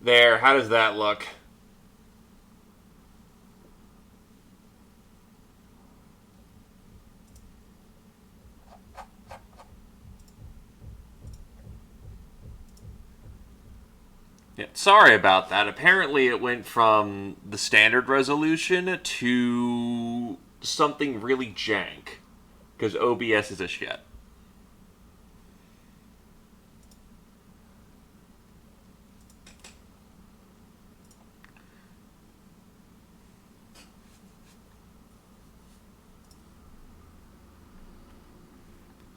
There, how does that look? Yeah, sorry about that. Apparently it went from the standard resolution to something really jank. Because OBS is a shit.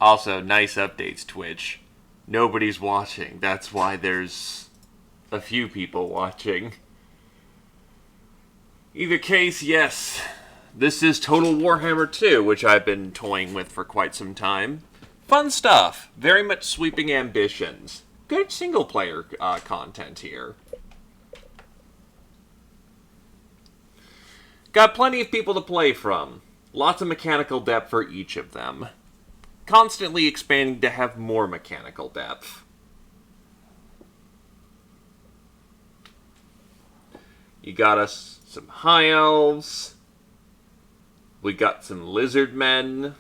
Also, nice updates, Twitch. Nobody's watching. That's why there's a few people watching. Either case, yes. This is Total Warhammer 2, which I've been toying with for quite some time. Fun stuff. Very much sweeping ambitions. Good single-player content here. Got plenty of people to play from. Lots of mechanical depth for each of them. Constantly expanding to have more mechanical depth. You got us some high elves. We got some lizard men.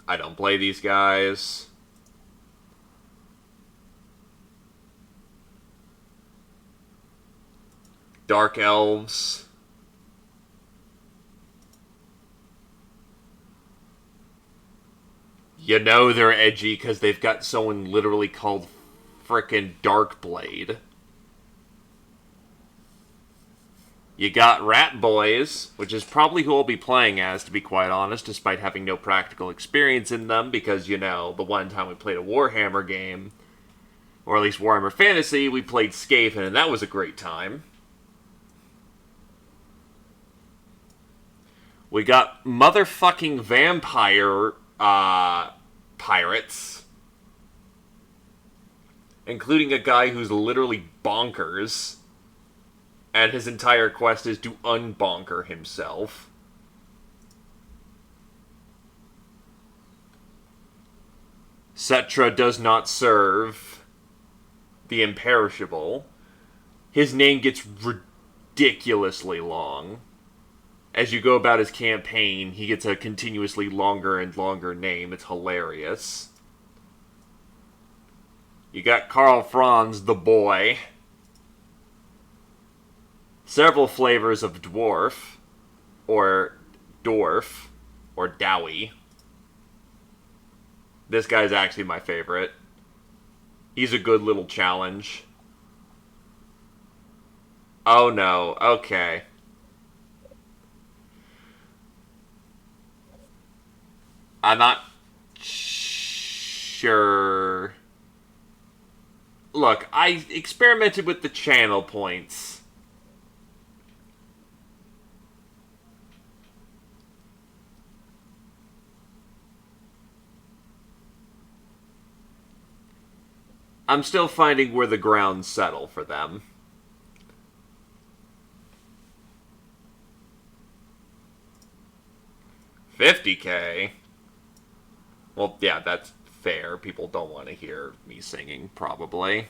I don't play these guys. Dark elves. You know they're edgy because they've got someone literally called frickin' Darkblade. You got Rat Boys, which is probably who I'll be playing as, to be quite honest, despite having no practical experience in them, because, you know, the one time we played a Warhammer game, or at least Warhammer Fantasy, we played Skaven, and that was a great time. We got motherfucking vampire, pirates. Including a guy who's literally bonkers. And his entire quest is to unbonker himself. Cetra does not serve the imperishable. His name gets ridiculously long. As you go about his campaign, he gets a continuously longer and longer name. It's hilarious. You got Karl Franz, the boy. Several flavors of dwarf, or dwarf, or dowie. This guy's actually my favorite. He's a good little challenge. Oh no, okay. I'm not sure. Look, I experimented with the channel points. I'm still finding where the grounds settle for them. $50K? Well, yeah, that's fair. People don't want to hear me singing, probably.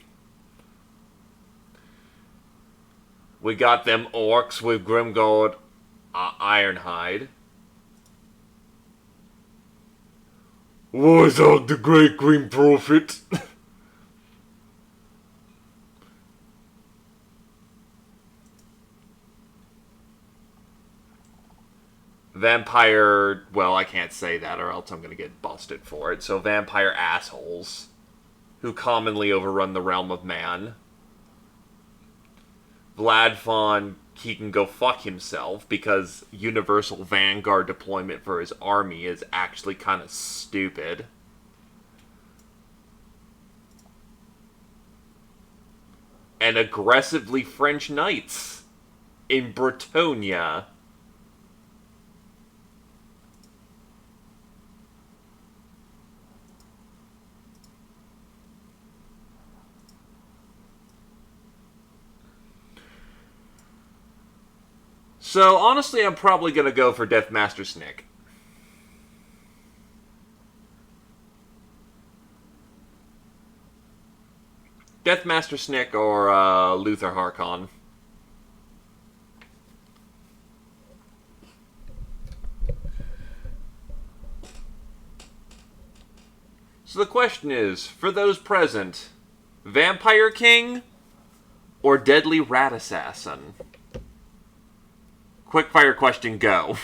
We got them orcs with Grimgard Ironhide. Wizard the Great Green Prophet. Vampire, well, I can't say that or else I'm going to get busted for it. So vampire assholes who commonly overrun the realm of man. Vlad Von, he can go fuck himself because universal vanguard deployment for his army is actually kind of stupid. And aggressively French knights in Bretonia. So, honestly, I'm probably going to go for Deathmaster Snick. Deathmaster Snick or Luther Harkon. So the question is, for those present, Vampire King or Deadly Rat Assassin? Quickfire question, go.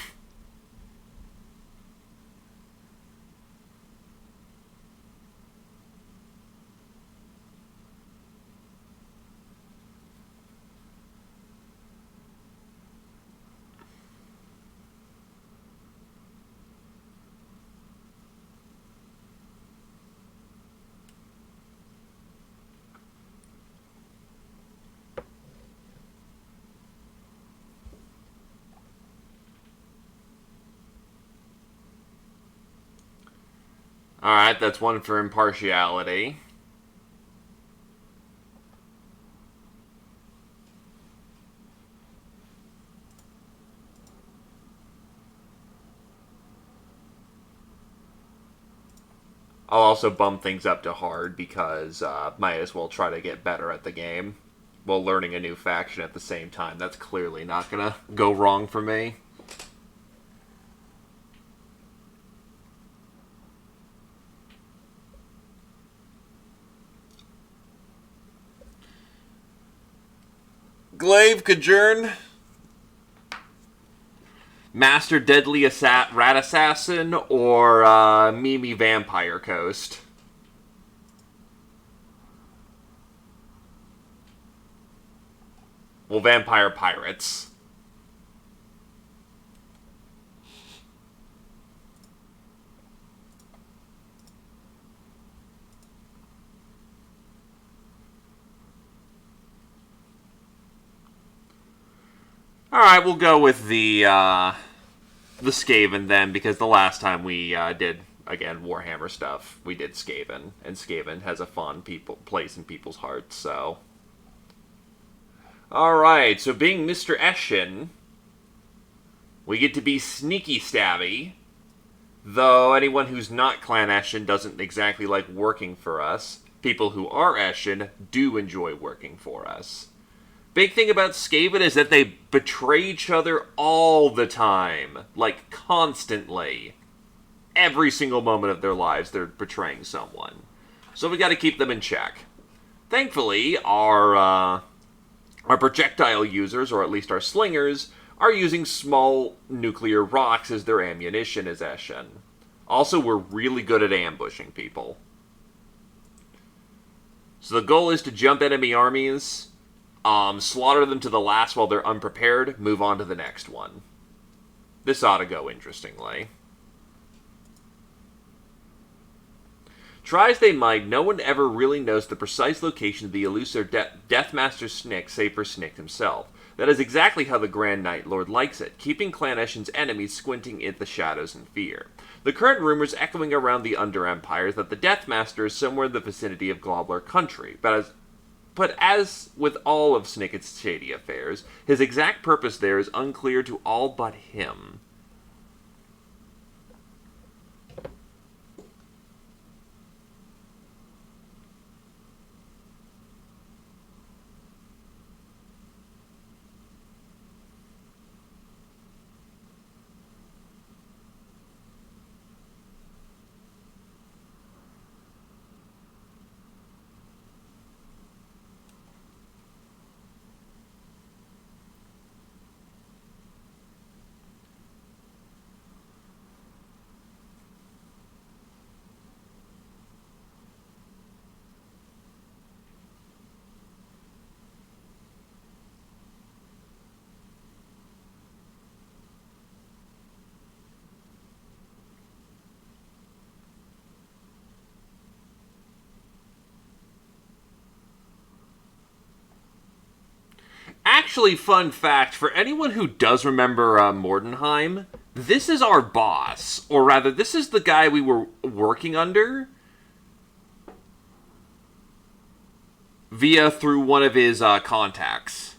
Alright, that's one for impartiality. I'll also bump things up to hard because might as well try to get better at the game while learning a new faction at the same time. That's clearly not gonna go wrong for me. Glaive Kajern, Master Deadly Rat Assassin, or Mimi Vampire Coast? Well, Vampire Pirates. Alright, we'll go with the Skaven then, because the last time we did, again, Warhammer stuff, we did Skaven, and Skaven has a fond place in people's hearts, so... Alright, so being Mr. Eshin, we get to be sneaky stabby, though anyone who's not Clan Eshin doesn't exactly like working for us. People who are Eshin do enjoy working for us. Big thing about Skaven is that they betray each other all the time. Like, constantly. Every single moment of their lives, they're betraying someone. So we gotta keep them in check. Thankfully, our projectile users, or at least our slingers, are using small nuclear rocks as their ammunition as Eshin. Also, we're really good at ambushing people. So the goal is to jump enemy armies, slaughter them to the last while they're unprepared, move on to the next one. This ought to go interestingly. Try as they might, no one ever really knows the precise location of the elusive Deathmaster Snick, save for Snick himself. That is exactly how the Grand Night Lord likes it, keeping Clan Eshin's enemies squinting in the shadows in fear. The current rumors echoing around the Under Empire is that the Deathmaster is somewhere in the vicinity of Globler country, but as with all of Snicket's shady affairs, his exact purpose there is unclear to all but him. Actually, fun fact, for anyone who does remember Mordenheim, this is our boss. Or rather, this is the guy we were working under through one of his contacts.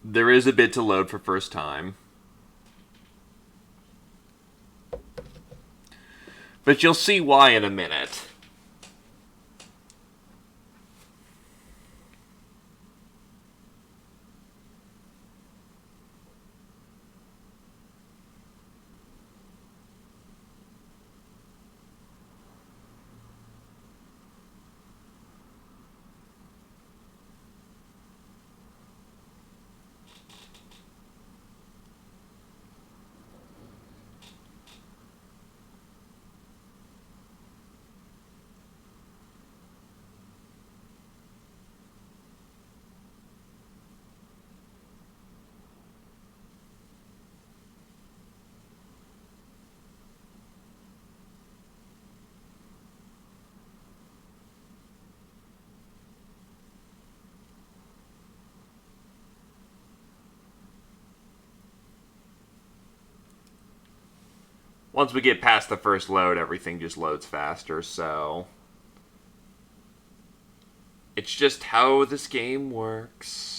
There is a bit to load for first time. But you'll see why in a minute. Once we get past the first load, everything just loads faster, so... It's just how this game works.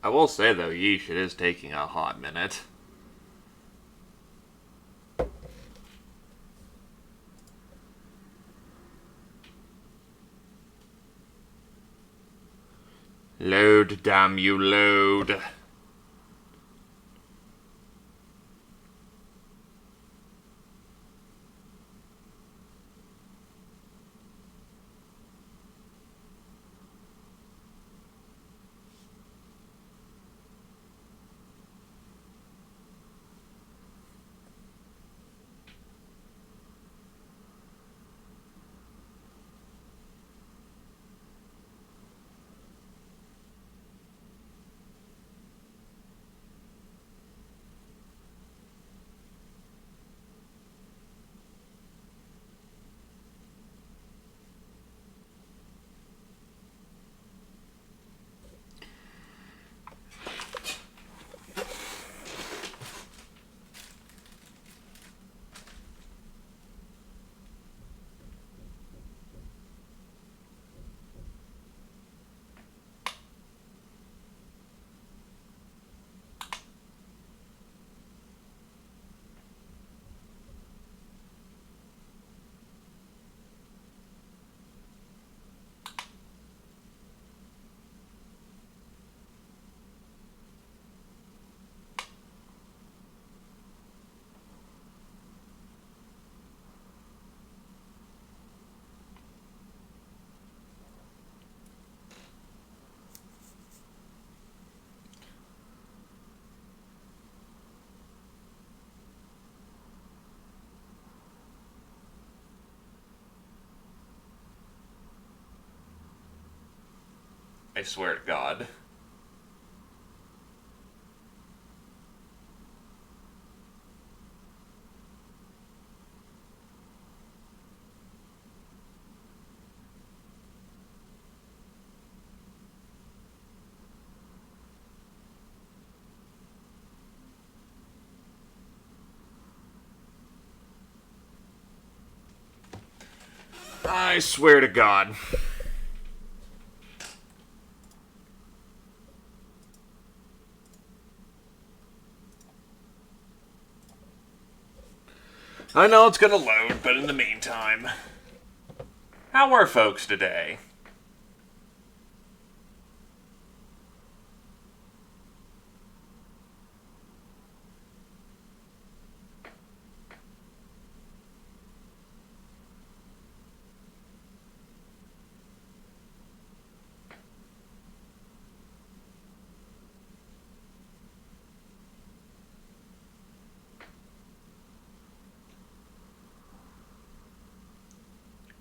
I will say, though, yeesh, it is taking a hot minute. Load, damn you, load. I swear to God. I swear to God. I know it's gonna load, but in the meantime, how are folks today?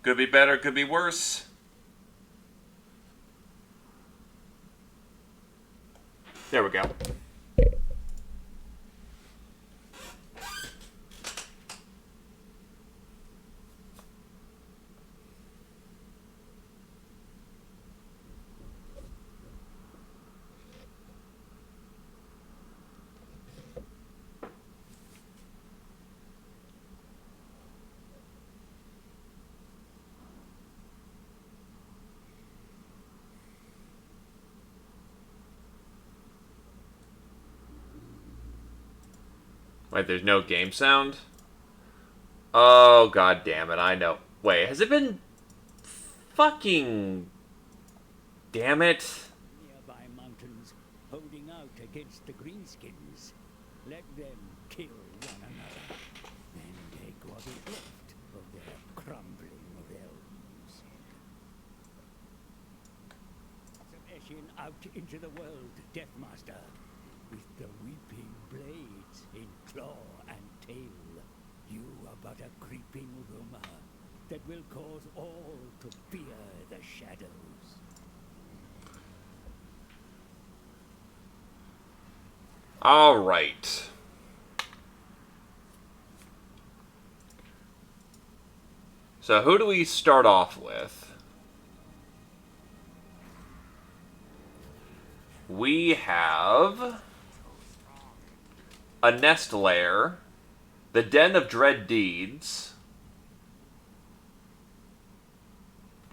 Could be better, could be worse. There we go. Wait, there's no game sound? Oh, god damn it, I know. Wait, has it been... Fucking... Damn it. Nearby mountains holding out against the greenskins. Let them kill one another. Then take what is left of their crumbling realms. Some Eshin out into the world, Deathmaster, with the weeping blades in claw and tail. You are but a creeping rumor that will cause all to fear the shadows. Alright. So who do we start off with? We have... a nest lair, the den of dread deeds,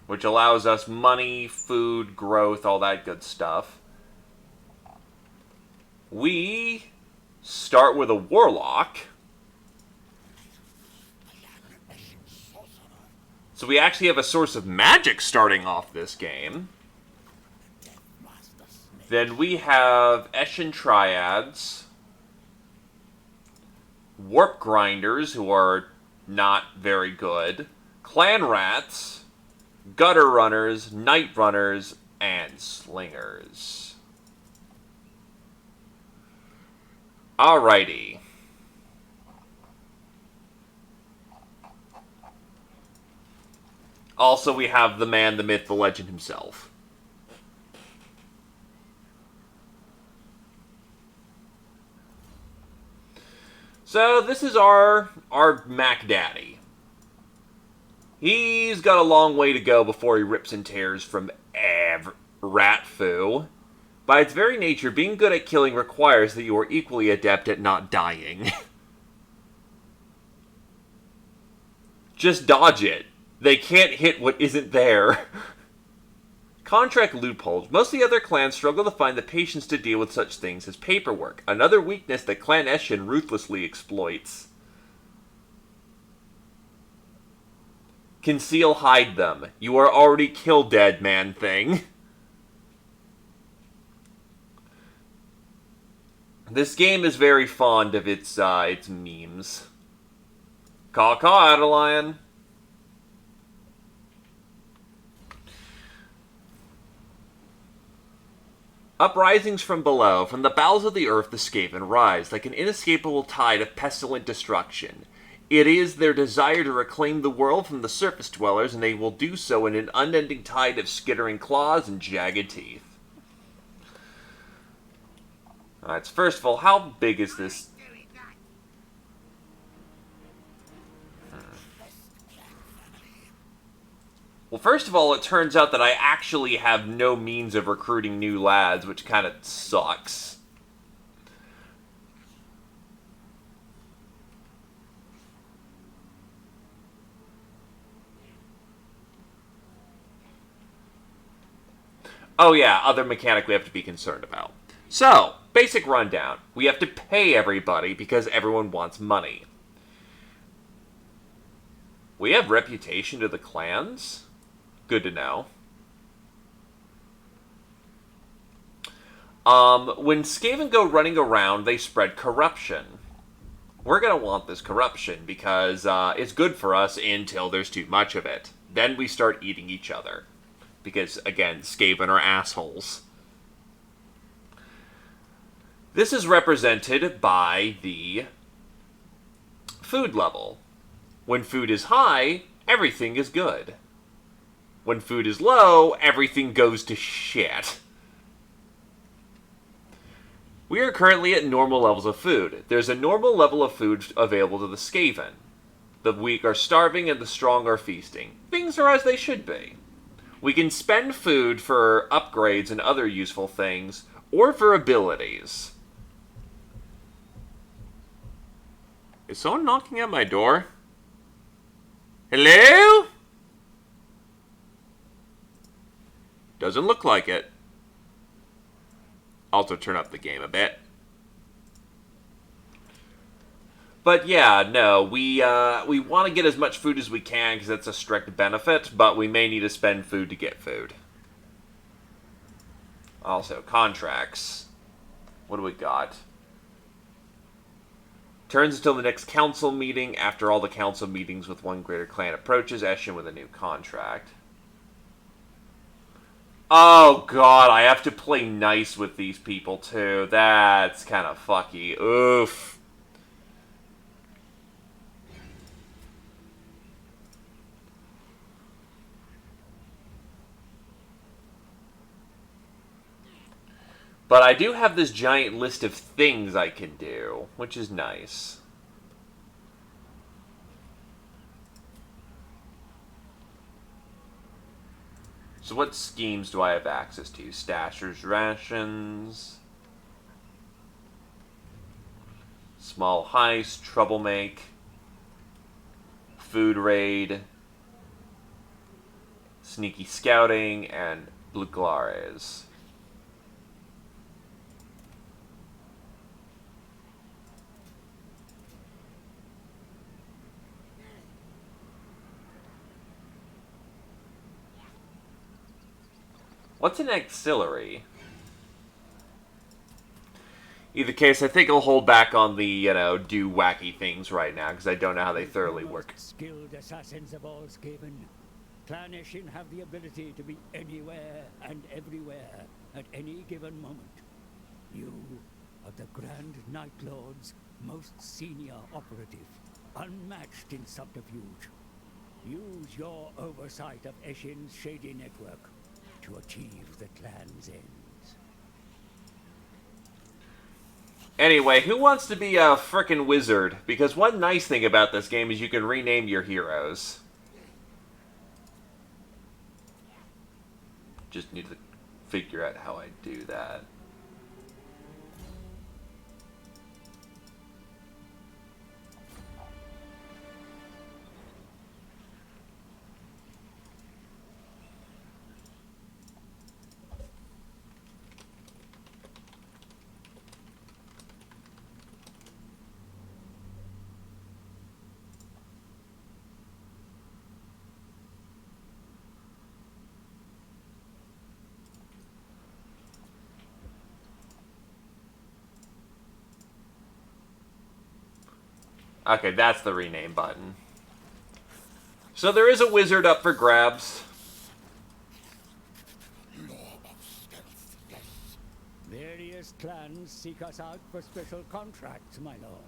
which allows us money, food, growth, all that good stuff. We start with a warlock. So we actually have a source of magic starting off this game. Then we have Eshin Triads, Warp Grinders, who are not very good, Clan Rats, Gutter Runners, Night Runners, and Slingers. Alrighty. Also, we have the man, the myth, the legend himself. So, this is our Mac Daddy. He's got a long way to go before he rips and tears from rat foo. By its very nature, being good at killing requires that you are equally adept at not dying. Just dodge it. They can't hit what isn't there. Contract loopholes. Most of the other clans struggle to find the patience to deal with such things as paperwork, another weakness that Clan Eshin ruthlessly exploits. Conceal, hide them. You are already killed, dead man thing. This game is very fond of its memes. Caw-caw, Adelion. Uprisings from below, from the bowels of the earth escape and rise, like an inescapable tide of pestilent destruction. It is their desire to reclaim the world from the surface dwellers, and they will do so in an unending tide of skittering claws and jagged teeth. Alright, so first of all, how big is this? Well, first of all, it turns out that I actually have no means of recruiting new lads, which kind of sucks. Oh yeah, other mechanic we have to be concerned about. So, basic rundown. We have to pay everybody because everyone wants money. We have reputation to the clans. Good to know. When Skaven go running around, they spread corruption. We're going to want this corruption because it's good for us until there's too much of it. Then we start eating each other. Because, again, Skaven are assholes. This is represented by the food level. When food is high, everything is good. When food is low, everything goes to shit. We are currently at normal levels of food. There's a normal level of food available to the Skaven. The weak are starving and the strong are feasting. Things are as they should be. We can spend food for upgrades and other useful things, or for abilities. Is someone knocking at my door? Hello? Doesn't look like it. Also turn up the game a bit. But yeah, no, we want to get as much food as we can because that's a strict benefit, but we may need to spend food to get food. Also, contracts. What do we got? Turns until the next council meeting. After all the council meetings with one greater clan approaches, Eshin with a new contract. Oh god, I have to play nice with these people too. That's kind of fucky. Oof. But I do have this giant list of things I can do, which is nice. So what schemes do I have access to? Stashers, rations, small heist, troublemaker, food raid, sneaky scouting, and Bluclares. What's an auxiliary? Either case, I think I'll hold back on the, do wacky things right now, because I don't know how they thoroughly work. Skilled assassins of all Skaven, Clan Eshin have the ability to be anywhere and everywhere at any given moment. You are the Grand Night Lord's most senior operative, unmatched in subterfuge. Use your oversight of Eshin's shady network to achieve the clan's ends. Anyway, who wants to be a frickin' wizard? Because one nice thing about this game is you can rename your heroes. Just need to figure out how I do that. Okay, that's the rename button. So there is a wizard up for grabs. Various clans seek us out for special contracts, my lord.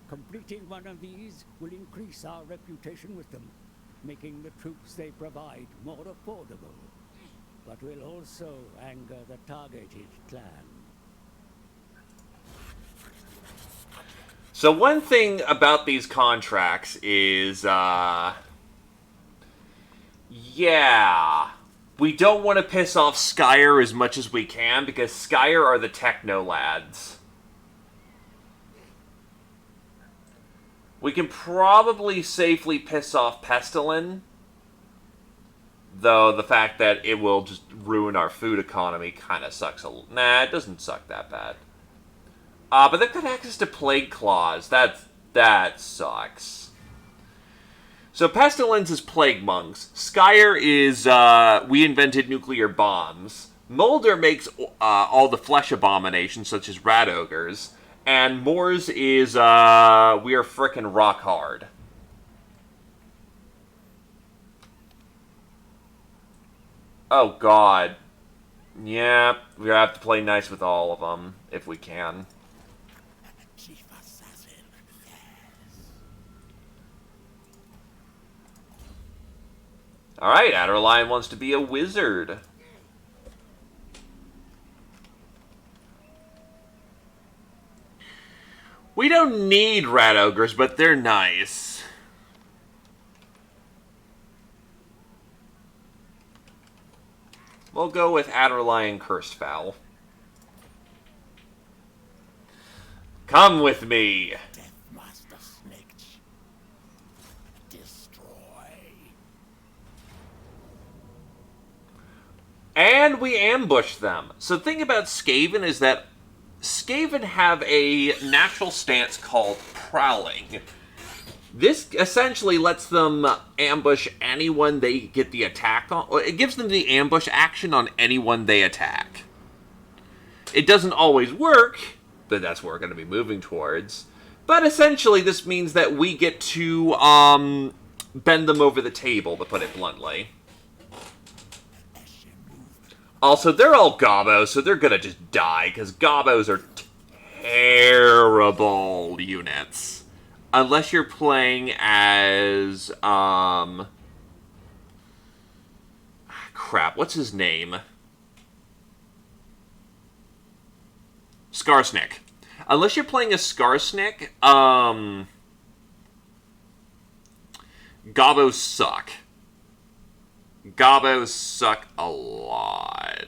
Completing one of these will increase our reputation with them, making the troops they provide more affordable, but will also anger the targeted clan. So one thing about these contracts is, yeah, we don't want to piss off Skyer as much as we can, because Skyer are the techno lads. We can probably safely piss off Pestilin, though the fact that it will just ruin our food economy kind of sucks a little. Nah, it doesn't suck that bad. But they've got access to Plague Claws. That sucks. So Pestilence is plague monks. Skyer is, we invented nuclear bombs. Mulder makes all the flesh abominations, such as rat ogres. And Moors is, we are frickin' rock hard. Oh, God. Yeah, we have to play nice with all of them, if we can. Chief Assassin, yes. Alright, Adderline wants to be a wizard. We don't need rat ogres, but they're nice. We'll go with Adderline Cursed Fowl. Come with me. Deathmaster Snake. Destroy. And we ambush them. So the thing about Skaven is that Skaven have a natural stance called Prowling. This essentially lets them ambush anyone they get the attack on. It gives them the ambush action on anyone they attack. It doesn't always work, but that's what we're going to be moving towards. But essentially this means that we get to bend them over the table, to put it bluntly. Also, they're all gobos, so they're going to just die, because gobos are terrible units. Unless you're playing as, crap, what's his name? Skarsnik. Unless you're playing as Skarsnik, Gobos suck. Gobos suck a lot.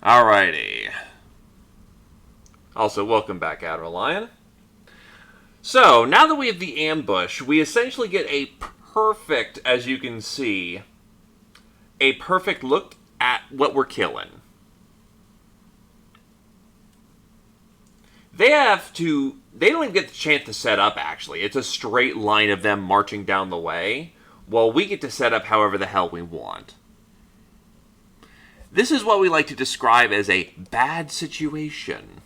Alrighty. Also, welcome back, Adderline. So, now that we have the ambush, we essentially get a perfect, as you can see, a perfect look at what we're killing. They don't even get the chance to set up, actually. It's a straight line of them marching down the way, while we get to set up however the hell we want. This is what we like to describe as a bad situation.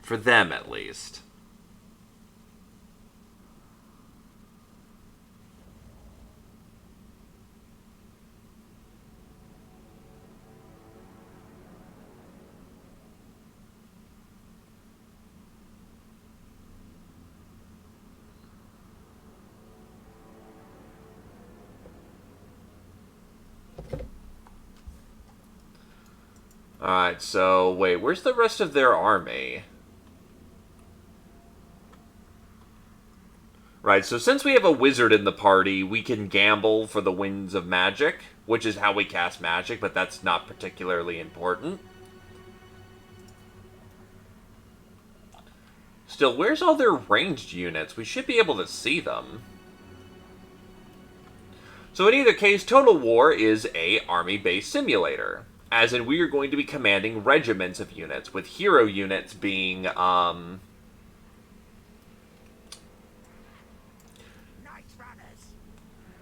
For them, at least. Alright, so, wait, where's the rest of their army? Right, so since we have a wizard in the party, we can gamble for the winds of magic, which is how we cast magic, but that's not particularly important. Still, where's all their ranged units? We should be able to see them. So in either case, Total War is a army-based simulator. As in, we are going to be commanding regiments of units, with hero units being,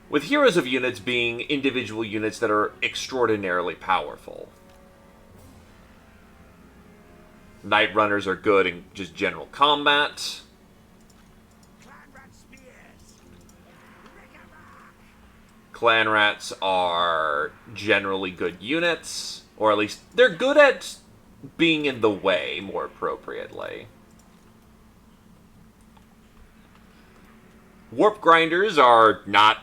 with heroes of units being individual units that are extraordinarily powerful. Night Runners are good in just general combat. Clan Rats are generally good units. Or at least, they're good at being in the way, more appropriately. Warp Grinders are not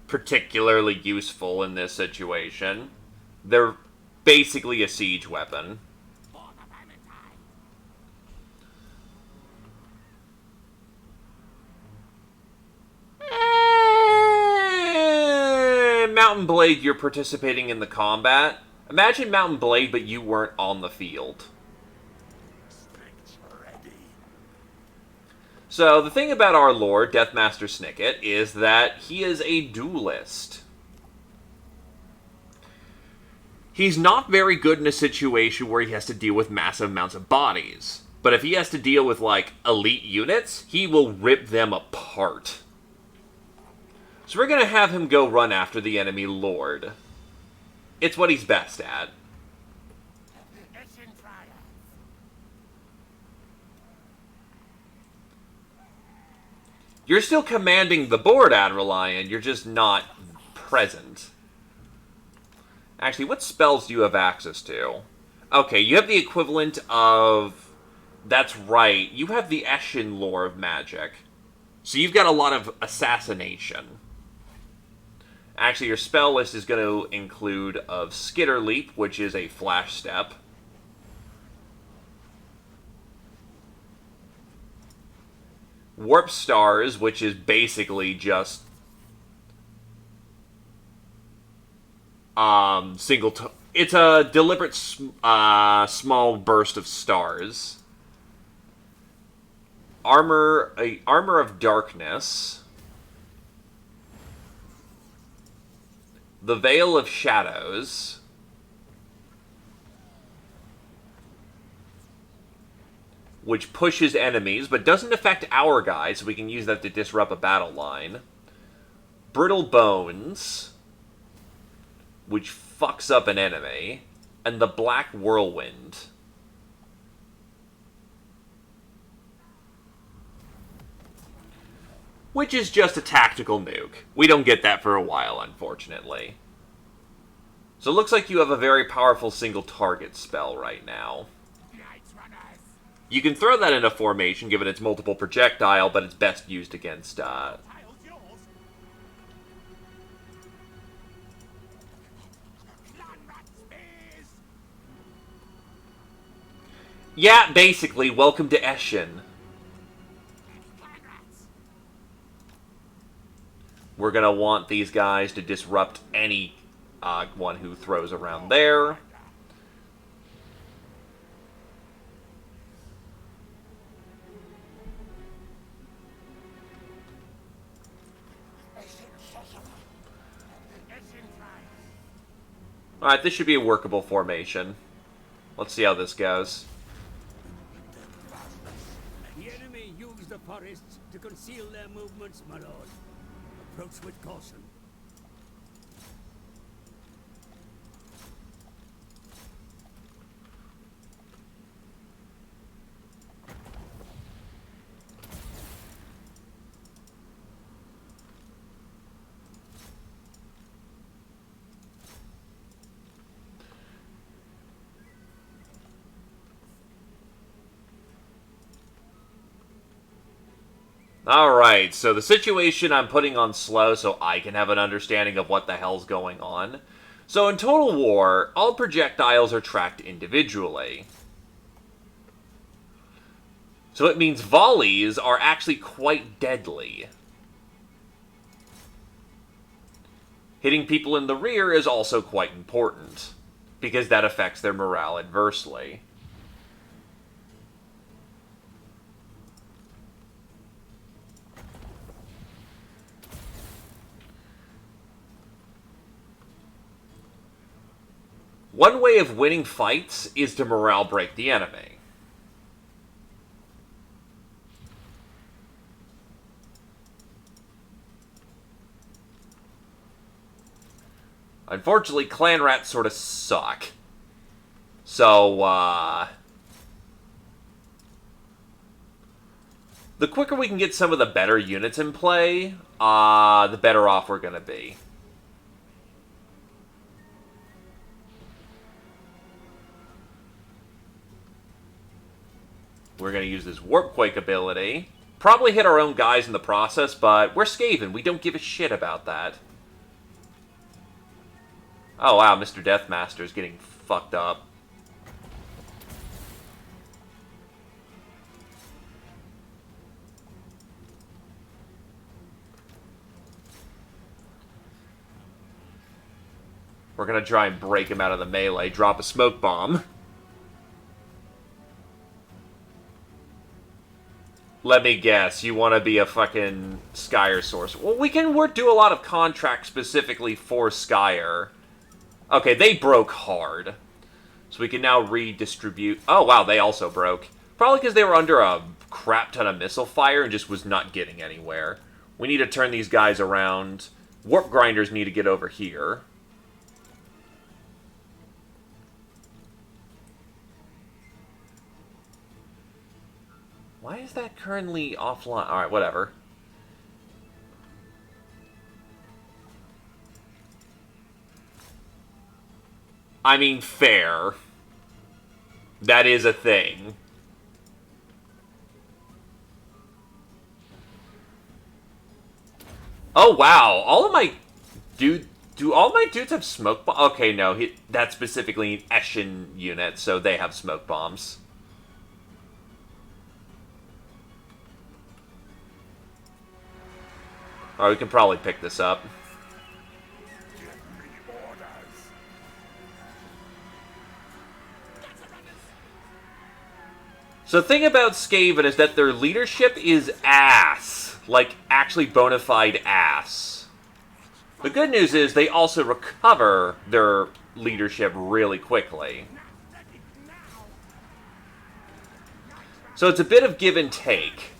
particularly useful in this situation. They're basically a siege weapon. Mountain Blade you're participating in the combat. Imagine Mountain Blade, but you weren't on the field. So, the thing about our Lord, Deathmaster Snicket, is that he is a duelist. He's not very good in a situation where he has to deal with massive amounts of bodies. But if he has to deal with, like, elite units, he will rip them apart. So we're going to have him go run after the enemy Lord. It's what he's best at. You're still commanding the board, Adrelion. You're just not present. Actually, what spells do you have access to? Okay, you have the equivalent of... That's right. You have the Eshin lore of magic. So you've got a lot of assassination. Actually, your spell list is going to include of Skitter Leap, which is a flash step. Warp Stars, which is basically just it's a deliberate small burst of stars. Armor of Darkness. The Veil of Shadows. Which pushes enemies, but doesn't affect our guys, so we can use that to disrupt a battle line. Brittle Bones, which fucks up an enemy. And the Black Whirlwind. Which is just a tactical nuke. We don't get that for a while, unfortunately. So it looks like you have a very powerful single target spell right now. You can throw that into formation, given its multiple projectile, but it's best used against, Yeah, basically, welcome to Eshin. We're gonna want these guys to disrupt any one who throws around there. Alright, this should be a workable formation. Let's see how this goes. The enemy use the forests to conceal their movements, my lord. Approach with caution. Alright, so the situation I'm putting on slow so I can have an understanding of what the hell's going on. So in Total War, all projectiles are tracked individually. So it means volleys are actually quite deadly. Hitting people in the rear is also quite important, because that affects their morale adversely. One way of winning fights is to morale break the enemy. Unfortunately, clan rats sort of suck. So, the quicker we can get some of the better units in play, the better off we're gonna be. We're going to use this Warp Quake ability. Probably hit our own guys in the process, but we're Skaven. We don't give a shit about that. Oh wow, Mr. Deathmaster is getting fucked up. We're gonna try and break him out of the melee. Drop a smoke bomb. Let me guess, you want to be a fucking Skyer source. Well, we can do a lot of contracts specifically for Skyer. Okay, they broke hard. So we can now redistribute... Oh, wow, they also broke. Probably because they were under a crap ton of missile fire and just was not getting anywhere. We need to turn these guys around. Warp grinders need to get over here. Why is that currently offline? Alright, whatever. I mean, fair. That is a thing. Oh, wow. All of my... Do all my dudes have smoke bombs? Okay, no. That's specifically an Eshin unit, so they have smoke bombs. Alright, we can probably pick this up. So the thing about Skaven is that their leadership is ass. Like, actually bona fide ass. The good news is they also recover their leadership really quickly. So it's a bit of give and take.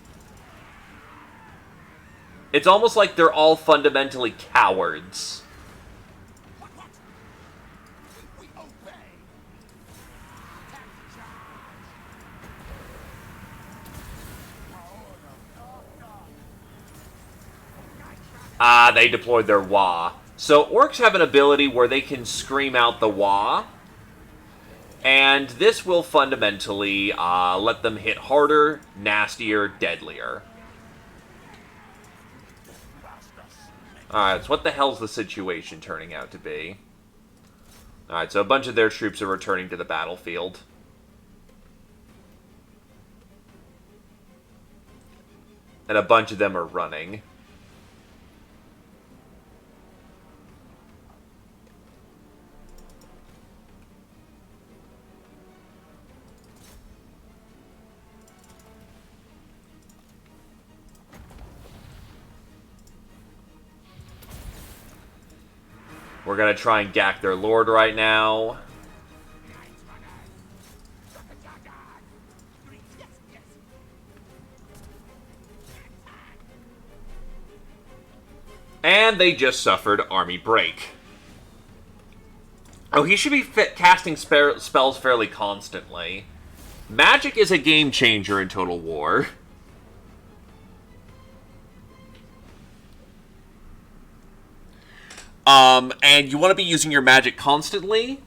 It's almost like they're all fundamentally cowards. Ah, they deployed their Wah. So orcs have an ability where they can scream out the Wah. And this will fundamentally let them hit harder, nastier, deadlier. Alright, so what the hell's the situation turning out to be? Alright, so a bunch of their troops are returning to the battlefield. And a bunch of them are running. We're gonna try and gack their lord right now. And they just suffered army break. Oh, he should be casting spells fairly constantly. Magic is a game changer in Total War. And you want to be using your magic constantly,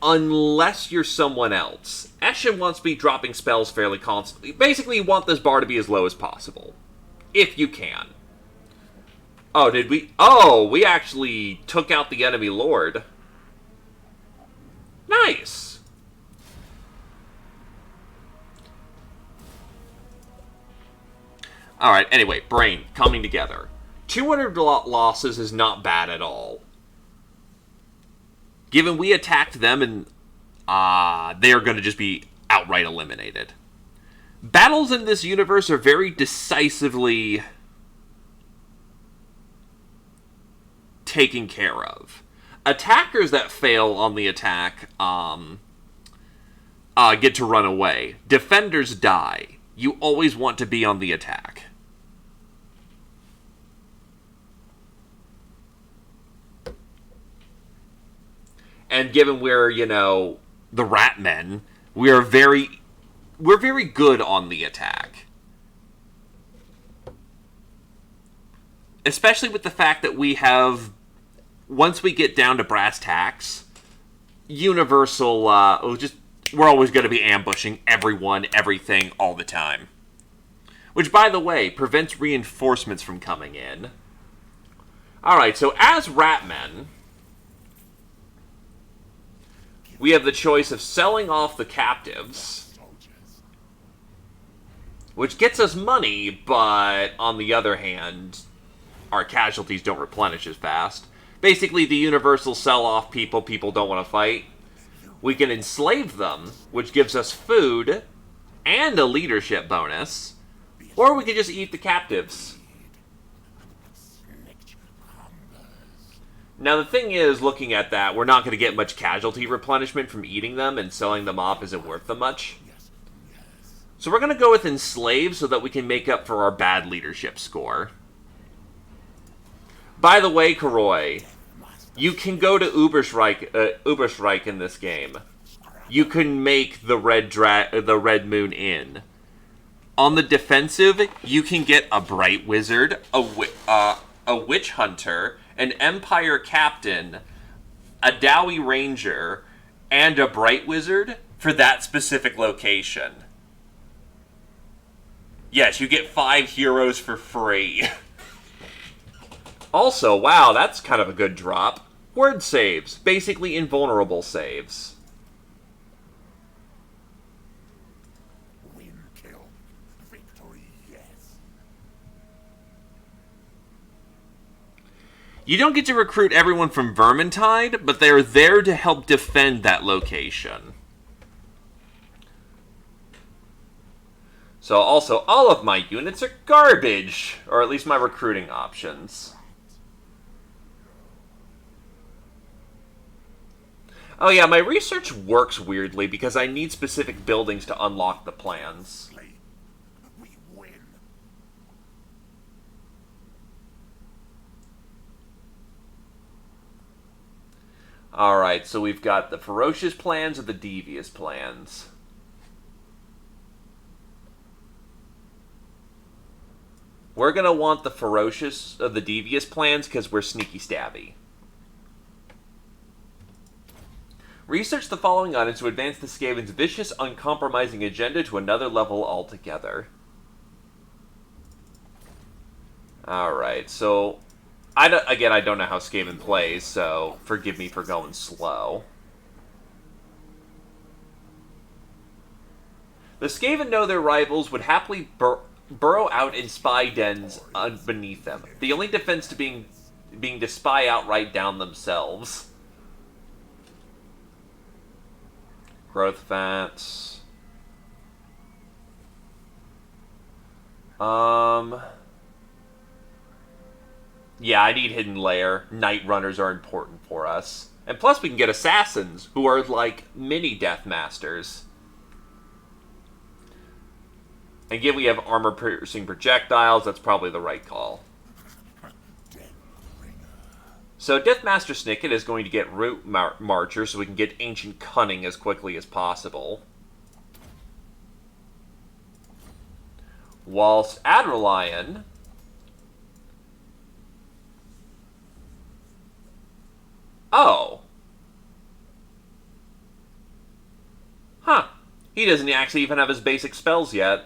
unless you're someone else. Eshin wants to be dropping spells fairly constantly. Basically, you want this bar to be as low as possible, if you can. Oh, did we? Oh, we actually took out the enemy lord. Nice. Alright, anyway, brain, coming together. 200 losses is not bad at all. Given we attacked them and they are going to just be outright eliminated. Battles in this universe are very decisively taken care of. Attackers that fail on the attack get to run away. Defenders die. You always want to be on the attack. And given we're, you know, the Rat Men, we're very good on the attack. Especially with the fact that we have, once we get down to brass tacks, universal, we're always going to be ambushing everyone, everything, all the time. Which, by the way, prevents reinforcements from coming in. Alright, so as Rat Men, we have the choice of selling off the captives, which gets us money, but on the other hand, our casualties don't replenish as fast. Basically, the universal sell-off people don't want to fight. We can enslave them, which gives us food and a leadership bonus. Or we can just eat the captives. Now, the thing is, looking at that, we're not going to get much casualty replenishment from eating them, and selling them off isn't worth them much. So we're going to go with enslave so that we can make up for our bad leadership score. By the way, Karoi, you can go to Uberschreik in this game. You can make the Red Moon Inn. On the defensive, you can get a Bright Wizard, a Witch Hunter, an Empire Captain, a Dowie Ranger, and a Bright Wizard for that specific location. Yes, you get 5 heroes for free. Also, wow, that's kind of a good drop. Word saves. Basically invulnerable saves. Win, kill. Victory, yes. You don't get to recruit everyone from Vermintide, but they're there to help defend that location. So also, all of my units are garbage. Or at least my recruiting options. Oh yeah, my research works weirdly because I need specific buildings to unlock the plans. We win. Alright, so we've got the ferocious plans or the devious plans. We're going to want the devious plans because we're sneaky stabby. Research the following items to advance the Skaven's vicious, uncompromising agenda to another level altogether. Alright, so... I don't know how Skaven plays, so forgive me for going slow. The Skaven know their rivals would happily burrow out in spy dens beneath them. The only defense to being to spy outright down themselves. Growth fats. Yeah, I need Hidden Lair. Night Runners are important for us. And plus we can get Assassins, who are like mini Death Masters. And given we have armor-piercing projectiles, that's probably the right call. So Deathmaster Snicket is going to get Root Marcher so we can get Ancient Cunning as quickly as possible. Whilst Adralion... Oh. Huh. He doesn't actually even have his basic spells yet.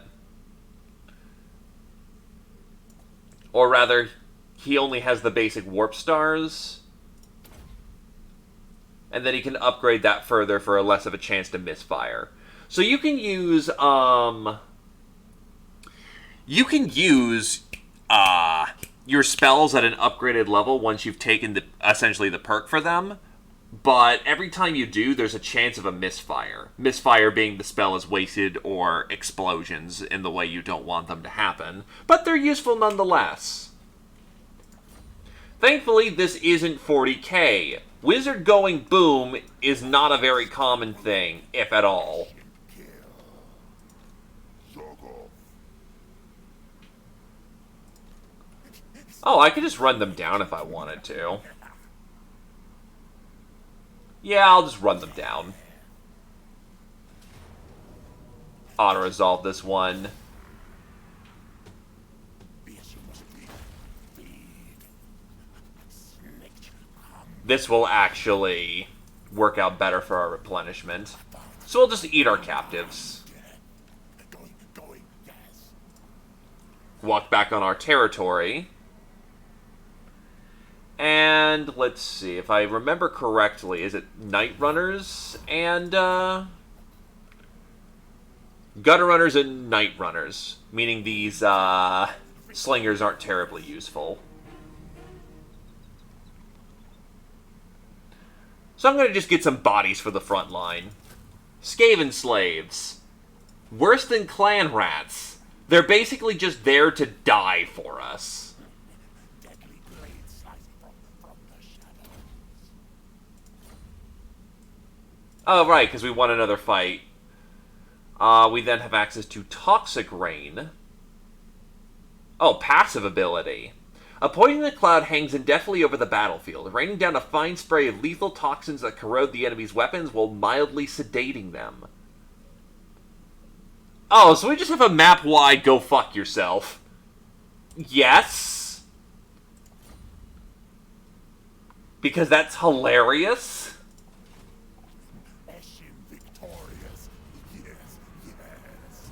Or rather... he only has the basic Warp Stars. And then he can upgrade that further for less of a chance to misfire. So you can use, your spells at an upgraded level once you've taken essentially the perk for them. But every time you do, there's a chance of a misfire. Misfire being the spell is wasted or explosions in the way you don't want them to happen. But they're useful nonetheless. Thankfully, this isn't 40k. Wizard going boom is not a very common thing, if at all. Oh, I could just run them down if I wanted to. Yeah, I'll just run them down. Auto-resolve this one. This will actually work out better for our replenishment. So we'll just eat our captives. Walk back on our territory. And let's see, if I remember correctly, is it Night Runners and Gutter Runners and Night Runners? Meaning these slingers aren't terribly useful. So I'm going to just get some bodies for the front line. Skaven slaves. Worse than clan rats. They're basically just there to die for us. Deadly blades slicing from the shadows. Oh, right, because we won another fight. We then have access to Toxic Rain. Oh, passive ability. A poison cloud hangs indefinitely over the battlefield, raining down a fine spray of lethal toxins that corrode the enemy's weapons while mildly sedating them. Oh, so we just have a map-wide go fuck yourself. Yes. Because that's hilarious. Eshin victorious. Yes, yes.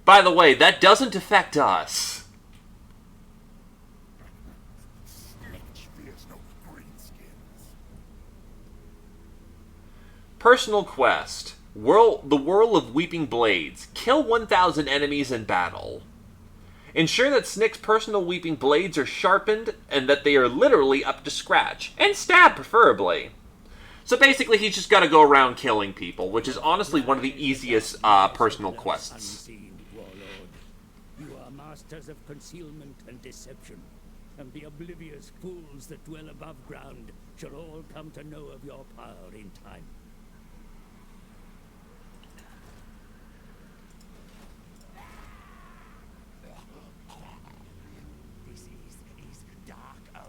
By the way, that doesn't affect us. Snitch fears no greenskins. Personal quest. The Whirl of Weeping Blades. Kill 1,000 enemies in battle. Ensure that Snick's personal Weeping Blades are sharpened and that they are literally up to scratch. And stab, preferably. So basically, he's just got to go around killing people, which is honestly one of the easiest personal quests. Unseen, warlord. You are masters of concealment and deception, and the oblivious fools that dwell above ground shall all come to know of your power in time. This is dark omen.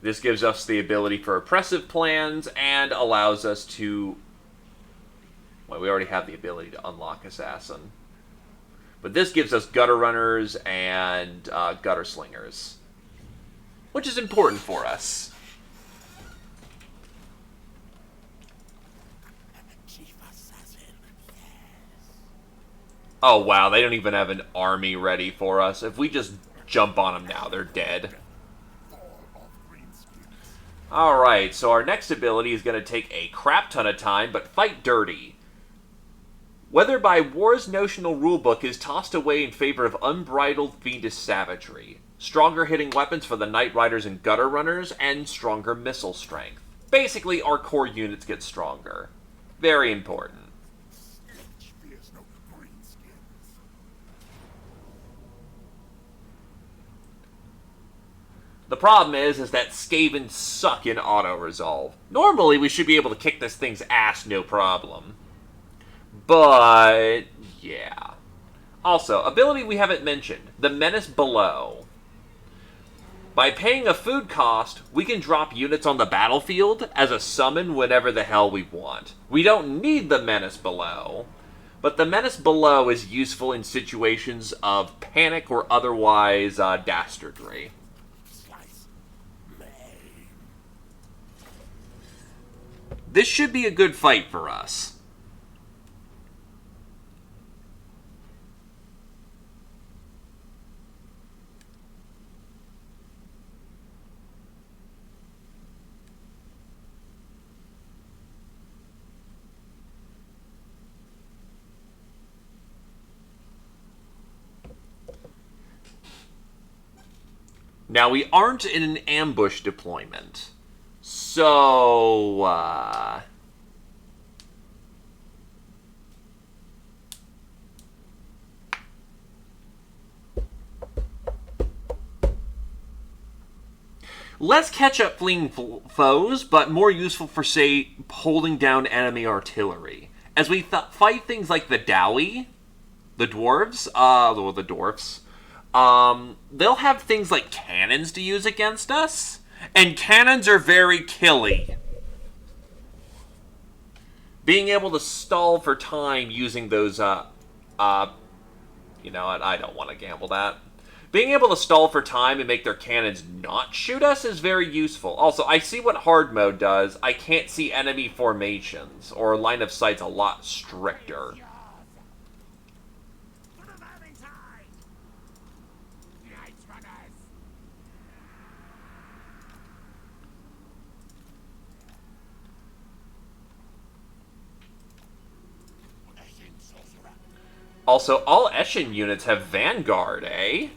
This gives us the ability for oppressive plans and allows us to... Well, we already have the ability to unlock Assassin. But this gives us Gutter Runners and Gutter Slingers, which is important for us. Chief Assassin. Oh, wow, they don't even have an army ready for us. If we just jump on them now, they're dead. Fall of greenskins. Alright, so our next ability is going to take a crap ton of time, but fight dirty. Whether by War's notional rulebook is tossed away in favor of unbridled fiendish savagery. Stronger hitting weapons for the Knight Riders and Gutter Runners, and stronger missile strength. Basically, our core units get stronger. Very important. Snitch fears no greenskins. The problem is that Skavens suck in auto-resolve. Normally, we should be able to kick this thing's ass no problem. But, yeah. Also, ability we haven't mentioned, the Menace Below. By paying a food cost, we can drop units on the battlefield as a summon whenever the hell we want. We don't need the Menace Below, but the Menace Below is useful in situations of panic or otherwise dastardry. Slice. Maim. This should be a good fight for us. Now, we aren't in an ambush deployment. So, less catch up fleeing foes, but more useful for, say, holding down enemy artillery. As we fight things like the Dowie, the dwarves, the dwarfs, they'll have things like cannons to use against us, and cannons are very killy. Being able to stall for time using those, you know what, I don't want to gamble that. Being able to stall for time and make their cannons not shoot us is very useful. Also, I see what hard mode does. I can't see enemy formations, or line of sight's a lot stricter. For the Valentine. Knight Runners. Also, all Eshin units have Vanguard, eh?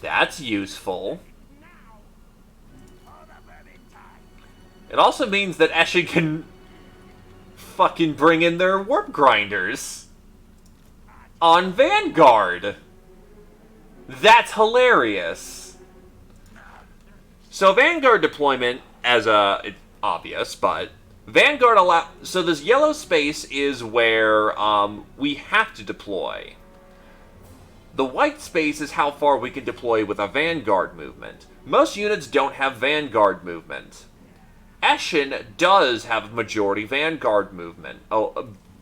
That's useful. It also means that Eshin can fucking bring in their warp grinders on Vanguard. That's hilarious. So Vanguard deployment, it's obvious, but Vanguard so this yellow space is where we have to deploy. The white space is how far we can deploy with a Vanguard movement. Most units don't have Vanguard movement. Eshin does have majority Vanguard movement.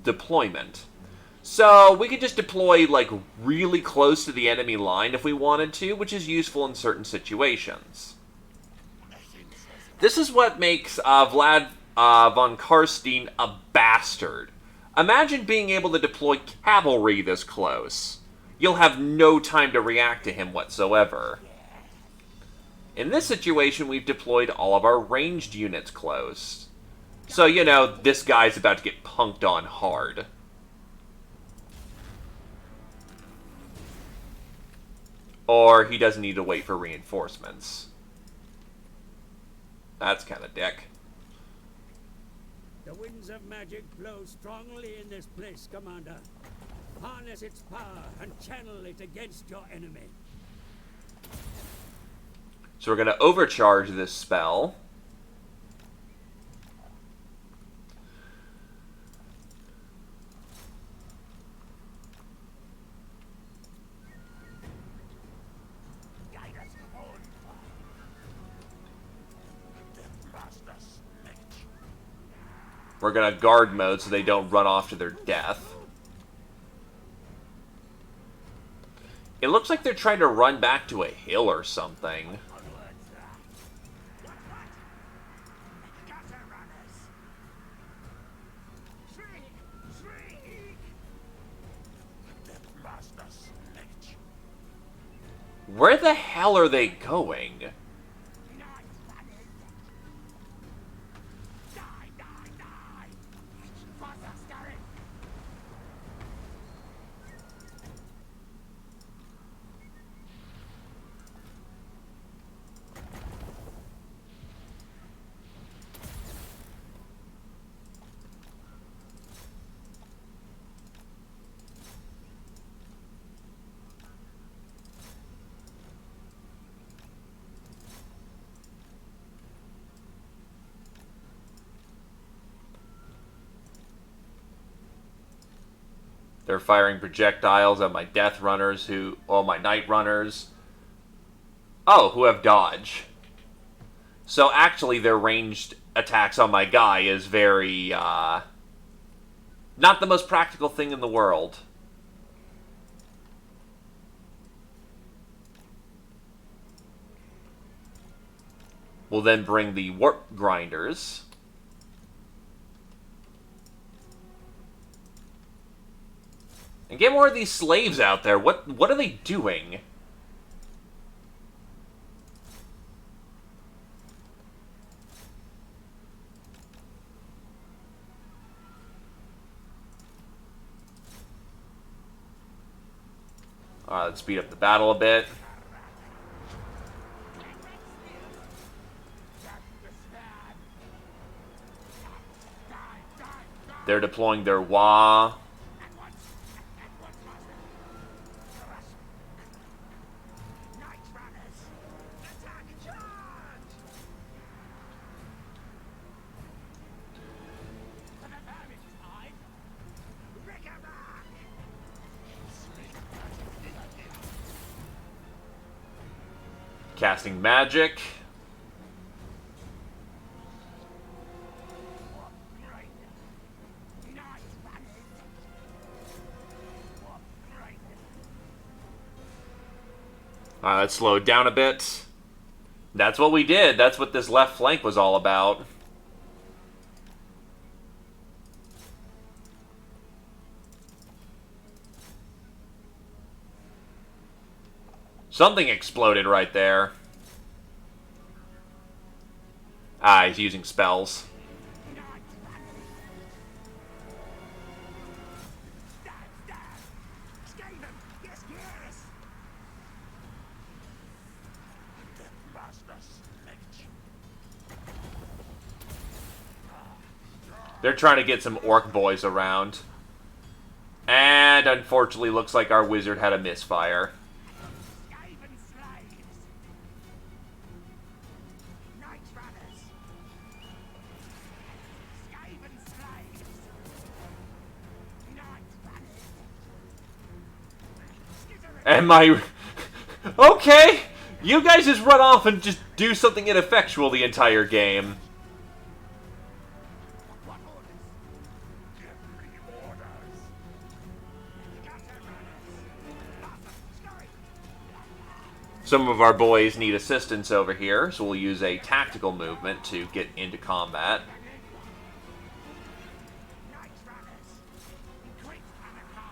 Deployment. So we could just deploy, like, really close to the enemy line if we wanted to, which is useful in certain situations. This is what makes Vlad von Karstein a bastard. Imagine being able to deploy cavalry this close. You'll have no time to react to him whatsoever. In this situation, we've deployed all of our ranged units close. So, you know, this guy's about to get punked on hard. Or he doesn't need to wait for reinforcements. That's kind of dick. The winds of magic blow strongly in this place, Commander. Harness its power and channel it against your enemy. So we're going to overcharge this spell. We're going to guard mode so they don't run off to their death. It looks like they're trying to run back to a hill or something. Where the hell are they going? They're firing projectiles at my death runners my night runners. Oh, who have dodge. So actually their ranged attacks on my guy is very, not the most practical thing in the world. We'll then bring the warp grinders. And get more of these slaves out there. What are they doing? Alright, let's speed up the battle a bit. They're deploying their Wa. Casting magic. Let's slow it down a bit. That's what we did. That's what this left flank was all about. Something exploded right there. Ah, he's using spells. They're trying to get some orc boys around. And unfortunately, looks like our wizard had a misfire. Skaven slaves! Night runners! Skaven slaves! Night runners! Skittery! And my... Okay! You guys just run off and just do something ineffectual the entire game. What orders? Give me orders! Gutter runners! Scurry! Some of our boys need assistance over here, so we'll use a tactical movement to get into combat. Night runners! Increase attack!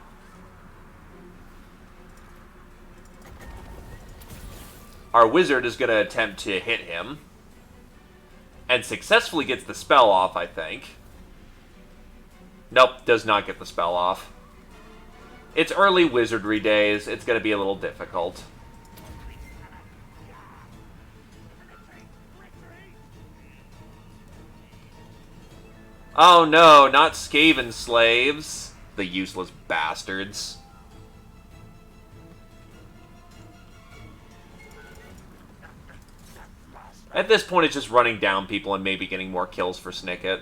Our wizard is going to attempt to hit him. And successfully gets the spell off, I think. Nope, does not get the spell off. It's early wizardry days. It's going to be a little difficult. Oh no, not Skaven slaves. The useless bastards. At this point, it's just running down people and maybe getting more kills for Snicket.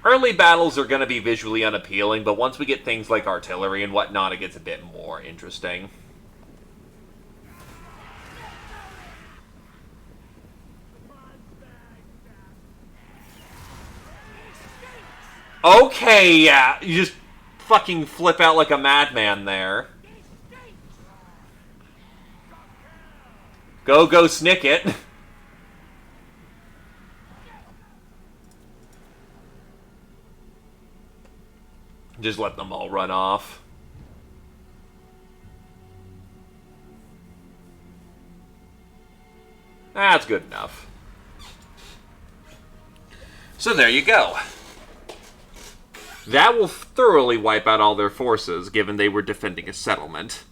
Early battles are going to be visually unappealing, but once we get things like artillery and whatnot, it gets a bit more interesting. Okay, yeah, you just fucking flip out like a madman there. Go, Snicket. Just let them all run off. That's good enough. So there you go. That will thoroughly wipe out all their forces, given they were defending a settlement.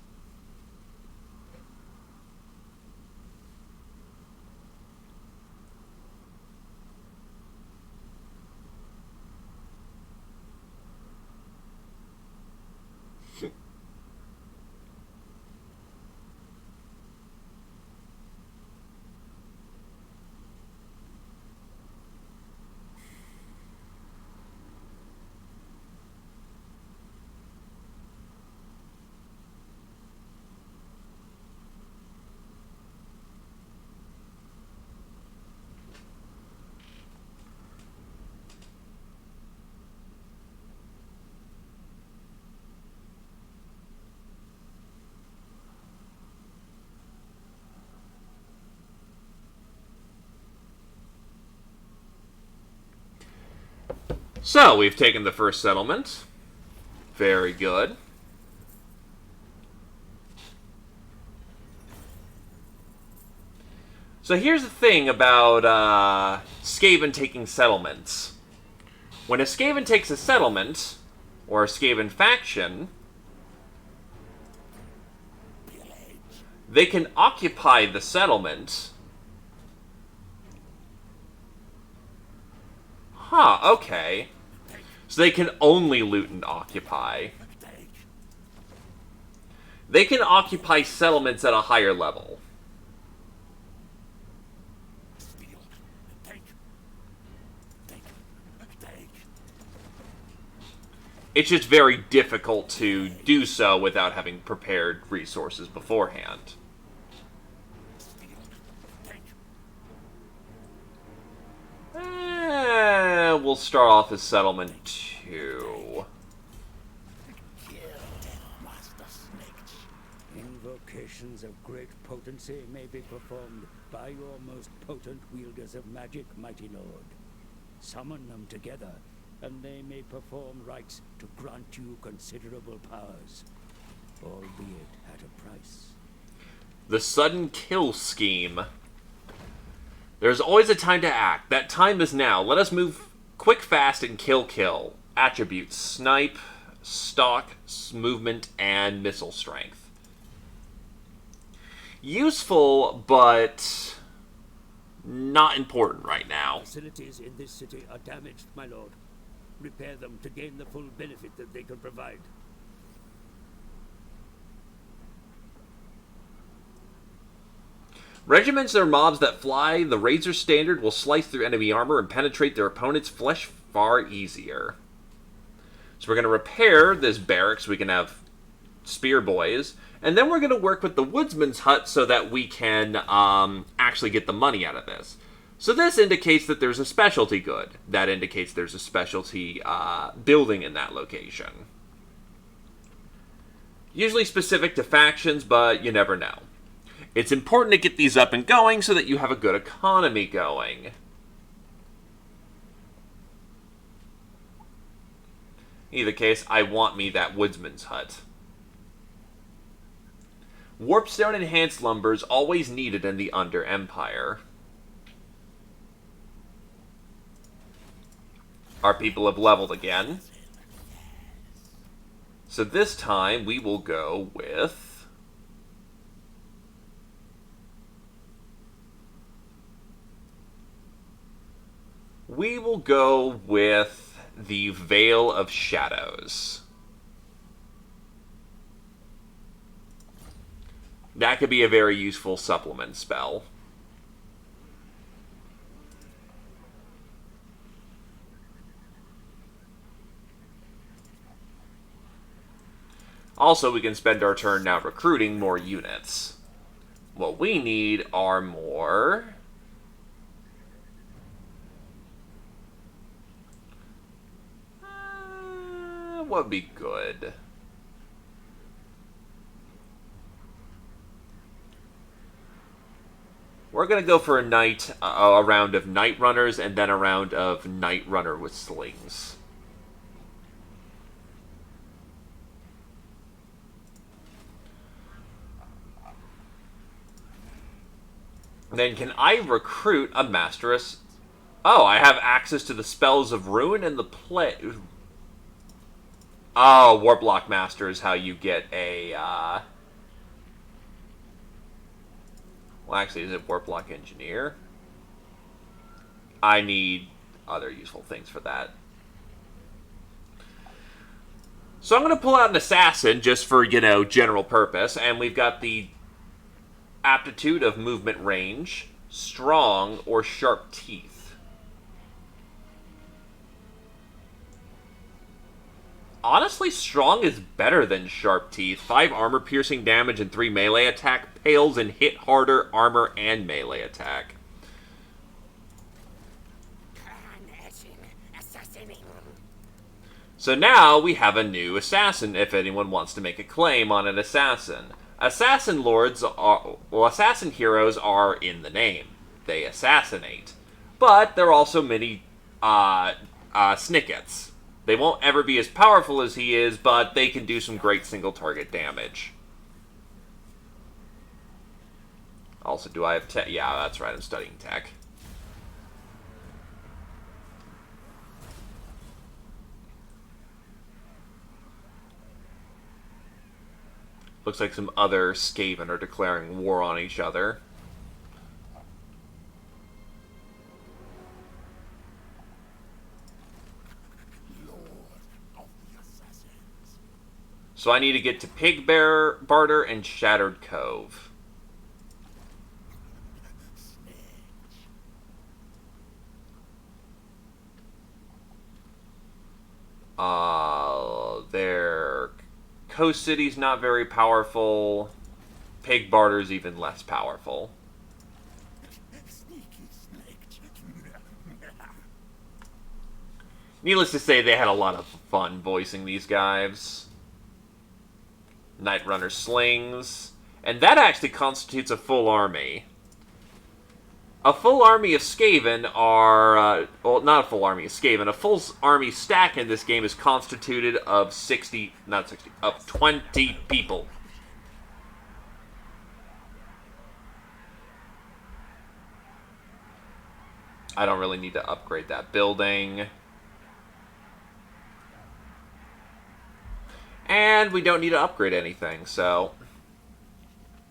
So, we've taken the first settlement. Very good. So here's the thing about Skaven taking settlements. When a Skaven takes a settlement, or a Skaven faction, they can occupy the settlement. Huh, okay. So they can only loot and occupy. They can occupy settlements at a higher level. It's just very difficult to do so without having prepared resources beforehand. We'll start off as settlement 2. Invocations of great potency may be performed by your most potent wielders of magic, mighty lord. Summon them together, and they may perform rites to grant you considerable powers, albeit at a price. The sudden kill scheme. There's always a time to act. That time is now. Let us move quick, fast, and kill. Attributes: snipe, stock, movement, and missile strength. Useful, but not important right now. Facilities in this city are damaged, my lord. Repair them to gain the full benefit that they can provide. Regiments are mobs that fly. The Razor Standard will slice through enemy armor and penetrate their opponent's flesh far easier. So we're going to repair this barracks so we can have spear boys. And then we're going to work with the Woodsman's Hut so that we can actually get the money out of this. So this indicates that there's a specialty good. That indicates there's a specialty building in that location. Usually specific to factions, but you never know. It's important to get these up and going so that you have a good economy going. In either case, I want me that Woodsman's Hut. Warpstone enhanced lumbers always needed in the Under Empire. Our people have leveled again. So this time we will go with... We will go with the Veil of Shadows. That could be a very useful supplement spell. Also, we can spend our turn now recruiting more units. What we need are more... what would be good? We're going to go for a round of Night Runners and then a round of Night Runner with slings. Then can I recruit a Masteress? Oh, I have access to the spells of Ruin and the Play. Oh, Warplock Master is how you get a, well, actually, is it Warplock Engineer? I need other useful things for that. So I'm going to pull out an Assassin just for, general purpose. And we've got the aptitude of movement range, strong, or sharp teeth. Honestly, strong is better than sharp teeth. 5 armor piercing damage and 3 melee attack, pales and hit harder armor and melee attack. So now we have a new assassin if anyone wants to make a claim on an assassin. Assassin lords are, well, assassin heroes are in the name. They assassinate. But there are also many snickets. They won't ever be as powerful as he is, but they can do some great single-target damage. Also, do I have tech? Yeah, that's right, I'm studying tech. Looks like some other Skaven are declaring war on each other. So I need to get to Pig Barter and Shattered Cove. Their Coast City's not very powerful. Pig Barter's even less powerful. Needless to say, they had a lot of fun voicing these guys. Night Runner slings. And that actually constitutes a full army. A full army of Skaven are... well, not a full army of Skaven. A full army stack in this game is constituted of 20 people. I don't really need to upgrade that building. And we don't need to upgrade anything, so...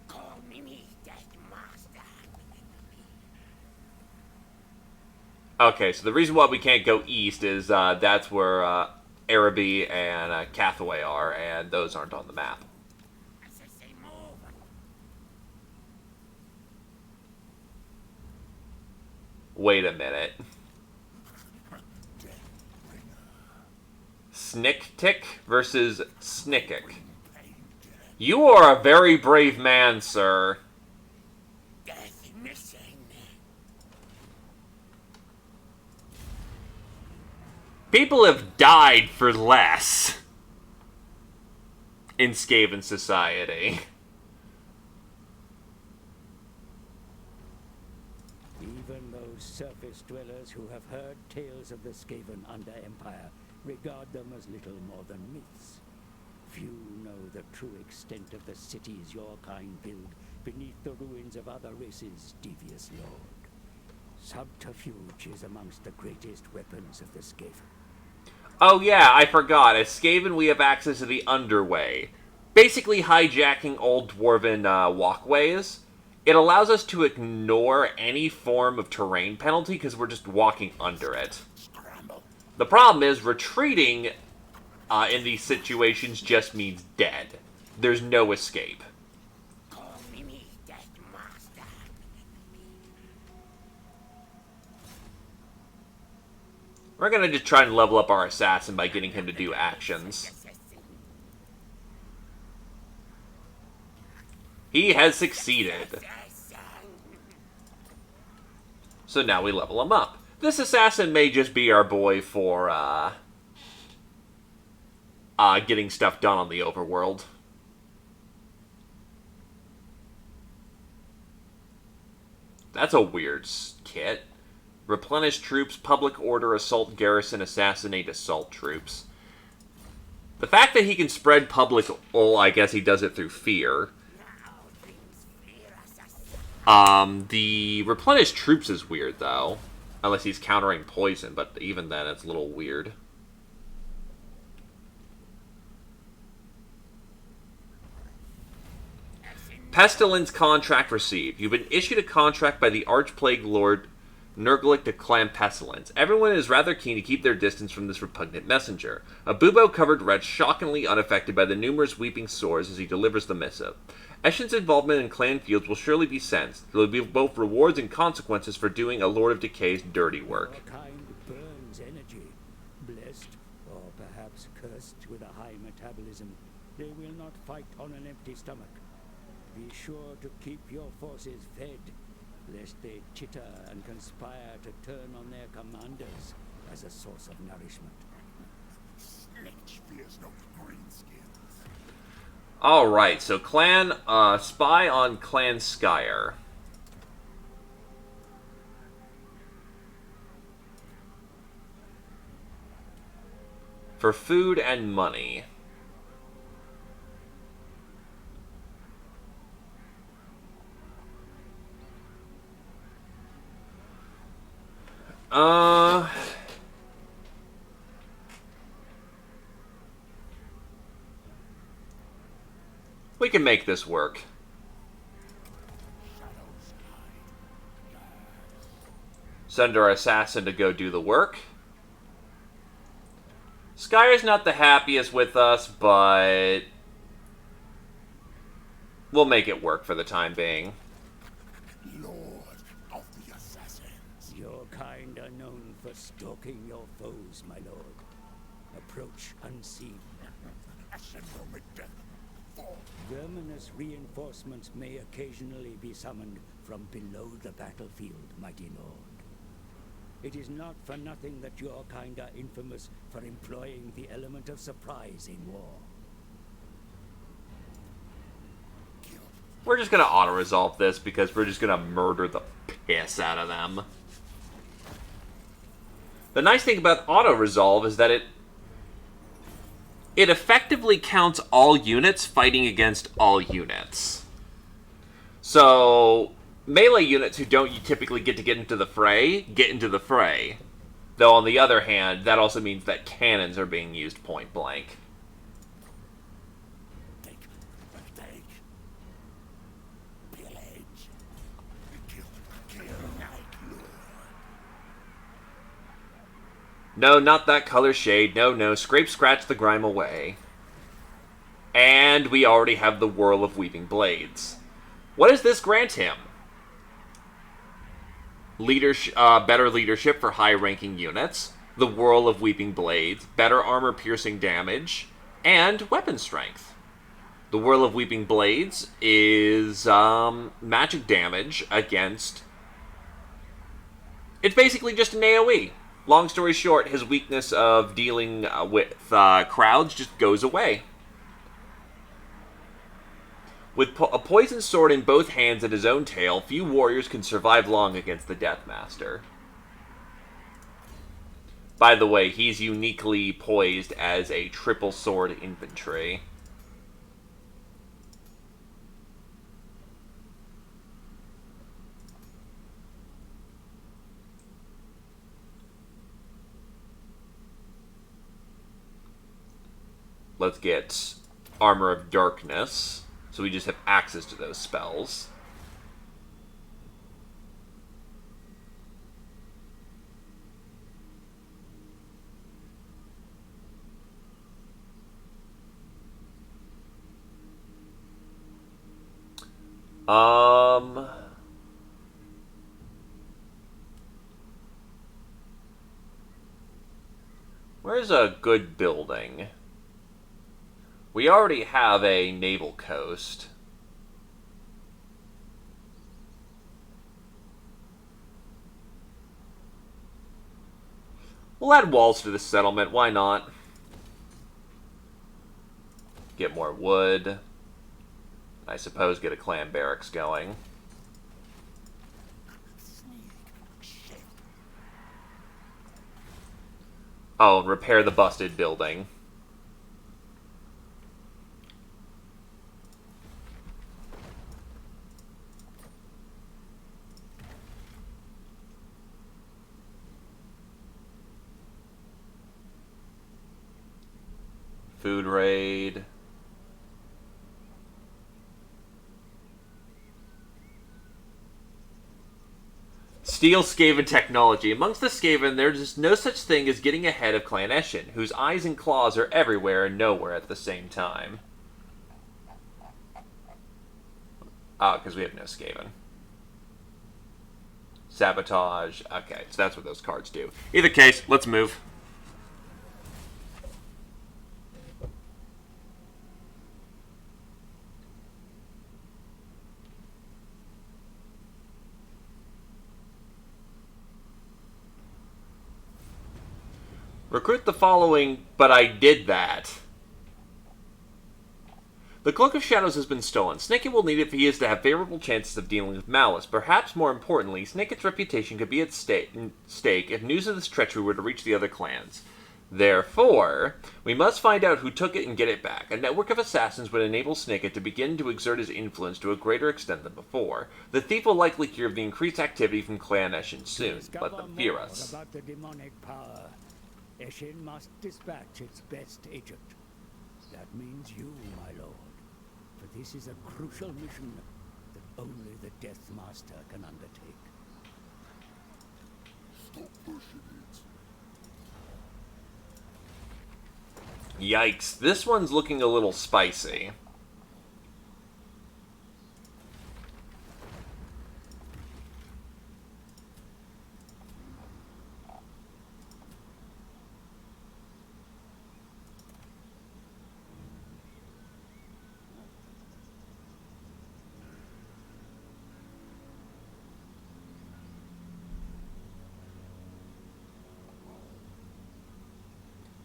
Call me Death Master. Okay, so the reason why we can't go east is that's where Araby and Cathaway are, and those aren't on the map. I say move. Wait a minute. Snick-Tick versus Snickik. You are a very brave man, sir. Death missing. People have died for less in Skaven society. Even those surface dwellers who have heard tales of the Skaven Under Empire regard them as little more than myths. Few know the true extent of the cities your kind build beneath the ruins of other races' devious lord. Subterfuge is amongst the greatest weapons of the Skaven. Oh yeah, I forgot. As Skaven, we have access to the Underway. Basically hijacking old dwarven walkways. It allows us to ignore any form of terrain penalty because we're just walking under it. Scramble. The problem is, retreating in these situations just means dead. There's no escape. Call me Death Master. We're gonna just try and level up our assassin by getting him to do actions. He has succeeded. So now we level him up. This assassin may just be our boy for, getting stuff done on the overworld. That's a weird kit. Replenish troops, public order, assault garrison, assassinate assault troops. The fact that he can spread public, well, I guess he does it through fear. The replenish troops is weird, though. Unless he's countering poison, but even then, it's a little weird. Pestilence contract received. You've been issued a contract by the Archplague Lord Nurglik to clan Pestilence. Everyone is rather keen to keep their distance from this repugnant messenger. A bubo-covered wretch shockingly unaffected by the numerous weeping sores as he delivers the missive. Eshin's involvement in clan fields will surely be sensed. There will be both rewards and consequences for doing a Lord of Decay's dirty work. Your kind burns energy. Blessed, or perhaps cursed with a high metabolism, they will not fight on an empty stomach. Be sure to keep your forces fed, lest they chitter and conspire to turn on their commanders as a source of nourishment. Snitch fears no greenskins. Alright, so clan, spy on Clan Skyer. For food and money. We can make this work. Send our assassin to go do the work. Skyre's not the happiest with us, but we'll make it work for the time being. Lord of the Assassins. Your kind are known for stalking your foes, my lord. Approach unseen. Ashen will make death fall. Verminous reinforcements may occasionally be summoned from below the battlefield, mighty lord. It is not for nothing that your kind are infamous for employing the element of surprise in war. We're just gonna auto-resolve this because we're just gonna murder the piss out of them. The nice thing about auto-resolve is that it effectively counts all units fighting against all units. So melee units who don't typically get into the fray, get into the fray. Though on the other hand, that also means that cannons are being used point blank. No, not that color shade. No, no. Scrape, scratch the grime away. And we already have the Whirl of Weeping Blades. What does this grant him? Better leadership for high-ranking units. The Whirl of Weeping Blades. Better armor-piercing damage. And weapon strength. The Whirl of Weeping Blades is magic damage against... It's basically just an AoE. Long story short, his weakness of dealing with crowds just goes away. With a poison sword in both hands and his own tail, few warriors can survive long against the Deathmaster. By the way, he's uniquely poised as a triple sword infantry. Let's get Armor of Darkness, so we just have access to those spells. Where's a good building? We already have a naval coast. We'll add walls to the settlement, why not? Get more wood. I suppose get a clan barracks going. Oh, repair the busted building. Food raid. Steal Skaven technology. Amongst the Skaven, there is no such thing as getting ahead of Clan Eshin, whose eyes and claws are everywhere and nowhere at the same time. Ah, because we have no Skaven. Sabotage. Okay, so that's what those cards do. Either case, let's move. Recruit the following, but I did that. The Cloak of Shadows has been stolen. Snicket will need it if he is to have favorable chances of dealing with malice. Perhaps more importantly, Snicket's reputation could be at stake if news of this treachery were to reach the other clans. Therefore, we must find out who took it and get it back. A network of assassins would enable Snicket to begin to exert his influence to a greater extent than before. The thief will likely hear of the increased activity from Clan Eshin soon. Let them fear us. About the demonic power, Eshin must dispatch its best agent. That means you, my lord. For this is a crucial mission that only the Death Master can undertake. Stop pushing it. Yikes, this one's looking a little spicy.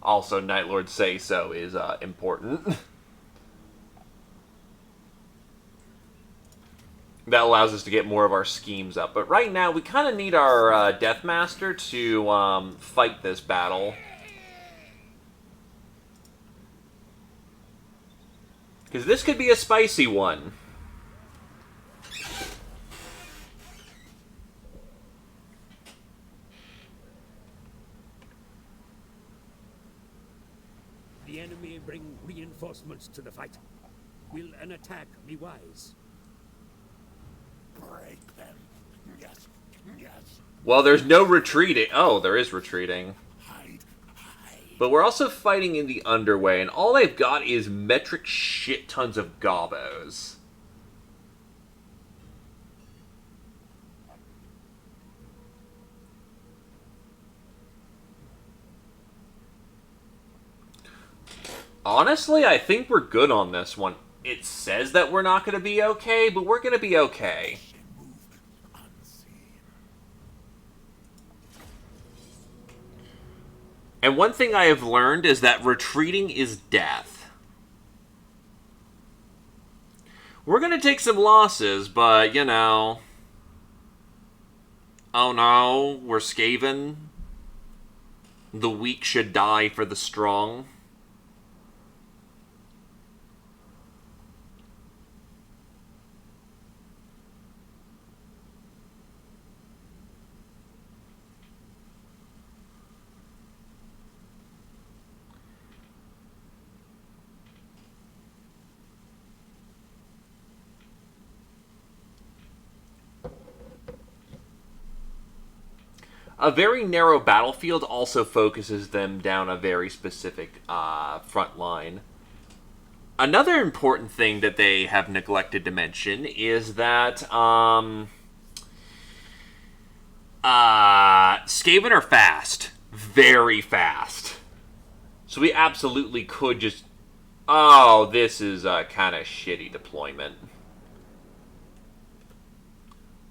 Also, Nightlord Say So is important. That allows us to get more of our schemes up. But right now, we kind of need our Deathmaster to fight this battle. Because this could be a spicy one. The enemy bring reinforcements to the fight. Will an attack be wise? Break them. Yes. Yes. Well, there's no retreating. Oh, there is retreating. Hide But we're also fighting in the underway, and all they've got is metric shit tons of gobos. Honestly, I think we're good on this one. It says that we're not going to be okay, but we're going to be okay. And one thing I have learned is that retreating is death. We're going to take some losses, but, you know... Oh no, we're Skaven. The weak should die for the strong. A very narrow battlefield also focuses them down a very specific front line. Another important thing that they have neglected to mention is that Skaven are fast. Very fast. So we absolutely could just... Oh, this is a kind of shitty deployment.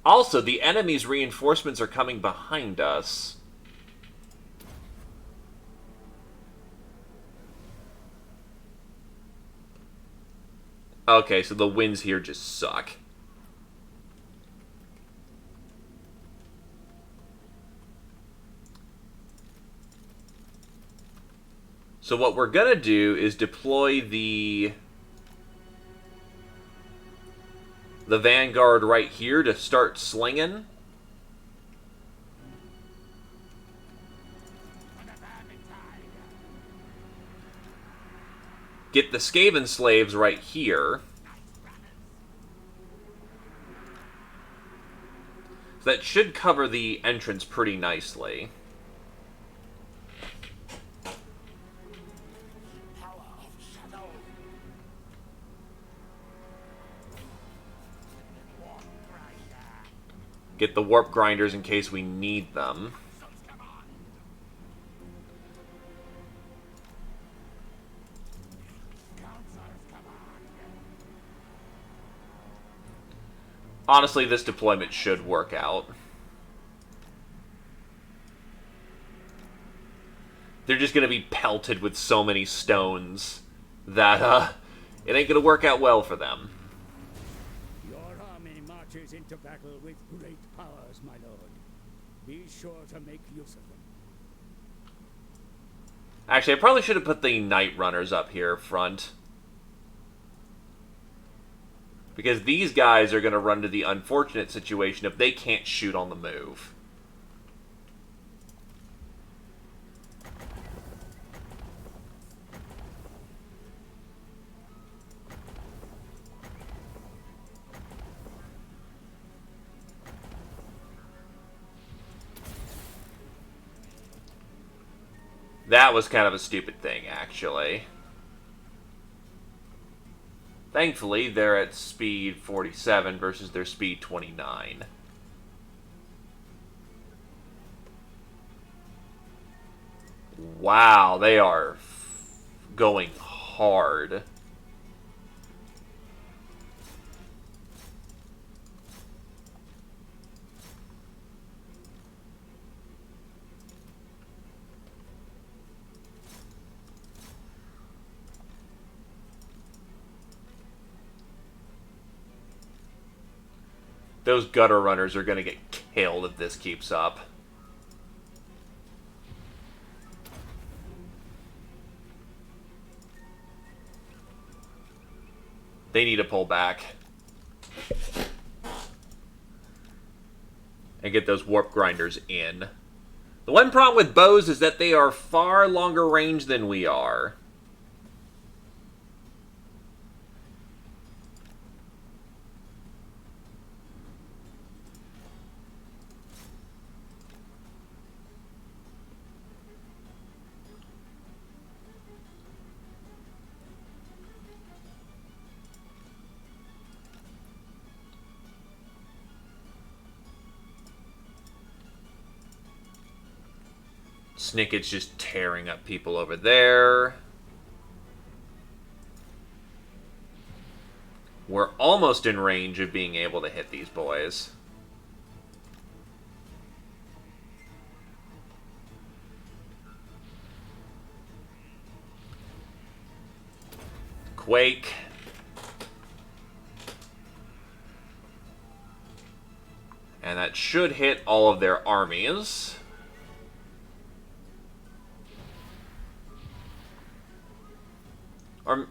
Also, the enemy's reinforcements are coming behind us. Okay, so the winds here just suck. So what we're gonna do is deploy the Vanguard right here to start slinging. Get the Skaven slaves right here. So that should cover the entrance pretty nicely. Get the warp grinders in case we need them. Honestly, this deployment should work out. They're just going to be pelted with so many stones that it ain't going to work out well for them. Your army marches into battle with great powers, my lord. Be sure to make use of them. Actually, I probably should have put the Night Runners up here front. Because these guys are going to run into the unfortunate situation if they can't shoot on the move. That was kind of a stupid thing, actually. Thankfully, they're at speed 47 versus their speed 29. Wow, they are going hard. Those gutter runners are going to get killed if this keeps up. They need to pull back. And get those warp grinders in. The one problem with bows is that they are far longer range than we are. Snicket's just tearing up people over there. We're almost in range of being able to hit these boys. Quake. And that should hit all of their armies. Or,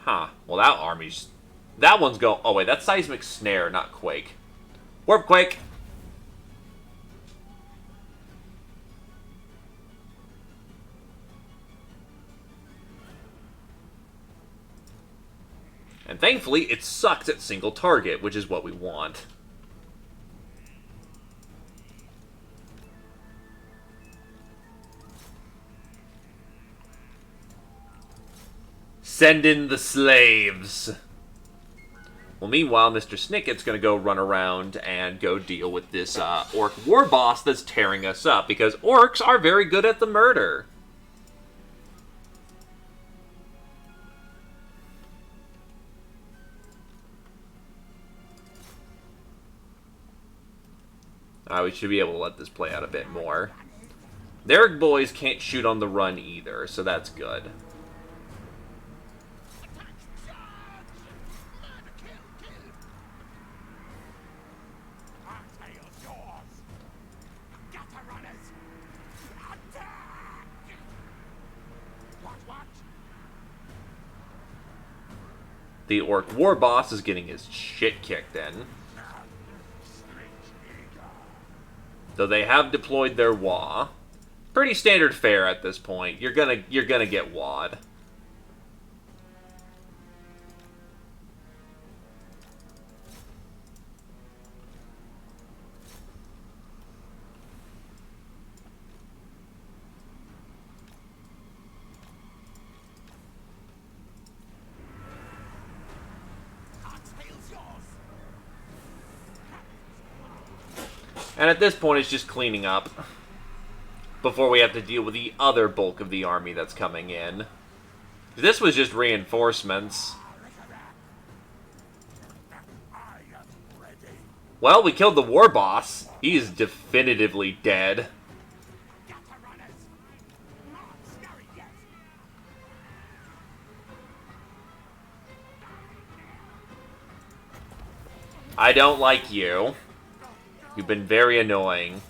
well, that army's... That one's going... Oh, wait, that's Seismic Snare, not Quake. Warp Quake! And thankfully, it sucks at single target, which is what we want. Send in the slaves! Well, meanwhile, Mr. Snicket's going to go run around and go deal with this orc war boss that's tearing us up, because orcs are very good at the murder. We should be able to let this play out a bit more. Their boys can't shoot on the run either, so that's good. The orc war boss is getting his shit kicked in. Though they have deployed their Wa. Pretty standard fare at this point. You're gonna get wad. And at this point, it's just cleaning up before we have to deal with the other bulk of the army that's coming in. This was just reinforcements. Well, we killed the war boss. He is definitively dead. I don't like you. You've been very annoying.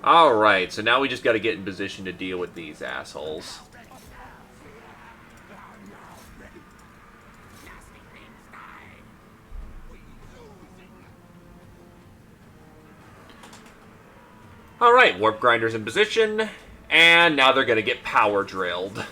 Alright, so now we just gotta get in position to deal with these assholes. Alright, Warp Grinder's in position, and now they're gonna get power drilled.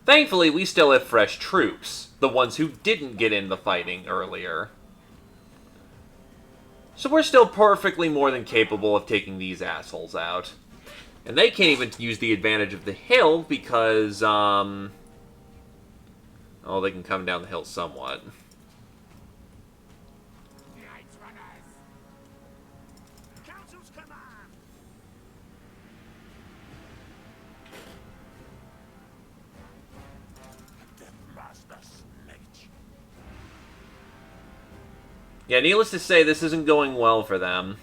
Thankfully, we still have fresh troops, the ones who didn't get in the fighting earlier. So we're still perfectly more than capable of taking these assholes out. And they can't even use the advantage of the hill because, oh, they can come down the hill somewhat. Yeah, needless to say, this isn't going well for them.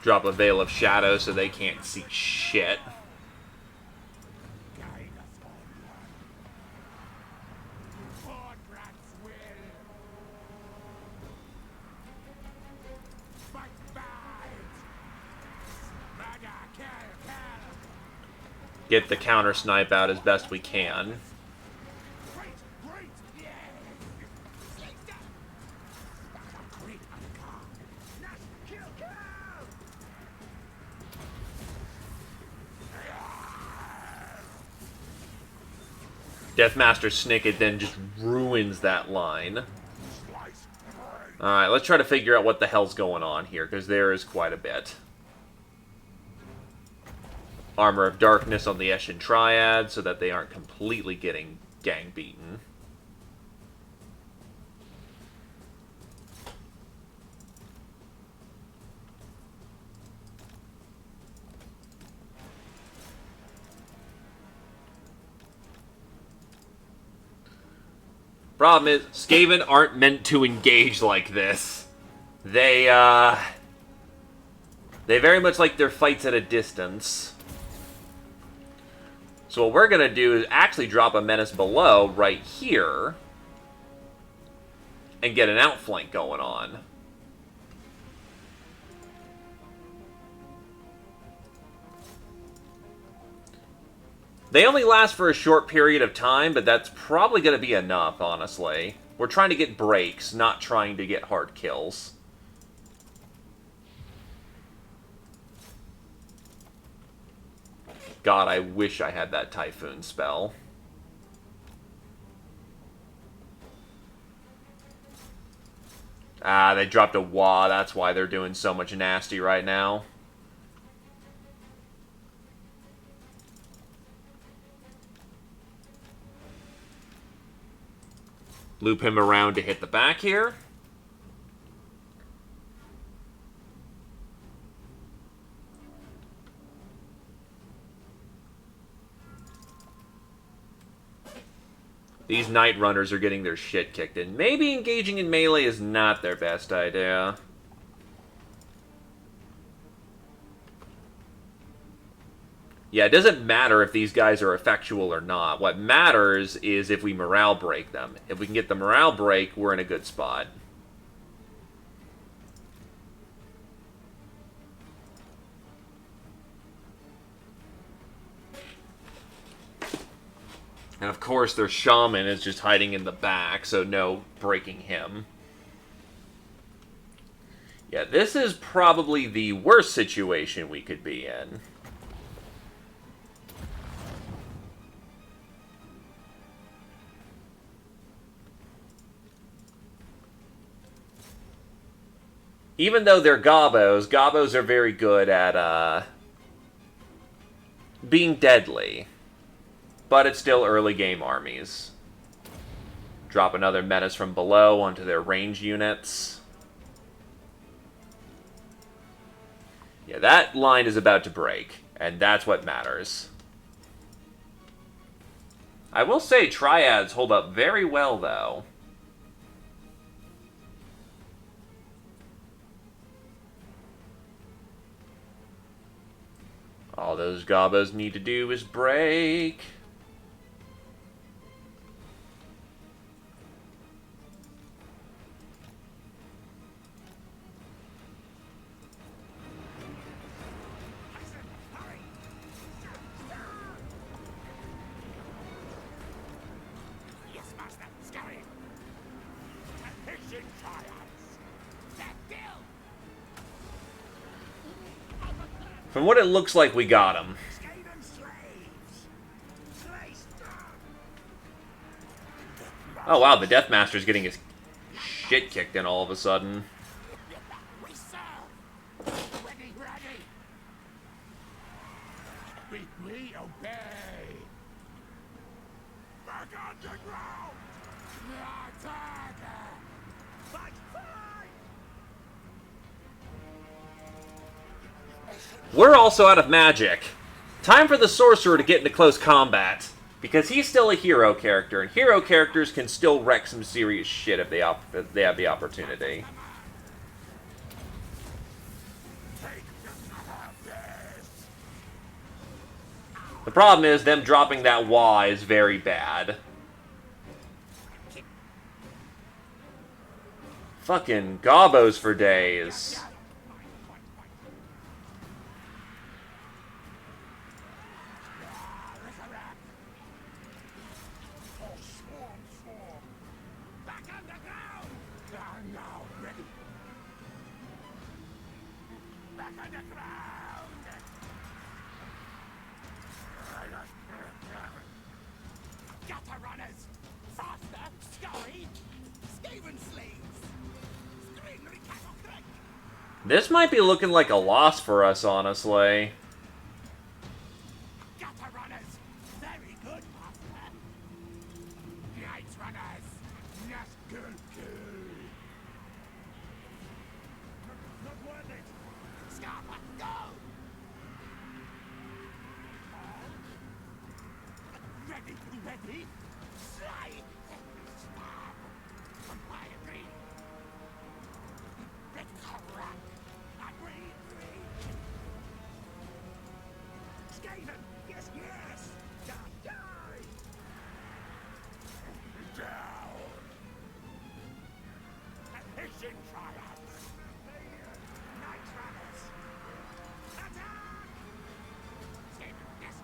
Drop a veil of shadow so they can't see shit. Guide us onward. Fortrat's will. Fight back. Murder, kill, kill. Get the counter snipe out as best we can. Great, great, yes. Great uncommon. Nash, kill, kill. Deathmaster Snicket then just ruins that line. Slice, break. Alright, let's try to figure out what the hell's going on here, because there is quite a bit. Armor of Darkness on the Eshin Triad, so that they aren't completely getting gang beaten. Problem is, Skaven aren't meant to engage like this. They very much like their fights at a distance. So what we're going to do is actually drop a menace below right here and get an outflank going on. They only last for a short period of time, but that's probably going to be enough, honestly. We're trying to get breaks, not trying to get hard kills. God, I wish I had that Typhoon spell. Ah, they dropped a Wah. That's why they're doing so much nasty right now. Loop him around to hit the back here. These Night Runners are getting their shit kicked in. Maybe engaging in melee is not their best idea. Yeah, it doesn't matter if these guys are effectual or not. What matters is if we morale break them. If we can get the morale break, we're in a good spot. And of course, their shaman is just hiding in the back, so no breaking him. Yeah, this is probably the worst situation we could be in. Even though they're Gobos, Gobos are very good at being deadly. But it's still early game armies. Drop another menace from below onto their range units. Yeah, that line is about to break, and that's what matters. I will say Triads hold up very well, though. All those Gobos need to do is break. Yes, master. Scurry. Efficient trials. That deal. From what it looks like, we got him. Skaven slaves. Slice them. Oh wow, the Deathmaster's getting his shit kicked in all of a sudden. We serve. Ready, ready. We obey. Back on the ground. Attack. Fight, fight. We're also out of magic. Time for the Sorcerer to get into close combat. Because he's still a hero character, and hero characters can still wreck some serious shit if they have the opportunity. Take The problem is, them dropping that wah is very bad. Fucking gobos for days. This might be looking like a loss for us, honestly.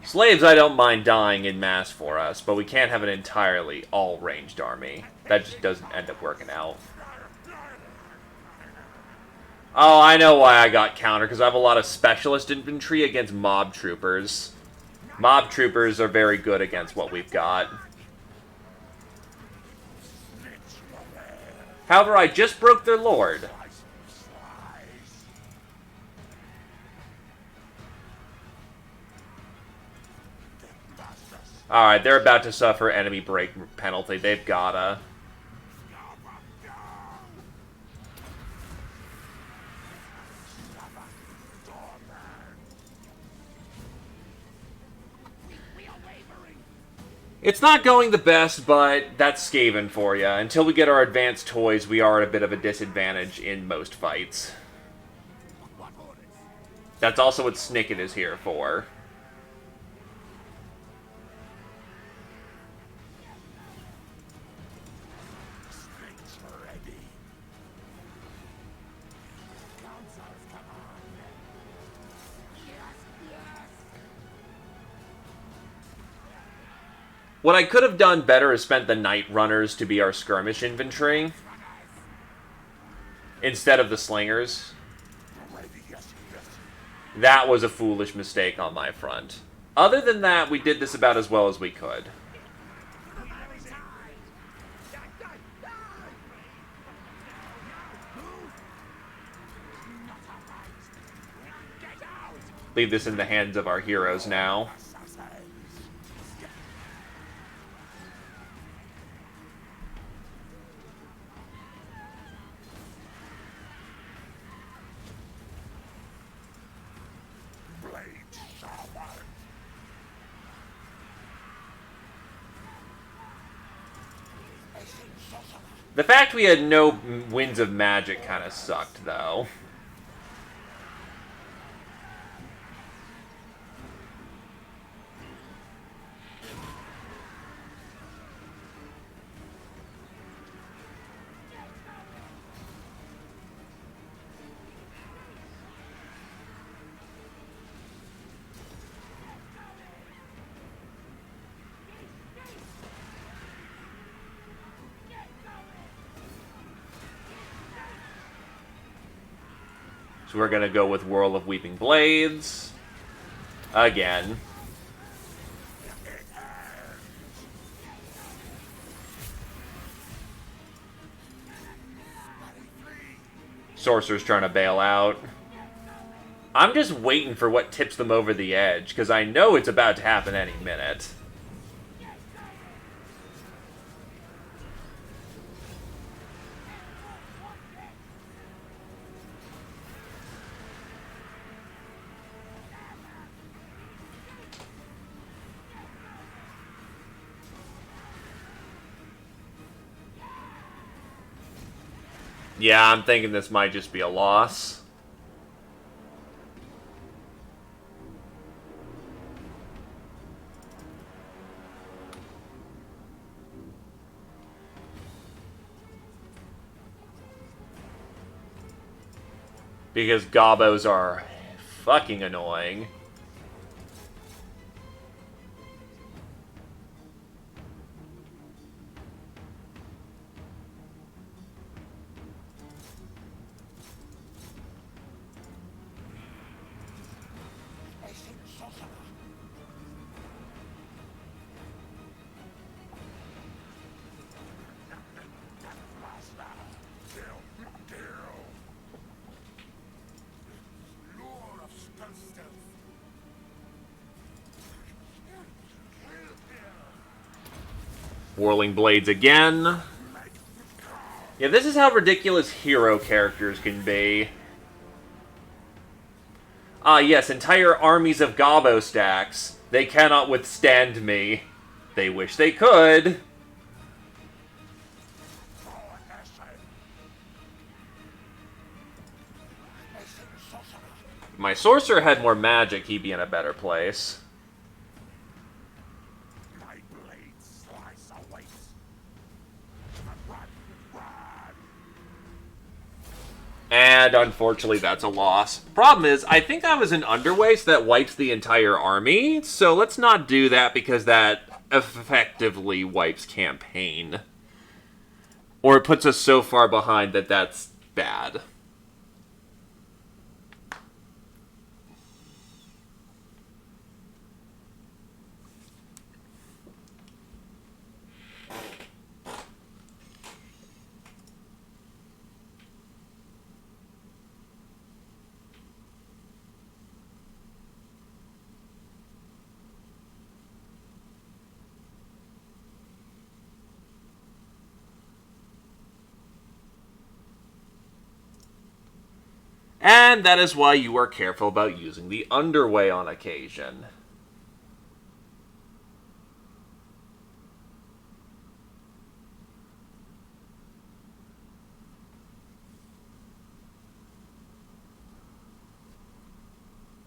Slaves, I don't mind dying in mass for us, but we can't have an entirely all-ranged army. That just doesn't end up working out. Oh, I know why I got counter, because I have a lot of specialist infantry against mob troopers. Mob troopers are very good against what we've got. However, I just broke their lord. Alright, they're about to suffer enemy break penalty. They've gotta. It's not going the best, but that's Skaven for you. Until we get our advanced toys, we are at a bit of a disadvantage in most fights. That's also what Snicket is here for. What I could have done better is spent the Night Runners to be our skirmish infantry instead of the Slingers. That was a foolish mistake on my front. Other than that, we did this about as well as we could. Leave this in the hands of our heroes now. The fact we had no Winds of Magic kind of sucked, though. So we're going to go with Whirl of Weeping Blades. Again. Sorcerer's trying to bail out. I'm just waiting for what tips them over the edge, because I know it's about to happen any minute. Yeah, I'm thinking this might just be a loss. Because gobos are fucking annoying. Whirling blades again. Yeah, this is how ridiculous hero characters can be. Ah, yes, entire armies of gobbo stacks. They cannot withstand me. They wish they could. If my sorcerer had more magic, he'd be in a better place. And unfortunately, that's a loss. Problem is, I think I was an underway, so that wipes the entire army. So let's not do that because that effectively wipes campaign. Or it puts us so far behind that that's bad. And that is why you are careful about using the underway on occasion.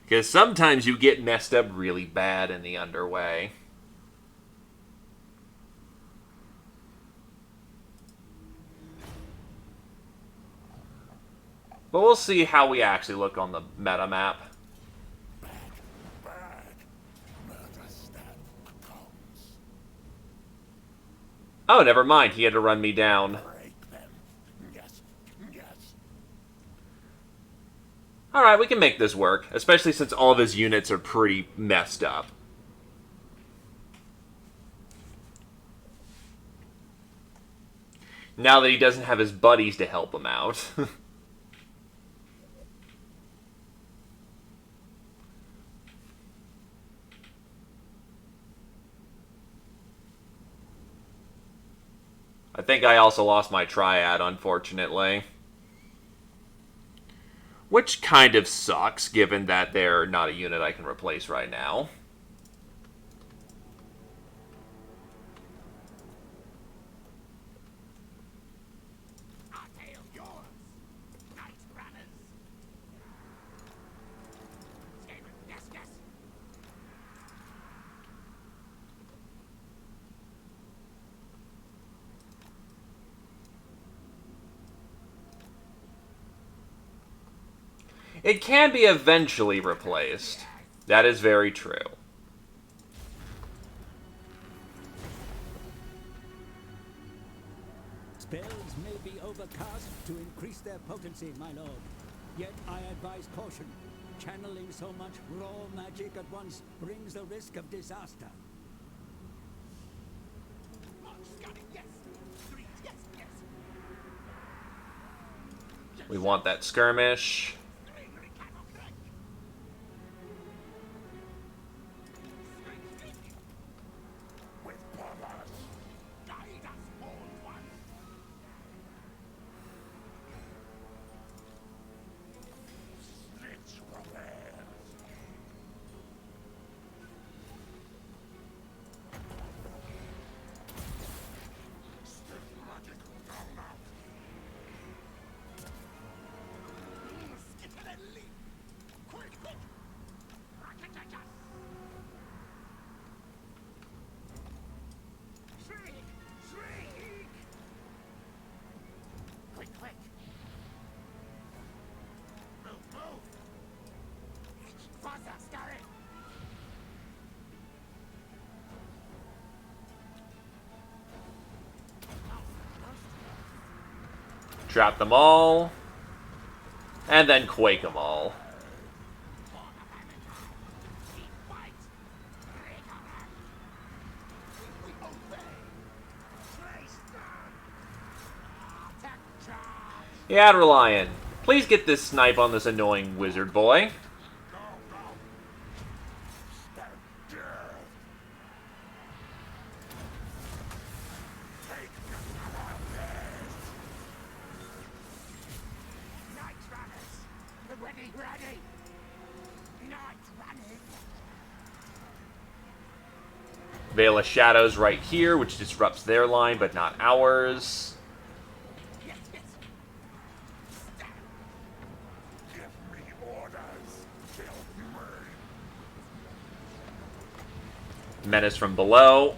Because sometimes you get messed up really bad in the underway. But we'll see how we actually look on the meta map. Oh, never mind. He had to run me down. Alright, we can make this work. Especially since all of his units are pretty messed up. Now that he doesn't have his buddies to help him out. I think I also lost my triad, unfortunately. Which kind of sucks, given that they're not a unit I can replace right now. It can be eventually replaced. That is very true. Spells may be overcast to increase their potency, my lord. Yet I advise caution. Channeling so much raw magic at once brings the risk of disaster. We want that skirmish. Trap them all. And then quake them all. Yeah, Reliant. Please get this snipe on this annoying wizard boy. Veil of Shadows right here, which disrupts their line, but not ours. Menace from below.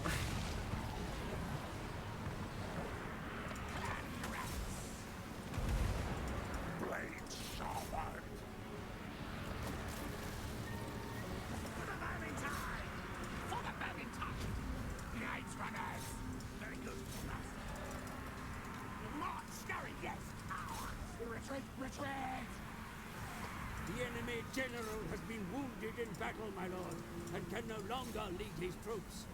The enemy general has been wounded in battle, my lord, and can no longer lead his troops.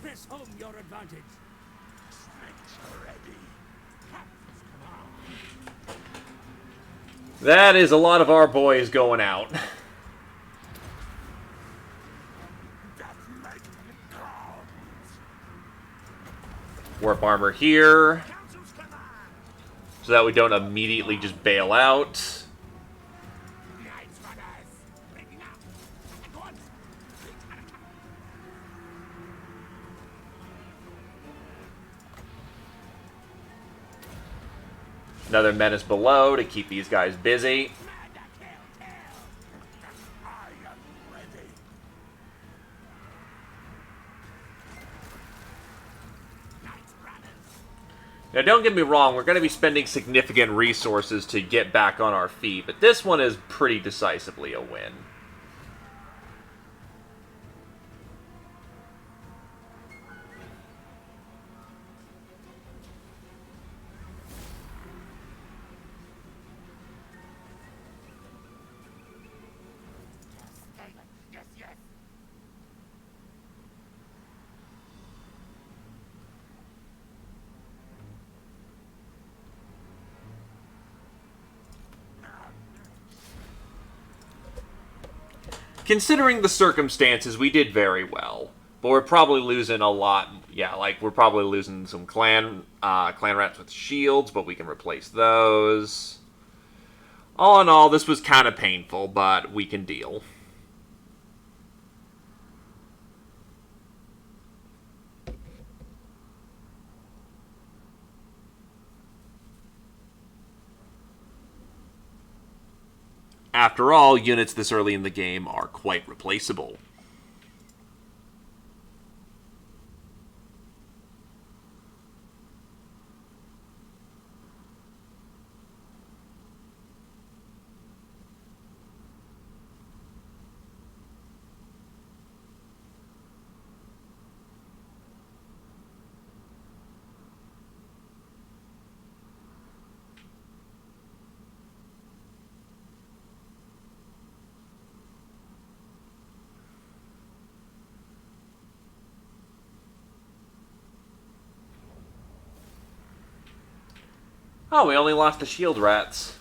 Press home your advantage. That is a lot of our boys going out. Warp armor here, so that we don't immediately just bail out. Another menace below to keep these guys busy. Now, don't get me wrong, we're going to be spending significant resources to get back on our feet, but this one is pretty decisively a win. Considering the circumstances, we did very well. But we're probably losing a lot. Yeah, like, we're probably losing some clan rats with shields, but we can replace those. All in all, this was kind of painful, but we can deal. After all, units this early in the game are quite replaceable. Oh, we only lost the shield rats.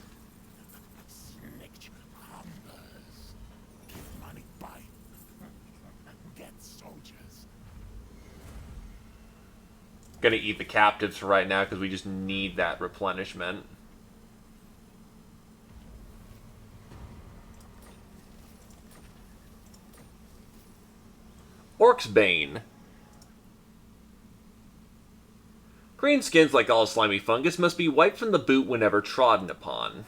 Snitch hungers. Give money buy. Get soldiers. Gonna eat the captives for right now because we just need that replenishment. Orc's Bane. Green skins, like all slimy fungus, must be wiped from the boot whenever trodden upon.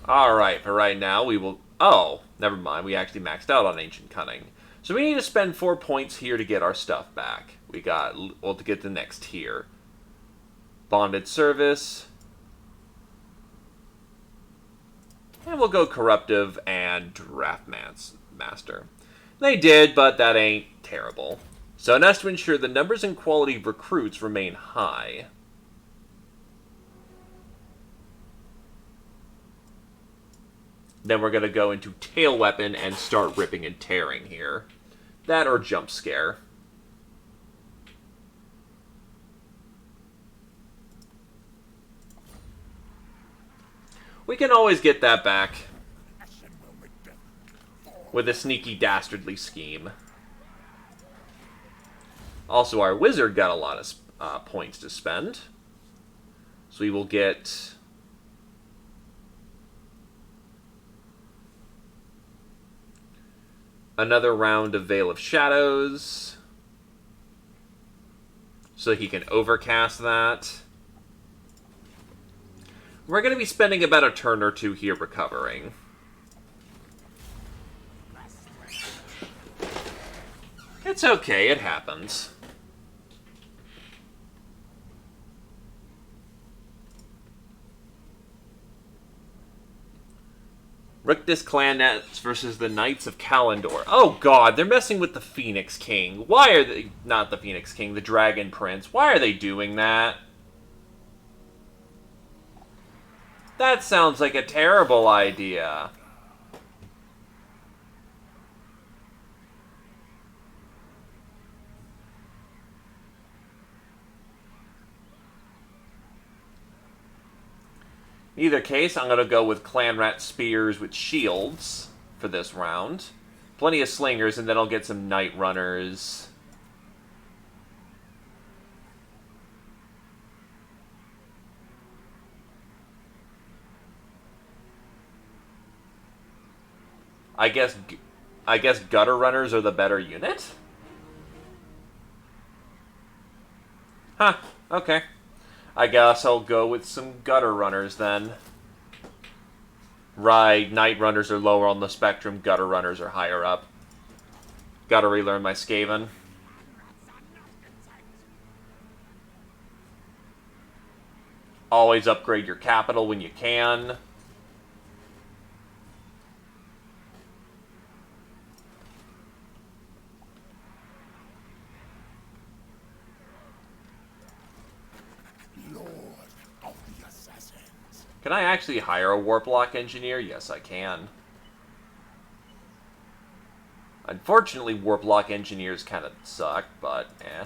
Alright, for right now we will... Oh, never mind, we actually maxed out on Ancient Cunning. So we need to spend 4 points here to get our stuff back. Well, to get the next tier. Bonded Service... And we'll go Corruptive and Draft Master. They did, but that ain't terrible. So it has to ensure the numbers and quality of recruits remain high. Then we're going to go into Tail Weapon and start ripping and tearing here. That or Jump Scare. We can always get that back with a sneaky, dastardly scheme. Also, our wizard got a lot of points to spend. So we will get another round of Veil of Shadows. So he can overcast that. We're going to be spending about a turn or two here recovering. It's okay, it happens. Rictus Clannets versus the Knights of Kalendor. Oh god, they're messing with the Phoenix King. Why are they... Not the Phoenix King, the Dragon Prince. Why are they doing that? That sounds like a terrible idea. In either case, I'm going to go with Clan Rat Spears with shields for this round. Plenty of slingers, and then I'll get some Night Runners. I guess Gutter Runners are the better unit? Huh, okay. I guess I'll go with some Gutter Runners then. Right, Night Runners are lower on the spectrum, Gutter Runners are higher up. Gotta relearn my Skaven. Always upgrade your capital when you can. Can I actually hire a Warplock engineer? Yes, I can. Unfortunately, Warplock engineers kind of suck, but eh.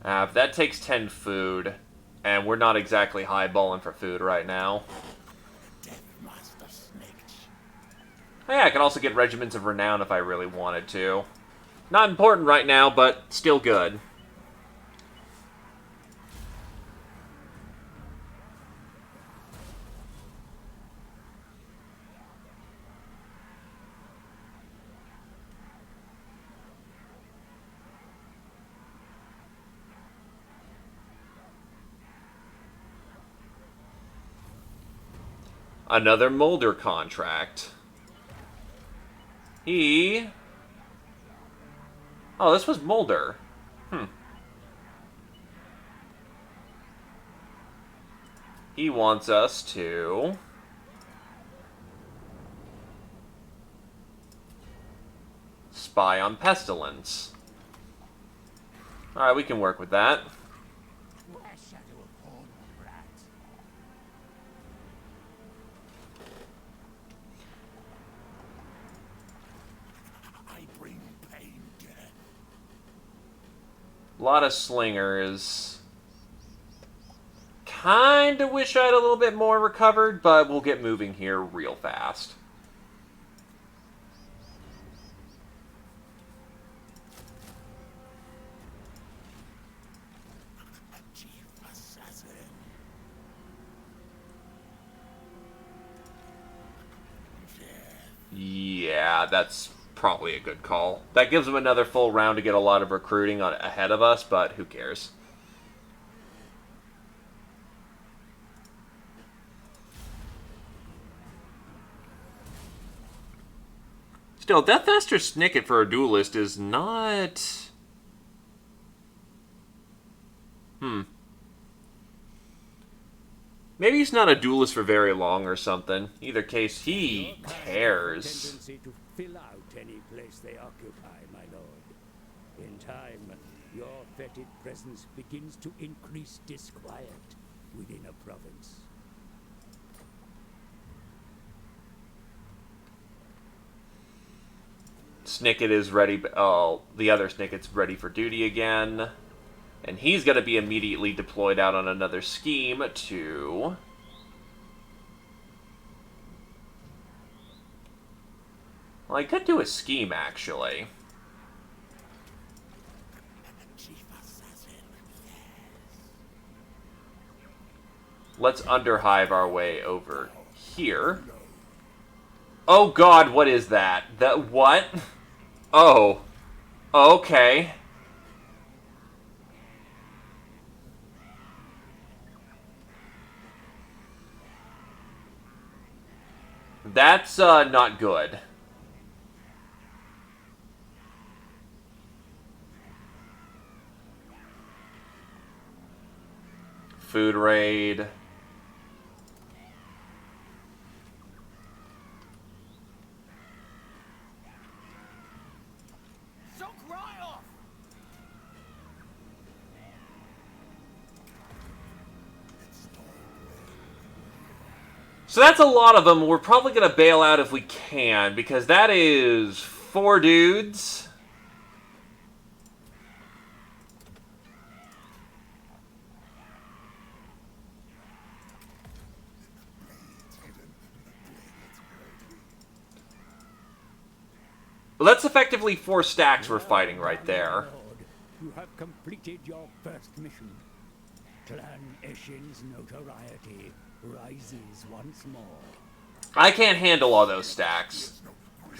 If that takes 10 food, and we're not exactly highballing for food right now. Oh yeah, I can also get Regiments of Renown if I really wanted to. Not important right now, but still good. Another Molder contract. Oh, this was Molder. He wants us to... spy on Pestilence. Alright, we can work with that. A lot of slingers. Kinda wish I had a little bit more recovered, but we'll get moving here real fast. Yeah, that's probably a good call. That gives them another full round to get a lot of recruiting ahead of us, but who cares? Still, Deathmaster Snicket for a duelist is not... Maybe he's not a duelist for very long or something. Either case, he tears. Tendency to fill out any place they occupy, my lord. In time, your fetid presence begins to increase disquiet within a province. Snicket is ready. Oh, the other Snicket's ready for duty again. And he's going to be immediately deployed out on another scheme to... Well, I could do a scheme, actually. Let's underhive our way over here. Oh god, what is that? That what? Oh. Okay. That's not good. Food raid. So that's a lot of them. We're probably going to bail out if we can, because that is 4 dudes. Well, that's effectively 4 stacks we're fighting right there. You have completed your first mission. Clan Eshin's notoriety rises once more. I can't handle all those stacks.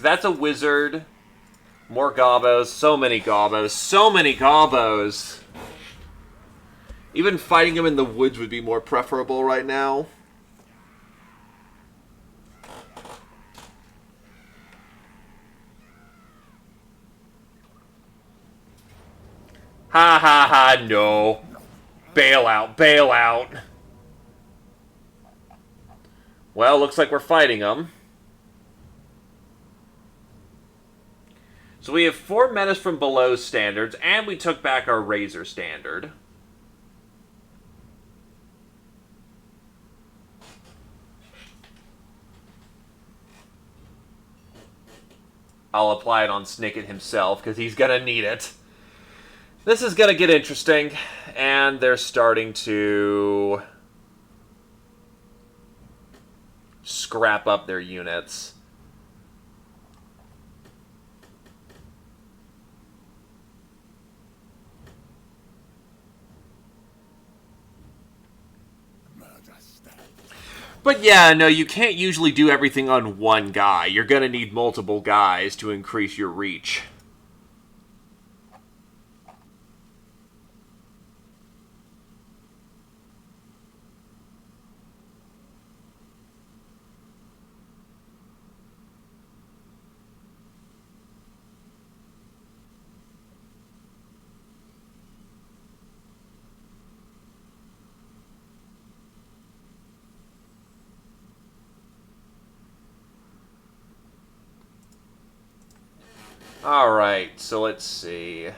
That's a wizard. More gobos. So many gobos. So many gobos. Even fighting them in the woods would be more preferable right now. Ha ha ha, no. Bail out, bail out. Well, looks like we're fighting them. So we have 4 menace from below standards, and we took back our Razor standard. I'll apply it on Snicket himself, because he's going to need it. This is going to get interesting, and they're starting to scrap up their units. But yeah, no, you can't usually do everything on one guy. You're going to need multiple guys to increase your reach. Alright, so let's see.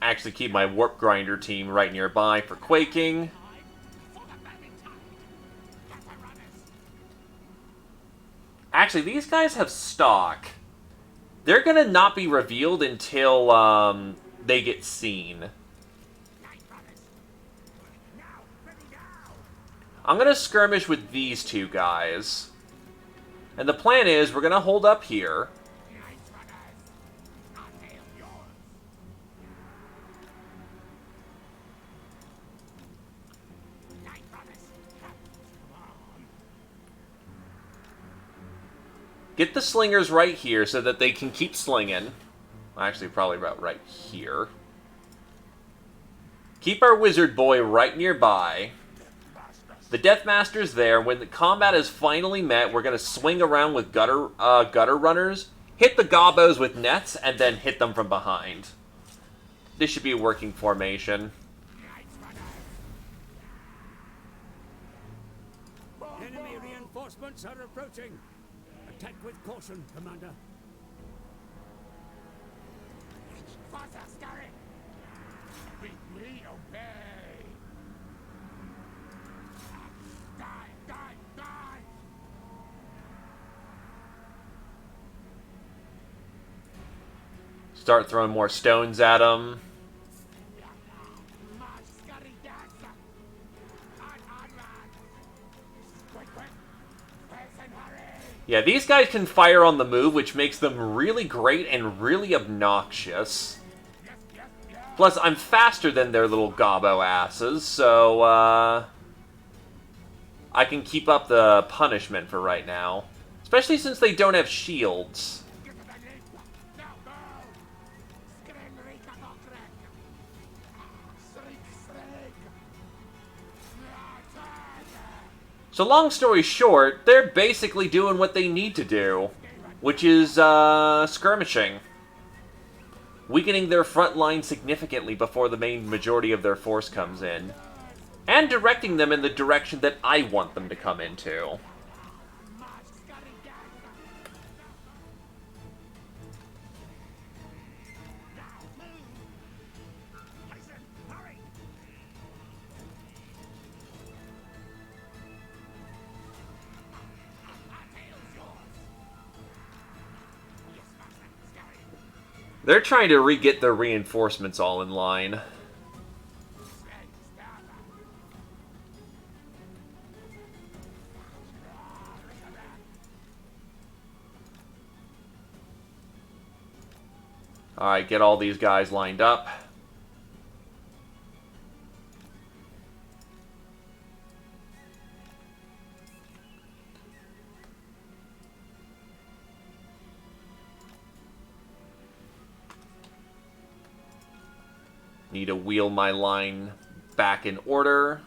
Actually keep my Warp Grinder team right nearby for quaking. Actually, these guys have stock. They're gonna not be revealed until they get seen. I'm gonna skirmish with these two guys. And the plan is, we're gonna hold up here. Get the slingers right here so that they can keep slinging. Actually, probably about right here. Keep our wizard boy right nearby. The Deathmaster's there. When the combat is finally met, we're going to swing around with gutter runners, hit the gobos with nets, and then hit them from behind. This should be a working formation. Enemy reinforcements are approaching. Attack with caution, Commander. Bid me obey. Die, die, die! Start throwing more stones at them. Yeah, these guys can fire on the move, which makes them really great and really obnoxious. Plus, I'm faster than their little gobbo asses, so, I can keep up the punishment for right now. Especially since they don't have shields. So long story short, they're basically doing what they need to do, which is, skirmishing. Weakening their front line significantly before the main majority of their force comes in. And directing them in the direction that I want them to come into. They're trying to re-get their reinforcements all in line. Alright, get all these guys lined up. Need to wheel my line back in order.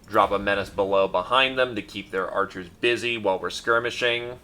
Drop a menace below behind them to keep their archers busy while we're skirmishing.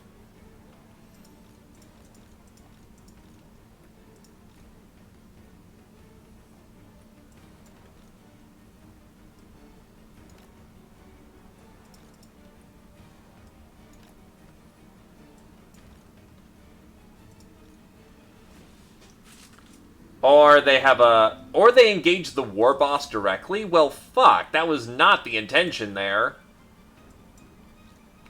Or they engage the war boss directly? Well, fuck, that was not the intention there.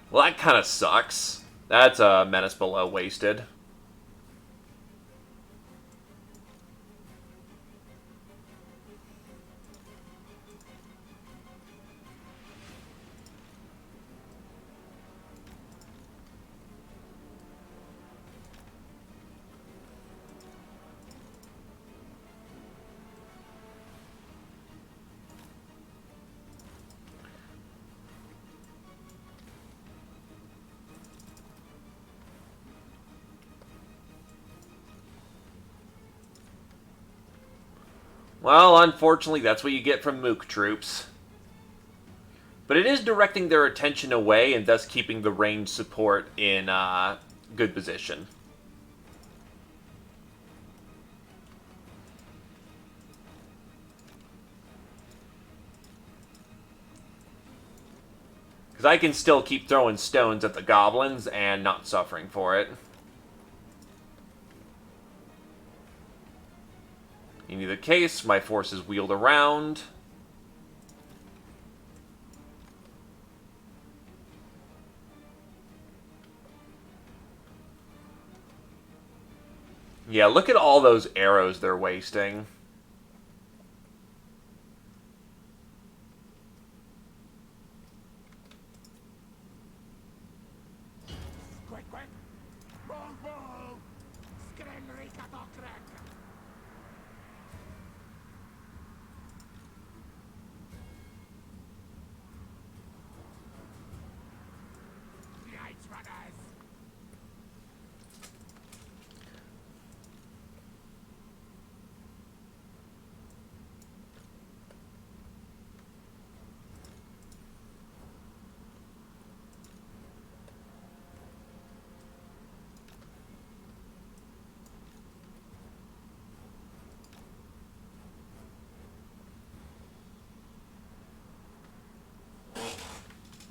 Well, that kind of sucks. That's a menace below wasted. Well, unfortunately, that's what you get from Mook troops. But it is directing their attention away and thus keeping the range support in good position. Because Because I can still keep throwing stones at the goblins and not suffering for it. In either case, my forces wheeled around. Yeah, look at all those arrows they're wasting. Quick, quick! Roll, roll! Skrenrika Dokrek! Yikes, runners!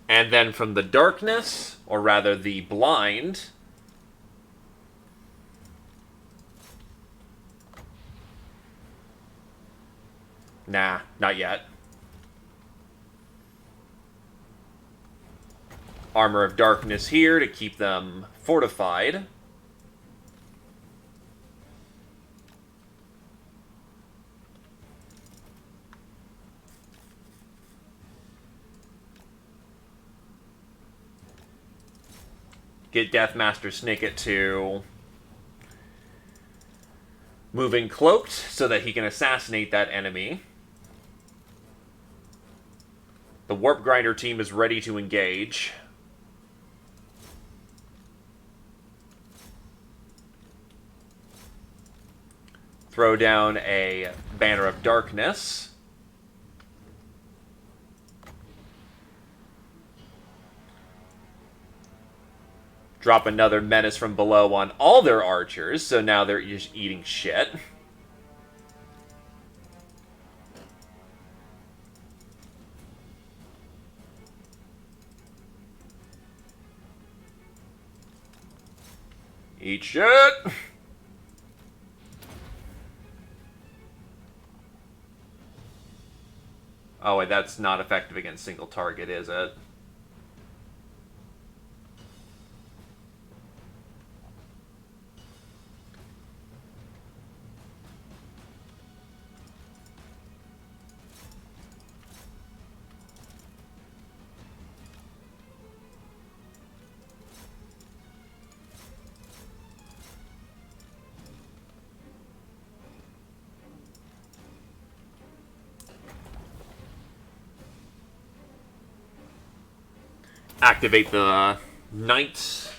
And then from the darkness, or rather the blind, nah, not yet. Armor of Darkness here to keep them fortified. Get Deathmaster Snicket to moving cloaked so that he can assassinate that enemy. The Warp Grinder team is ready to engage. Throw down a Banner of Darkness. Drop another Menace from below on all their archers, so now they're just eating shit. Eat shit! Oh wait, that's not effective against single target, is it? Activate the Knights,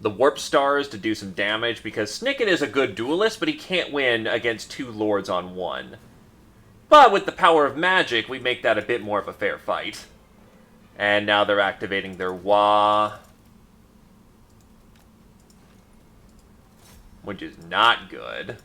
the Warp Stars to do some damage, because Snicket is a good duelist, but he can't win against two Lords on one. But with the power of magic, we make that a bit more of a fair fight. And now they're activating their Wah, which is not good.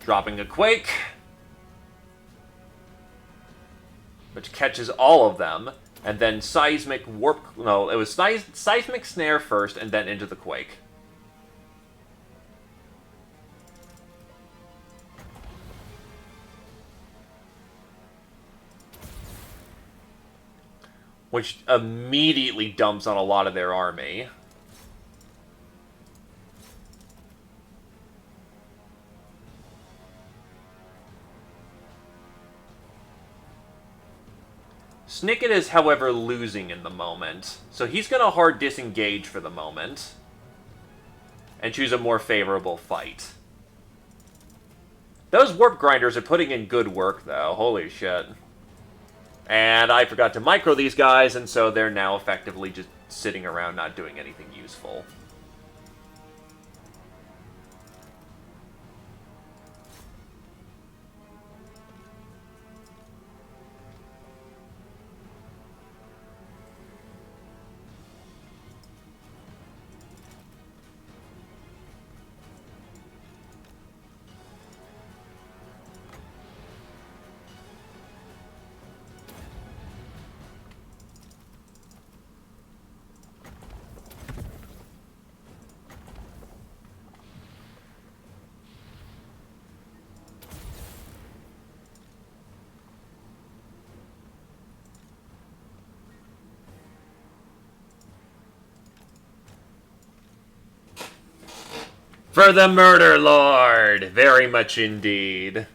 Dropping a Quake, which catches all of them, and then Seismic Warp... No, it was Seismic Snare first, and then into the Quake. Which immediately dumps on a lot of their army. Snicket is, however, losing in the moment, so he's going to hard disengage for the moment and choose a more favorable fight. Those Warp Grinders are putting in good work, though. Holy shit. And I forgot to micro these guys, and so they're now effectively just sitting around not doing anything useful. For the Murder Lord! Very much indeed.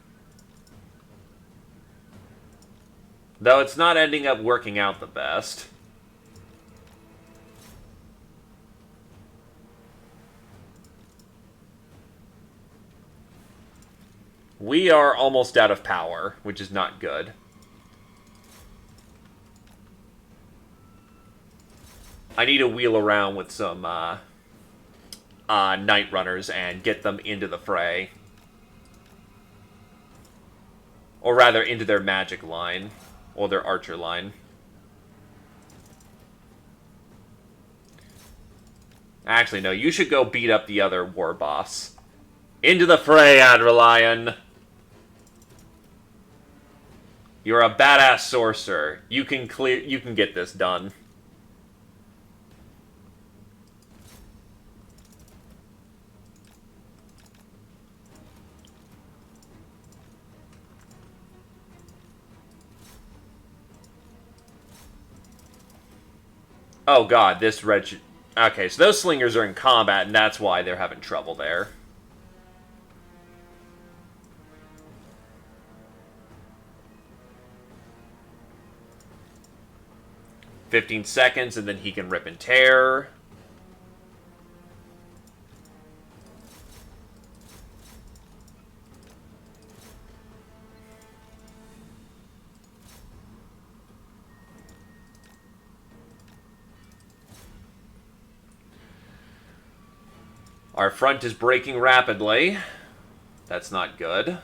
Though it's not ending up working out the best. We are almost out of power, which is not good. I need to wheel around with some Night Runners and get them into the fray. Or rather, into their magic line. Or their archer line. Actually, no, you should go beat up the other war boss. Into the fray, Adrelion! You're a badass sorcerer. You can get this done. Oh god, this wretched... Okay, so those slingers are in combat, and that's why they're having trouble there. "15 seconds, and then he can rip and tear. Our front is breaking rapidly. That's not good.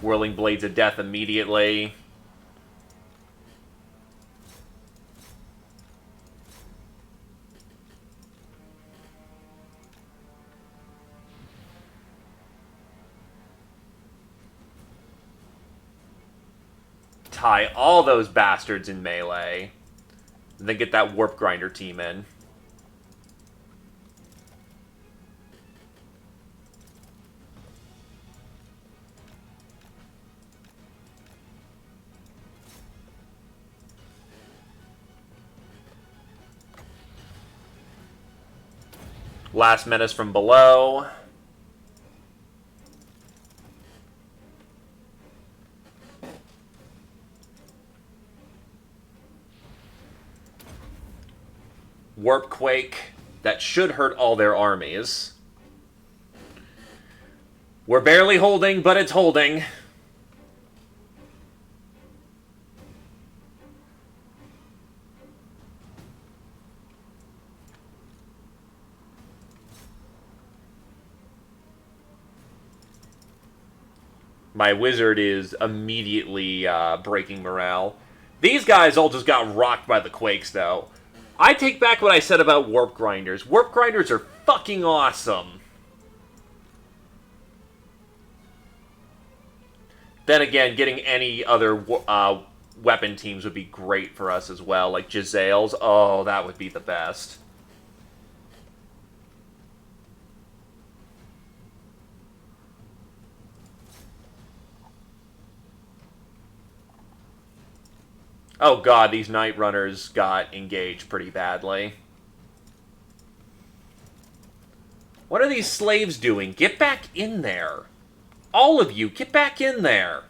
Whirling Blades of Death immediately. Tie all those bastards in melee. And then get that Warp Grinder team in. Last menace from below. Warp Quake. That should hurt all their armies. We're barely holding, but it's holding. My wizard is immediately breaking morale. These guys all just got rocked by the quakes, though. I take back what I said about Warp Grinders. Warp Grinders are fucking awesome. Then again, getting any other weapon teams would be great for us as well. Like Gisele's. Oh, that would be the best. Oh god, these Night Runners got engaged pretty badly. What are these slaves doing? Get back in there. All of you, get back in there.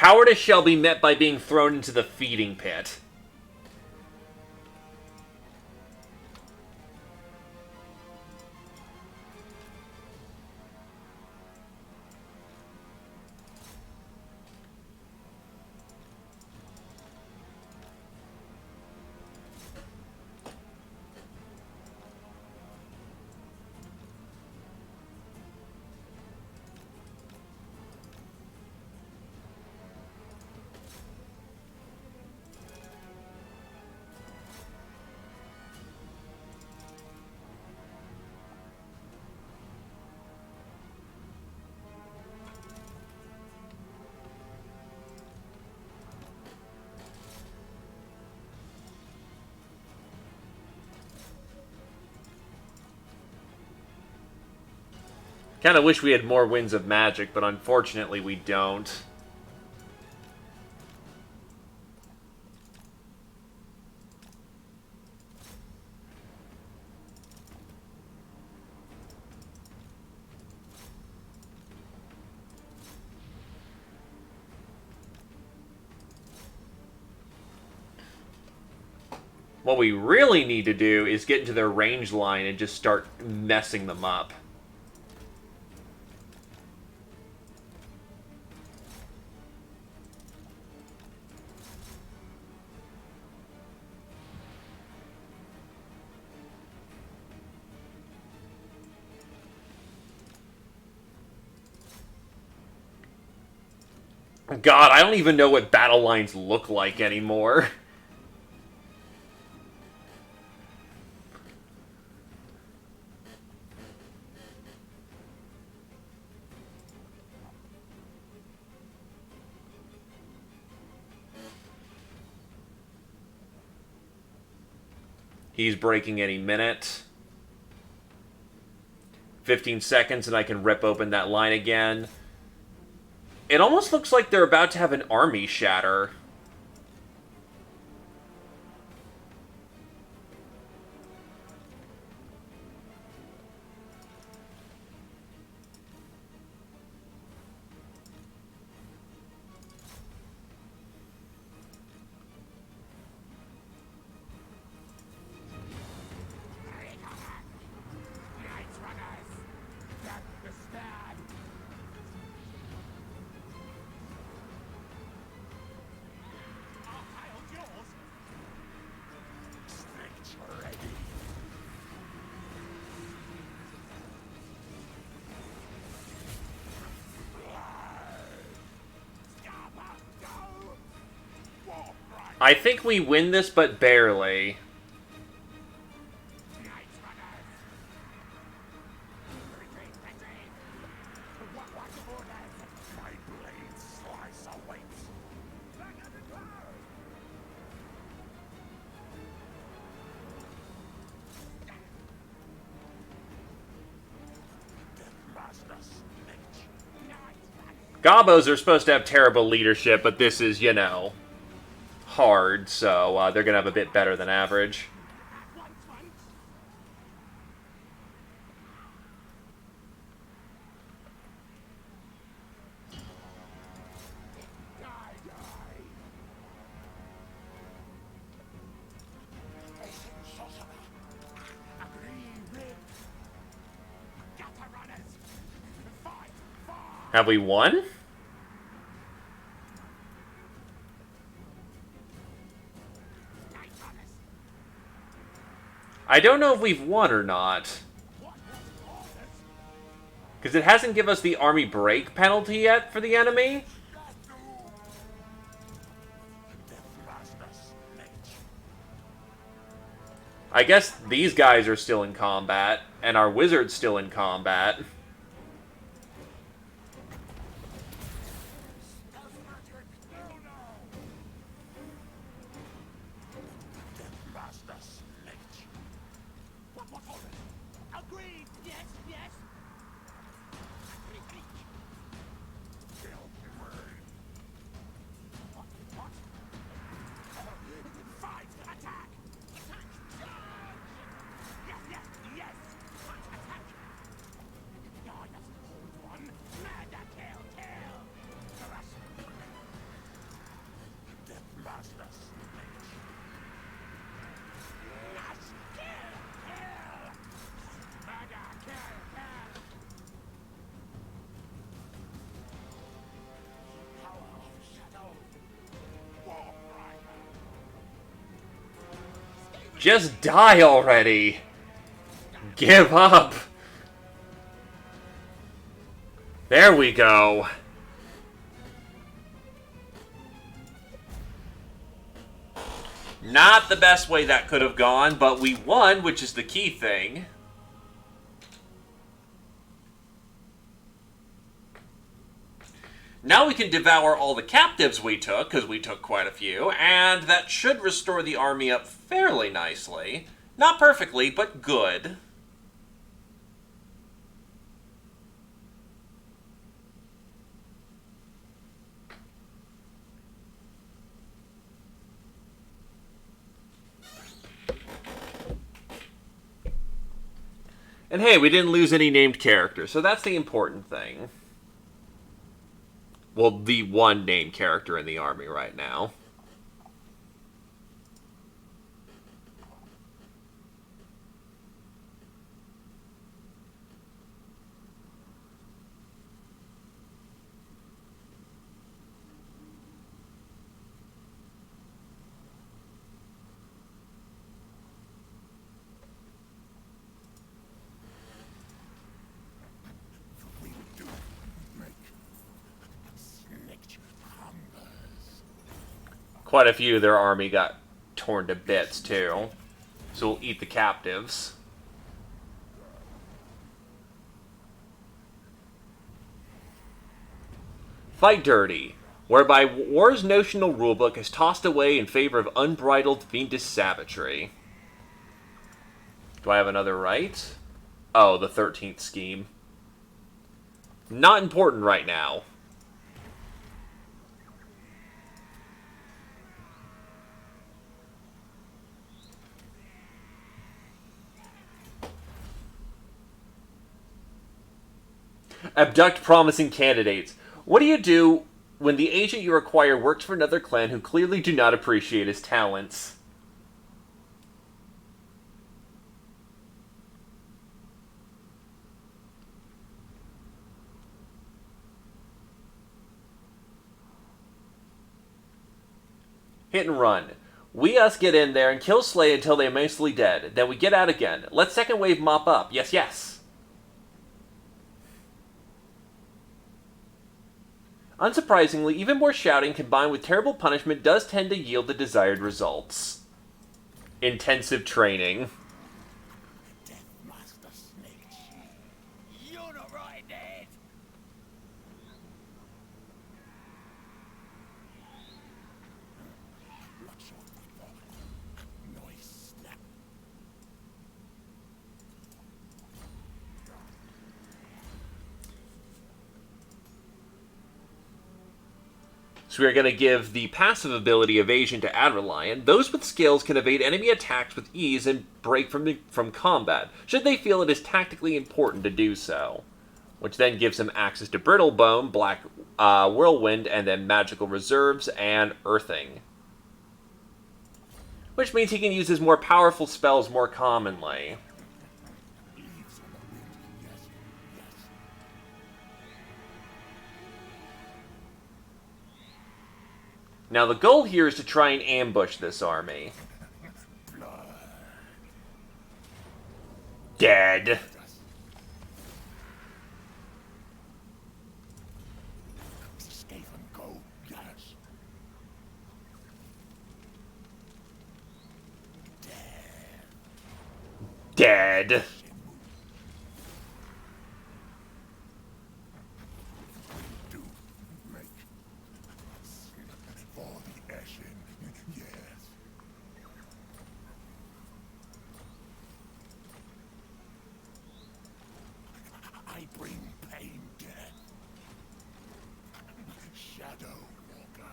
cowardice shall be met by being thrown into the feeding pit. Kind of wish we had more winds of magic, but unfortunately we don't. What we really need to do is get into their range line and just start messing them up. God, I don't even know what battle lines look like anymore. He's breaking any minute. 15 seconds and I can rip open that line again. It almost looks like they're about to have an army shatter. I think we win this, but barely. Gobos are supposed to have terrible leadership, but this is, you know, hard, so they're going to have a bit better than average. Have we won? I don't know if we've won or not. Because it hasn't given us the army break penalty yet for the enemy. I guess these guys are still in combat, and our wizard's still in combat. Just die already! Give up! There we go. Not the best way that could have gone, but we won, which is the key thing. Now we can devour all the captives we took, because we took quite a few, and that should restore the army up fairly nicely. Not perfectly, but good. And hey, we didn't lose any named characters, so that's the important thing. Well, the one named character in the army right now. We do make snake hungers. Quite a few of their army got torn to bits, too. So we'll eat the captives. Fight Dirty, whereby war's notional rulebook is tossed away in favor of unbridled fiendish savagery. Do I have another right? Oh, the 13th scheme. Not important right now. Abduct promising candidates. What do you do when the agent you acquire works for another clan who clearly do not appreciate his talents? Hit and run. We us get in there and kill Slay until they're mostly dead. Then we get out again. Let second wave mop up. Yes, yes. Unsurprisingly, even more shouting combined with terrible punishment does tend to yield the desired results. Intensive training. Death Master Snake. You're not right, Dad. Bloodshot before. Noise snap. So we are going to give the passive ability Evasion to Adderlion. Those with skills can evade enemy attacks with ease and break from combat, should they feel it is tactically important to do so. Which then gives him access to Brittle Bone, Black Whirlwind, and then Magical Reserves and Earthing. Which means he can use his more powerful spells more commonly. Leaves on the wind. Yes, yes. Now the goal here is to try and ambush this army. Dead. Escape and go. Yes. Dead. Do make for the Ashen. Yes. I bring pain, death. Shadow Walker.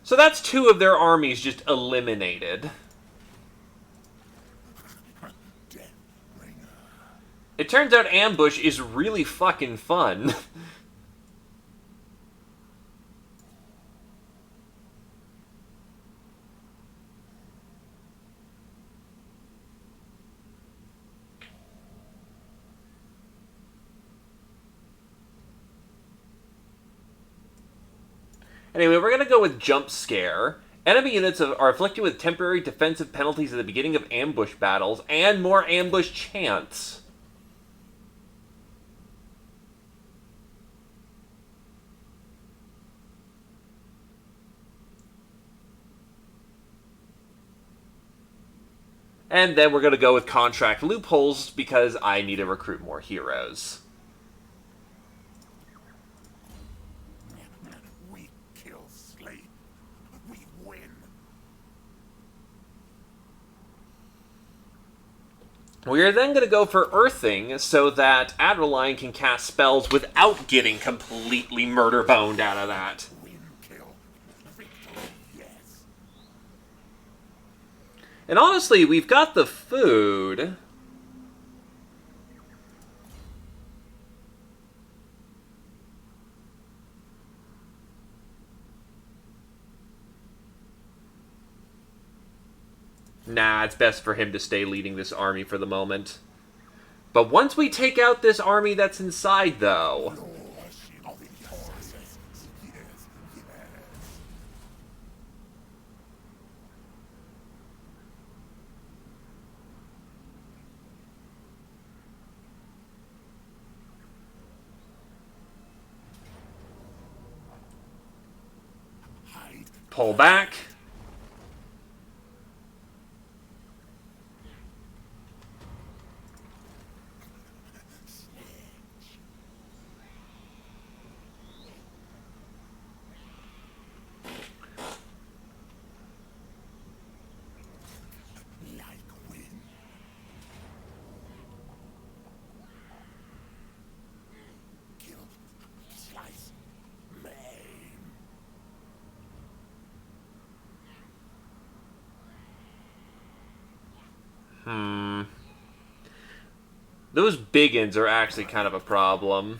So that's two of their armies just eliminated. Death Bringer. It turns out ambush is really fucking fun. Anyway, we're going to go with Jump Scare. Enemy units are afflicted with temporary defensive penalties at the beginning of ambush battles and more ambush chance. And then we're going to go with contract loopholes because I need to recruit more heroes. We kill Slate. We win. We are then going to go for Earthing so that Adrenaline can cast spells without getting completely murder-boned out of that. Win, kill. Victory, yes. And honestly, we've got the food. Nah, it's best for him to stay leading this army for the moment. But once we take out this army that's inside, though... Of the horses. Yes, yes. Hide. Pull back. Like wind. Kill. Slice. Maim. Those biggins are actually kind of a problem.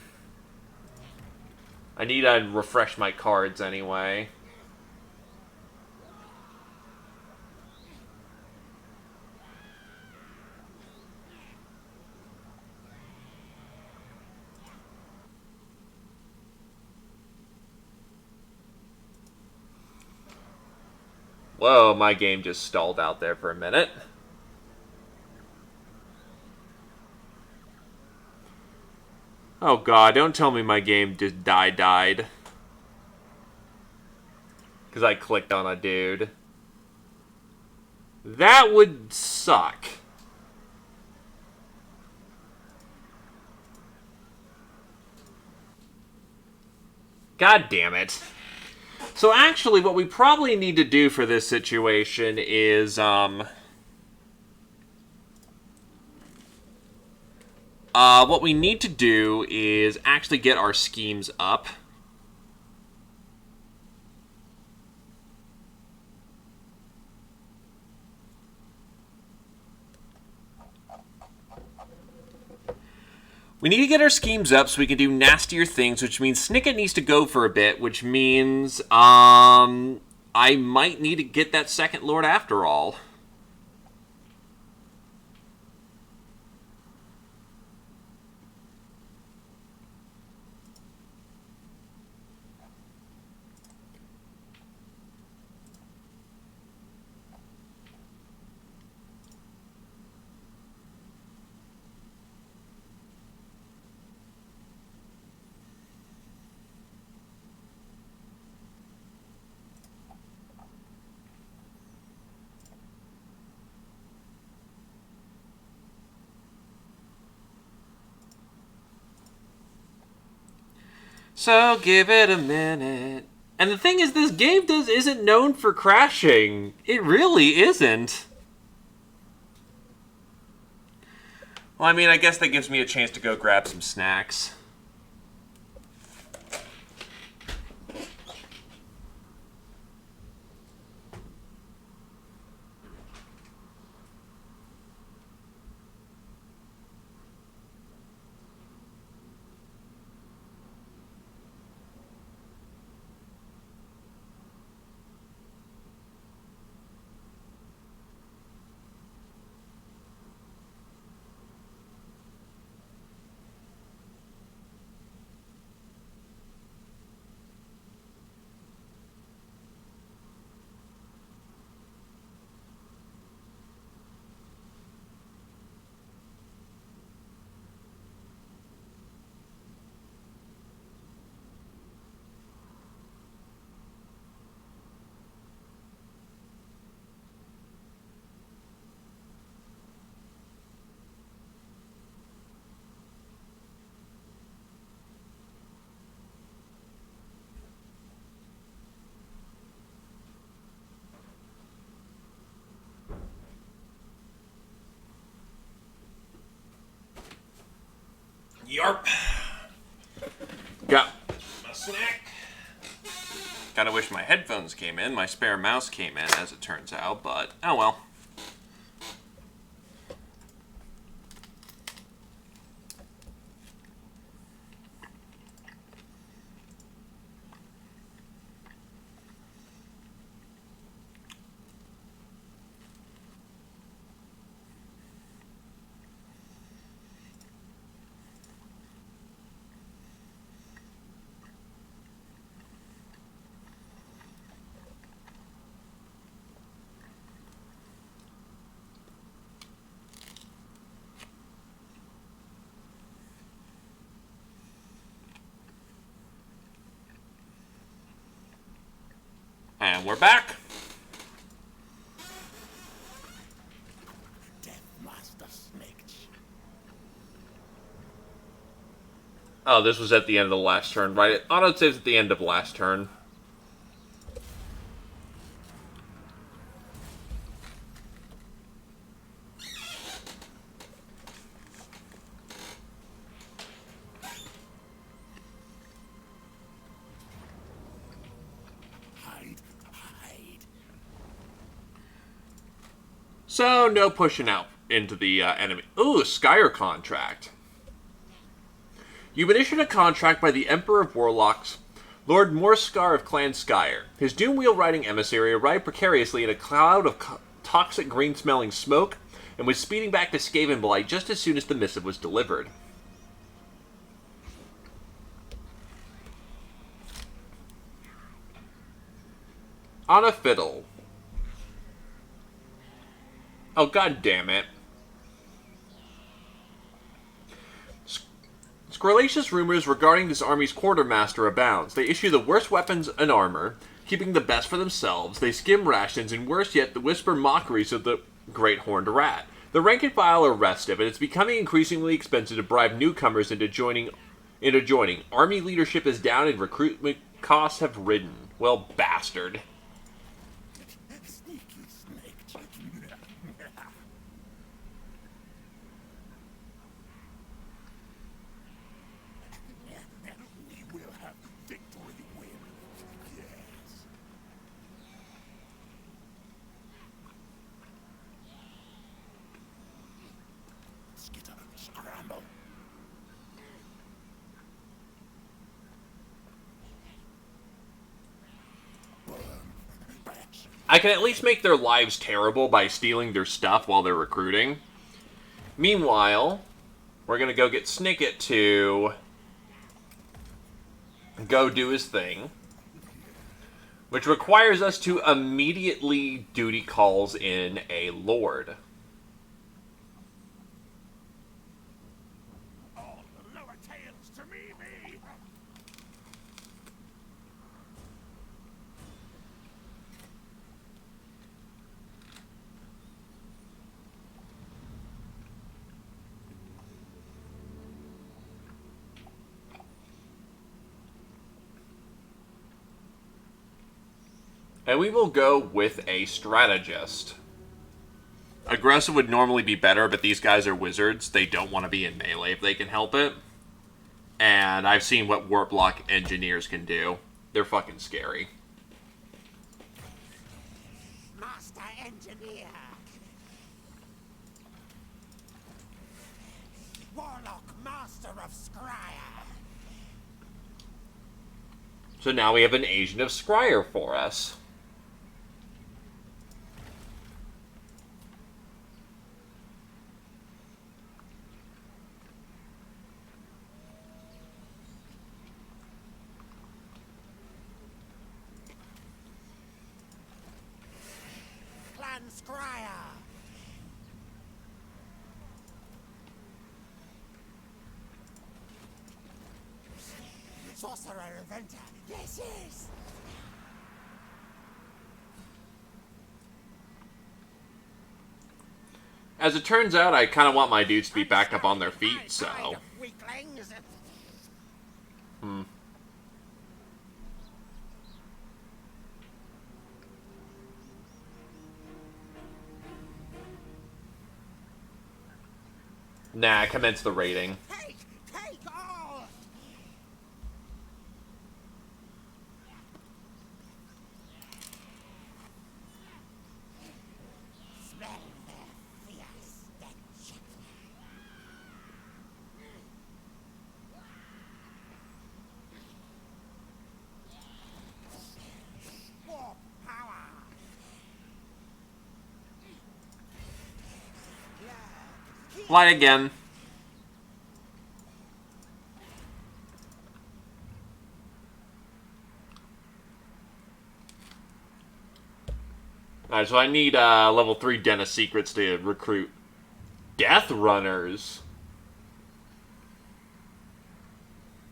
I need to refresh my cards anyway. Whoa, my game just stalled out there for a minute. Oh god, don't tell me my game just died. Because I clicked on a dude. That would suck. God damn it. So actually, what we probably need to do for this situation is, what we need to do is actually get our schemes up. We need to get our schemes up so we can do nastier things, which means Snicket needs to go for a bit, which means, I might need to get that second lord after all. So give it a minute. And the thing is, this game isn't known for crashing. It really isn't. Well, I mean, I guess that gives me a chance to go grab some snacks. Yarp. Got my snack. Kinda wish my headphones came in. My spare mouse came in, as it turns out, but oh well. And we're back. Deathmaster Snake. Oh, this was at the end of the last turn, right? It auto-saves at the end of last turn. Hide. So, no pushing out into the enemy. Ooh, Skyer contract. You've been issued a contract by the Emperor of Warlocks, Lord Morskar of Clan Skyer. His doom-wheel-riding emissary arrived precariously in a cloud of toxic green-smelling smoke and was speeding back to Skavenblight just as soon as the missive was delivered. On a fiddle. Oh, god damn it. Scurrilacious rumors regarding this army's quartermaster abounds. They issue the worst weapons and armor, keeping the best for themselves. They skim rations, and worse yet, the whisper mockeries of the Great Horned Rat. The rank and file are restive, and it's becoming increasingly expensive to bribe newcomers into joining. Army leadership is down, and recruitment costs have risen. Well, bastard. Sneaky Snake. We will have victory win. Yes. Skitter, scramble. I can at least make their lives terrible by stealing their stuff while they're recruiting. Meanwhile, we're going to go get Snicket to go do his thing, which requires us to immediately duty calls in a Lord. All the lower tails to me. And we will go with a strategist. Aggressive would normally be better, but these guys are wizards. They don't want to be in melee if they can help it. And I've seen what warp block engineers can do. They're fucking scary. Master Engineer. Warlock Master of Scryer. So now we have an agent of Scryer for us. Clan Scryer. Sorcerer Inventor. Yes. As it turns out, I kind of want my dudes to be back up on their feet, so... Weaklings. Nah, commence the raiding. Take Light again. Alright, so I need level 3 Dentist Secrets to recruit Death Runners.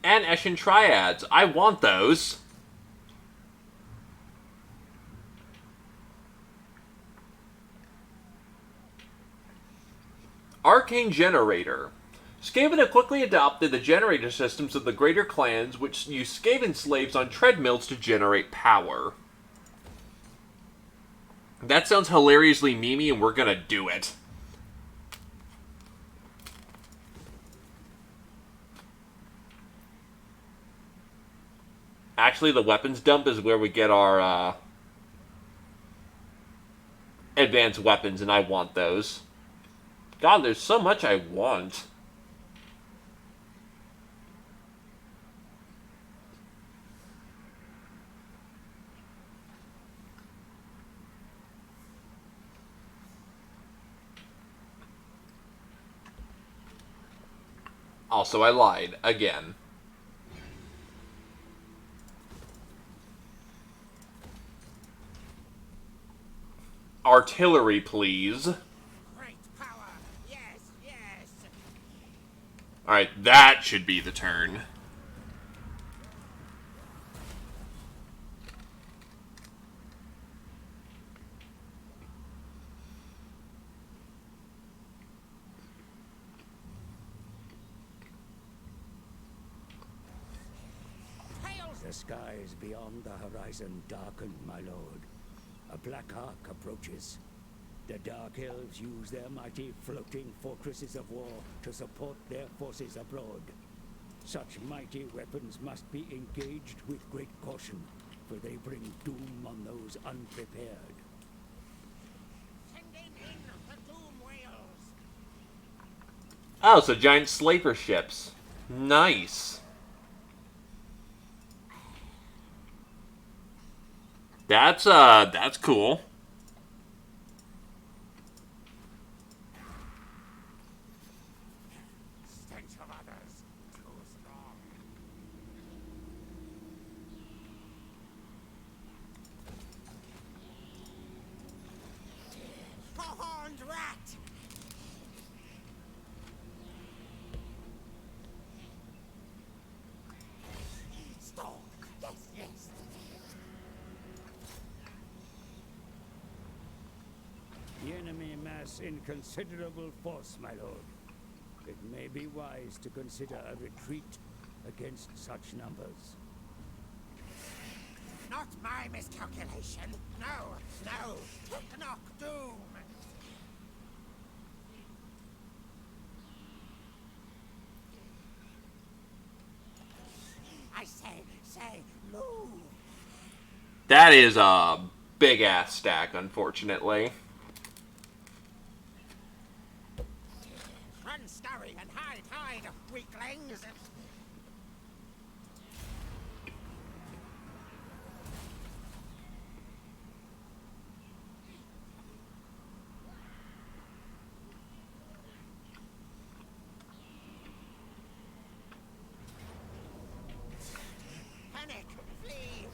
And Eshin Triads. I want those. Arcane Generator. Skaven have quickly adopted the generator systems of the greater clans, which use Skaven slaves on treadmills to generate power. That sounds hilariously memey, and we're gonna do it. Actually, the weapons dump is where we get our advanced weapons, and I want those. God, there's so much I want. Also, I lied. Again. Artillery, please. Great power. Yes, yes. Alright, that should be the turn. The skies beyond the horizon darken, my lord. A black arc approaches. The Dark Elves use their mighty floating fortresses of war to support their forces abroad. Such mighty weapons must be engaged with great caution, for they bring doom on those unprepared. Sending in the doom whales. Oh, so giant slaver ships. Nice. That's cool. Stench of others. Too strong. A horned rat. Stalk. Yes, yes. The enemy mass in considerable force, my lord. It may be wise to consider a retreat against such numbers. Not my miscalculation. No, no. Knock doom. I say, move. That is a big-ass stack, unfortunately. Run, scurry, and hide, weaklings. Panic, flee.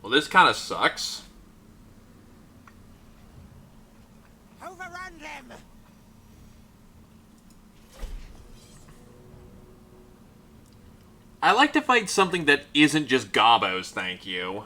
Well, this kind of sucks. Overrun them. I like to fight something that isn't just gobos, thank you.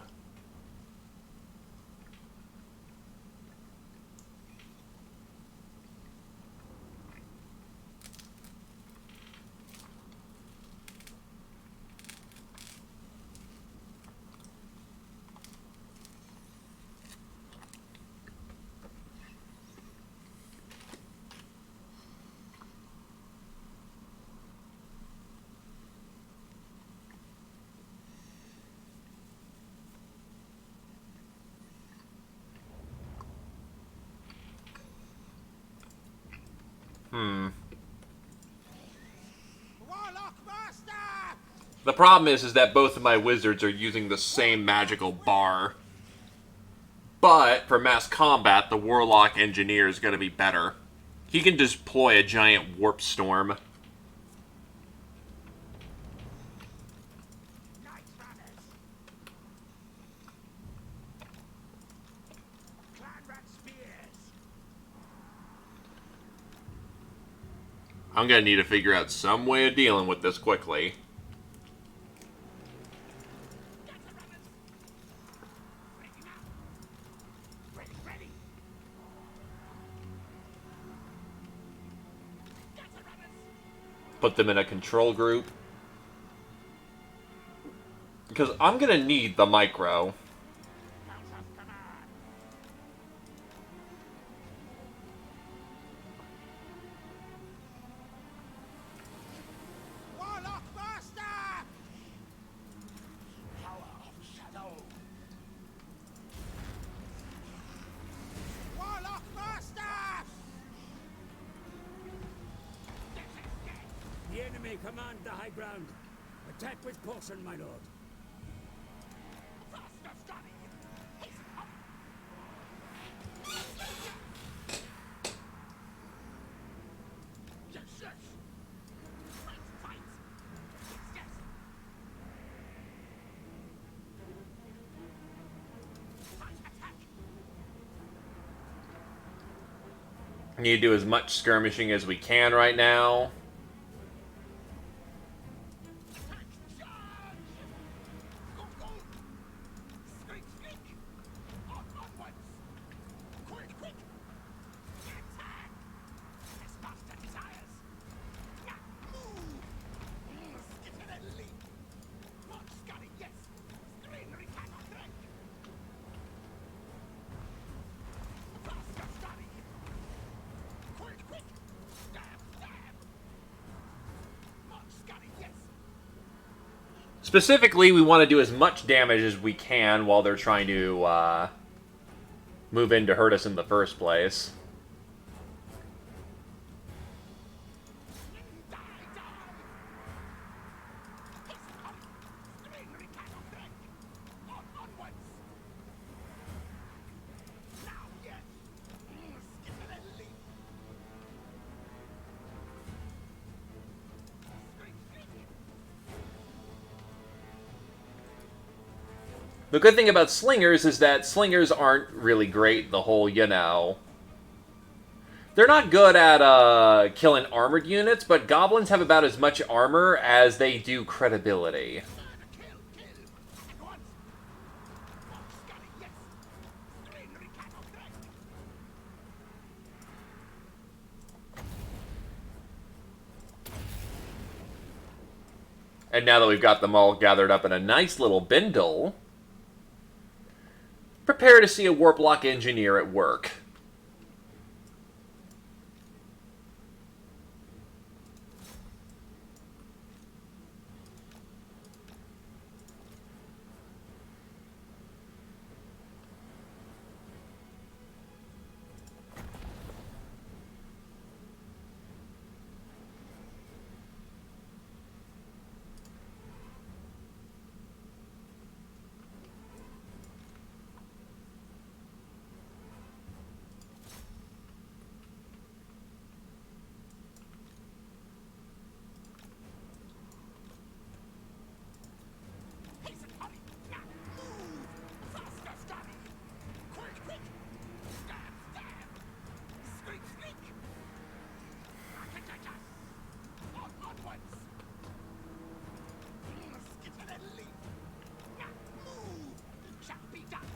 Warlock Master. The problem is that both of my wizards are using the same magical bar. But for mass combat, the Warlock Engineer is going to be better. He can deploy a giant warp storm. Night runners. Clan rat spears. I'm gonna need to figure out some way of dealing with this quickly. Ready. Put them in a control group. Because I'm gonna need the micro. Count of command. Warlock Master! Power of Shadow. Warlock Master! The enemy command the high ground. Attack with caution, my lord. Faster, Scotty! Hasten up! Yes. Fight! Yes! Fight, attack! Need to do as much skirmishing as we can right now. Attack! Charge! Go! Skrik! Onwards! Quick! Attack! As master desires! Now, move! Skip and leap! March, Scotty, yes! Screen recap on track! Faster, Scotty! Quick! Stab! March, Scotty, yes! Specifically, we want to do as much damage as we can while they're trying to move in to hurt us in the first place. Die! Screen recap on track! Onwards! Now, yes! Skip and leap! Skrik! The good thing about slingers is that slingers aren't really great the whole, They're not good at killing armored units, but goblins have about as much armor as they do credibility. Kill! At once! March, Scotty, yes! Screen recap on track! And now that we've got them all gathered up in a nice little bindle, prepare to see a Warplock engineer at work. Hasten, hurry! Now, move! Faster, Scotty! Quick! Stab! Skrik! Onwards! Skip and leap! Now, move! Shall be done!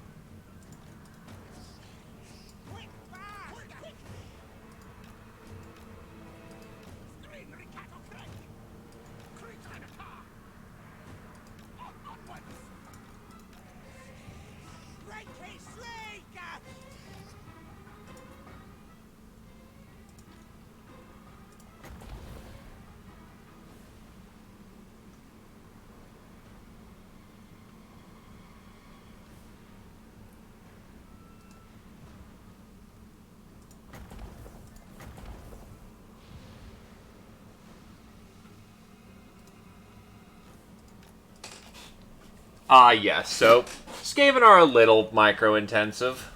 Quick! Screen recap on track! Creep and a car! Onwards! Rakey Slake! Ah, yes, so Skaven are a little micro-intensive.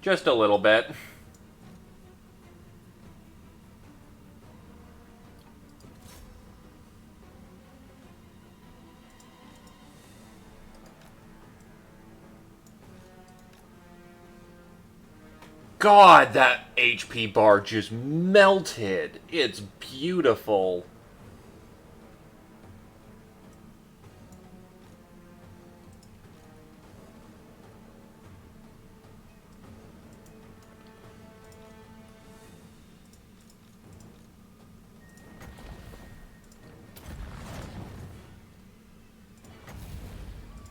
Just a little bit. God, that HP bar just melted. It's beautiful.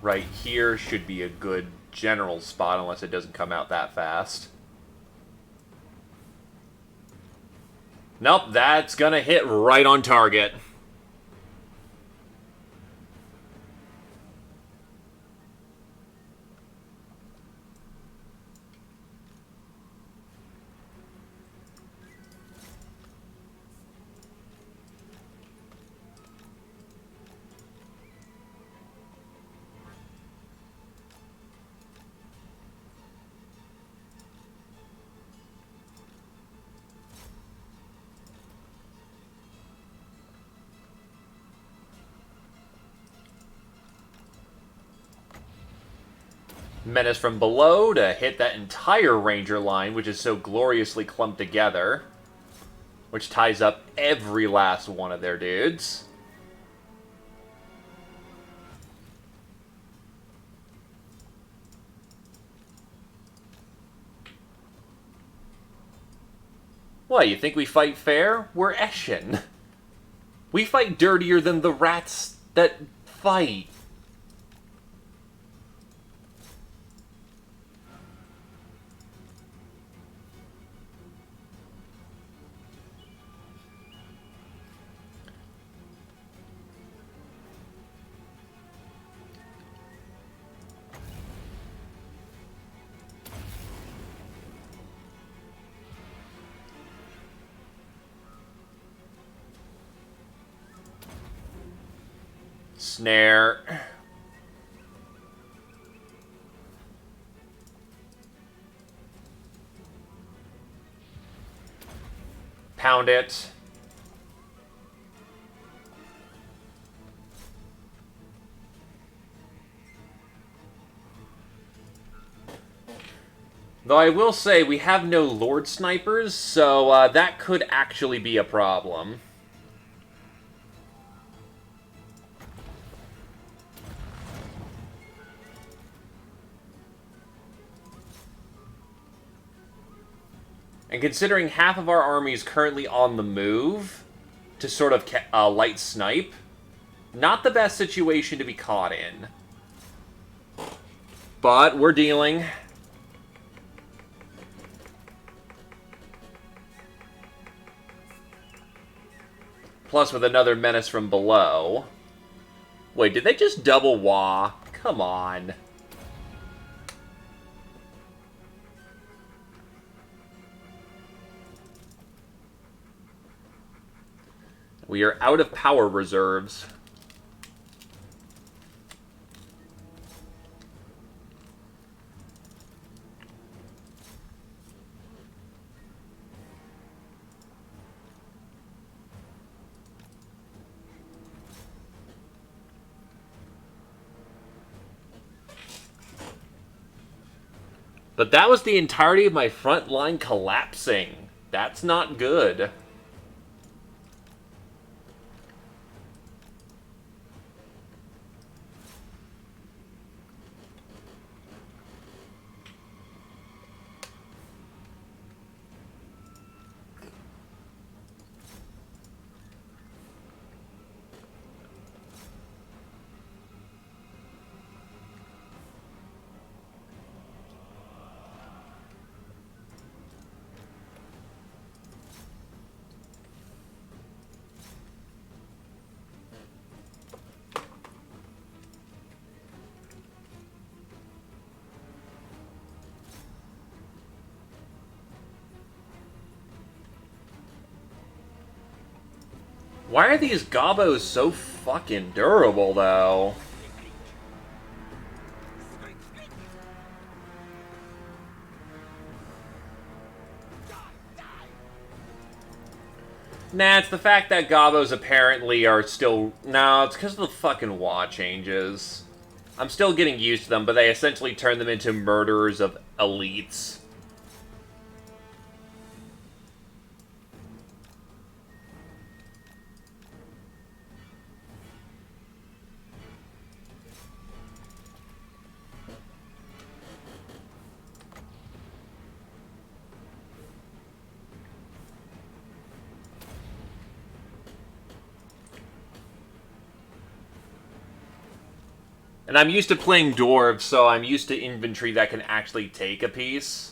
Right here should be a good general spot unless it doesn't come out that fast. Nope, that's gonna hit right on target. Menace from below to hit that entire ranger line, which is so gloriously clumped together. Which ties up every last one of their dudes. What, you think we fight fair? We're Eshin. We fight dirtier than the rats that fight. Snare. Pound it. Though I will say, we have no Lord Snipers, so that could actually be a problem. And considering half of our army is currently on the move to sort of light snipe, not the best situation to be caught in. But we're dealing. Plus with another menace from below. Wait, did they just double wah? Come on. We are out of power reserves. But that was the entirety of my front line collapsing. That's not good. Why are these gobos so fucking durable, though? Nah, it's the fact that Gobos apparently are still... No, it's because of the fucking law changes. I'm still getting used to them, but they essentially turn them into murderers of elites. And I'm used to playing dwarves, so I'm used to infantry that can actually take a piece.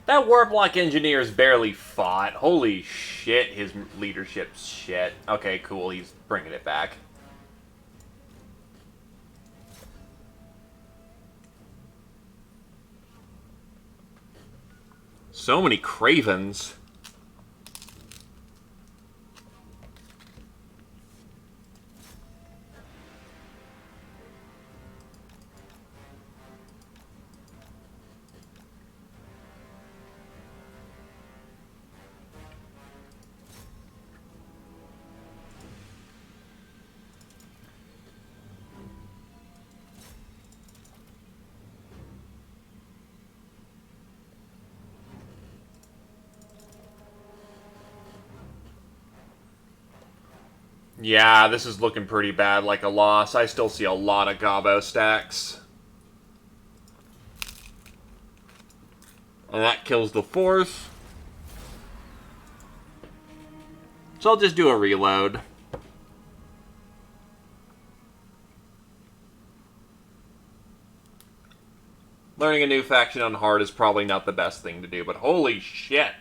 That Warblock engineer's barely fought. Holy shit, his leadership's shit. Okay, cool, he's bringing it back. So many cravens. Yeah, this is looking pretty bad, like a loss. I still see a lot of Gobbo stacks. And that kills the fourth. So I'll just do a reload. Learning a new faction on hard is probably not the best thing to do, but holy shit.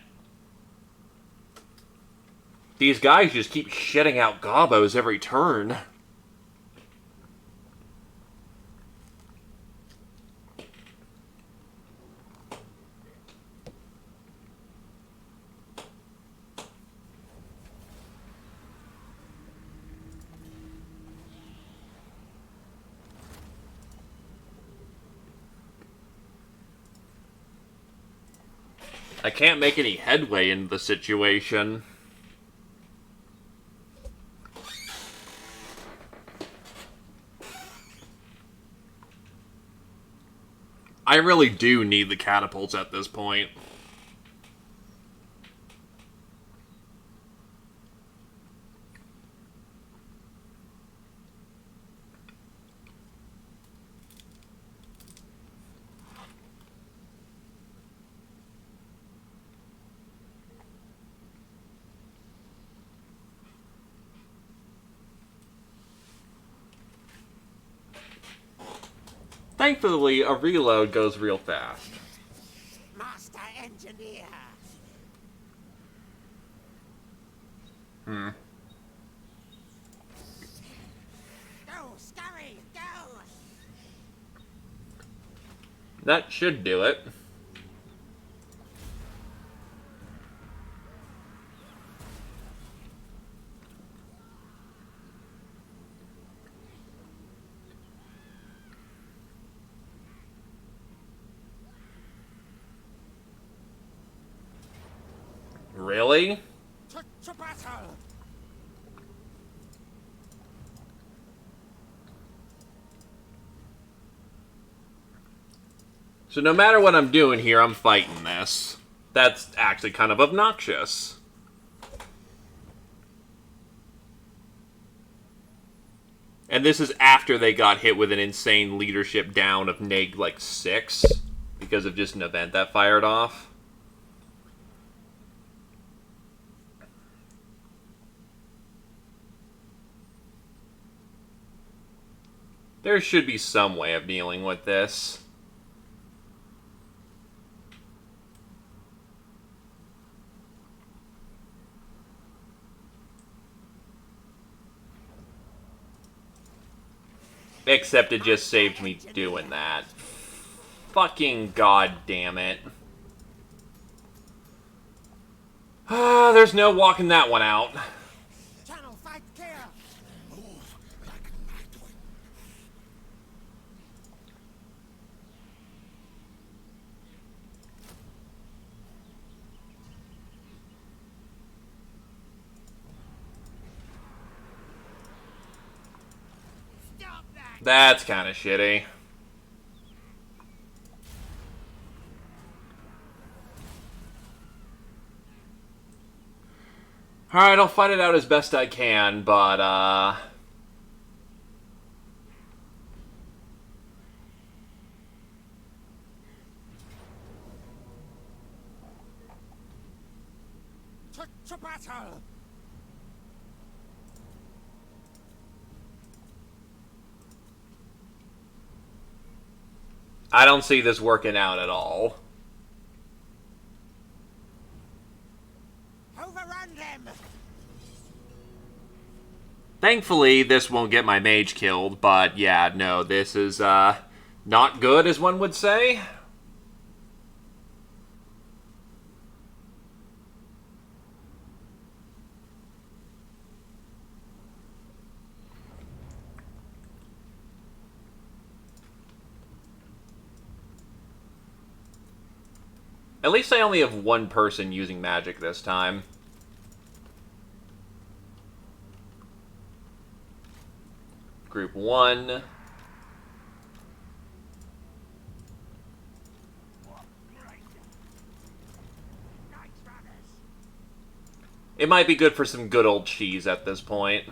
These guys just keep shitting out Gobbos every turn. I can't make any headway in the situation. I really do need the catapults at this point. Thankfully, a reload goes real fast. Master Engineer. Go, scurry, go! That should do it. Really? To battle! So no matter what I'm doing here, I'm fighting this. That's actually kind of obnoxious. And this is after they got hit with an insane leadership down of neg like 6 because of just an event that fired off. There should be some way of dealing with this. Except it just saved me doing that. Fucking god damn it. There's no walking that one out. Channel, fight clear. Move like Nightwing. Stop that! That's kind of shitty. Alright, I'll fight it out as best I can, but, To battle! I don't see this working out at all. Overrun them! Thankfully, this won't get my mage killed, but yeah, no, this is, not good, as one would say. At least I only have one person using magic this time. Group 1. It might be good for some good old cheese at this point.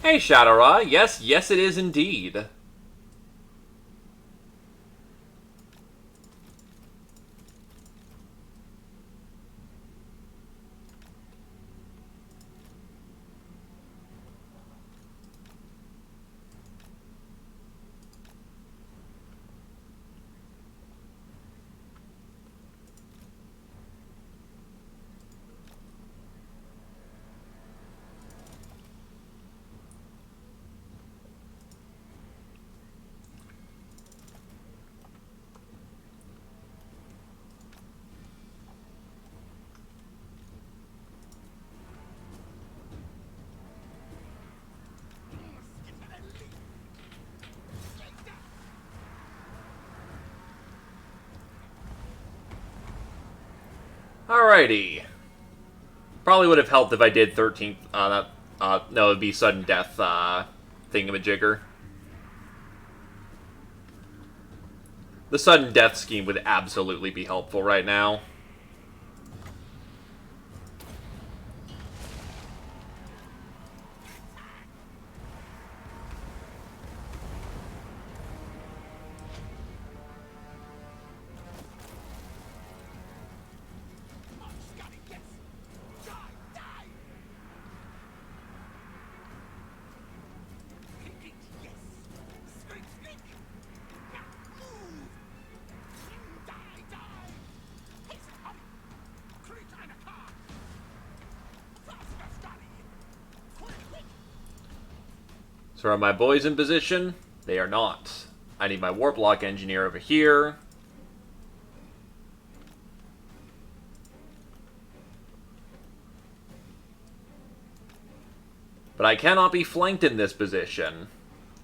Hey, Shadowra. Yes, yes it is indeed. Alrighty. Probably would have helped if I did 13th, no, it'd be sudden death, thingamajigger. The sudden death scheme would absolutely be helpful right now. So are my boys in position? They are not. I need my warp lock engineer over here. But I cannot be flanked in this position.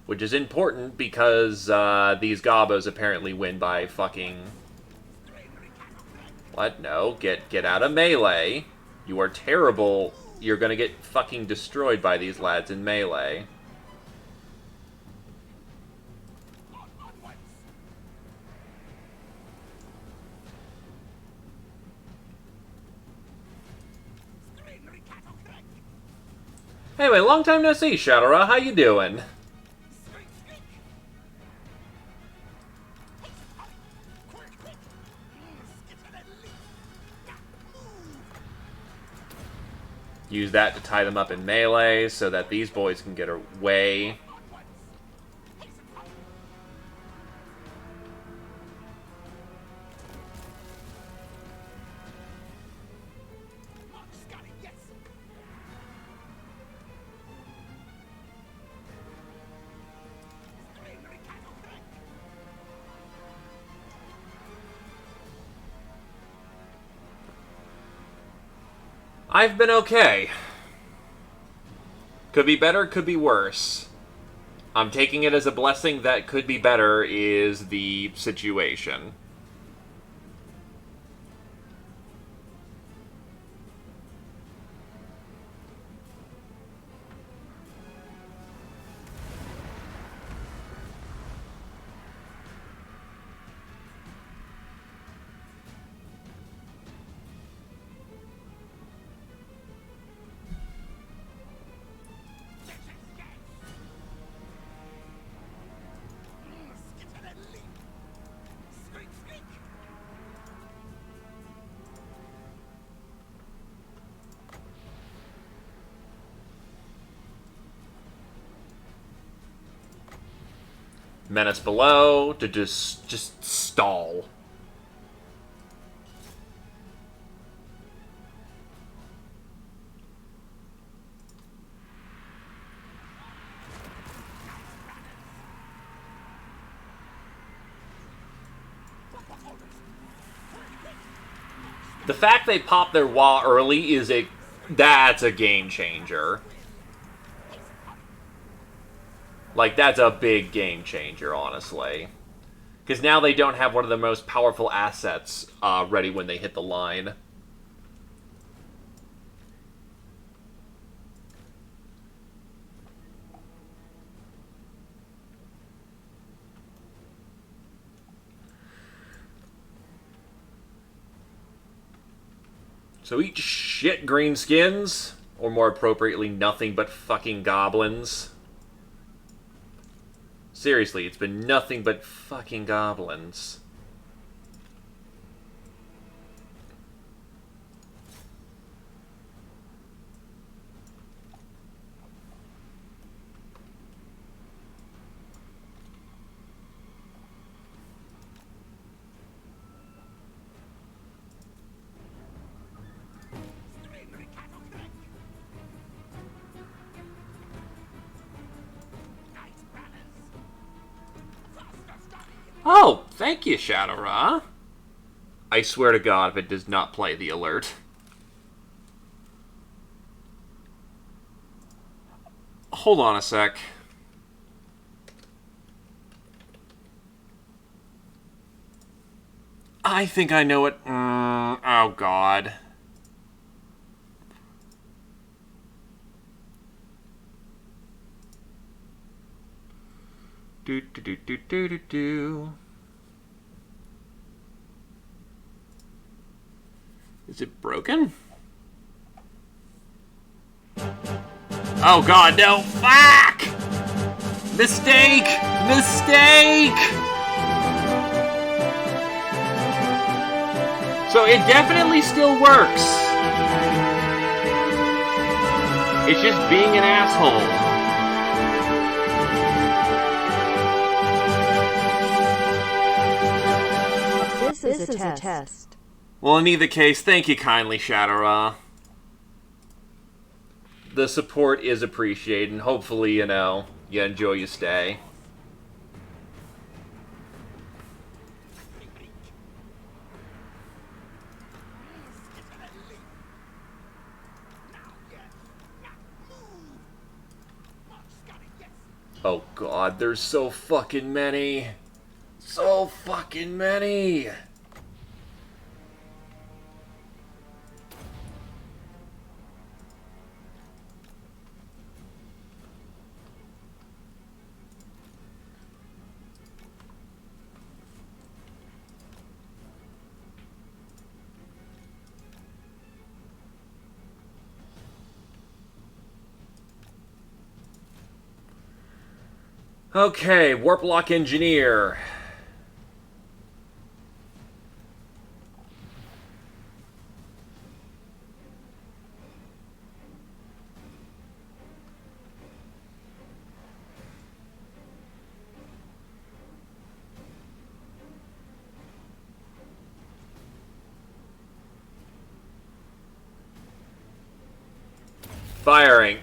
Which is important because these gobos apparently win by fucking... What? No. Get out of melee. You are terrible. You're gonna get fucking destroyed by these lads in melee. Anyway, long time no see, Shadowra. How you doing? Use that to tie them up in melee so that these boys can get away. I've been okay. Could be better, could be worse. I'm taking it as a blessing that could be better is the situation. Menace below to just stall. The fact they pop their wah early is that's a game changer. Like, that's a big game changer, honestly. Because now they don't have one of the most powerful assets ready when they hit the line. So eat shit, greenskins. Or more appropriately, nothing but fucking goblins. Seriously, it's been nothing but fucking goblins. Oh, thank you, Shadowra. I swear to God if it does not play the alert. Hold on a sec. I think I know it. Oh, God. Do do do do do do do. Is it broken? Oh God, no! Fuck! Mistake! Mistake! So it definitely still works. It's just being an asshole. This is a test. Well, in either case, thank you kindly, Shadowra. The support is appreciated, and hopefully, you enjoy your stay. Oh God, there's so fucking many. So fucking many. Okay, warp lock engineer. Firing.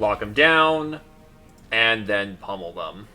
lock them down, and then pummel them.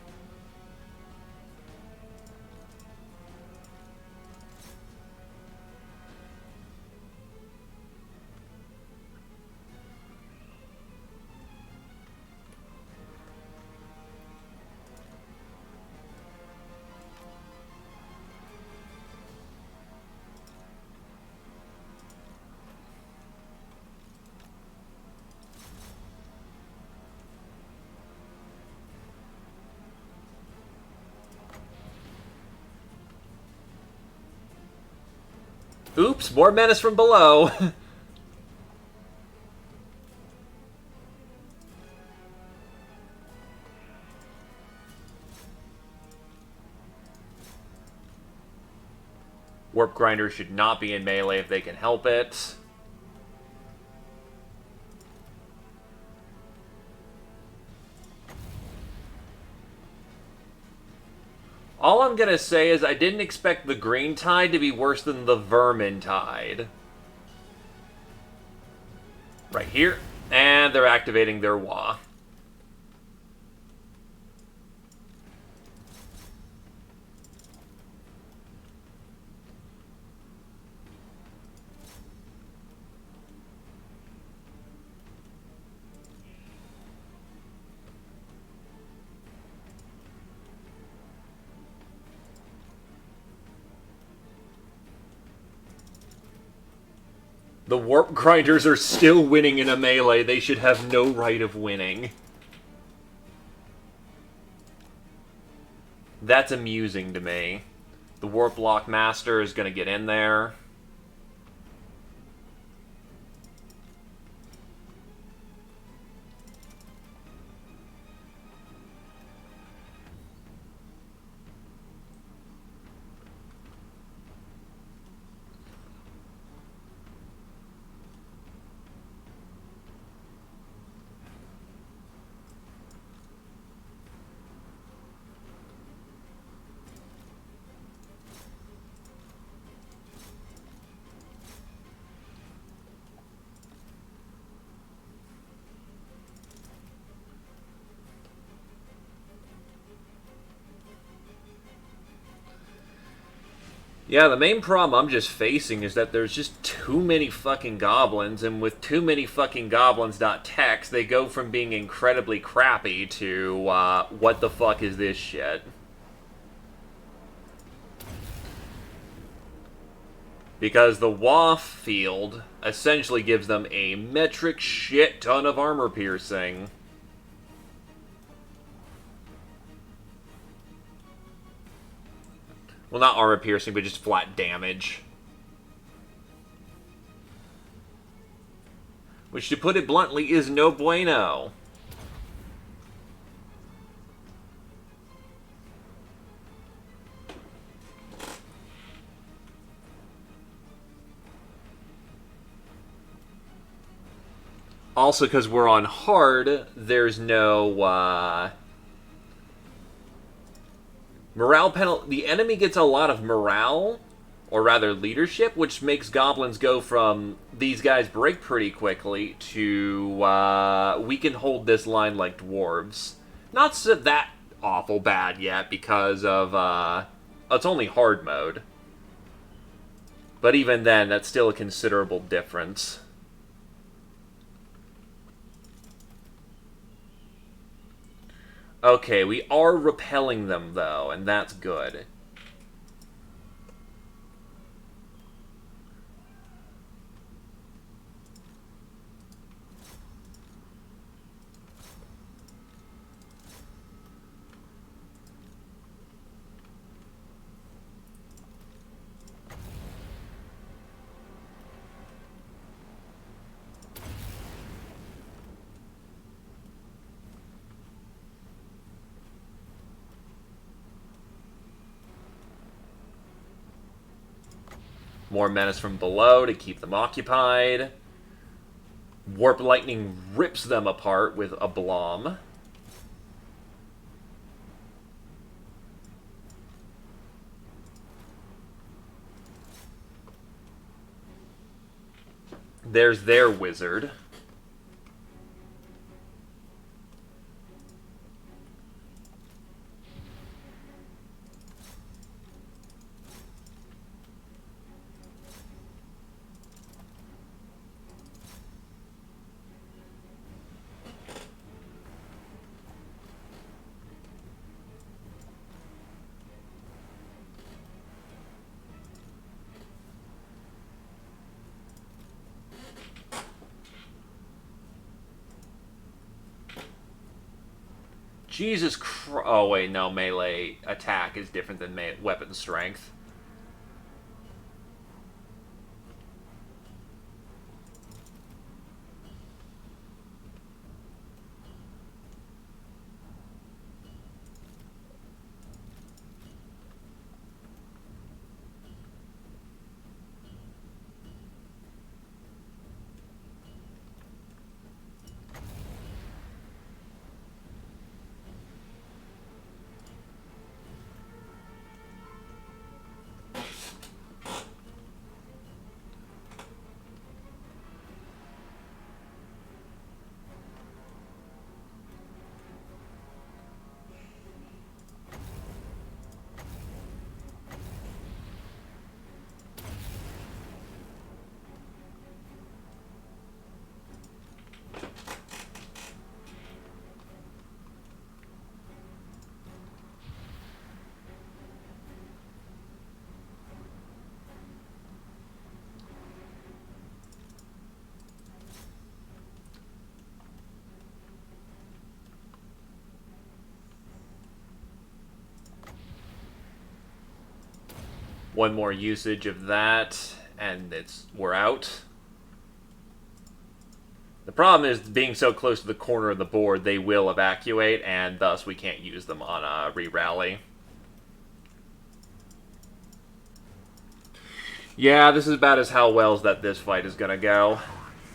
Oops, more menace from below. Warp Grinders should not be in melee if they can help it. All I'm gonna say is I didn't expect the Green Tide to be worse than the Vermin Tide. Right here. And they're activating their Wa. The Warp Grinders are still winning in a melee. They should have no right of winning. That's amusing to me. The Warp Block Master is going to get in there. Yeah, the main problem I'm just facing is that there's just too many fucking goblins, and with too many fucking goblins.txt, they go from being incredibly crappy to, what the fuck is this shit? Because the WAF field essentially gives them a metric shit ton of armor piercing. Well, not armor piercing, but just flat damage. Which, to put it bluntly, is no bueno. Also, because we're on hard, there's no, morale penalty. The enemy gets a lot of morale, or rather leadership, which makes goblins go from these guys break pretty quickly to we can hold this line like dwarves. Not so that awful bad yet because of it's only hard mode. But even then, that's still a considerable difference. Okay, we are repelling them, though, and that's good. More menace from below to keep them occupied. Warp Lightning rips them apart with a Blom. There's their wizard. Jesus Christ. Oh, wait, no. Melee attack is different than weapon strength. One more usage of that, and we're out. The problem is, being so close to the corner of the board, they will evacuate, and thus we can't use them on a re-rally. Yeah, this is about as how well as that this fight is gonna go.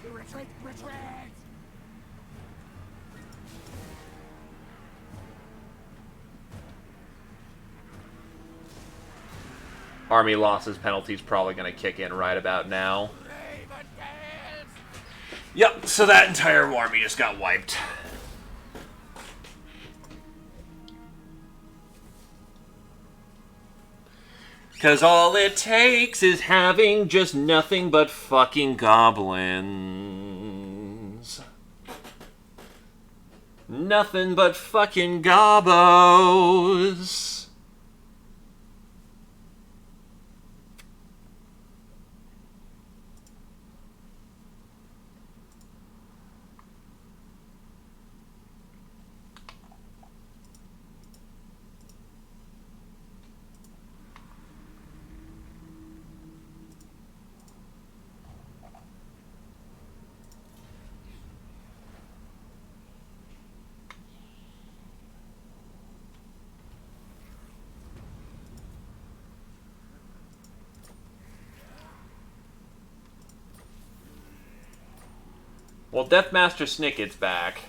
Retreat, retreat! Army losses penalty is probably gonna kick in right about now. Yep, so that entire army just got wiped. Cause all it takes is having just nothing but fucking goblins. Nothing but fucking gobbos. Well, Deathmaster Snicket's back.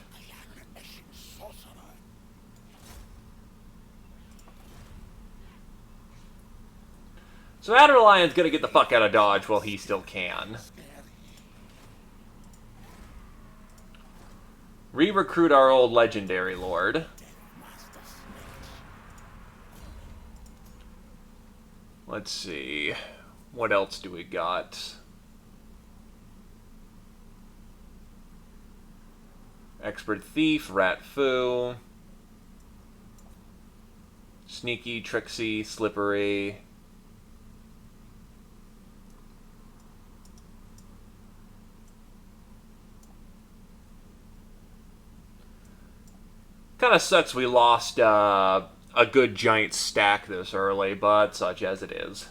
So Outer Lion's gonna get the fuck out of Dodge while he still can. Re-recruit our old legendary lord. Let's see. What else do we got? Expert Thief, Rat Foo. Sneaky, Tricksy, Slippery. Kind of sucks we lost a good giant stack this early, but such as it is.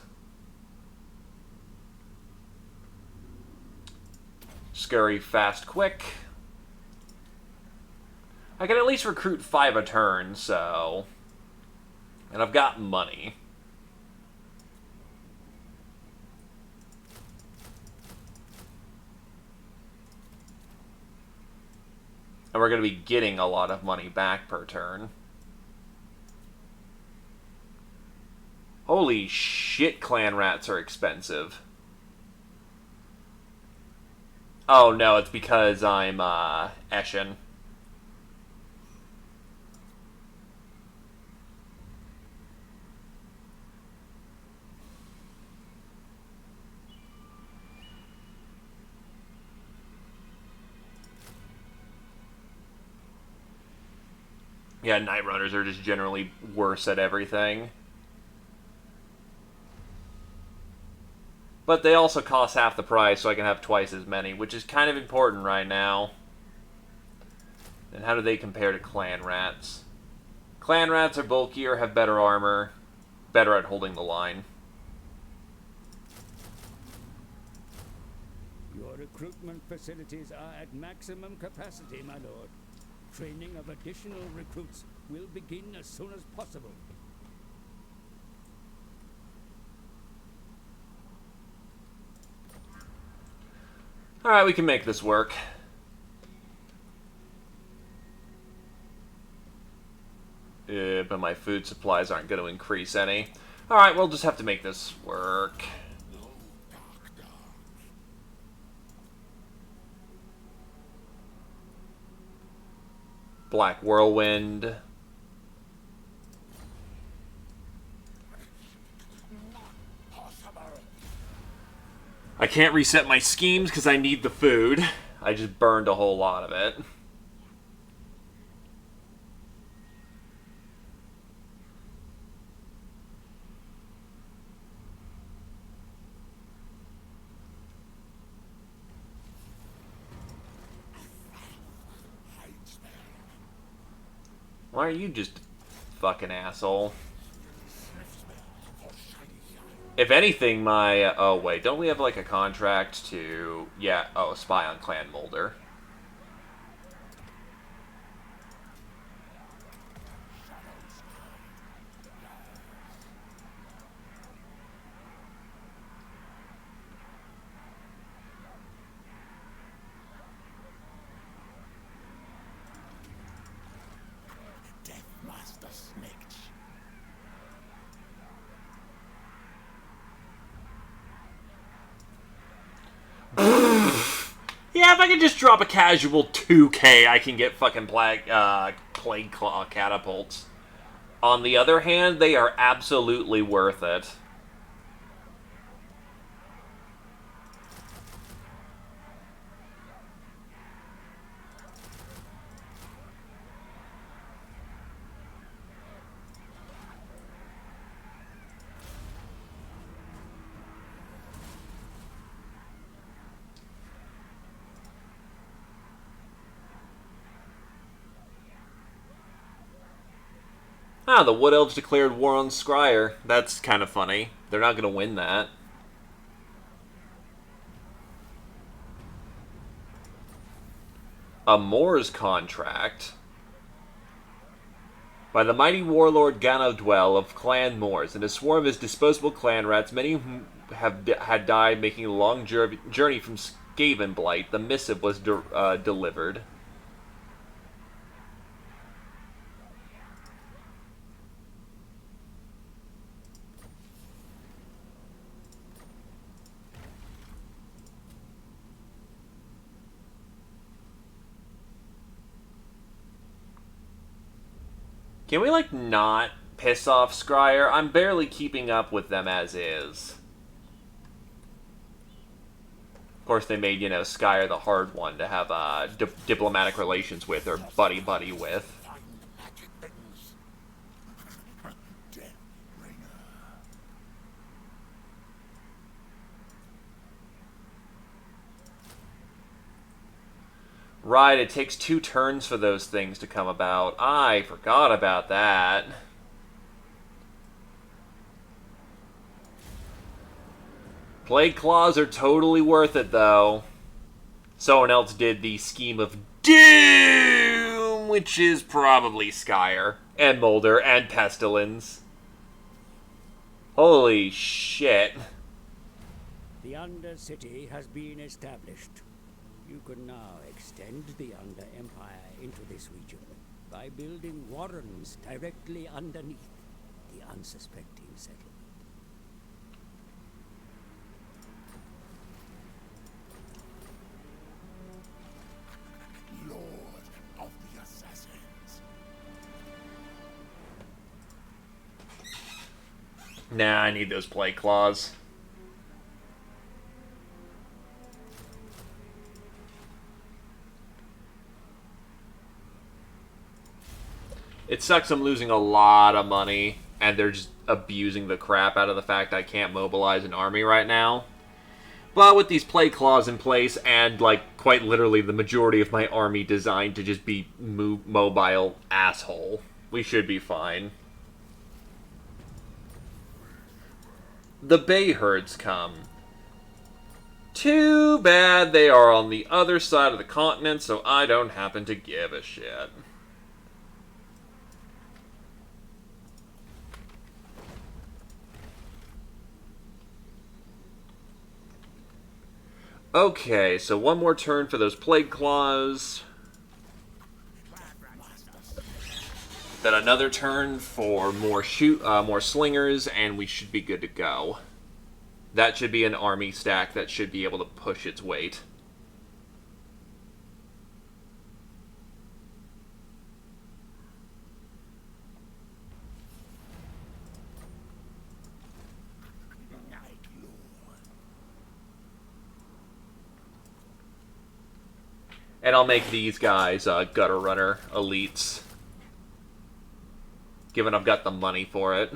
Scurry, Fast, Quick. I can at least recruit 5 a turn, so... And I've got money. And we're going to be getting a lot of money back per turn. Holy shit, clan rats are expensive. Oh no, it's because I'm Eshin. Yeah, Night Runners are just generally worse at everything. But they also cost half the price, so I can have twice as many, which is kind of important right now. And how do they compare to clan rats? Clan rats are bulkier, have better armor, better at holding the line. Your recruitment facilities are at maximum capacity, my lord. Training of additional recruits will begin as soon as possible. Alright, we can make this work. But my food supplies aren't going to increase any. Alright, we'll just have to make this work. Black Whirlwind. I can't reset my schemes because I need the food. I just burned a whole lot of it. Why are you just fucking asshole? If anything, my... oh, wait. Don't we have, like, a contract to... yeah. Oh, spy on Clan Molder. Yeah, if I can just drop a casual 2k, I can get fucking Plague Claw catapults. On the other hand, they are absolutely worth it. Ah, the Wood Elves declared war on Scryer. That's kind of funny. They're not going to win that. A Moor's contract. By the mighty warlord Ganodwell of Clan Moors, and a swarm of his disposable clan rats, many who had died making a long journey from Skavenblight, the missive was delivered. Can we, like, not piss off Scryer? I'm barely keeping up with them as is. Of course, they made, you know, Scryer the hard one to have diplomatic relations with or buddy-buddy with. Right, it takes 2 turns for those things to come about. I forgot about that. Plague Claws are totally worth it, though. Someone else did the Scheme of Doom, which is probably Skyer, and Molder, and Pestilence. Holy shit. The Undercity has been established. You can now extend the Under Empire into this region by building warrens directly underneath the unsuspecting settlement. Lord of the Assassins. Nah, I need those Plague Claws. It sucks I'm losing a lot of money, and they're just abusing the crap out of the fact I can't mobilize an army right now. But with these Plague Claws in place, and, like, quite literally the majority of my army designed to just be mobile asshole, We should be fine. The Bay herds come. Too bad they are on the other side of the continent, so I don't happen to give a shit. Okay, so one more turn for those Plague Claws. Then another turn for more more slingers, and we should be good to go. That should be an army stack that should be able to push its weight. And I'll make these guys Gutter Runner elites, given I've got the money for it.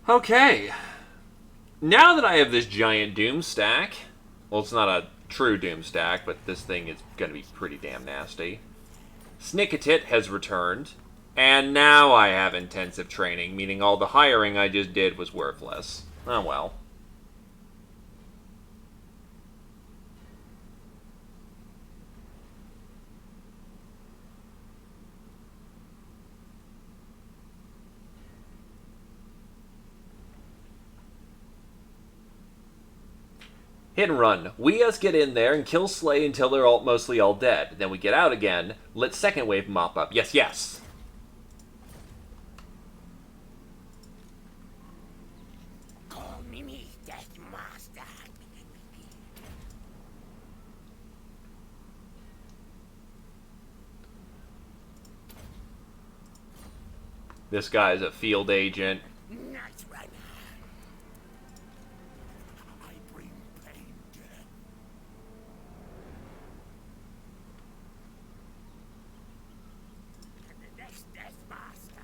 Okay. Now that I have this giant Doom stack, well, it's not a true Doom stack, but this thing is going to be pretty damn nasty. Snickatit has returned, and now I have intensive training, meaning all the hiring I just did was worthless. Oh well. Hit and run. We us get in there and kill Slay until they're mostly all dead. Then we get out again, let second wave mop up. Yes, yes. Call me Death Master. This guy's a field agent. Nice runner. I bring pain, death. The next Death Master.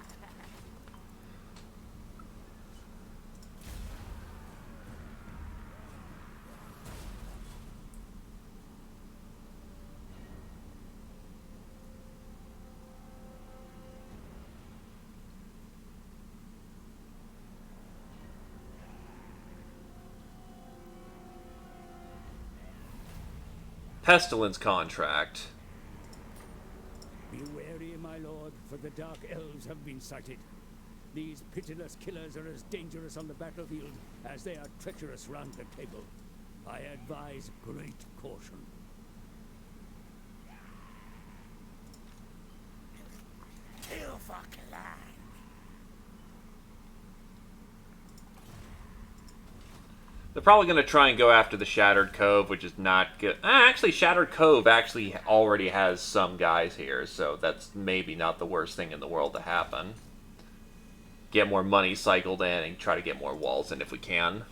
Pestilence contract. Be wary, my lord, for the Dark Elves have been sighted. These pitiless killers are as dangerous on the battlefield as they are treacherous round the table. I advise great caution. Kill for clan. They're probably going to try and go after the Shattered Cove, which is not good. Actually, Shattered Cove actually already has some guys here, so that's maybe not the worst thing in the world to happen. Get more money cycled in and try to get more walls in if we can.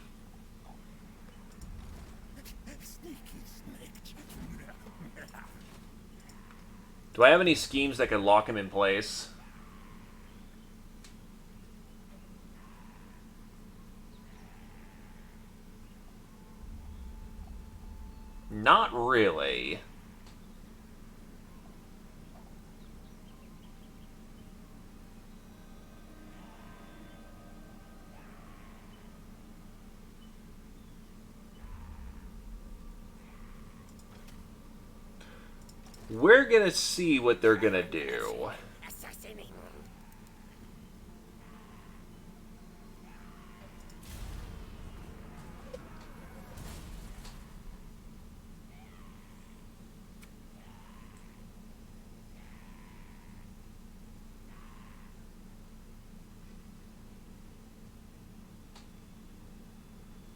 Sneaky snake. Do I have any schemes that can lock him in place? Not really. We're gonna see what they're gonna do. Assassinating.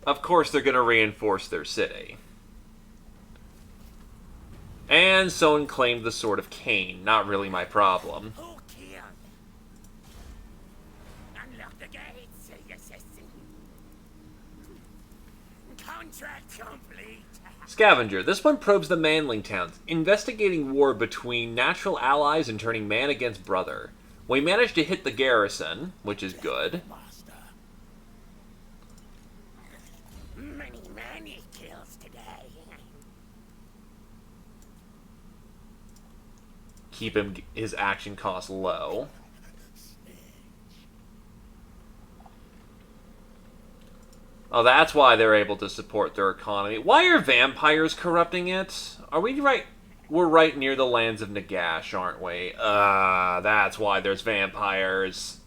Of course they're gonna reinforce their city. And someone claimed the Sword of Cain. Not really my problem. Who killed? Unlock the gates, assassin. Contract complete. Scavenger. This one probes the Manling towns, investigating war between natural allies and turning man against brother. We managed to hit the garrison, which is good. Master. Many kills today. Keep his action cost low. Oh, that's why they're able to support their economy. Why are vampires corrupting it? Are we right? We're right near the lands of Nagash, aren't we? That's why there's vampires.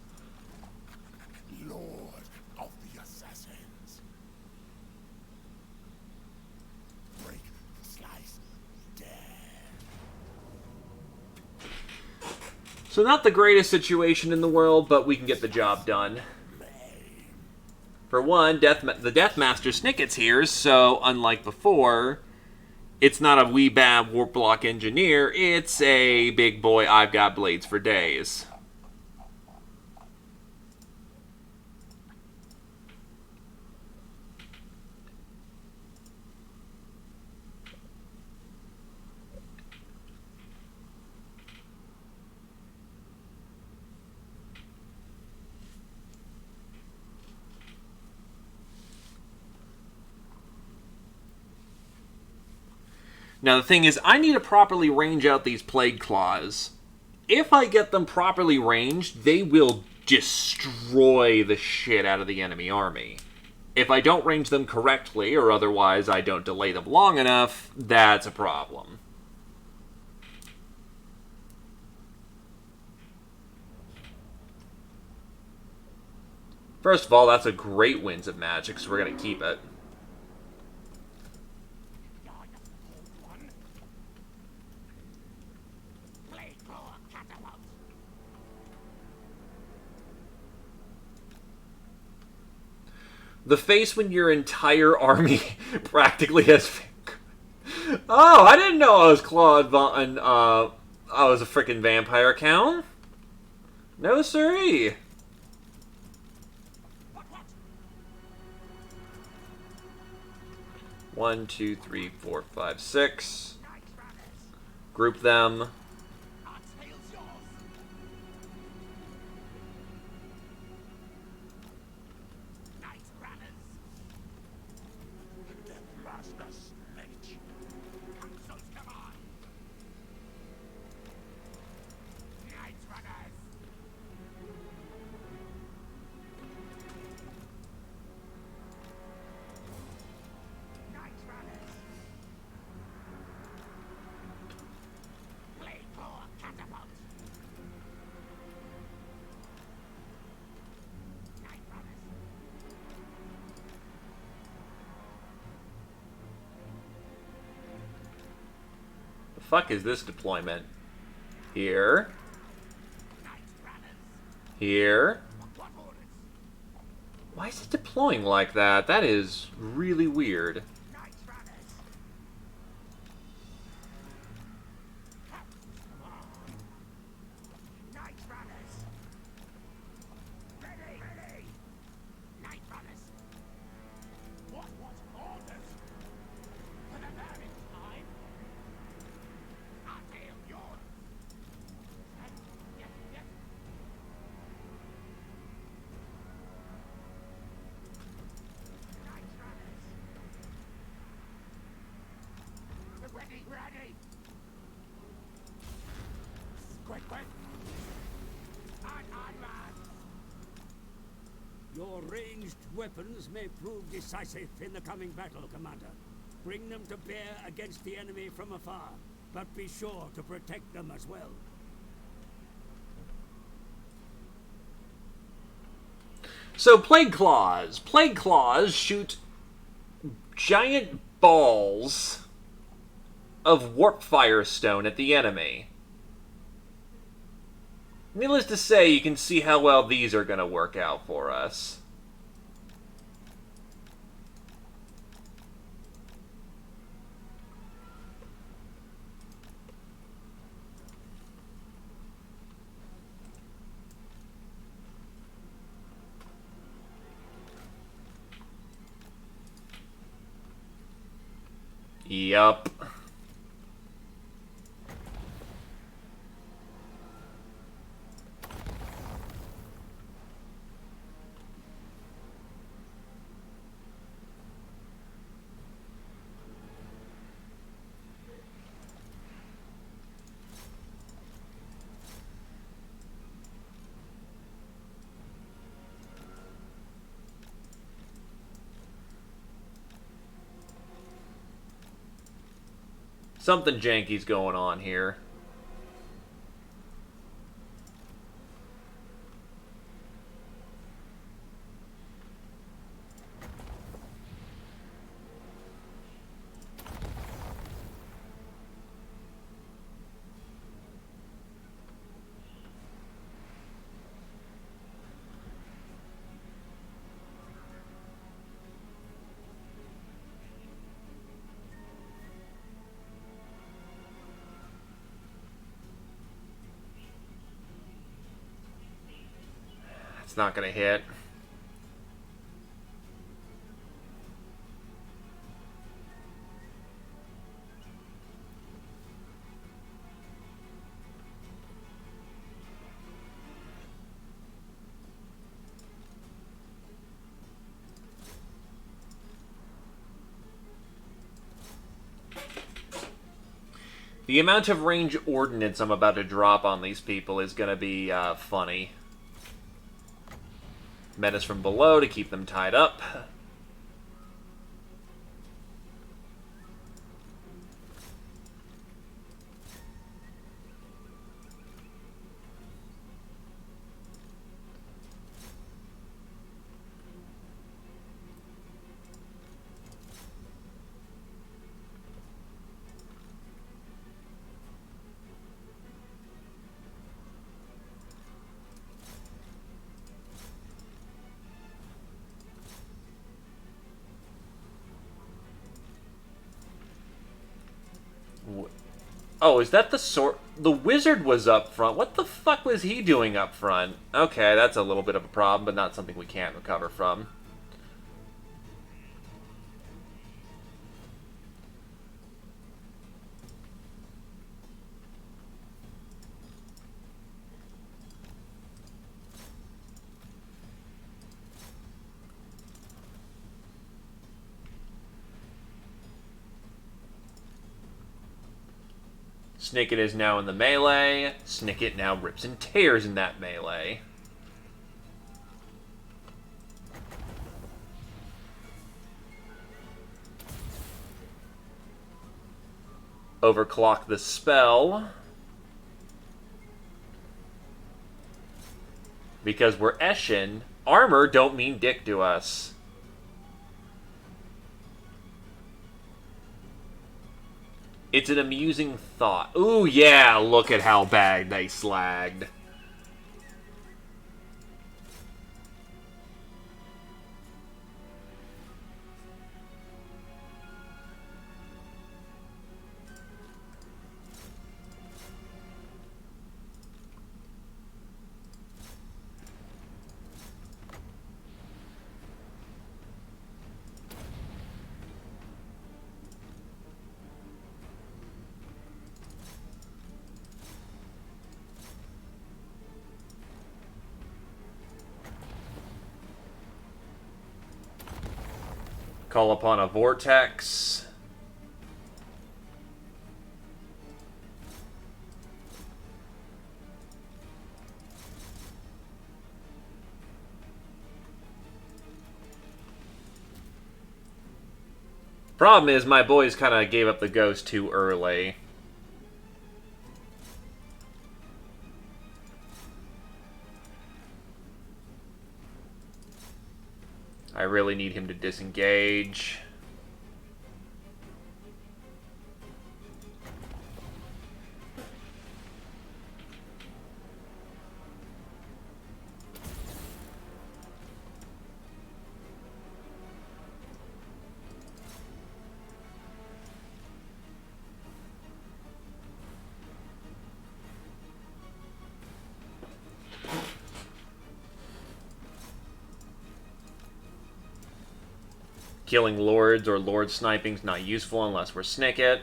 Lord of the Assassins. Break, slice, dead. So not the greatest situation in the world, but we can get the job done. For one, the Deathmaster Snicket's here, so unlike before, it's not a wee bad warp block engineer, it's a big boy, I've got blades for days. Now the thing is, I need to properly range out these Plague Claws. If I get them properly ranged, they will destroy the shit out of the enemy army. If I don't range them correctly, or otherwise I don't delay them long enough, that's a problem. First of all, that's a great Winds of Magic, so we're going to keep it. The face when your entire army practically has... Oh, I didn't know I was Claude Von... I was a freaking vampire count. No siree. One, two, three, four, five, six. Group them. Fuck is this deployment? Here. Here. Why is it deploying like that? That is really weird. Ready! Quick! On, man! Your ranged weapons may prove decisive in the coming battle, Commander. Bring them to bear against the enemy from afar, but be sure to protect them as well. So, Plague Claws. Plague Claws shoot giant balls of warp firestone at the enemy. Needless to say, you can see how well these are going to work out for us. Yup. Something janky's going on here. It's not gonna hit. The amount of range ordnance I'm about to drop on these people is gonna be funny. Menace from below to keep them tied up. Oh, is that the sword? The wizard was up front. What the fuck was he doing up front? Okay, that's a little bit of a problem, but not something we can't recover from. Snicket is now in the melee. Snicket now rips and tears in that melee. Overclock the spell. Because we're Eshin, armor don't mean dick to us. It's an amusing thought. Ooh, yeah, look at how bad they slagged. Call upon a vortex. Problem is, my boys kind of gave up the ghost too early. I really need him to disengage. Killing lords or lord sniping's not useful unless we're Snicket.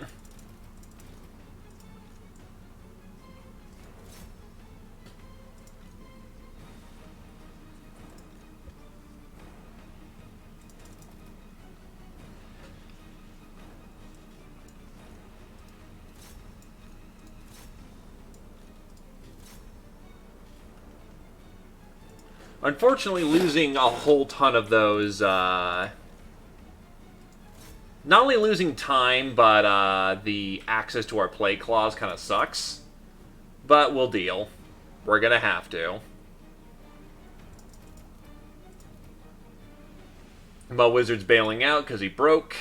Unfortunately, losing a whole ton of those, not only losing time, but the access to our play clause kind of sucks. But we'll deal. We're gonna have to. But Wizard's bailing out because he broke.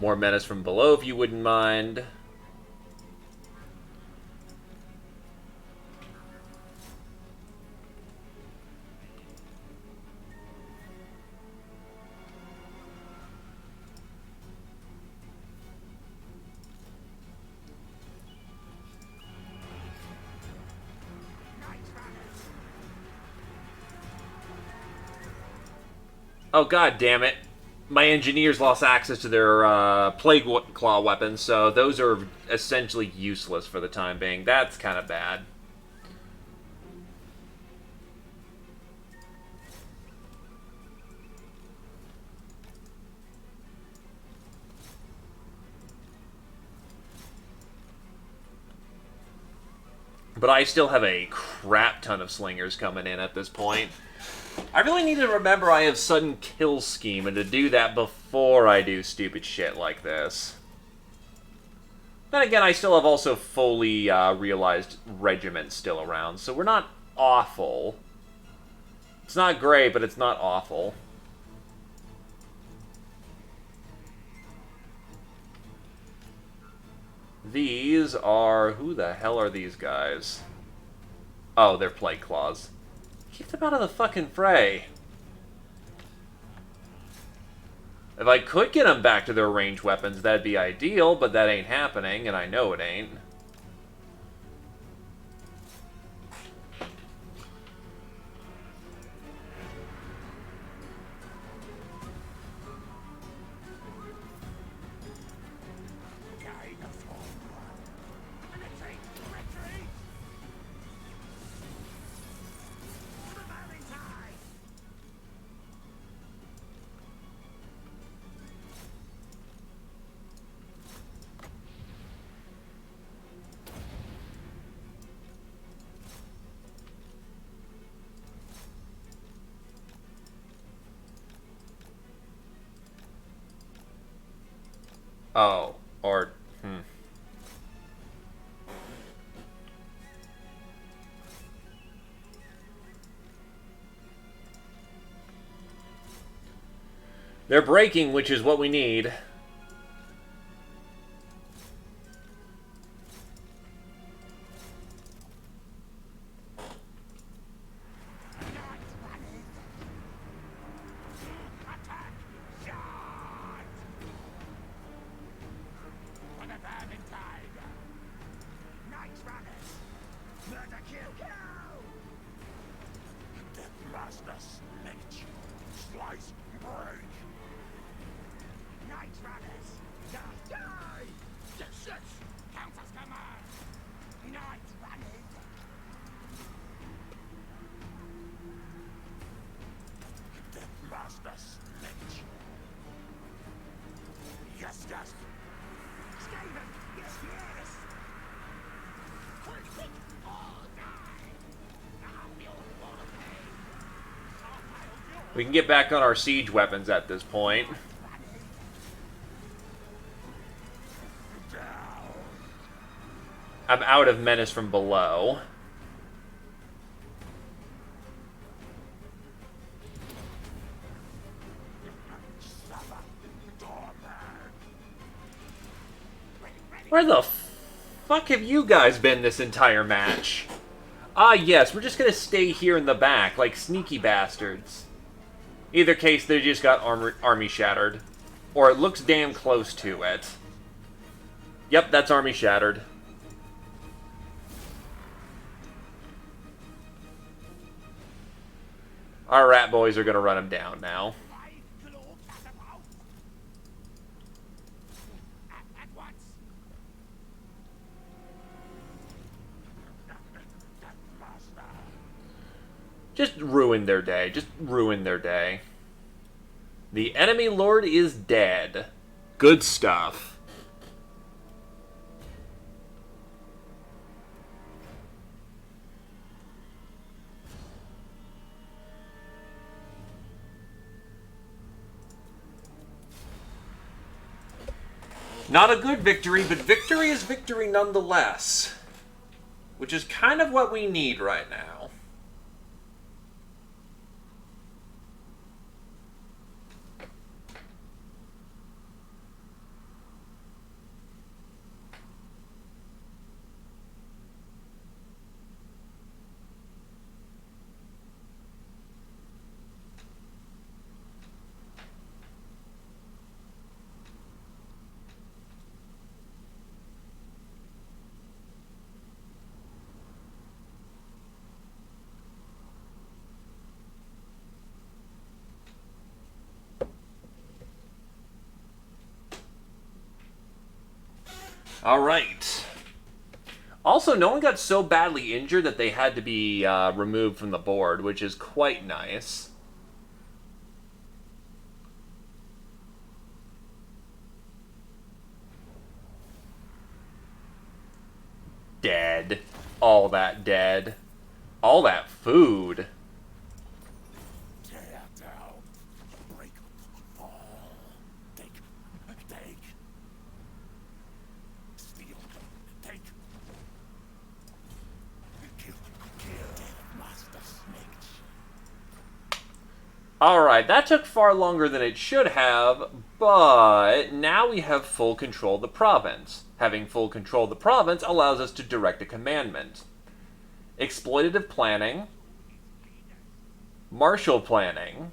More menace from below, if you wouldn't mind. Oh, god damn it. My engineers lost access to their Plague Claw weapons, so those are essentially useless for the time being. That's kind of bad. But I still have a crap ton of slingers coming in at this point. I really need to remember I have sudden kill scheme, and to do that before I do stupid shit like this. Then again, I still have also fully realized regiments still around, so we're not awful. It's not great, but it's not awful. These are... Who the hell are these guys? Oh, they're Plague Claws. Keep them out of the fucking fray. If I could get them back to their ranged weapons, that'd be ideal, but that ain't happening, and I know it ain't. Oh, or... They're breaking, which is what we need. We can get back on our siege weapons at this point. I'm out of menace from below. Where the fuck have you guys been this entire match? Ah, yes, we're just gonna stay here in the back, like sneaky bastards. Either case, they just got army shattered. Or it looks damn close to it. Yep, that's army shattered. Our rat boys are gonna run him down now. At once. Master. Just ruin their day. Just ruin their day. The enemy lord is dead. Good stuff. Not a good victory, but victory is victory nonetheless. Which is kind of what we need right now. Alright. Also, no one got so badly injured that they had to be removed from the board, which is quite nice. Dead. All that dead. All that food. Tear down. Break. Fall. Take. Steal. Take. Kill. Master Snake. Alright, that took far longer than it should have, but now we have full control of the province. Having full control of the province allows us to direct a commandment. Exploitative planning, martial planning,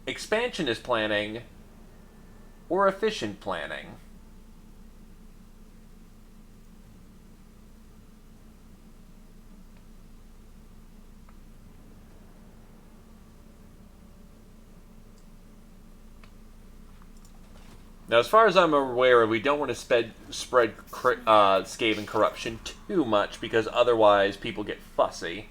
expansionist planning, or efficient planning. Now, as far as I'm aware, we don't want to spread Skaven corruption too much, because otherwise people get fussy.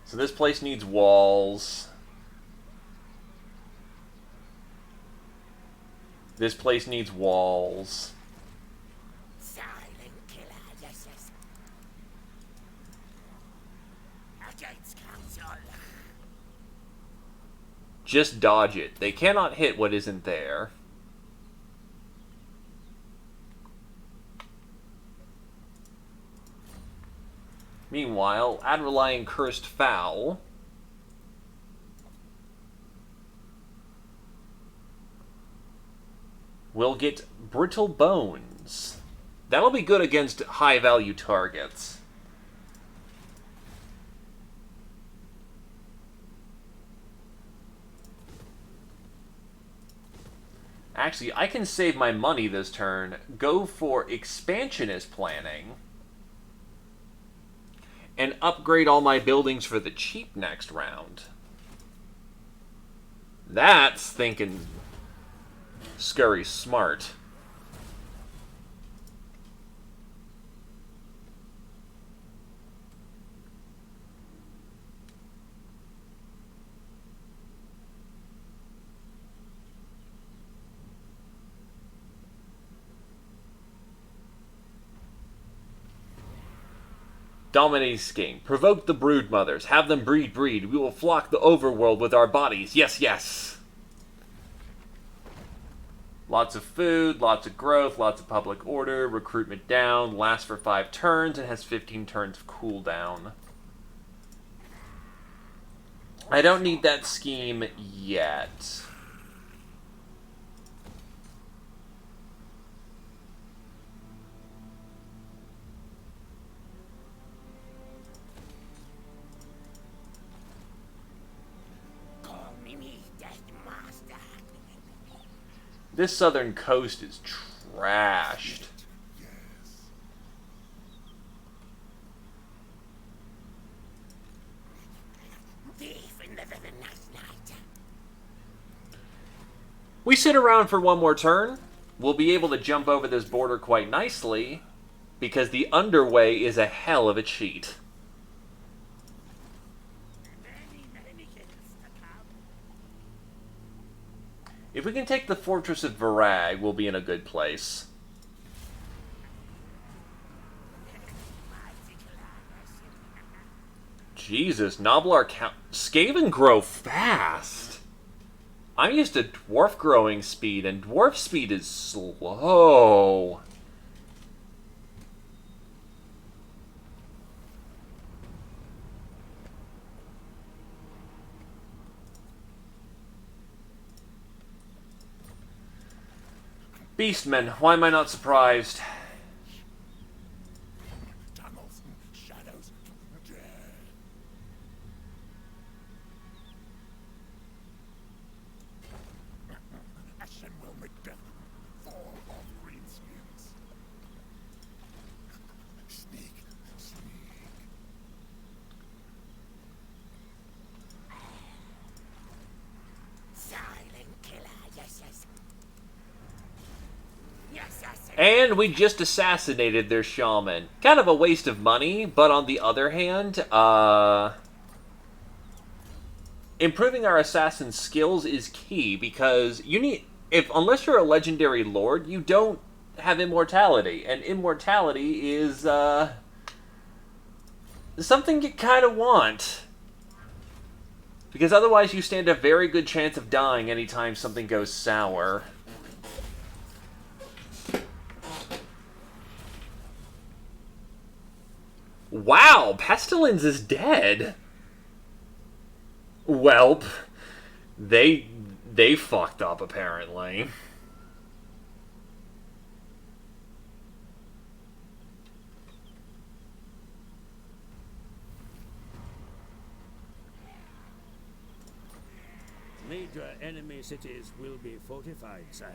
So this place needs walls. This place needs walls. Just dodge it. They cannot hit what isn't there. Meanwhile, Adreline Cursed Fowl will get Brittle Bones. That'll be good against high-value targets. Actually, I can save my money this turn, go for expansionist planning, and upgrade all my buildings for the cheap next round. That's thinking scurry smart. Dominating scheme. Provoke the brood mothers. Have them breed. We will flock the overworld with our bodies. Yes, yes. Lots of food, lots of growth, lots of public order, recruitment down, lasts for 5 turns, and has 15 turns of cooldown. I don't need that scheme yet. This southern coast is trashed. Yes. Thief in the night. We sit around for one more turn. We'll be able to jump over this border quite nicely, because the underway is a hell of a cheat. Many hills to come. If we can take the Fortress of Varag, we'll be in a good place. Jesus, Noblar count. Skaven grow fast. I'm used to dwarf growing speed, and dwarf speed is slow. Beastmen, why am I not surprised? Tunnels, shadows, dead. Ashen will make death fall of greenskins. Sneak, sneak. Silent killer, yes. Yes. And we just assassinated their shaman. Kind of a waste of money, but on the other hand, improving our assassin skills is key, because you need, unless you're a legendary lord, you don't have immortality, and immortality is something you kind of want, because otherwise you stand a very good chance of dying anytime something goes sour. Wow, Pestilence is dead. Welp, they fucked up apparently. Major enemy cities will be fortified, sire.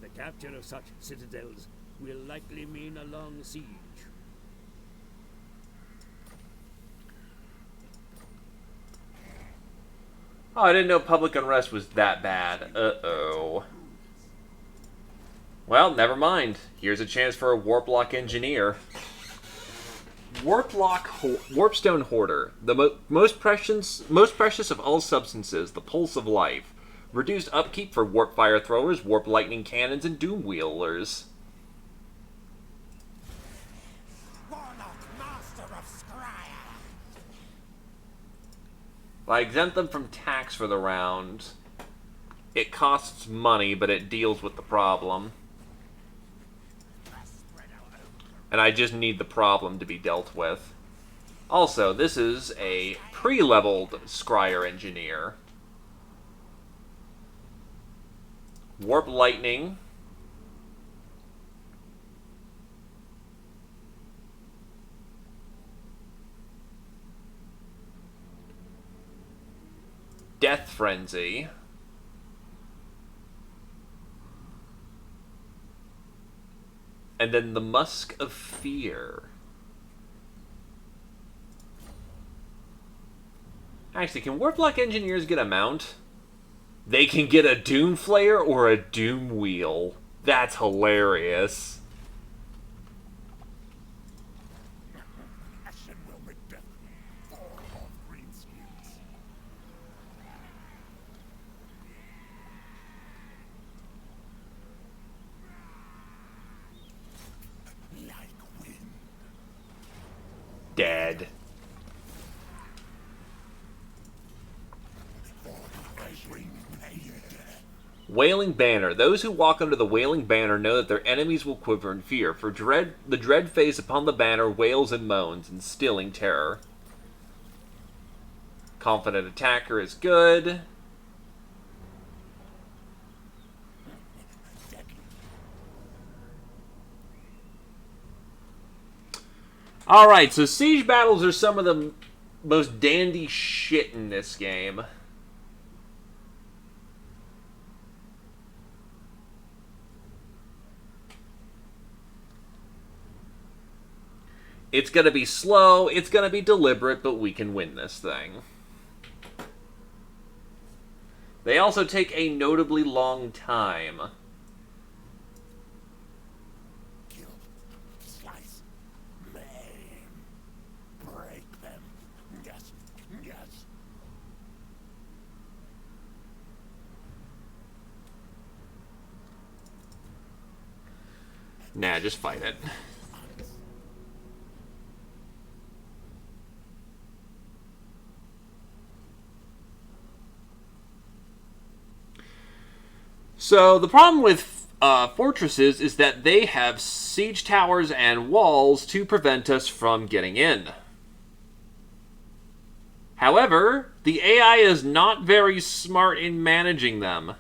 The capture of such citadels will likely mean a long siege. Oh, I didn't know public unrest was that bad. Uh-oh. Well, never mind. Here's a chance for a Warplock Engineer. Warpstone Hoarder. The most precious of all substances, the pulse of life. Reduced upkeep for Warp Fire Throwers, Warp Lightning Cannons, and Doom Wielders. Warlock, master of Scryer. If I exempt them from tax for the round, it costs money, but it deals with the problem. And I just need the problem to be dealt with. Also, this is a pre-leveled Scryer Engineer. Warp Lightning. Death Frenzy. And then the Musk of Fear. Actually, can Warplock Engineers get a mount? They can get a Doom Flayer or a Doom Wheel. That's hilarious. Ashen will make death fall of greenskins. Like wind. Dead. Wailing Banner. Those who walk under the Wailing Banner know that their enemies will quiver in fear, for the dread face upon the banner wails and moans, instilling terror. Confident Attacker is good. Alright, so siege battles are some of the most dandy shit in this game. It's going to be slow, it's going to be deliberate, but we can win this thing. They also take a notably long time. Kill, slice, maim, break them. Yes, yes. Nah, just fight it. So, the problem with fortresses is that they have siege towers and walls to prevent us from getting in. However, the AI is not very smart in managing them.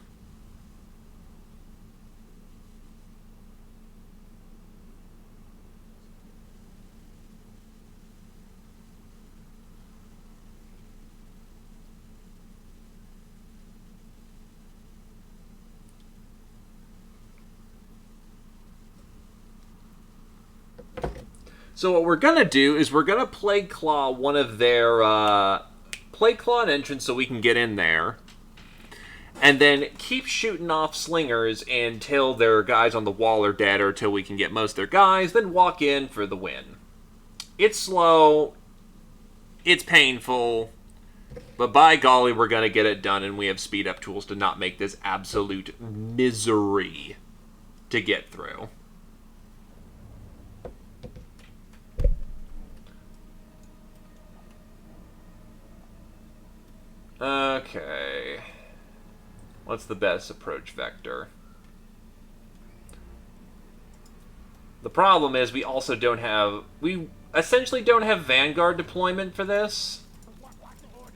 So what we're going to do is we're going to Plague Claw one of their... Plague Claw an entrance so we can get in there. And then keep shooting off slingers until their guys on the wall are dead or until we can get most of their guys. Then walk in for the win. It's slow. It's painful. But by golly, we're going to get it done. And we have speed up tools to not make this absolute misery to get through. Okay. What's the best approach vector? The problem is we also don't have... We essentially don't have Vanguard deployment for this. What order?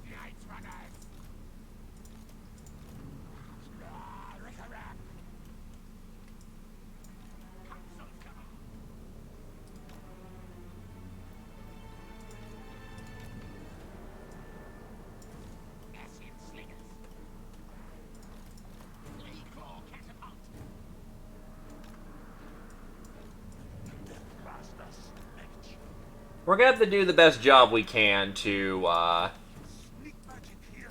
Night runners. Rick-a-rack. Council come. Acid slingers. Claw catapult. Master snitch. We're going to have to do the best job we can to Sneak magic here.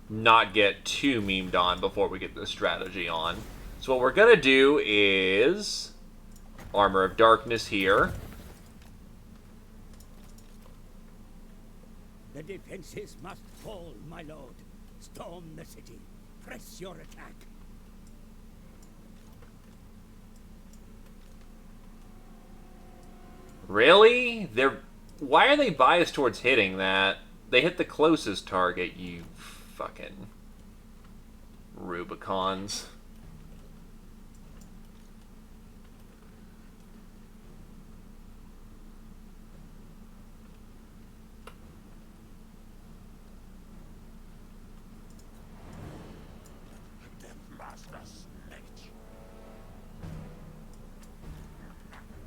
not get too memed on before we get the strategy on. So what we're going to do is... Armor of Darkness here. The defenses must fall, my lord. Storm the city. Press your attack. Really? Why are they biased towards hitting that? They hit the closest target, you fucking Rubicons. Master snitch.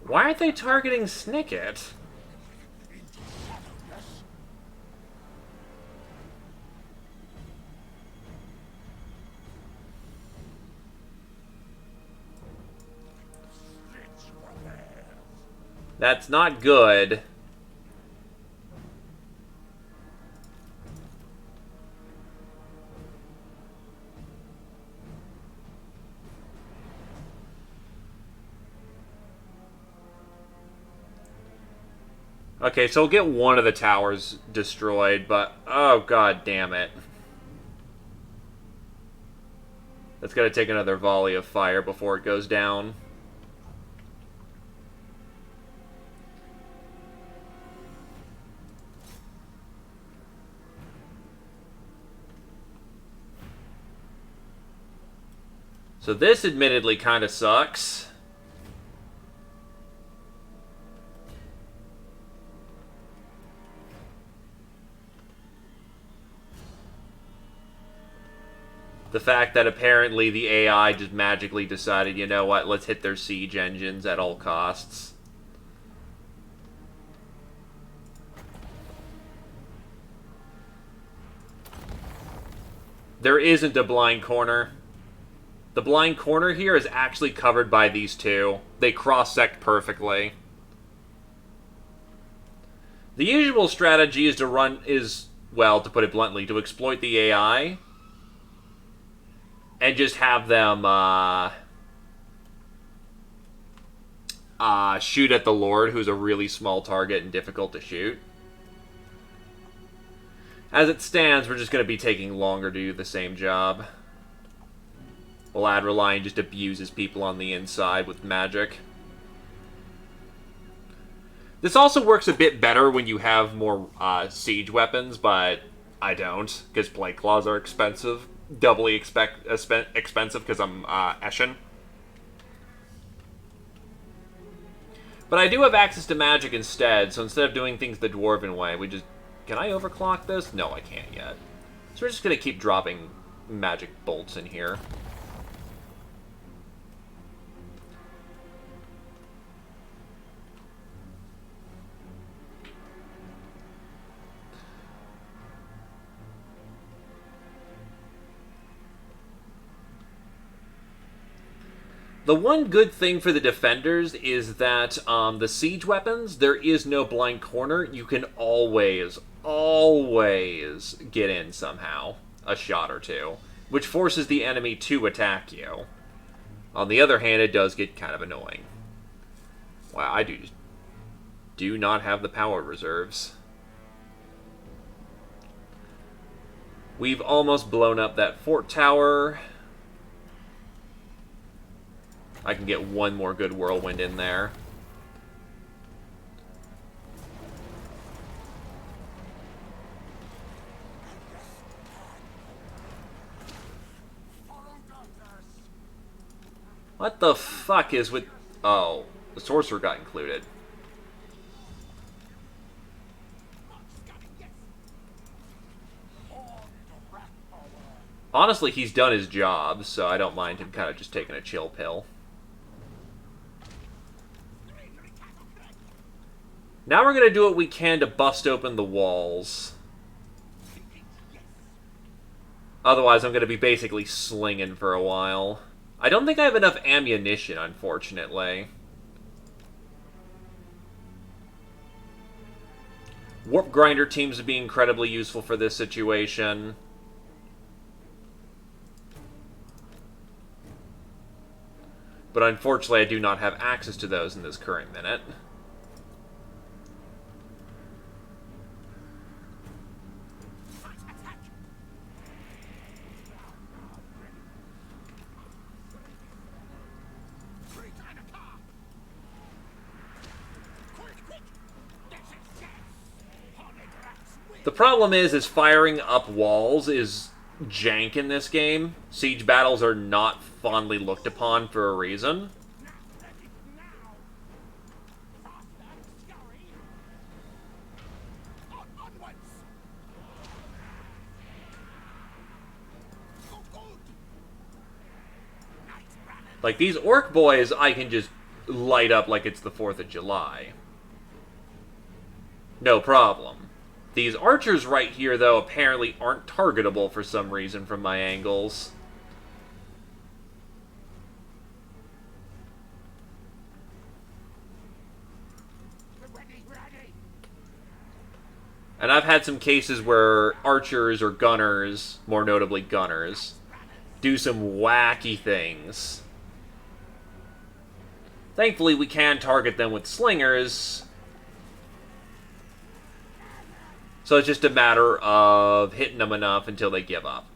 Why aren't they targeting Snicket? Yes. Snitch prepares. That's not good. Okay, so we'll get one of the towers destroyed, but oh god damn it. That's gonna take another volley of fire before it goes down. So this admittedly kind of sucks. The fact that apparently the AI just magically decided, you know what, let's hit their siege engines at all costs. There isn't a blind corner. The blind corner here is actually covered by these two. They cross-sect perfectly. The usual strategy is well, to put it bluntly, to exploit the AI and just have them shoot at the Lord, who's a really small target and difficult to shoot. As it stands, we're just going to be taking longer to do the same job. While Adreline just abuses people on the inside with magic. This also works a bit better when you have more siege weapons, but I don't, because Plague Claws are expensive. Doubly expensive because I'm Eshin. But I do have access to magic instead, so instead of doing things the Dwarven way, we just... Can I overclock this? No, I can't yet. So we're just going to keep dropping magic bolts in here. The one good thing for the defenders is that the siege weapons, there is no blind corner. You can always get in somehow. A shot or two. Which forces the enemy to attack you. On the other hand, it does get kind of annoying. Wow, I do not have the power reserves. We've almost blown up that fort tower. I can get one more good whirlwind in there. What the fuck is with... Oh, the sorcerer got included. Honestly, he's done his job, so I don't mind him kind of just taking a chill pill. Now we're going to do what we can to bust open the walls. Otherwise, I'm going to be basically slinging for a while. I don't think I have enough ammunition, unfortunately. Warp Grinder teams would be incredibly useful for this situation. But unfortunately, I do not have access to those in this current minute. The problem is firing up walls is jank in this game. Siege battles are not fondly looked upon for a reason. Like, these orc boys, I can just light up like it's the 4th of July. No problem. These archers right here, though, apparently aren't targetable for some reason from my angles. And I've had some cases where archers or gunners, more notably gunners, do some wacky things. Thankfully, we can target them with slingers. So it's just a matter of hitting them enough until they give up.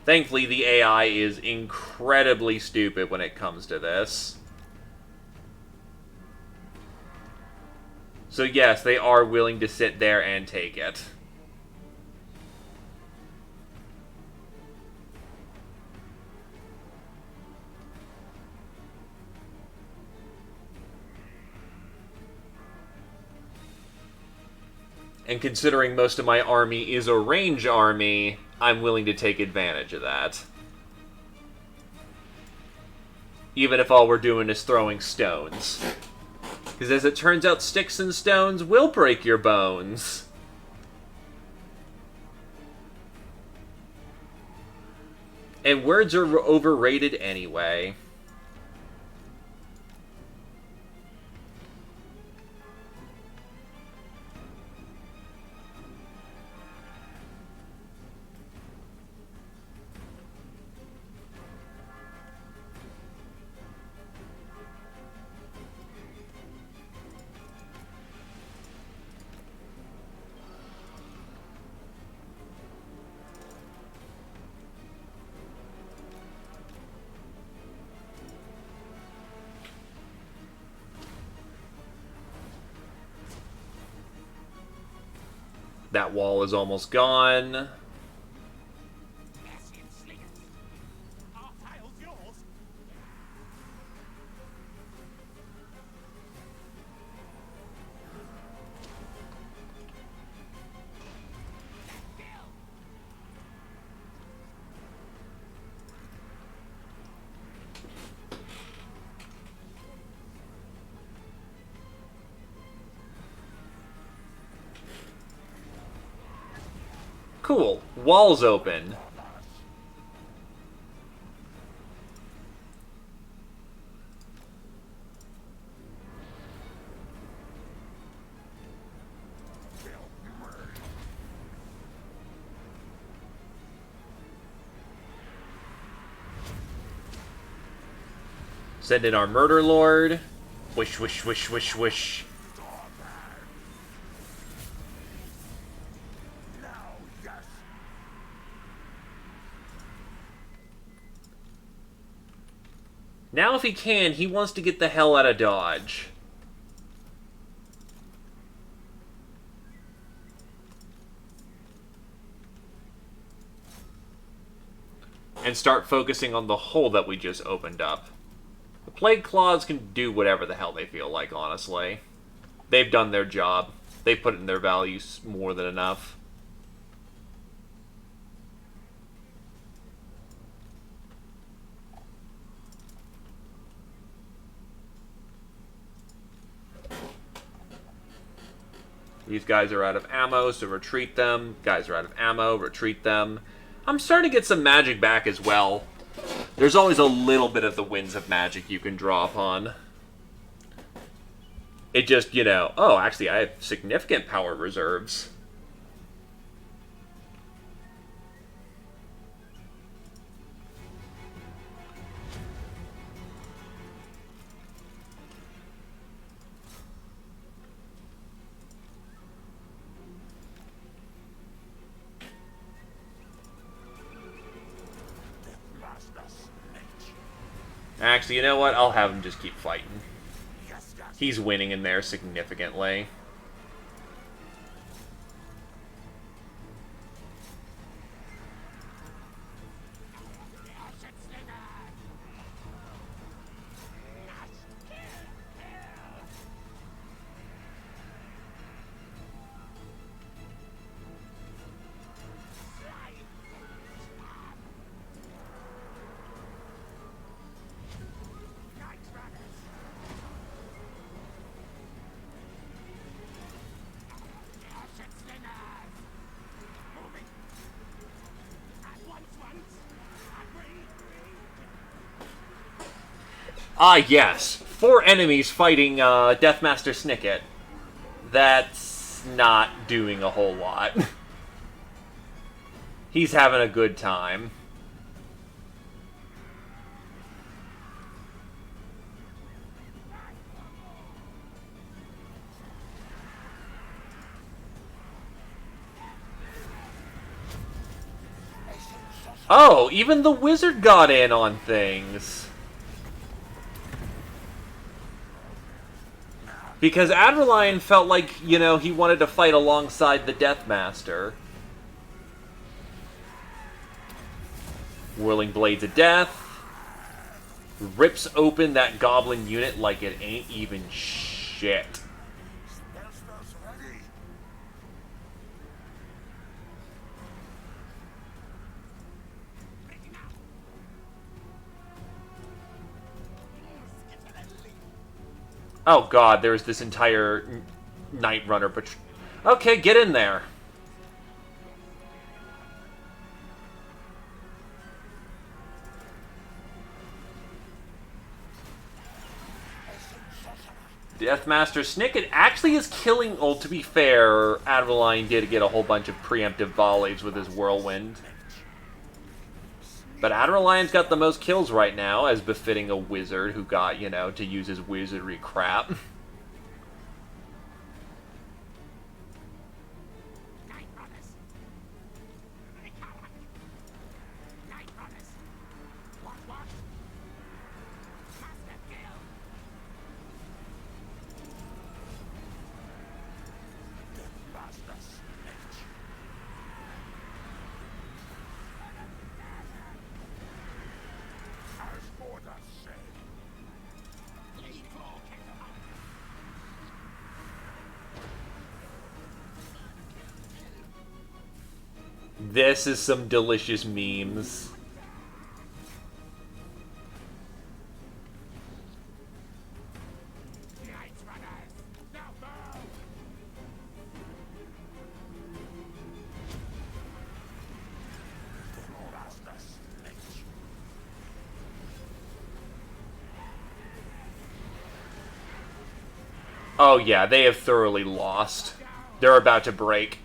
Thankfully, the AI is incredibly stupid when it comes to this. So yes, they are willing to sit there and take it. And considering most of my army is a range army, I'm willing to take advantage of that. Even if all we're doing is throwing stones. Because as it turns out, sticks and stones will break your bones. And words are overrated anyway. That wall is almost gone. Yes, you sling it. Our tile's yours. Cool. Wall's open. Send in our murder lord. Wish, wish, wish, wish, wish. Now, yes. Now if he can, he wants to get the hell out of Dodge. And start focusing on the hole that we just opened up. The Plague Claws can do whatever the hell they feel like, honestly. They've done their job. They've put in their values more than enough. These guys are out of ammo, so retreat them. Guys are out of ammo, retreat them. I'm starting to get some magic back as well. There's always a little bit of the winds of magic you can draw upon. It just, you know, oh, actually, I have significant power reserves. Actually, you know what? I'll have him just keep fighting. He's winning in there significantly. Ah, yes. 4 enemies fighting Deathmaster Snicket. That's not doing a whole lot. He's having a good time. Oh, even the wizard got in on things. Because Adrenaline felt like, you know, he wanted to fight alongside the Deathmaster. Whirling Blades of Death. Rips open that goblin unit like it ain't even shit. Oh god, there's this entire Night Runner patrol. Okay, get in there. Deathmaster Snicket actually is killing... Well, to be fair, Adrenaline did get a whole bunch of preemptive volleys with his Whirlwind. But Adrenaline's got the most kills right now, as befitting a wizard who got, you know, to use his wizardry crap. This is some delicious memes. Oh yeah, they have thoroughly lost. They're about to break.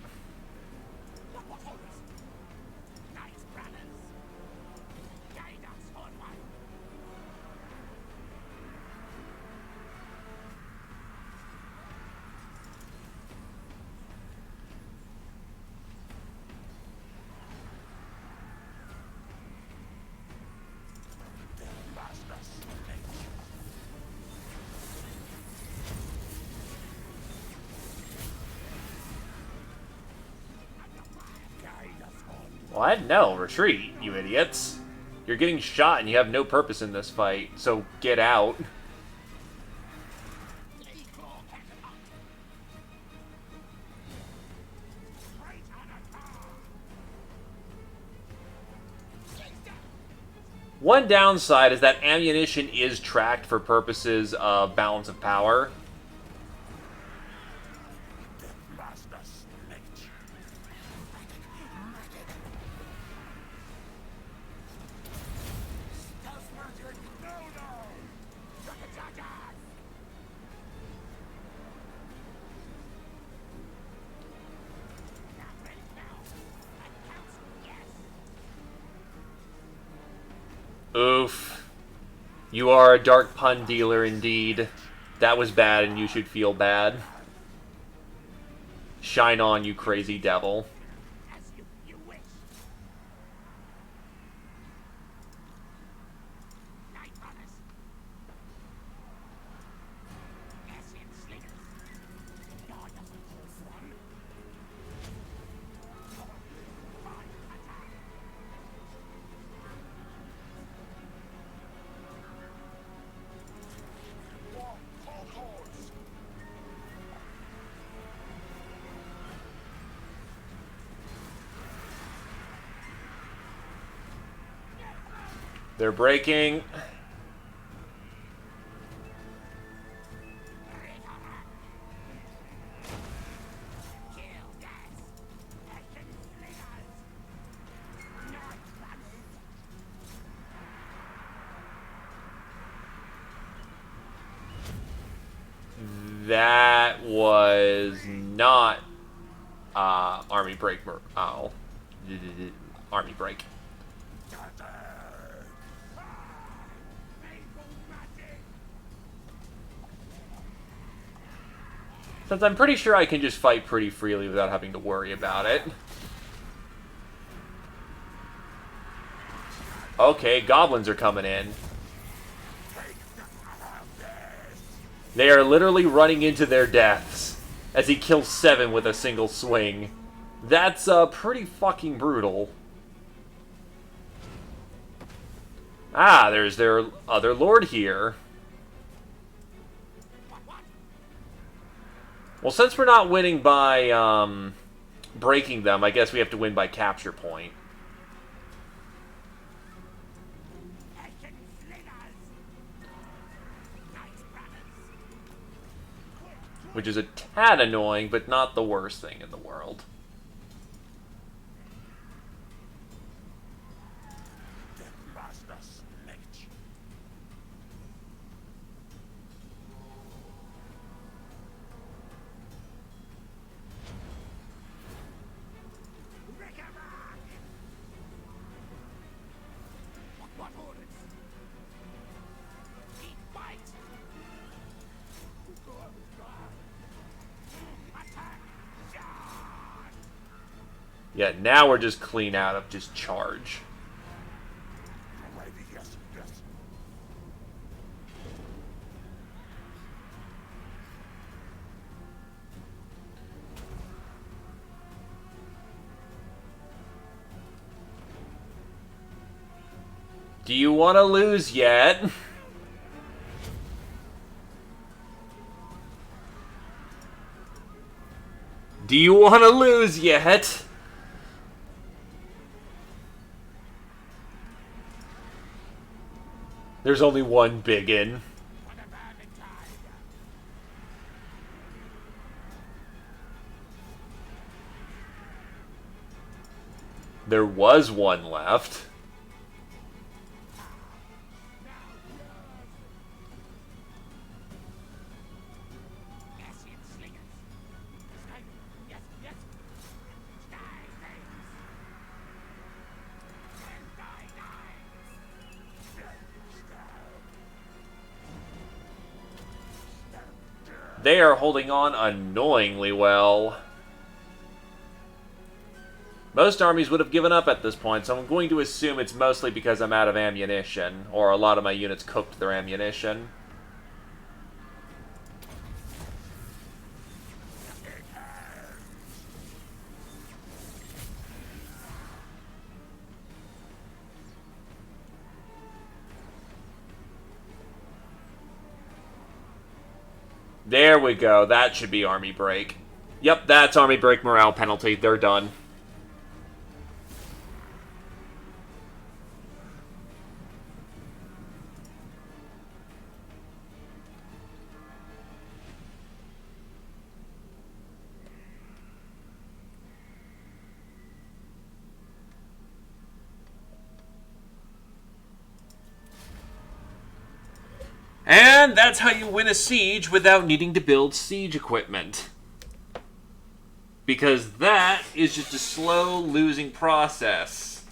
What? No, retreat, you idiots. You're getting shot and you have no purpose in this fight, so get out. One downside is that ammunition is tracked for purposes of balance of power. Oof. You are a dark pun dealer indeed. That was bad and you should feel bad. Shine on, you crazy devil. They're breaking. That was not army break. Oh, army break. Since I'm pretty sure I can just fight pretty freely without having to worry about it. Okay, goblins are coming in. They are literally running into their deaths as he kills 7 with a single swing. That's pretty fucking brutal. Ah, there's their other lord here. Well, since we're not winning by breaking them, I guess we have to win by capture point. which is a tad annoying, but not the worst thing in the world. Master Snake. What orders? Eat, fight! Attack! Charge! Yeah, now we're just clean out of just charge. Alrighty, yes, yes. Do you want to lose yet? Do you want to lose yet? There's only one biggin. What a vermintide! There was one left. Acid slingers. Sky, yes, yes. Sky things. And die. They are holding on annoyingly well. Most armies would have given up at this point, so I'm going to assume it's mostly because I'm out of ammunition, or a lot of my units cooked their ammunition. There we go. That should be army break. Yep, that's army break morale penalty. They're done. And that's how you win a siege without needing to build siege equipment. Because that is just a slow losing process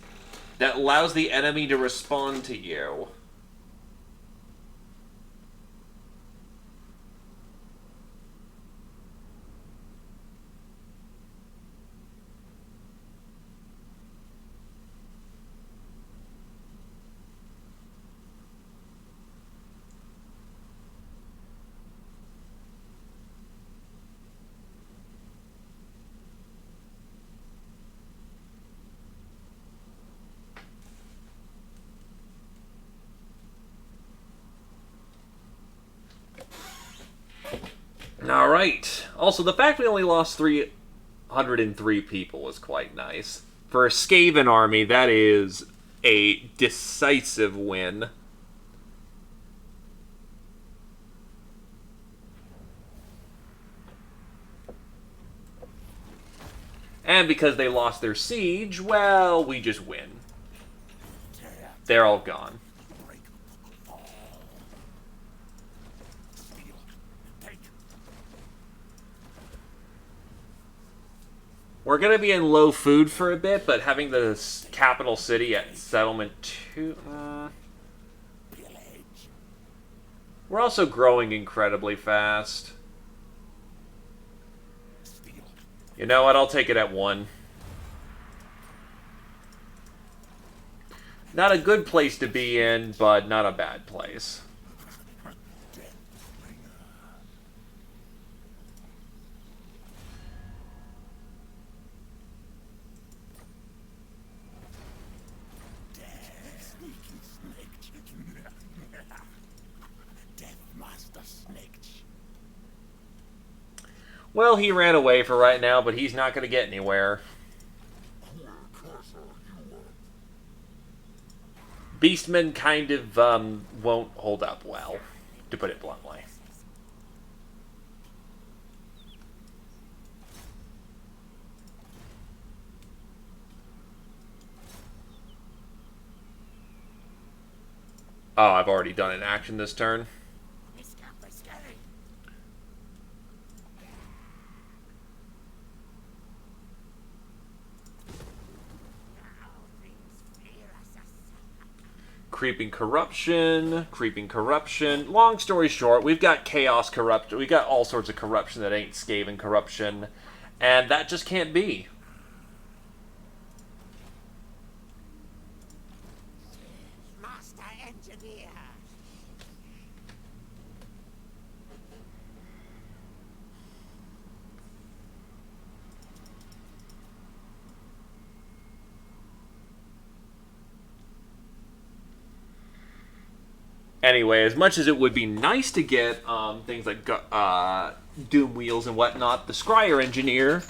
that allows the enemy to respond to you. Alright. Also, the fact we only lost 303 people was quite nice. For a Skaven army, that is a decisive win. And because they lost their siege, well, we just win. They're all gone. Break. Fall. Steal. Take. We're going to be in low food for a bit, but having the capital city at settlement 2... Pillage. we're also growing incredibly fast. Steal. You know what? I'll take it at 1. Not a good place to be in, but not a bad place. Death bringer. Death. Sneaky snake. Death Master Snake. Well, he ran away for right now, but he's not going to get anywhere. Beastmen kind of won't hold up well, to put it bluntly. Oh, I've already done an action this turn. Creeping corruption, creeping corruption. Long story short, we've got chaos corruption. We got all sorts of corruption that ain't Skaven corruption, and that just can't be. Master Engineer. Anyway, as much as it would be nice to get things like Doom Wheels and whatnot, the Scryer Engineer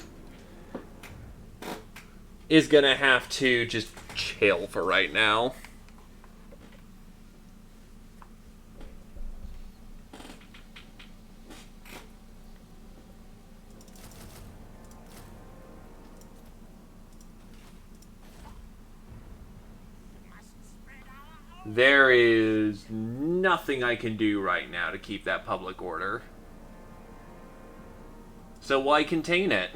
is going to have to just chill for right now. There is nothing I can do right now to keep that public order. So why contain it?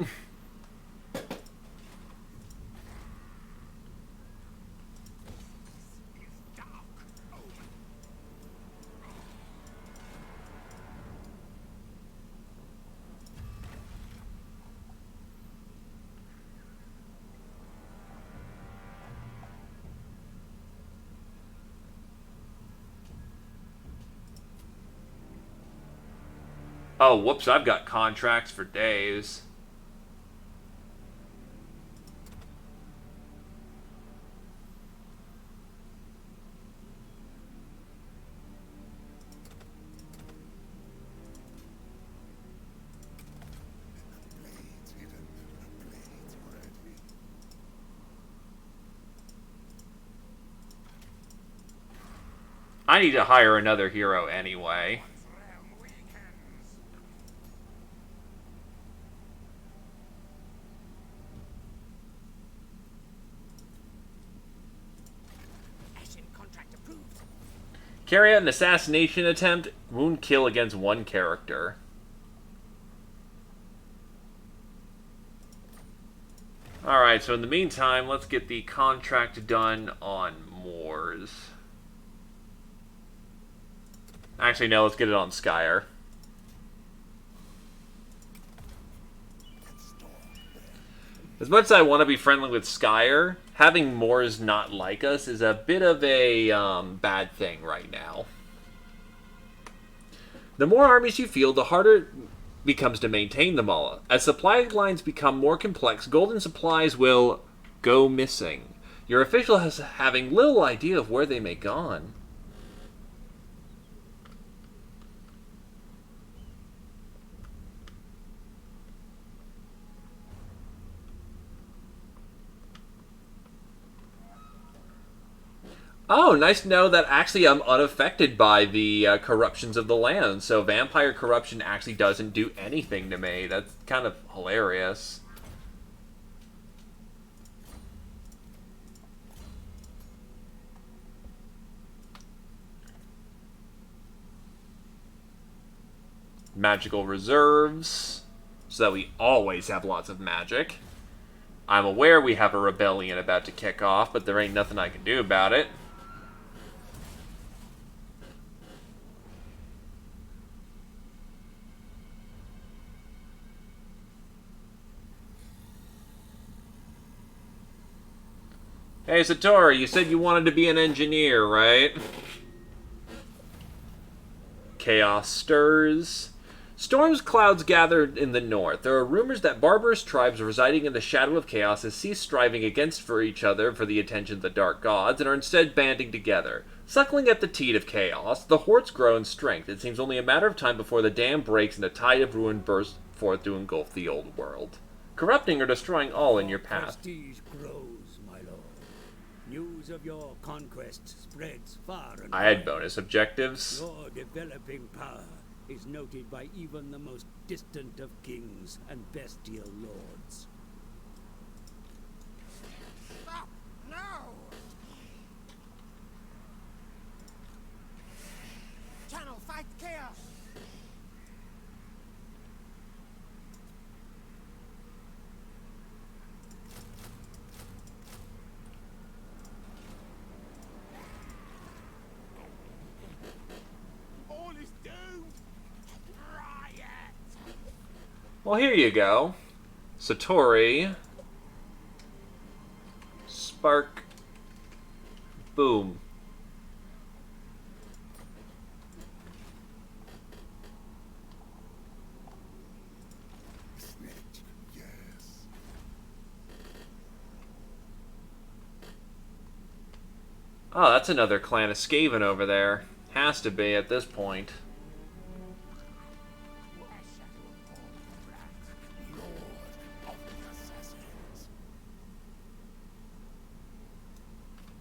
Oh, whoops, I've got contracts for days. I need to hire another hero anyway. Carry out an assassination attempt, wound kill against one character. Alright, so in the meantime, let's get the contract done on Moors. Actually, no, let's get it on Skyer. As much as I want to be friendly with Skyer, having Moors not like us is a bit of a bad thing right now. The more armies you field, the harder it becomes to maintain them all. As supply lines become more complex, golden supplies will go missing. Your official has having little idea of where they may gone. Oh, nice to know that actually I'm unaffected by the corruptions of the land. So vampire corruption actually doesn't do anything to me. That's kind of hilarious. Magical reserves, so that we always have lots of magic. I'm aware we have a rebellion about to kick off, but there ain't nothing I can do about it. Hey, Satori, you said you wanted to be an engineer, right? Chaos stirs. Storms clouds gathered in the north. There are rumors that barbarous tribes residing in the shadow of chaos have ceased striving against for each other for the attention of the dark gods, and are instead banding together. Suckling at the teat of chaos, the hordes grow in strength. It seems only a matter of time before the dam breaks and a tide of ruin bursts forth to engulf the old world, corrupting or destroying all in your path. Prestige grows, my lord. News of your conquest spreads far and I had wide. bonus objectives. Your developing power is noted by even the most distant of kings and bestial lords. Stop! No! Well, here you go. Satori. Spark. Boom. Snitch, yes. Oh, that's another clan of Skaven over there. Has to be at this point. Lord of the Assassins.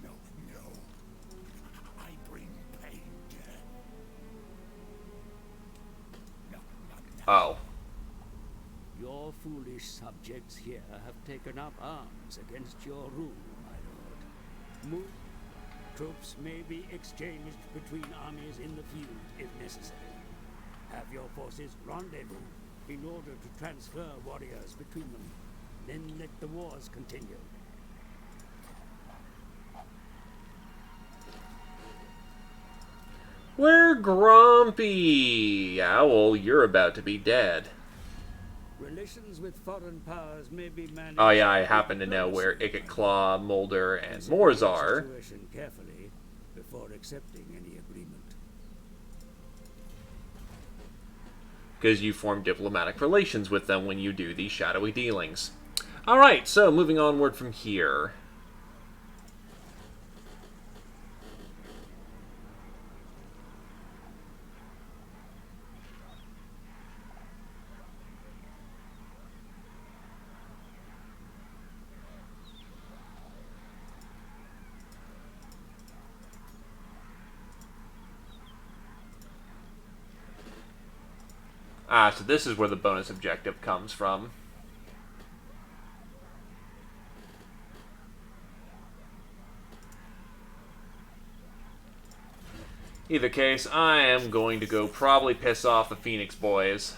No, no. I bring pain, death. No, not now. Oh. Your foolish subjects here have taken up arms against your rule, my lord. Troops may be exchanged between armies in the field if necessary. Have your forces rendezvous in order to transfer warriors between them. Then let the wars continue. We're grumpy. Owl, you're about to be dead. Relations with foreign powers may be managed. Oh yeah, I happen to know where Ikit Mulder, and Consider Mors the are. situation carefully before accepting any agreement. Because you form diplomatic relations with them when you do these shadowy dealings. Alright, so moving onward from here. Ah, so this is where the bonus objective comes from. Either case, I am going to go probably piss off the Phoenix boys.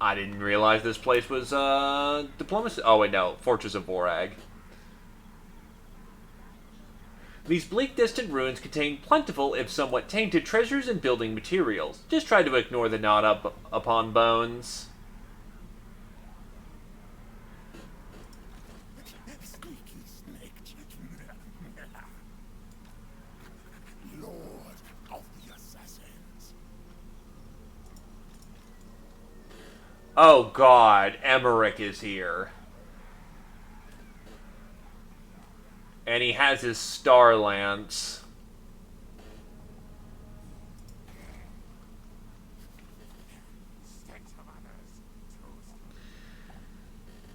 I didn't realize this place was, diplomacy. Oh, wait, no. Fortress of Vorag. These bleak, distant ruins contain plentiful, if somewhat tainted, treasures and building materials. Just try to ignore the gnawed up upon bones. Sneaky snake. Lord of the Assassins. Oh god, Emmerich is here. And he has his star lance.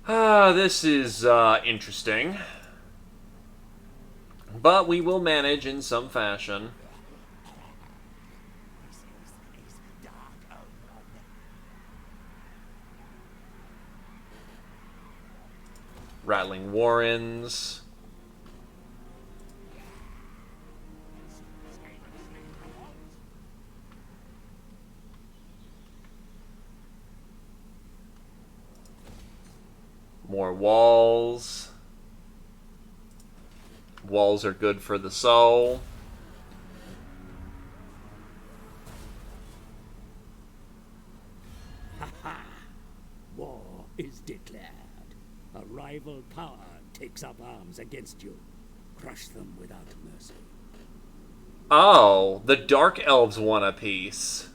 This is interesting. But we will manage in some fashion. This is dark omen. Rattling Warrens. More walls. Walls are good for the soul. War is declared. A rival power takes up arms against you. Crush them without mercy. Oh, the Dark Elves want a piece.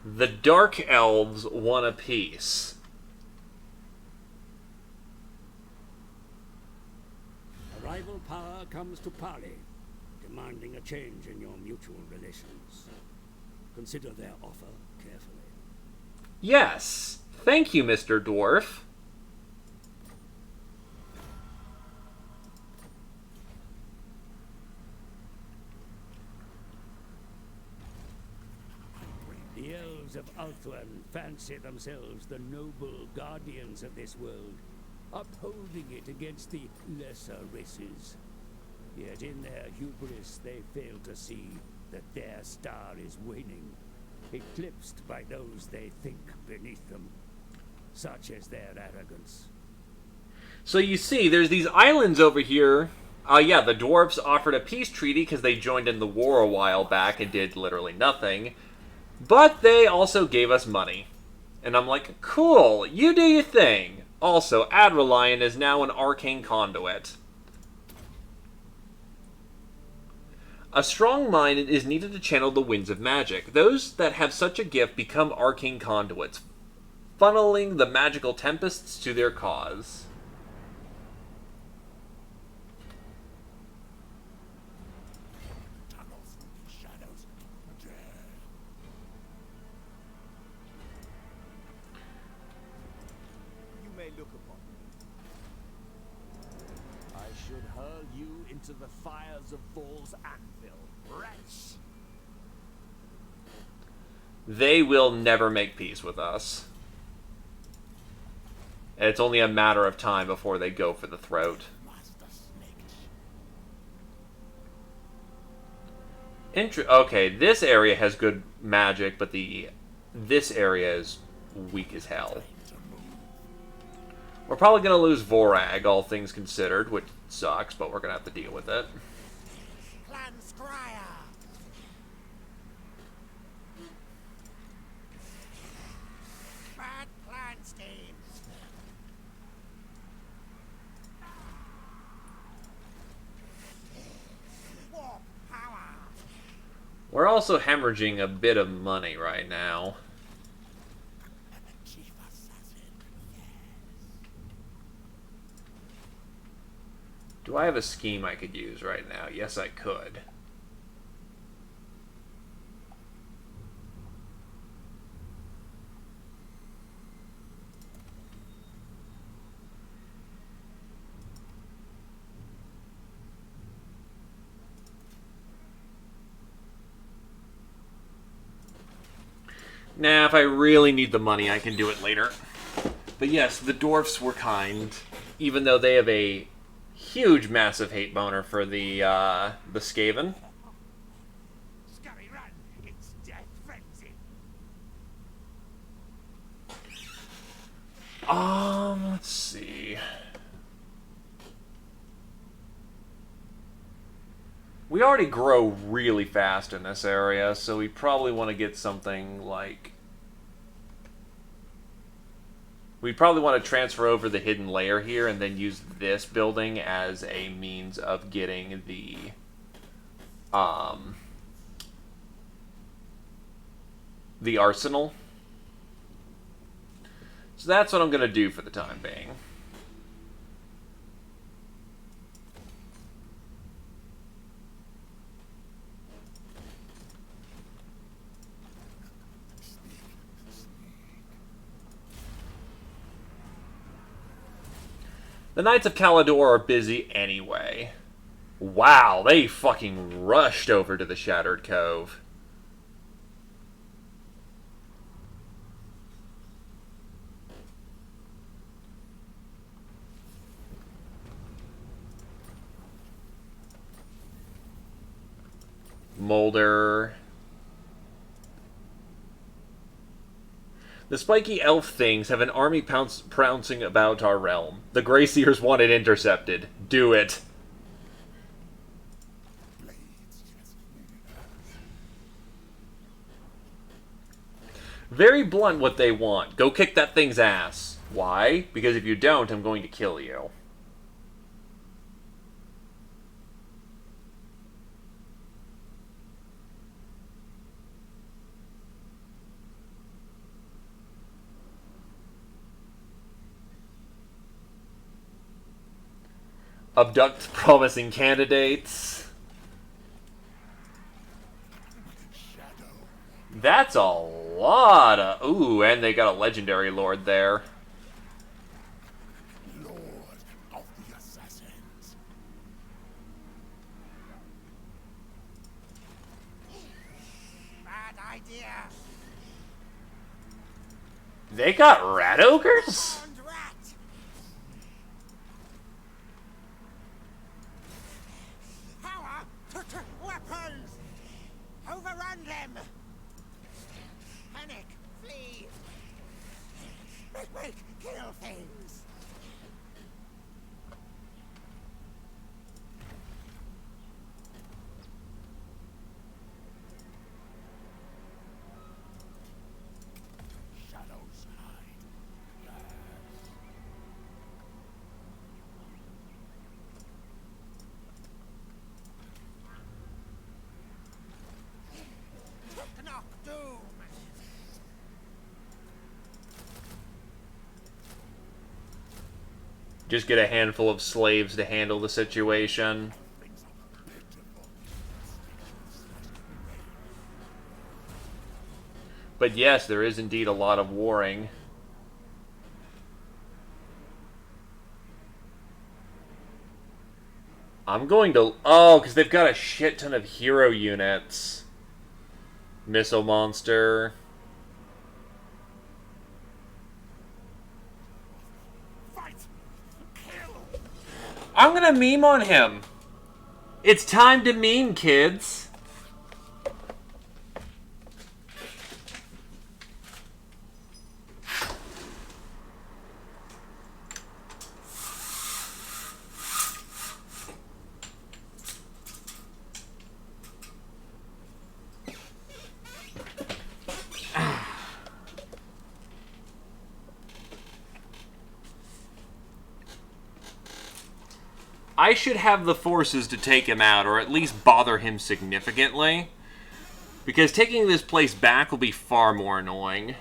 The Dark Elves want a piece. A rival power comes to parley, demanding a change in your mutual relations. Consider their offer carefully. Yes. Thank you, Mr. Dwarf. The elves of Ulthuan fancy themselves the noble guardians of this world, upholding it against the lesser races. Yet in their hubris they fail to see that their star is waning, eclipsed by those they think beneath them. such is their arrogance. So you see, there's these islands over here. Yeah, the dwarves offered a peace treaty because they joined in the war a while back and did literally nothing. But they also gave us money. And I'm like, cool, you do your thing. Also, Adralion is now an arcane conduit. A strong mind is needed to channel the winds of magic. Those that have such a gift become arcane conduits, funneling the magical tempests to their cause. Into the fires of Vol's anvil, wretch! They will never make peace with us. And it's only a matter of time before they go for the throat. Okay, this area has good magic, but this area is weak as hell. We're probably going to lose Vorag, all things considered, which sucks, but we're going to have to deal with it. Clan Scryer. Bad plan scheme. Warp power. We're also hemorrhaging a bit of money right now. Chief assassin. Do I have a scheme I could use right now? Yes, I could. Nah, if I really need the money, I can do it later. But yes, the dwarfs were kind, even though they have a huge, massive hate boner for the Skaven. Scurry, run! It's death frenzy. Let's see. We already grow really fast in this area, so we probably want to get something like... We'd probably want to transfer over the hidden layer here and then use this building as a means of getting the arsenal. So that's what I'm going to do for the time being. The Knights of Kalador are busy anyway. Wow, they fucking rushed over to the Shattered Cove. Molder. The spiky elf things have an army pouncing about our realm. The Greyseers want it intercepted. Do it. Very blunt what they want. Go kick that thing's ass. Why? Because if you don't, I'm going to kill you. Abduct promising candidates. That's a lot of... Ooh, and they got a legendary lord there. Lord of the Assassins. Bad idea. They got rat ogres? Horned rat. Power to weapons. Overrun them. Panic. Flee. It will kill things. Shadows hide. Yes. Knock doom. Just get a handful of slaves to handle the situation. But yes, there is indeed a lot of warring. I'm going to... Oh, because they've got a shit ton of hero units. Missile monster. Fight. Kill. I'm gonna meme on him. It's time to meme, kids. I should have the forces to take him out, or at least bother him significantly. Because taking this place back will be far more annoying.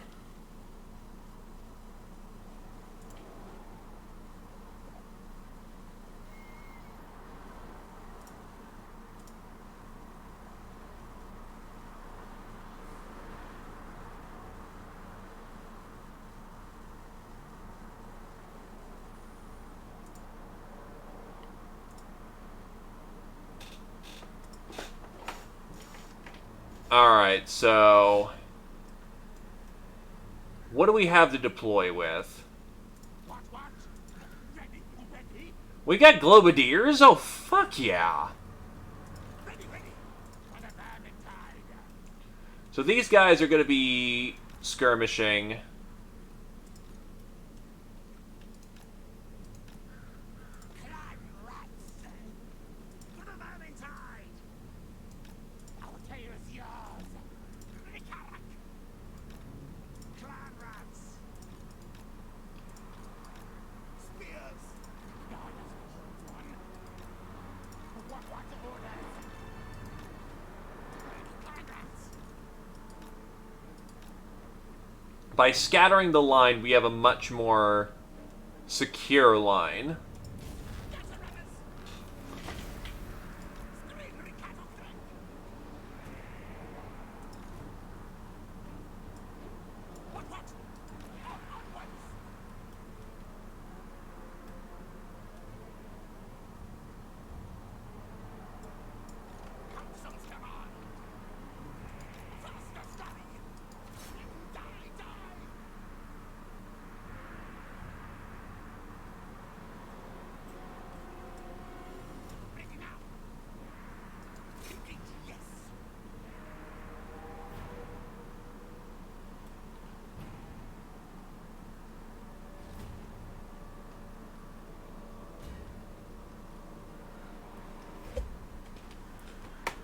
Alright, so... what do we have to deploy with? What? Ready, ready, We got Globadiers? Oh, fuck yeah! ready. For the Vermintide. So these guys are going to be skirmishing. Clan rats. For the Vermintide. Our tale is yours. Rikarak. Clan rats. Spears. No, that's a one. What orders? Clan rats. By scattering the line, we have a much more secure line. Get the runners. Screen Ricardo Frank. What? On once. Council's command. Faster study. Die. Ready now. Engage, yes.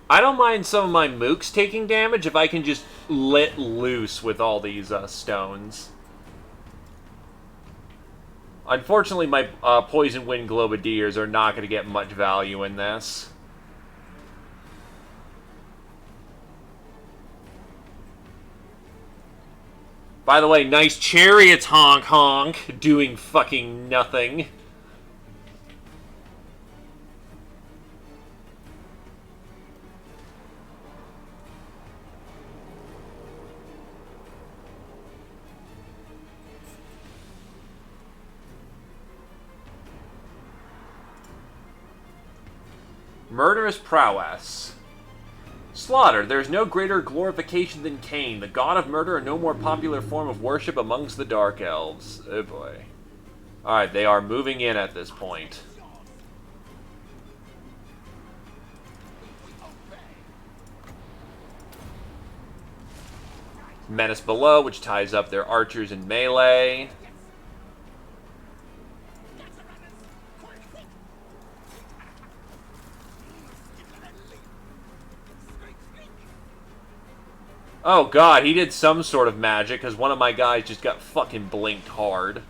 I don't mind some of my mooks taking damage if I can just let loose with all these stones. Unfortunately, my Poison Wind Globadiers are not going to get much value in this. By the way, nice chariots, honk honk, doing fucking nothing. Murderous prowess. Slaughter. There is no greater glorification than Cain, the god of murder, and no more popular form of worship amongst the Dark Elves. Oh boy. Alright, they are moving in at this point. Menace below, which ties up their archers in melee. Oh god, he did some sort of magic because one of my guys just got fucking blinked hard.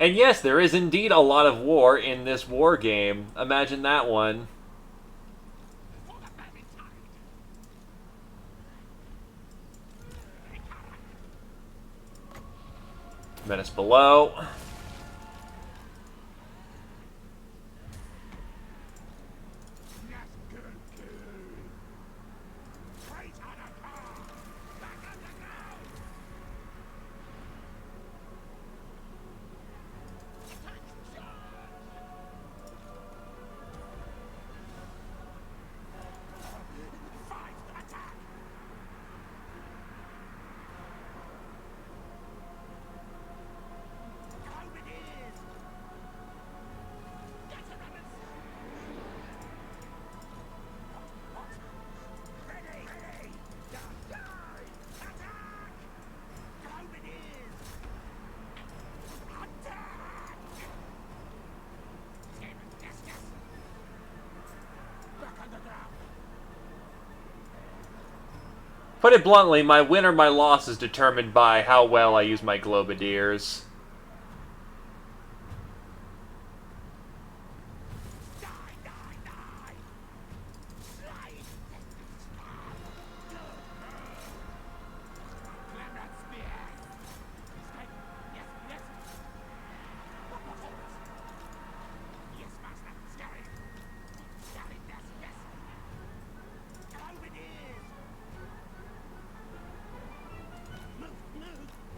And yes, there is indeed a lot of war in this war game. Imagine that one. Menace below. Put it bluntly, my win or my loss is determined by how well I use my Globadiers.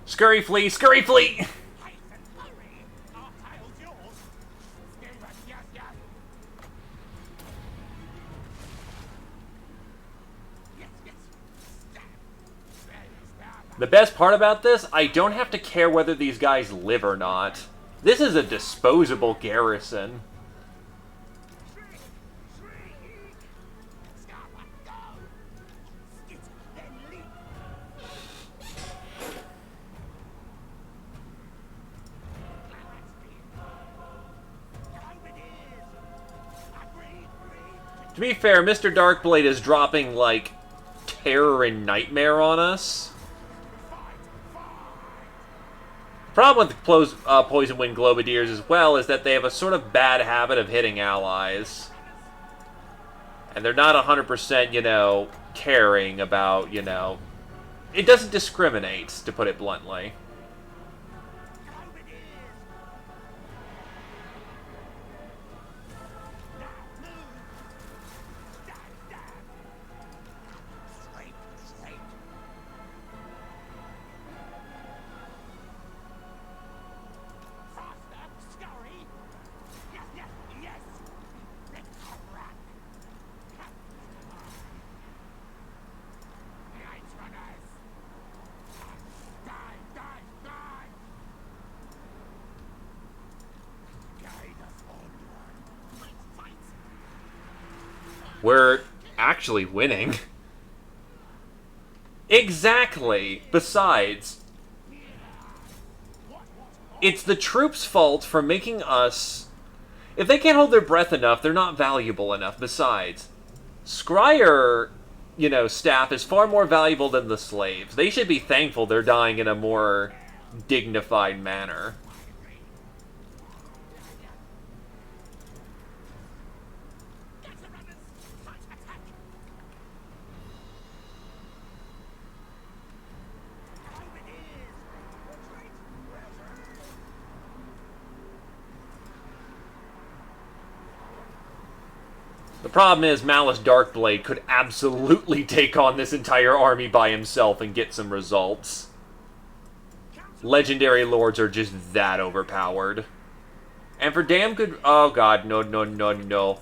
Scurry flee! Scurry flee! The best part about this, I don't have to care whether these guys live or not. This is a disposable garrison. To be fair, Mr. Darkblade is dropping, like, terror and nightmare on us. Problem with the Poison Wind Globadiers as well is that they have a sort of bad habit of hitting allies. And they're not 100%, you know, caring about, you know... It doesn't discriminate, to put it bluntly. We're actually winning. Exactly. Besides, it's the troops' fault for making us... If they can't hold their breath enough, they're not valuable enough. Besides, Scryer, you know, staff is far more valuable than the slaves. They should be thankful they're dying in a more dignified manner. problem is Malice Darkblade could absolutely take on this entire army by himself and get some results. Legendary Lords are just that overpowered. And for damn good... Oh god, no, no, no, no.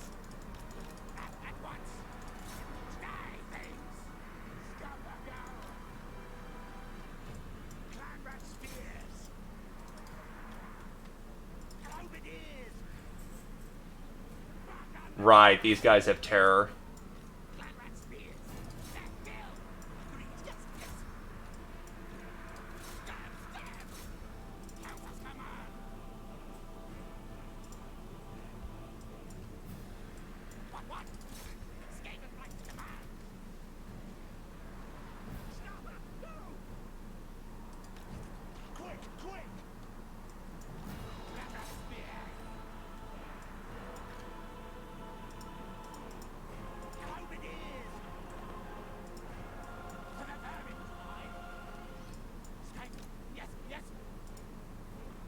Right, these guys have terror.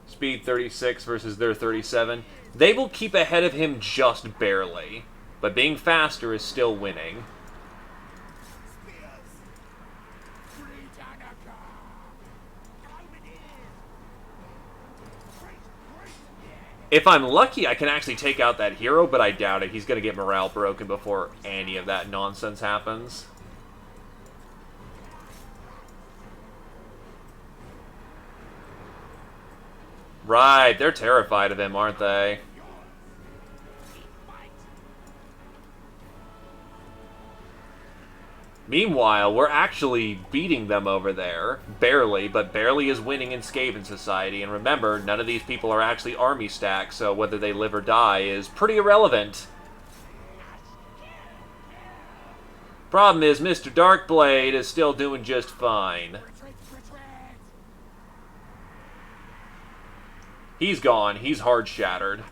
Speed 36 versus their 37. They will keep ahead of him just barely, but being faster is still winning. If I'm lucky, I can actually take out that hero, but I doubt it. He's going to get morale broken before any of that nonsense happens. Right, they're terrified of him, aren't they? Meanwhile, we're actually beating them over there. Barely, but barely is winning in Skaven Society. And remember, none of these people are actually army stacks, so whether they live or die is pretty irrelevant. Problem is, Mr. Darkblade is still doing just fine. He's gone. He's hard shattered.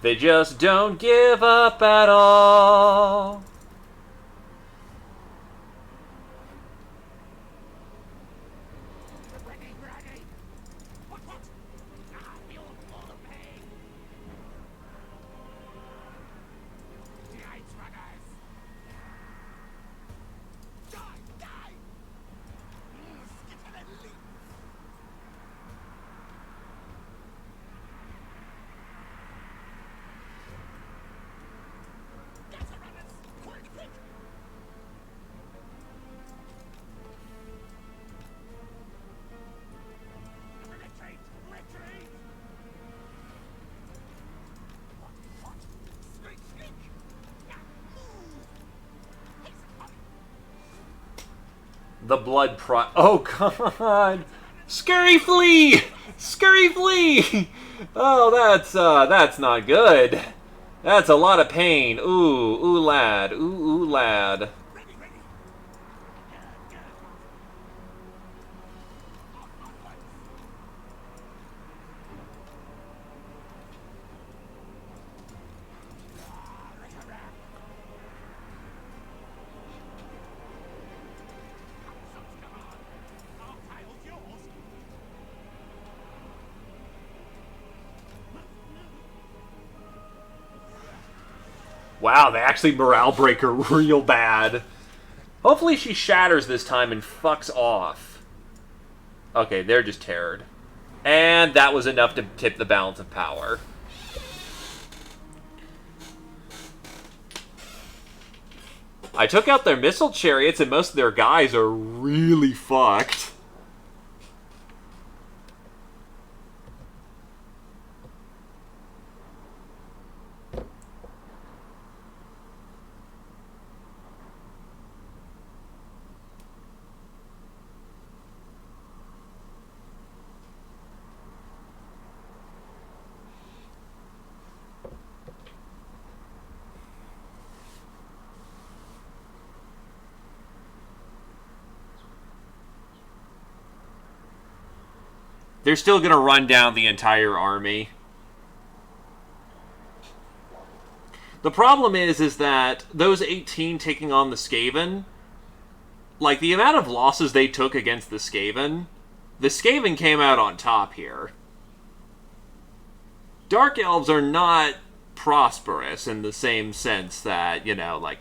They just don't give up at all. The blood oh god! Scurry flee! Scurry flee! Oh, that's not good. That's a lot of pain. Ooh lad. Ooh lad. Wow, they actually morale break her real bad. Hopefully she shatters this time and fucks off. Okay, they're just terrored. And that was enough to tip the balance of power. I took out their missile chariots and most of their guys are really fucked. They're still going to run down the entire army. The problem is that those 18 taking on the Skaven, like, the amount of losses they took against the Skaven came out on top here. Dark Elves are not prosperous in the same sense that, you know, like,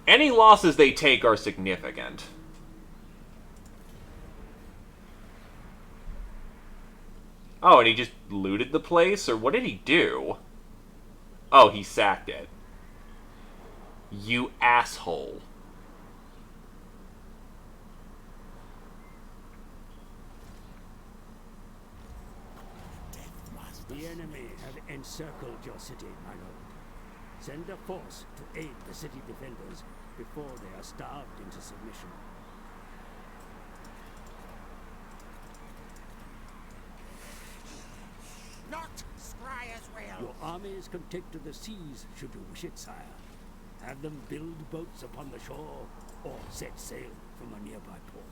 any losses they take are significant. Oh, and he just looted the place? Or what did he do? Oh, he sacked it. You asshole. The enemy have encircled your city, my lord. Send a force to aid the city defenders before they are starved into submission. Not Scrya's will. Your armies can take to the seas should you wish it, sire. Have them build boats upon the shore or set sail from a nearby port.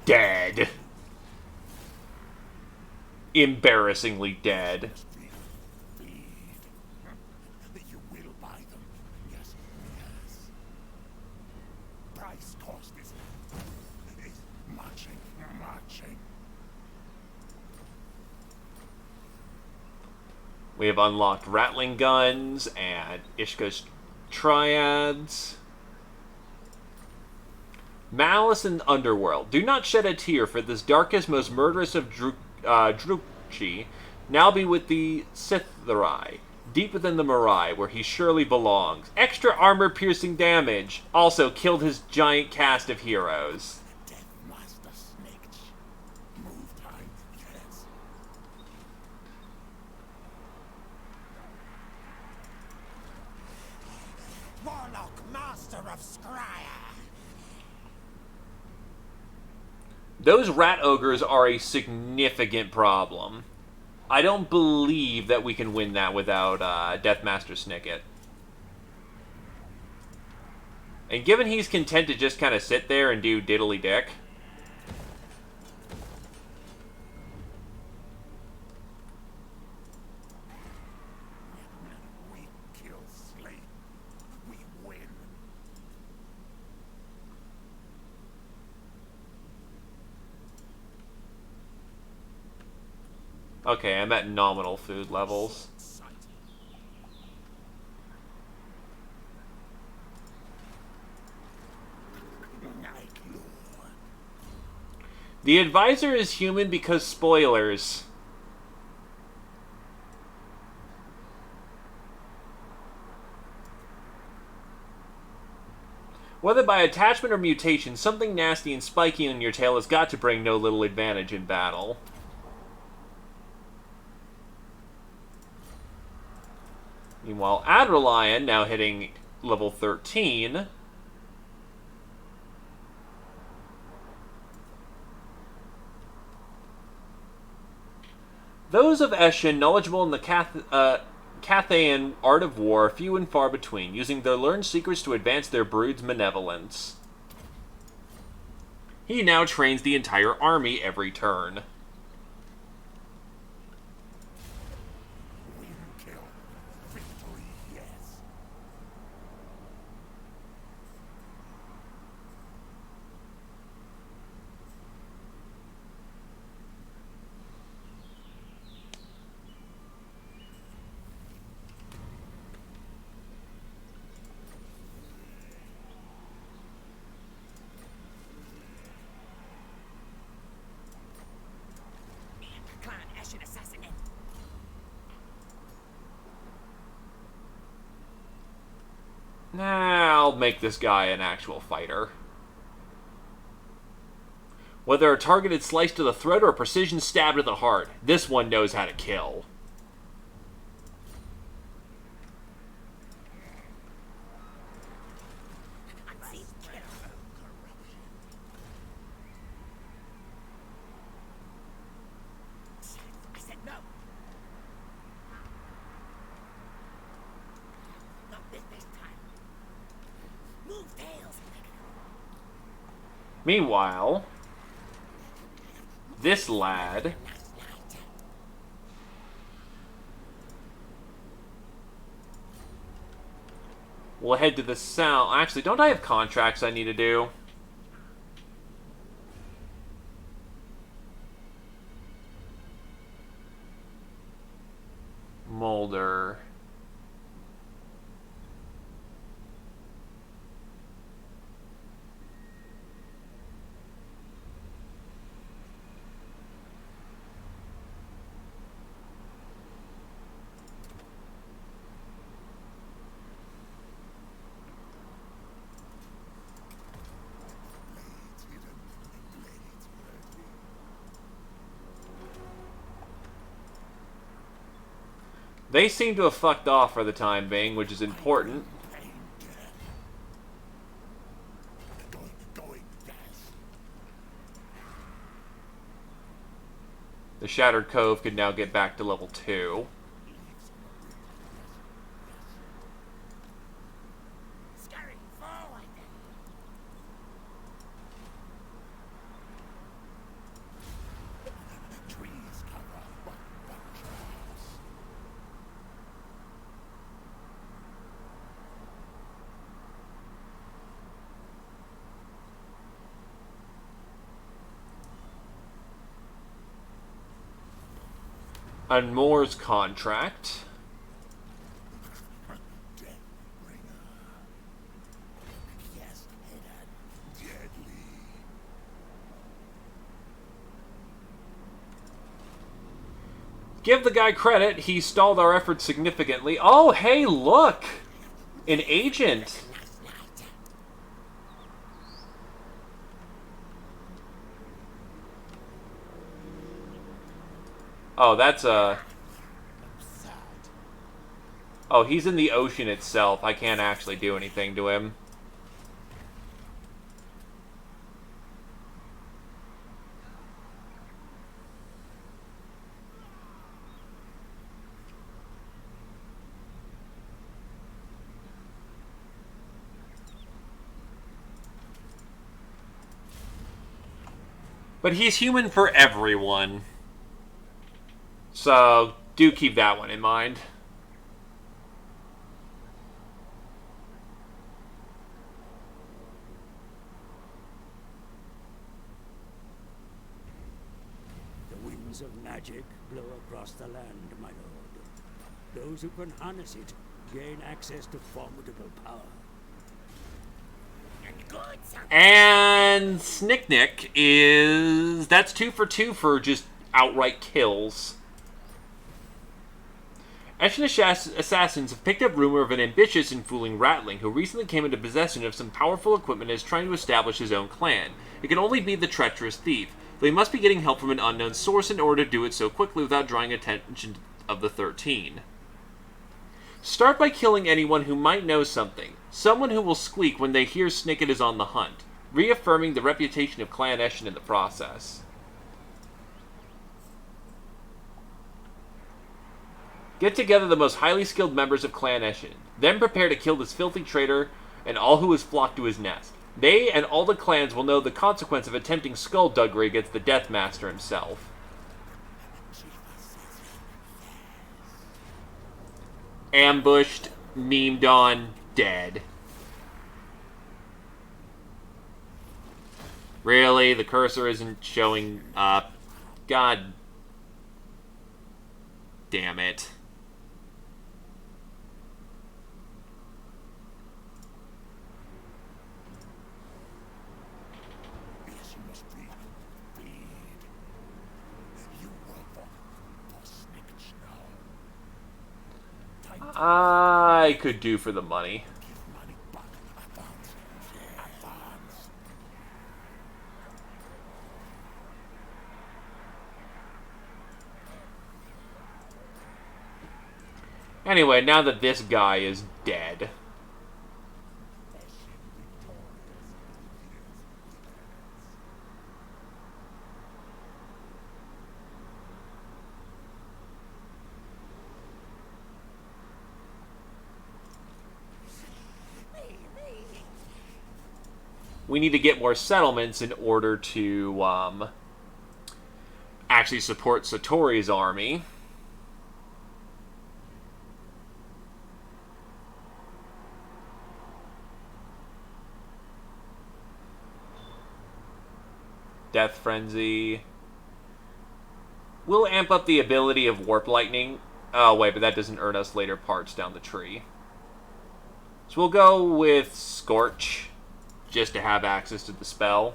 Dead. Embarrassingly dead. You will buy them. Yes, yes. Price cost is marching. We have unlocked Rattling Guns and Ishka's Triads. Malice and Underworld. Do not shed a tear, for this darkest, most murderous of Drukchi now be with the Sith'Rai, deep within the Mirai, where he surely belongs. Extra armor-piercing damage. Also killed his giant cast of heroes. Death Master Snake. Move time. Yes. Warlock Master of Scrya. Those rat ogres are a significant problem. I don't believe that we can win that without Deathmaster Snicket. And given he's content to just kind of sit there and do diddly dick, We kill Slate. We win. okay, I'm at nominal food levels. Night Lord. The advisor is human because spoilers. Whether by attachment or mutation, something nasty and spiky on your tail has got to bring no little advantage in battle. Meanwhile, Adralion, now hitting level 13... Those of Eshin knowledgeable in the Cathayan art of war are few and far between, using their learned secrets to advance their brood's malevolence. He now trains the entire army every turn. Win kill. Victory, yes. Clan Eshin assassinate. Nah, I'll make this guy an actual fighter. Whether a targeted slice to the throat or a precision stab to the heart, this one knows how to kill. Unseen kill. I said no. Not this time. Move tails. Meanwhile, this lad will head to the south. Actually, don't I have contracts I need to do? Mulder. They seem to have fucked off for the time being, which is important. The Shattered Cove could now get back to level 2. On Moore's contract. Give the guy credit, he stalled our efforts significantly. Oh, hey, look! An agent! Oh, that's a... Oh, he's in the ocean itself. I can't actually do anything to him. But he's human for everyone. So, do keep that one in mind. The winds of magic blow across the land, my lord. Those who can harness it gain access to formidable power. And Snicknick is... That's 2 for 2 for just outright kills. Eshin assassins have picked up rumor of an ambitious and fooling ratling who recently came into possession of some powerful equipment and is trying to establish his own clan. It can only be the treacherous thief, though he must be getting help from an unknown source in order to do it so quickly without drawing attention of the 13. Start by killing anyone who might know something. Someone who will squeak when they hear Snicket is on the hunt, reaffirming the reputation of Clan Eshin in the process. Get together the most highly skilled members of Clan Eshin. Then prepare to kill this filthy traitor and all who has flocked to his nest. They and all the clans will know the consequence of attempting skullduggery against the Death Master himself. Ambushed, memed on, dead. Really? The cursor isn't showing up. God damn it. I could do for the money. Anyway, now that this guy is dead. we need to get more settlements in order to actually support Satori's army. Death Frenzy. We'll amp up the ability of Warp Lightning. Oh, wait, but that doesn't earn us later parts down the tree. So we'll go with Scorch, just to have access to the spell.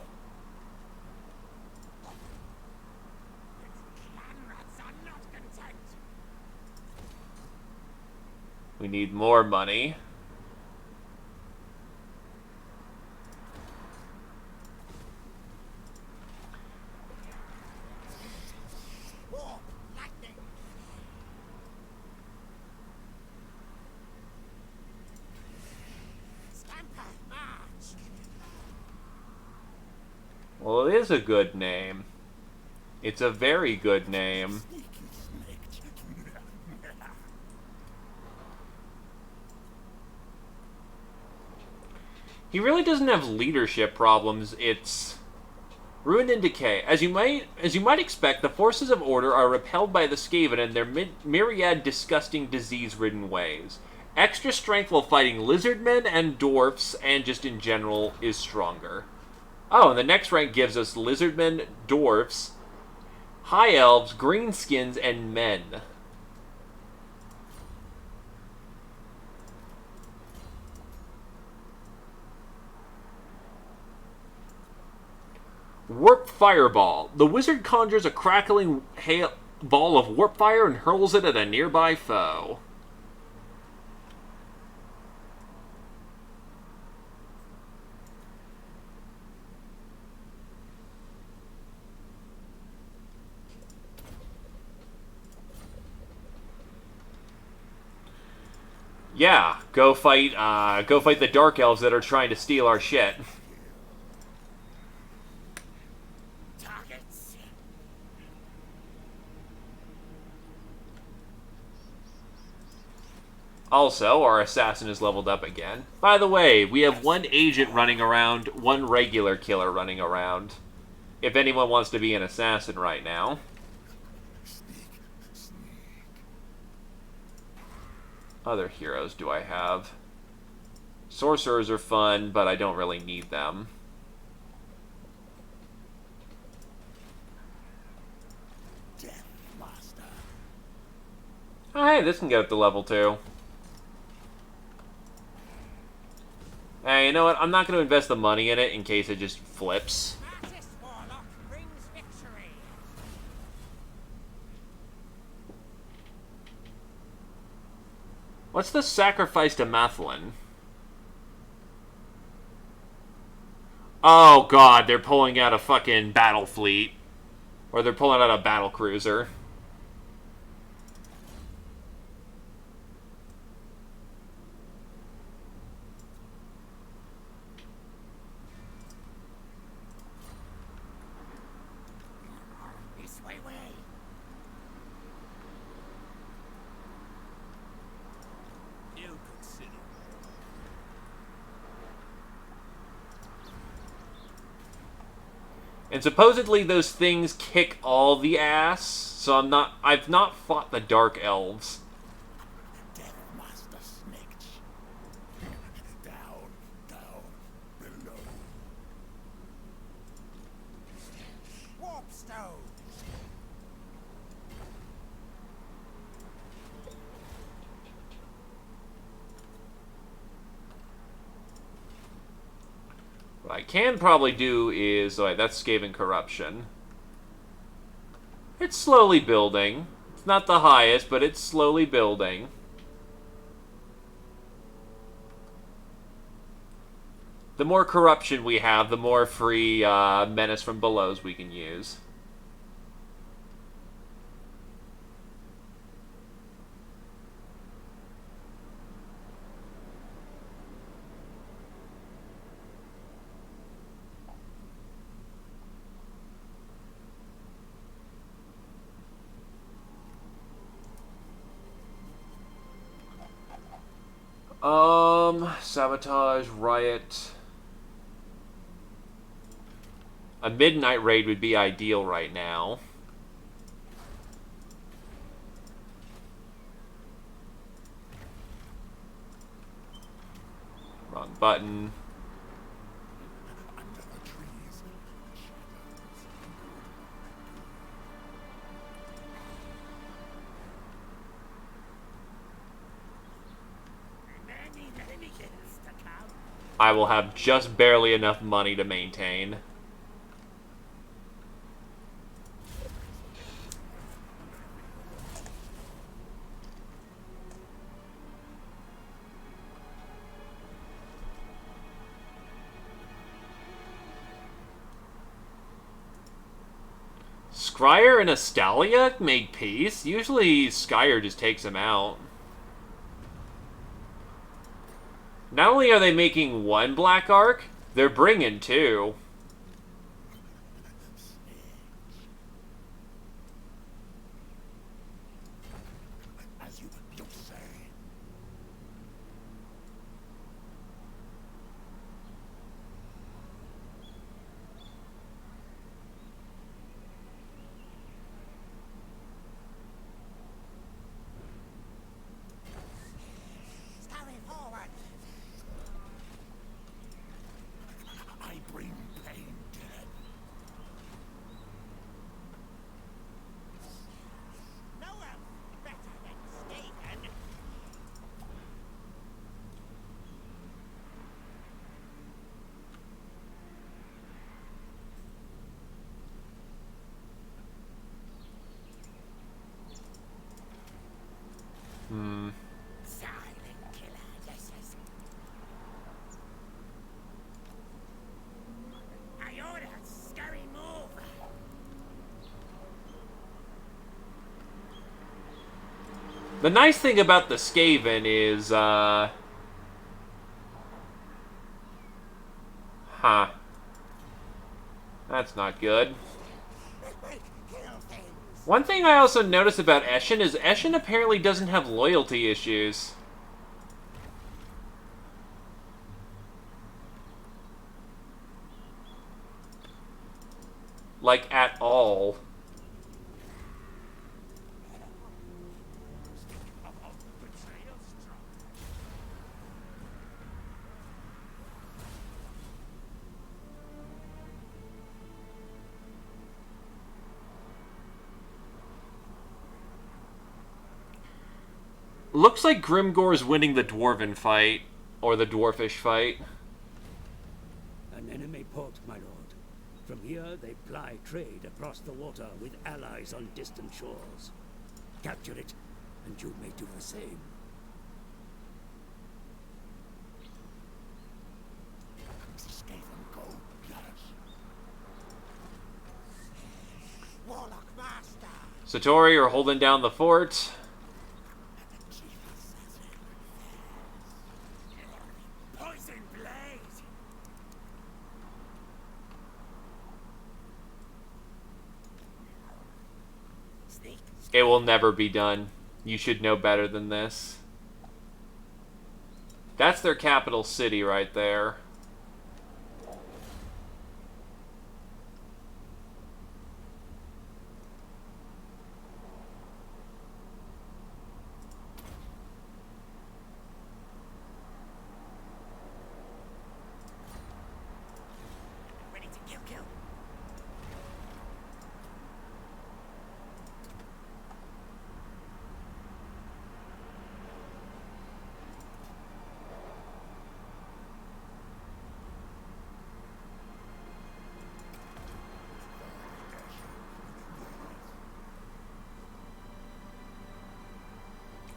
Clanrats are not content. We need more money. Warp lightning. Scamper march. Well, it is a good name. It's a very good name. He really doesn't have leadership problems. It's Ruin and Decay. As you might expect, the forces of order are repelled by the Skaven and their myriad disgusting disease-ridden ways. Extra strength while fighting lizardmen and dwarfs, and just in general, is stronger. Oh, and the next rank gives us lizardmen, dwarfs, high elves, greenskins, and men. Warp Fireball. The wizard conjures a crackling ball of warp fire and hurls it at a nearby foe. Yeah, go fight the Dark Elves that are trying to steal our shit. Targets. Also, our assassin is leveled up again. By the way, we have one agent running around, one regular killer running around. If anyone wants to be an assassin right now. Other heroes do I have? Sorcerers are fun, but I don't really need them. Death Master. Oh, hey, this can get up to level 2. Hey, you know what? I'm not going to invest the money in it in case it just flips. Artist Warlock brings victory. What's the sacrifice to Mathlin? Oh god, they're pulling out a fucking battle fleet. Or they're pulling out a battle cruiser. This way. Ill considered. And supposedly those things kick all the ass, so I've not fought the Dark Elves. Death Master Snitch. Down, below. Warpstone. What I can probably do is... Oh, wait, that's Skaven Corruption. It's slowly building. It's not the highest, but it's slowly building. The more corruption we have, the more free Menace from Belows we can use. Sabotage, riot. A midnight raid would be ideal right now. Wrong button. Under the trees, many, many years to come. I will have just barely enough money to maintain. Scryer and Astalia make peace? Usually Skyer just takes him out. Not only are they making one Black Ark, they're bringing two. As you say. Scurry forward. I bring pain dead. No one better than Stephen. Silent killer, yes, yes. I order scurry move. The nice thing about the Skaven is, Huh. That's not good. Kill things. One thing I also noticed about Eshin is Eshin apparently doesn't have loyalty issues. Like, at all. Betrayal strong. Looks like Grimgore's winning the Dwarven fight. Or the Dwarfish fight. An enemy port, my lord. From here, they ply trade across the water with allies on distant shores. Capture it, and you may do the same. Stephen, go, yes. Warlock master. Satori are holding down the fort. Poison blade. Sneak. It will never be done. You should know better than this. That's their capital city right there. Ready to kill.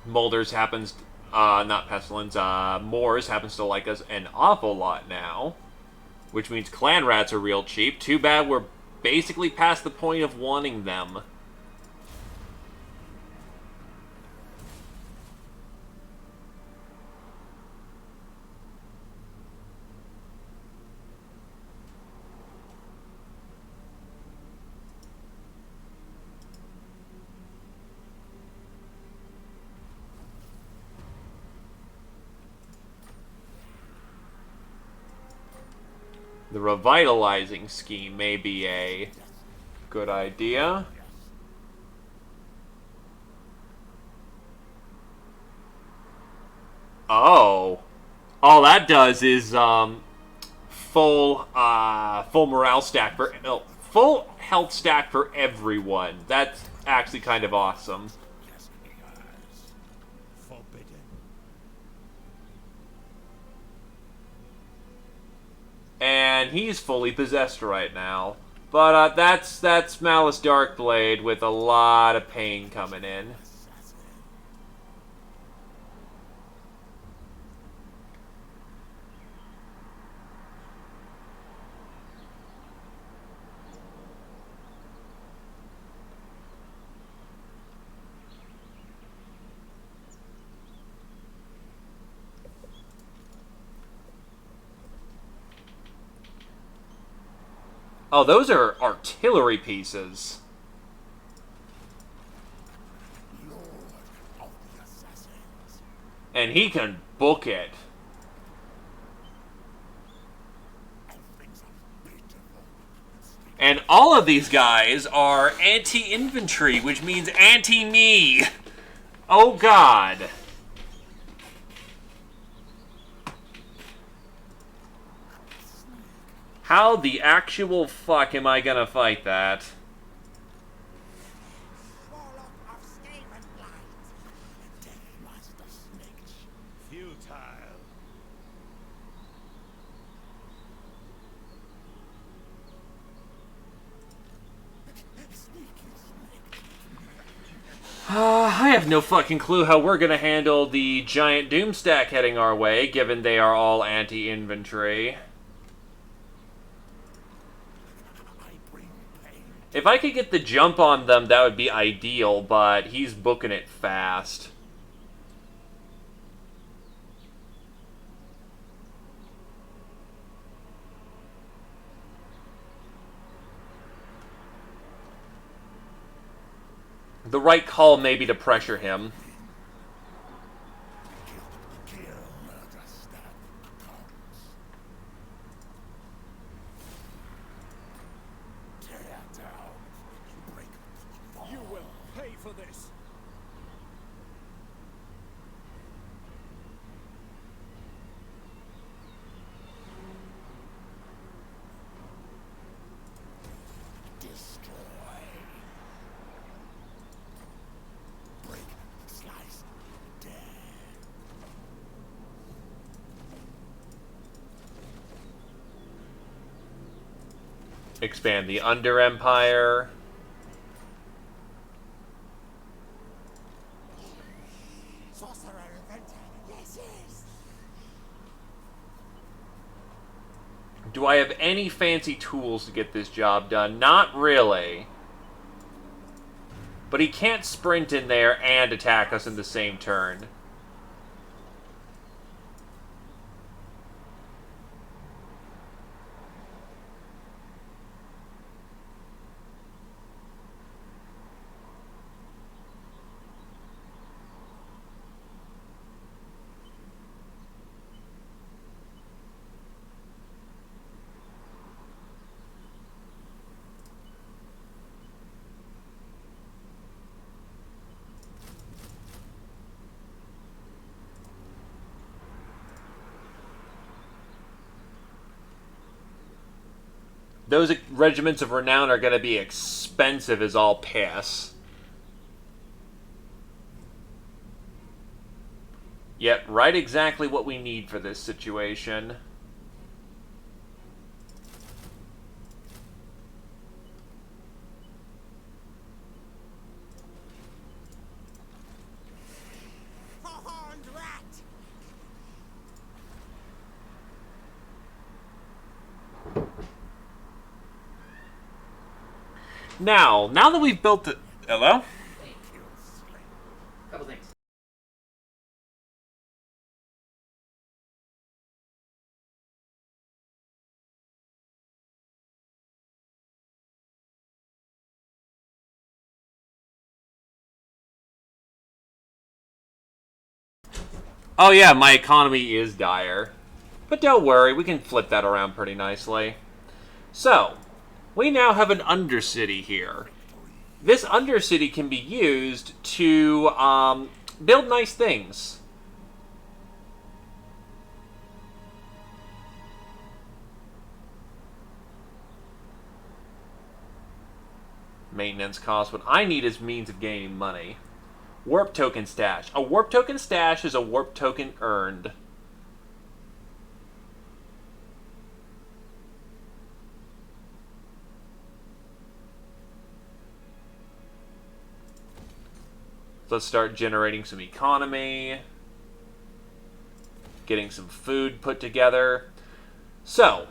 Molders happens, not Pestilence, Moors happens to like us an awful lot now. Which means clan rats are real cheap. Too bad we're basically past the point of wanting them. The revitalizing scheme may be a good idea. Oh. All that does is full morale stack for full health stack for everyone. That's actually kind of awesome. Forbidden. And he's fully possessed right now. But that's Malice Darkblade with a lot of pain coming in. Oh, those are artillery pieces. Lord of the Assassins. And he can book it. Elfins are beautiful. And all of these guys are anti-infantry, which means anti-me. Oh, God. How the actual fuck am I gonna fight that? Warlock of Skaven Blight. Deathmaster Snake. Futile. I have no fucking clue how we're gonna handle the giant Doomstack heading our way, given they are all anti-infantry. If I could get the jump on them, that would be ideal, but he's booking it fast. The right call may be to pressure him. Kill, murder, stab, comes. Tear down. Break. Fall. You will pay for this. Destroy. Break. Slice. Dead. Expand the Under Empire. Sorcerer inventor. Yes, yes. Do I have any fancy tools to get this job done? Not really. But he can't sprint in there and attack us in the same turn. Those regiments of renown are going to be expensive as all piss. Yet, right exactly what we need for this situation. Horned rat. Now that we've built the... Hello? Couple things. Oh yeah, my economy is dire. But don't worry, we can flip that around pretty nicely. So, we now have an Undercity here. This Undercity can be used to build nice things. Maintenance cost. What I need is means of gaining money. Warp token stash. A warp token stash is a warp token earned. Let's start generating some economy. Getting some food put together. So,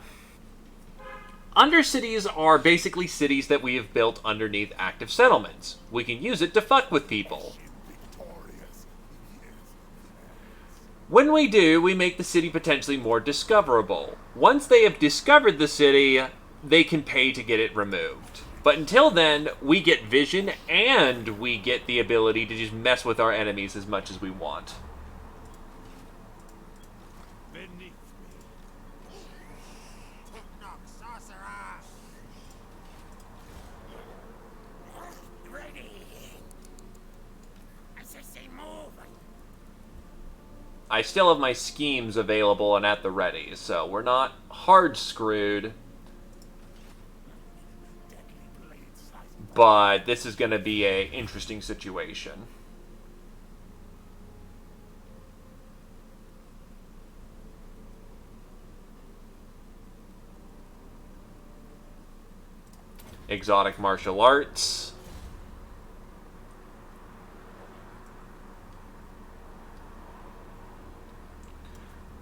Undercities are basically cities that we have built underneath active settlements. We can use it to fuck with people. When we do, we make the city potentially more discoverable. Once they have discovered the city, they can pay to get it removed. But until then, we get vision and we get the ability to just mess with our enemies as much as we want. I still have my schemes available and at the ready, so we're not hard screwed. But this is going to be an interesting situation. Exotic martial arts.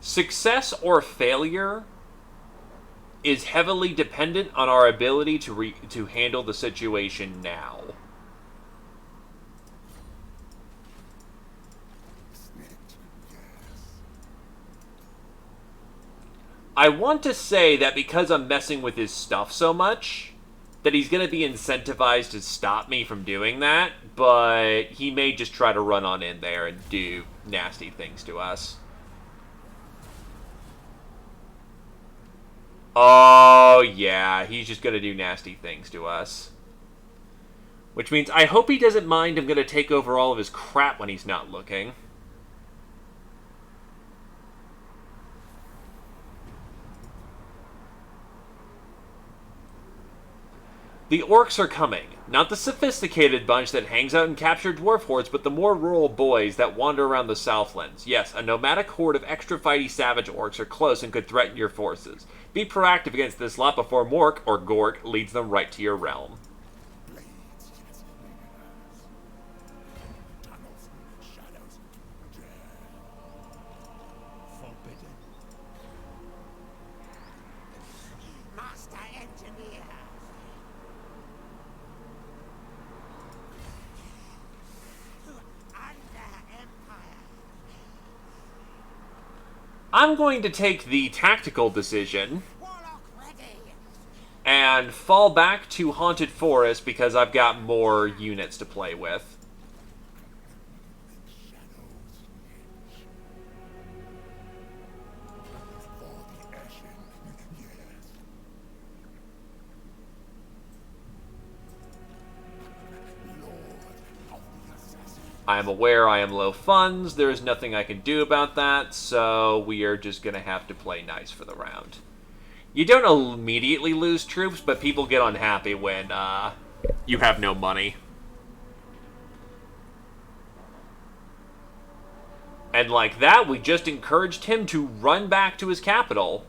Success or failure is heavily dependent on our ability to handle the situation now. I want to say that because I'm messing with his stuff so much, that he's going to be incentivized to stop me from doing that, but he may just try to run on in there and do nasty things to us. Oh, yeah, he's just going to do nasty things to us. Which means I hope he doesn't mind I'm going to take over all of his crap when he's not looking. The orcs are coming. Not the sophisticated bunch that hangs out in captured dwarf hordes, but the more rural boys that wander around the Southlands. Yes, a nomadic horde of extra fighty savage orcs are close and could threaten your forces. Be proactive against this lot before Mork, or Gork, leads them right to your realm. I'm going to take the tactical decision and fall back to Haunted Forest because I've got more units to play with. I am aware I am low funds. There is nothing I can do about that, so we are just going to have to play nice for the round. You don't immediately lose troops, but people get unhappy when you have no money. And like that, we just encouraged him to run back to his capital.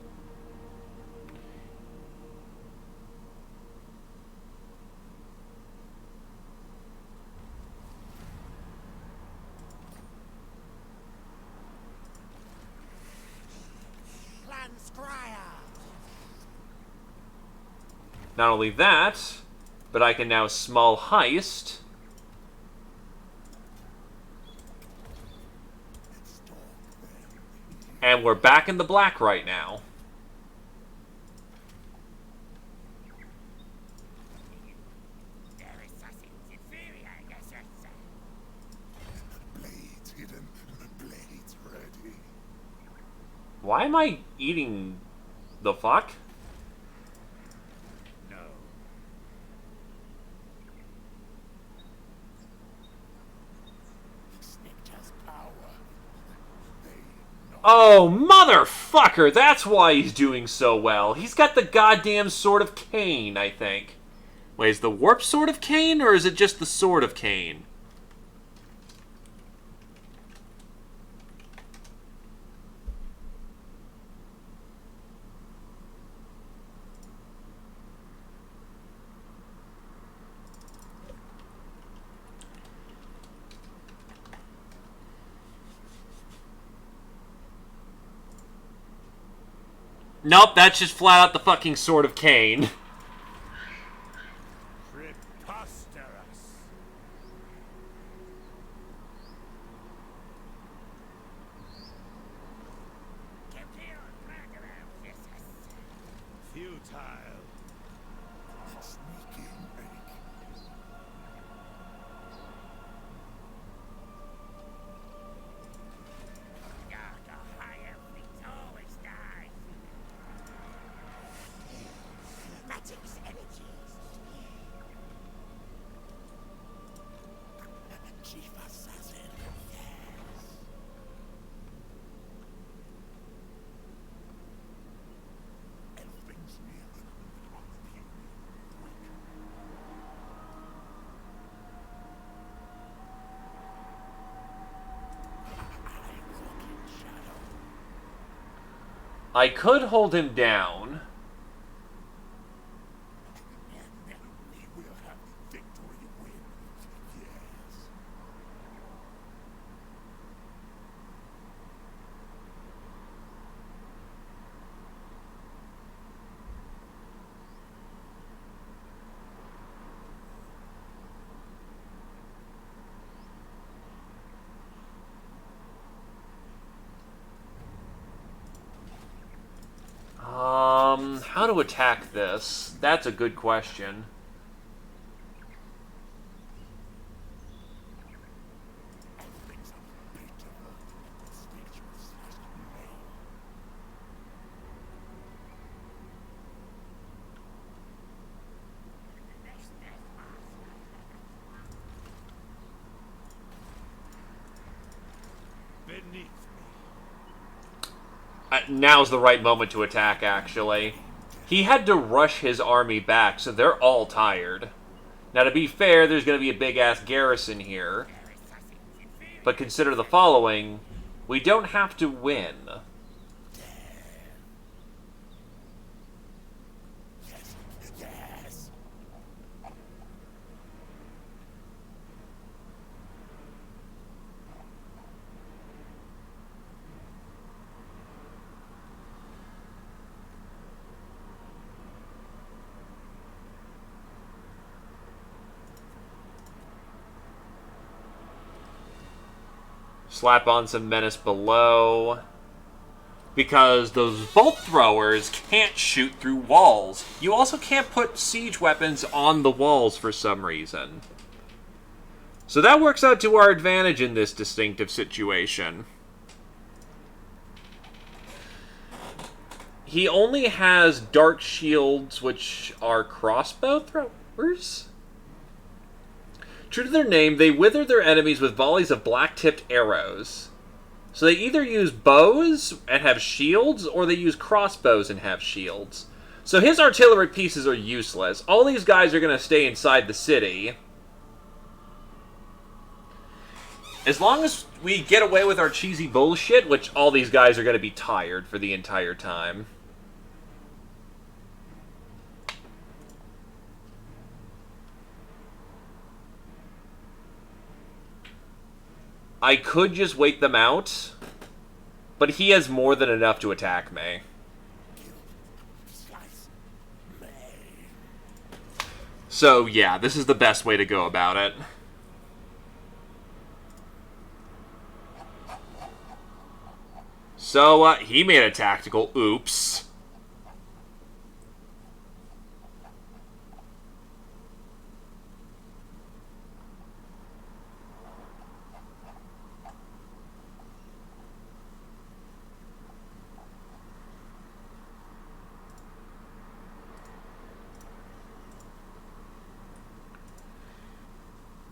Not only that, but I can now small heist. And we're back in the black right now. Blades hidden, blades ready. Why am I eating the fuck? Oh, motherfucker! That's why he's doing so well. He's got the goddamn Sword of Cain, I think. Wait, is the Warp Sword of Cain, or is it just the Sword of Cain? Nope, that's just flat out the fucking Sword of Cain. Preposterous. Futile. Sneaking make. Magic's energies. Chief assassin. Yes. Elf brings me I could hold him down. we will have victory win. Yes. How to attack this? That's a good question. Beneath me. Now's the right moment to attack, actually. He had to rush his army back, so they're all tired. Now, to be fair, there's going to be a big-ass garrison here. But consider the following. We don't have to win. Yes. Slap on some menace below. Because those bolt throwers can't shoot through walls. You also can't put siege weapons on the walls for some reason. So that works out to our advantage in this distinctive situation. He only has dark shields, which are crossbow throwers? True to their name, they wither their enemies with volleys of black-tipped arrows. So they either use bows and have shields, or they use crossbows and have shields. So his artillery pieces are useless. All these guys are going to stay inside the city. As long as we get away with our cheesy bullshit, which all these guys are going to be tired for the entire time. I could just wait them out, but he has more than enough to attack me. So, yeah, this is the best way to go about it. So, he made a tactical oops.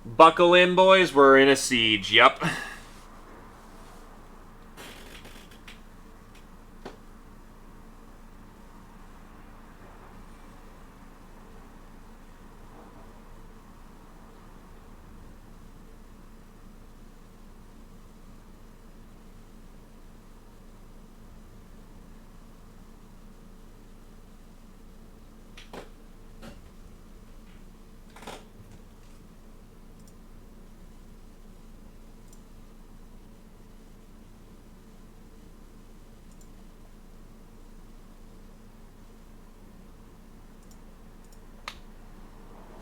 Buckle in, boys. We're in a siege. Yep.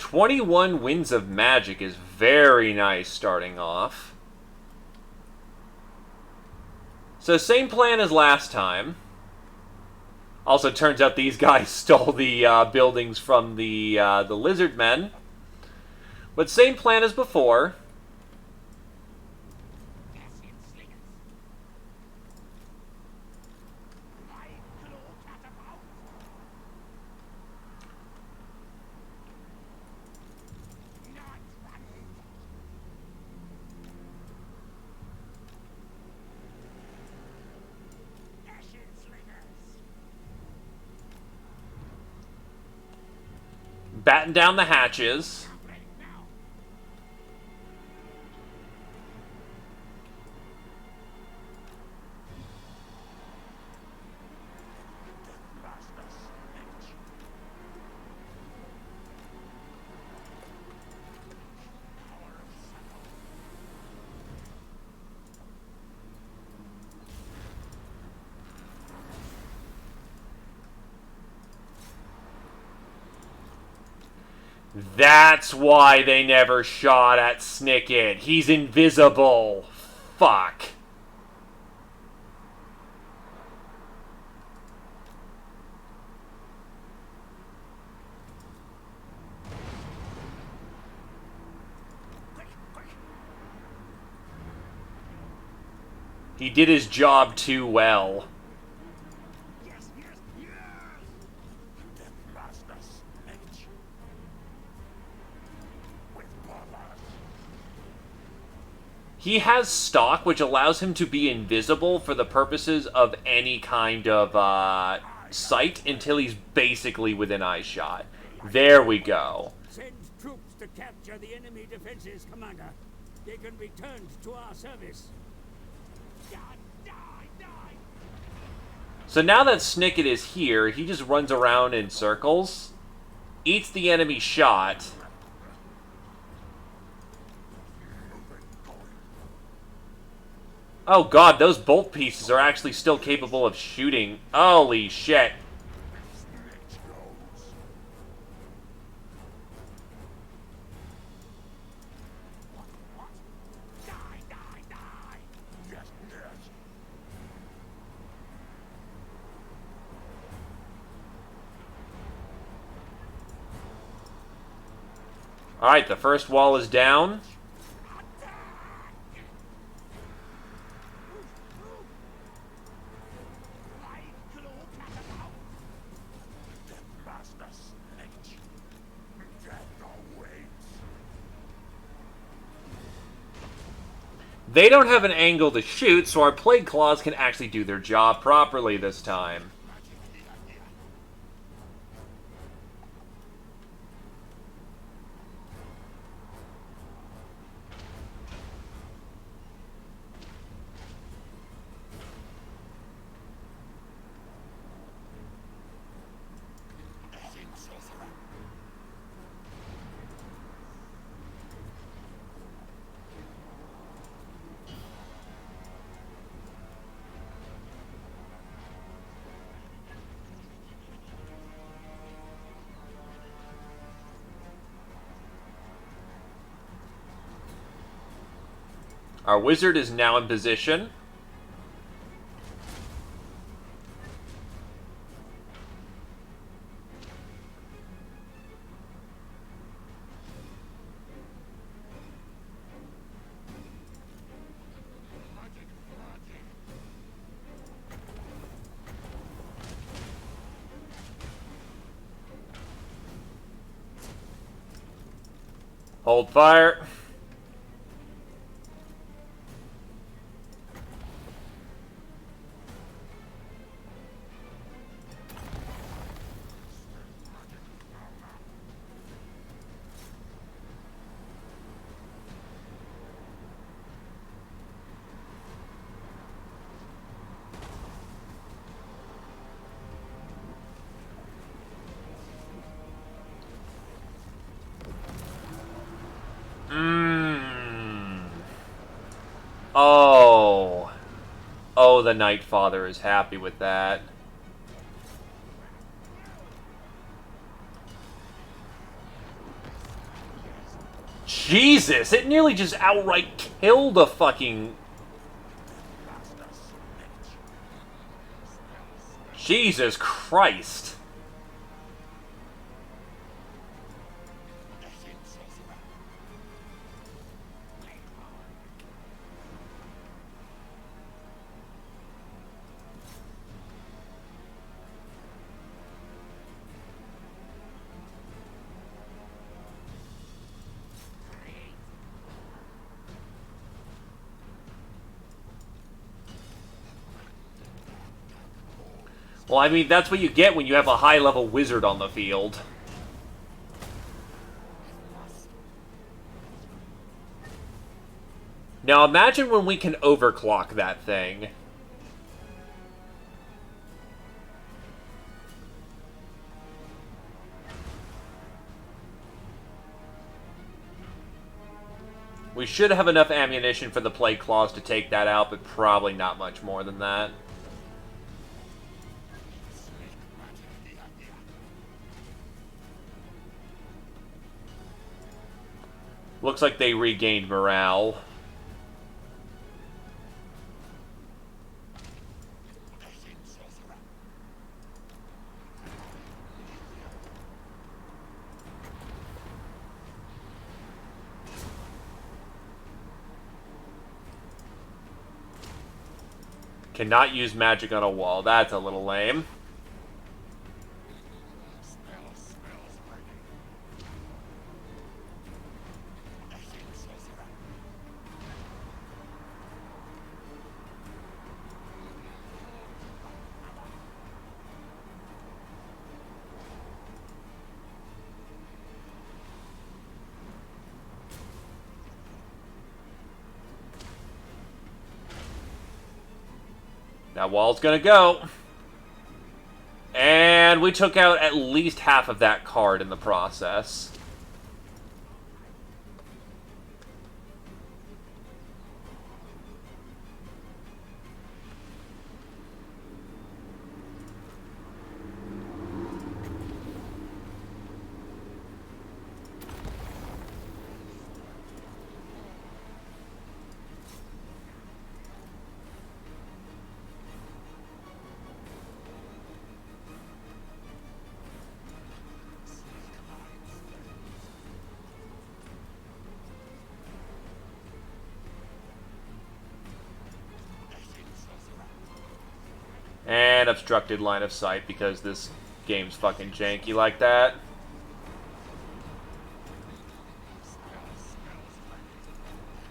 21 Winds of Magic is very nice starting off. So same plan as last time. Also, turns out these guys stole the buildings from the lizard men. But same plan as before. Batten down the hatches. That's why they never shot at Snicket. He's invisible. Fuck. He did his job too well. He has stock, which allows him to be invisible for the purposes of any kind of sight until he's basically within eyeshot. There we go. Send troops to capture the enemy defenses, Commander. They can be turned to our service. So now that Snicket is here, he just runs around in circles, eats the enemy shot. Oh god, those bolt pieces are actually still capable of shooting. Holy shit. Alright, the first wall is down. They don't have an angle to shoot, so our Plague Claws can actually do their job properly this time. Our wizard is now in position. Hold fire. Oh. Oh, the Night Father is happy with that. Jesus, it nearly just outright killed a fucking... Jesus Christ. Well, I mean, that's what you get when you have a high-level wizard on the field. Now imagine when we can overclock that thing. We should have enough ammunition for the plague claws to take that out, but probably not much more than that. Looks like they regained morale. Cannot use magic on a wall. That's a little lame. That wall's gonna go. And we took out at least half of that card in the process. And obstructed line of sight because this game's fucking janky like that.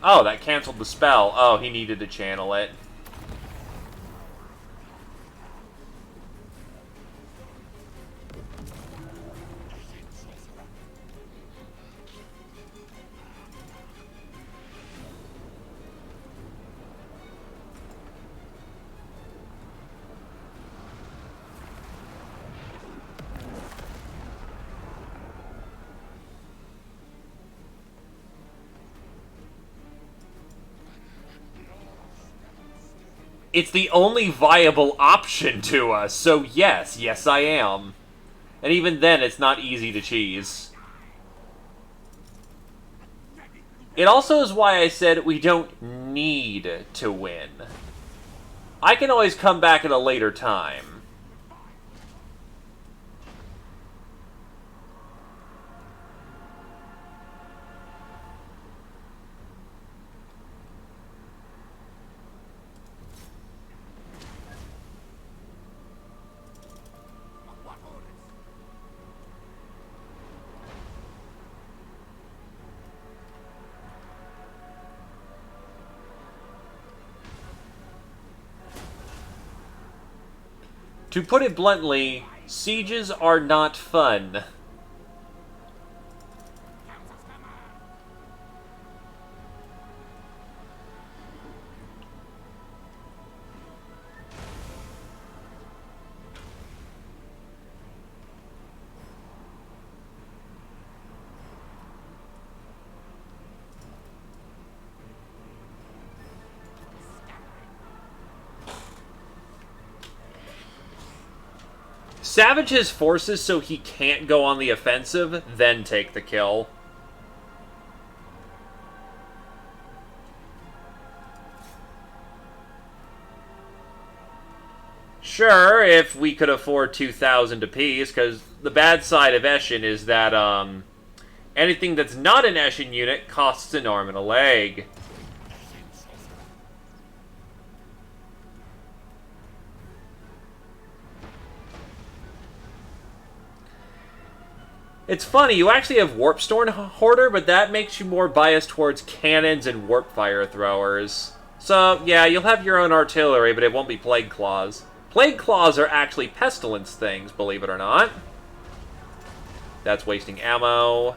Oh, that canceled the spell. Oh, he needed to channel it. It's the only viable option to us, so yes I am. And even then, it's not easy to cheese. It also is why I said we don't need to win. I can always come back at a later time. To put it bluntly, sieges are not fun. Savage his forces so he can't go on the offensive, then take the kill. Sure, if we could afford 2,000 apiece, because the bad side of Eshin is that, anything that's not an Eshin unit costs an arm and a leg. It's funny, you actually have Warpstorm Hoarder, but that makes you more biased towards cannons and warp fire throwers. So, yeah, you'll have your own artillery, but it won't be Plague Claws. Plague Claws are actually Pestilence things, believe it or not. That's wasting ammo.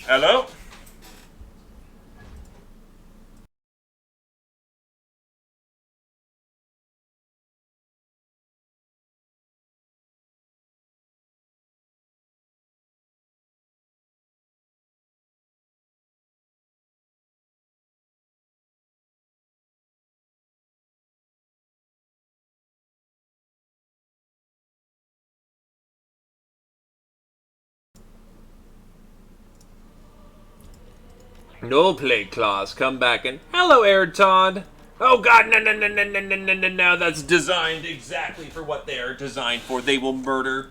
Hello? No Plague Claws, come back and... Hello, Airtod! Oh god, no, that's designed exactly for what they are designed for. They will murder.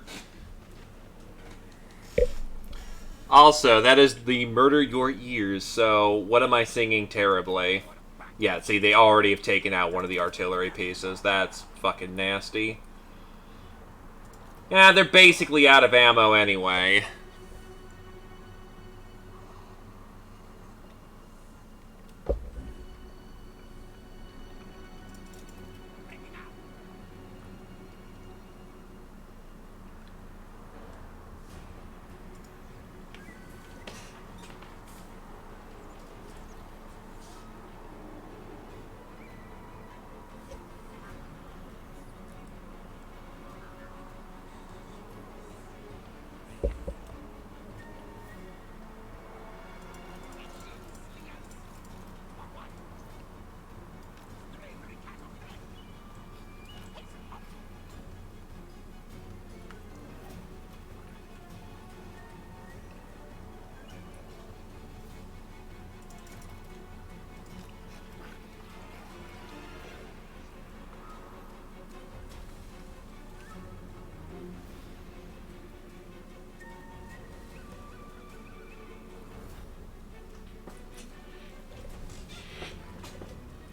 Also, that is the Murder Your Ears, so what am I singing terribly? Yeah, see, they already have taken out one of the artillery pieces. That's fucking nasty. Yeah, they're basically out of ammo anyway.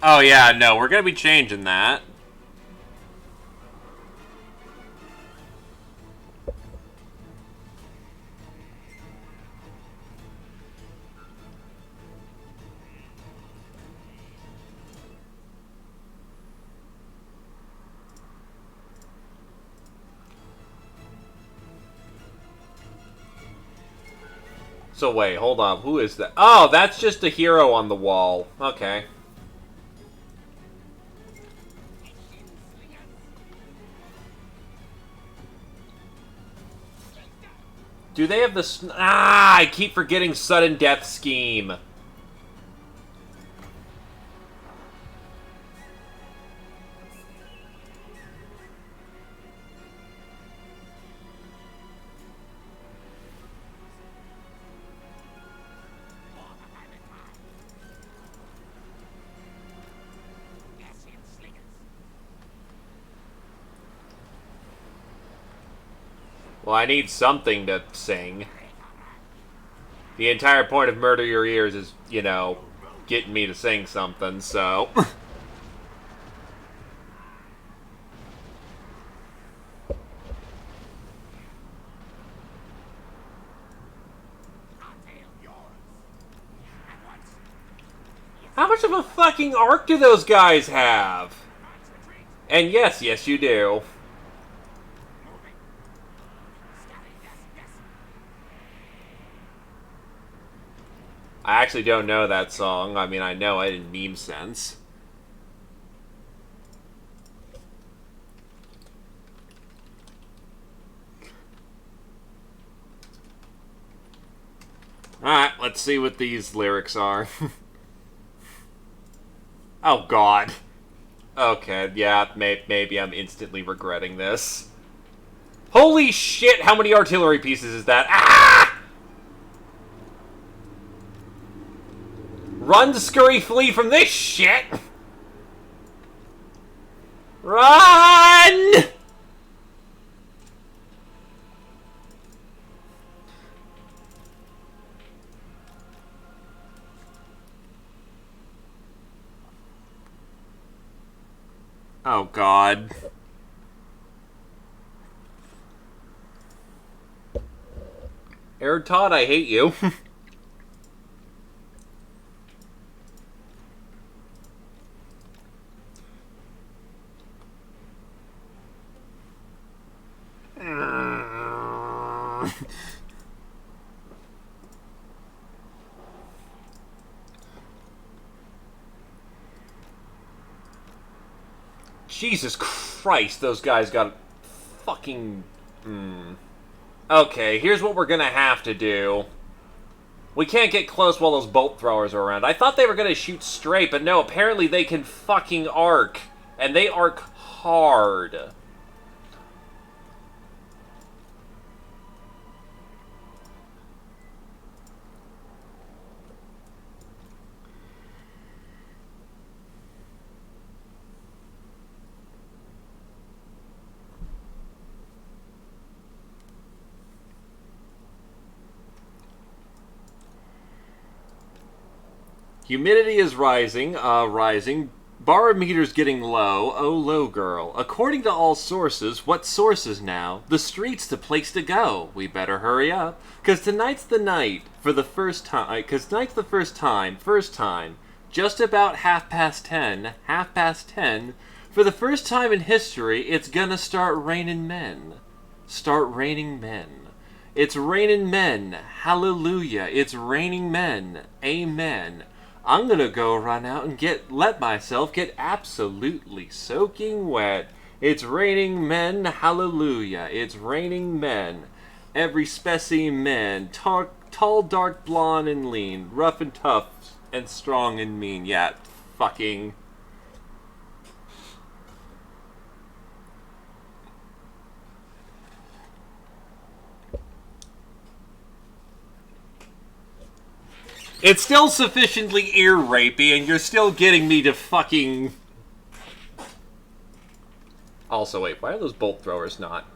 Oh yeah, no, we're gonna be changing that. So wait, hold on. Who is that? Oh, that's just a hero on the wall. Okay. Do they have the... I keep forgetting Sudden Death Scheme. Well, I need something to sing. The entire point of Murder Your Ears is, you know, getting me to sing something, so... How much of a fucking arc do those guys have? And yes, you do. I actually don't know that song. I mean, I know it in meme sense. Alright, let's see what these lyrics are. Oh, God. Okay, yeah, maybe I'm instantly regretting this. Holy shit, how many artillery pieces is that? Ah! Run, scurry, flee from this shit! Run! Oh, God. Air Todd, I hate you. Jesus Christ, those guys got fucking... Okay, here's what we're gonna have to do. We can't get close while those bolt throwers are around. I thought they were gonna shoot straight, but no, apparently they can fucking arc. And they arc hard. Humidity is rising. Barometer's getting low. Oh, low girl. According to all sources, what sources now? The street's the place to go. We better hurry up. Cause tonight's the night for the first time. First time. Just about 10:30. For the first time in history, it's gonna start raining men. Start raining men. It's raining men. Hallelujah. It's raining men. Amen. I'm gonna go run out and let myself get absolutely soaking wet. It's raining men, hallelujah. It's raining men. Every specimen, tall, dark, blonde, and lean, rough and tough, and strong and mean. Yeah, fucking... It's still sufficiently ear rapey, and you're still getting me to fucking... Also, wait, why are those bolt throwers not?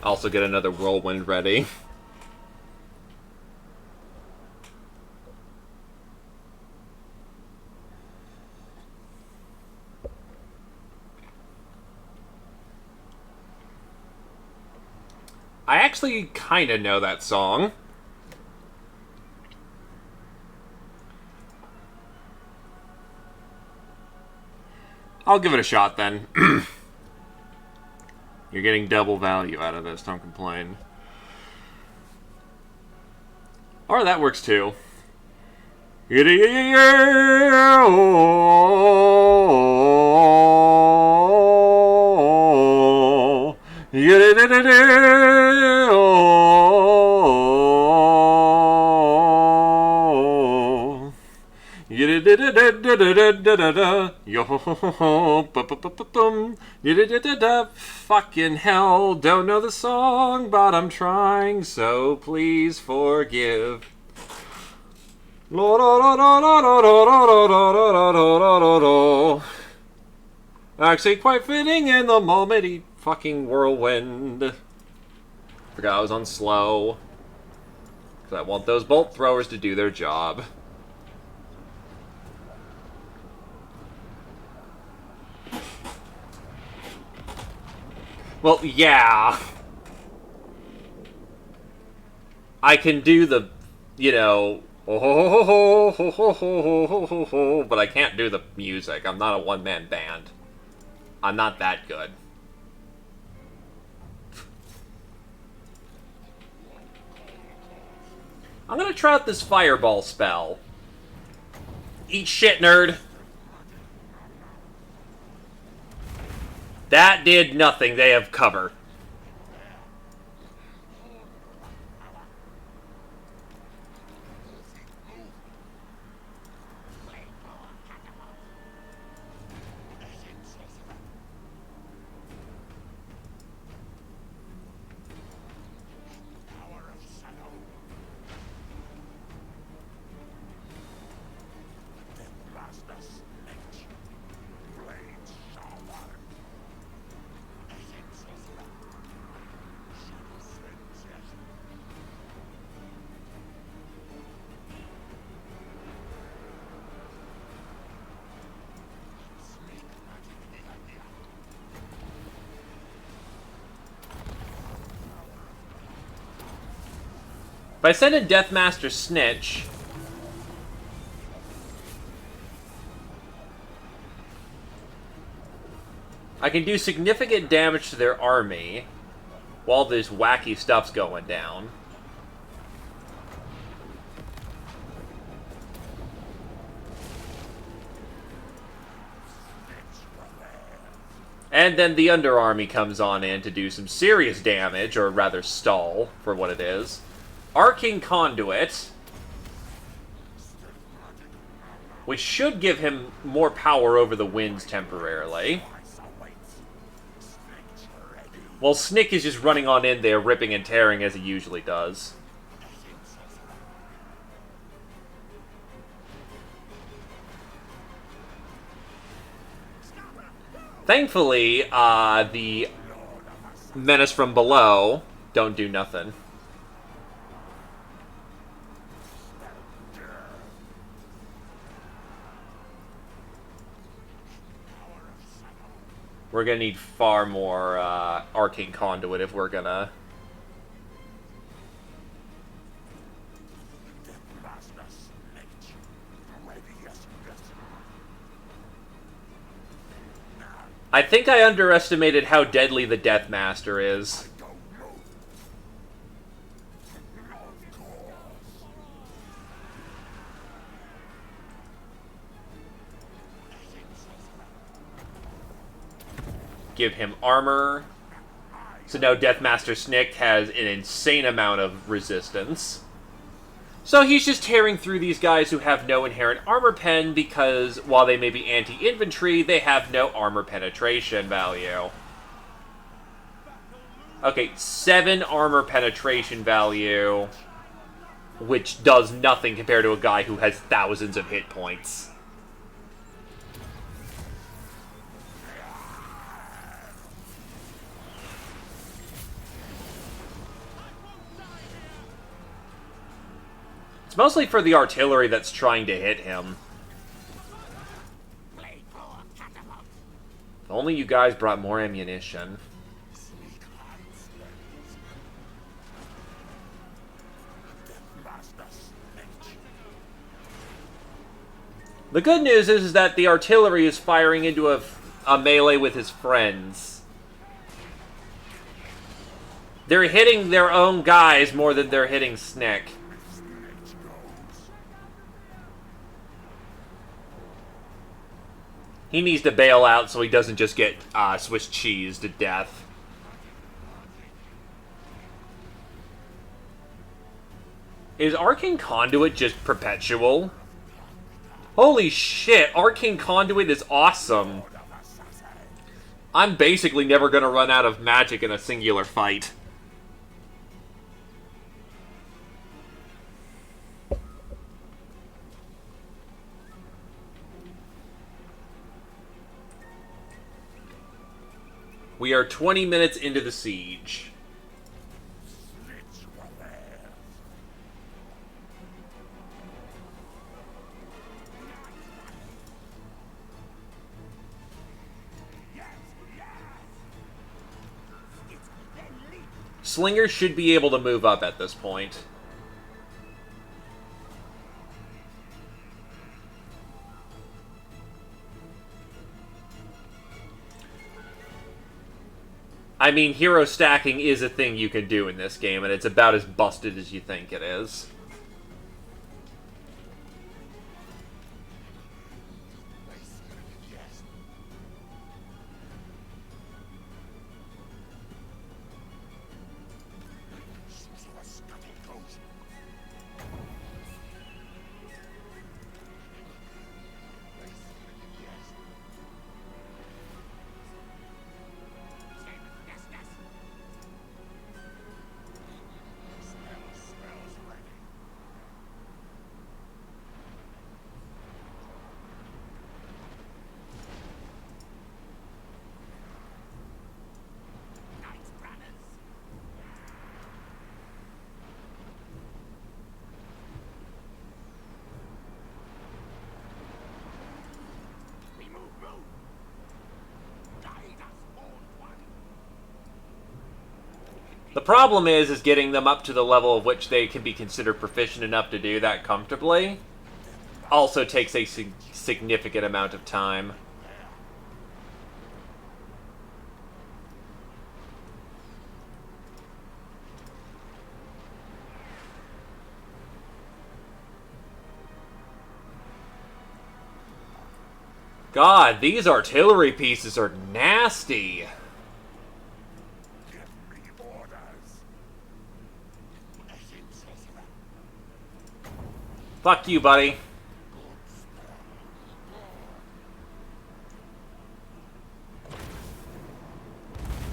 Also get another whirlwind ready. I actually kind of know that song. I'll give it a shot then. You're getting double value out of this, don't complain. Or that works too. Fucking hell, don't know the song, but I'm trying, so please forgive. Actually, quite fitting in the moment, he fucking whirlwind. Forgot I was on slow. Because I want those bolt throwers to do their job. Well, yeah. I can do the, you know, but I can't do the music. I'm not a one-man band. I'm not that good. I'm gonna try out this fireball spell. Eat shit, nerd. That did nothing. They have cover. I send in Deathmaster Snitch, I can do significant damage to their army while this wacky stuff's going down. And then the Under Army comes on in to do some serious damage, or rather stall, for what it is. Arcane Conduit, which should give him more power over the winds temporarily. While Snick is just running on in there, ripping and tearing as he usually does. Thankfully, the Menace from below don't do nothing. We're gonna need far more Arcane Conduit if we're gonna... I think I underestimated how deadly the Deathmaster is. Give him armor. So now Deathmaster Snick has an insane amount of resistance. So he's just tearing through these guys who have no inherent armor pen because, while they may be anti-infantry, they have no armor penetration value. Okay, 7 armor penetration value, which does nothing compared to a guy who has thousands of hit points. It's mostly for the artillery that's trying to hit him. If only you guys brought more ammunition. The good news is that the artillery is firing into a melee with his friends. They're hitting their own guys more than they're hitting Snick. He needs to bail out so he doesn't just get Swiss cheese to death. Is Arcane Conduit just perpetual? Holy shit, Arcane Conduit is awesome. I'm basically never going to run out of magic in a singular fight. We are 20 minutes into the siege. Slinger should be able to move up at this point. I mean, hero stacking is a thing you can do in this game, and it's about as busted as you think it is. The problem is getting them up to the level of which they can be considered proficient enough to do that comfortably also takes a significant amount of time. God, these artillery pieces are nasty. Give me orders. Fuck you, buddy.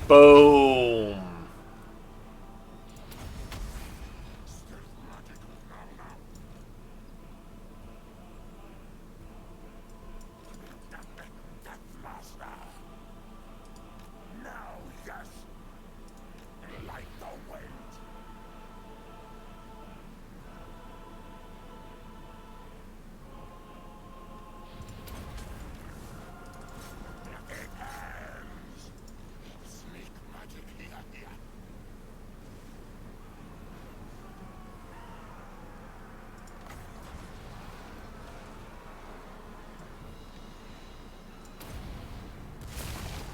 Boom. Master. Now, yes. Like the wind. It ends. Sneak magic here.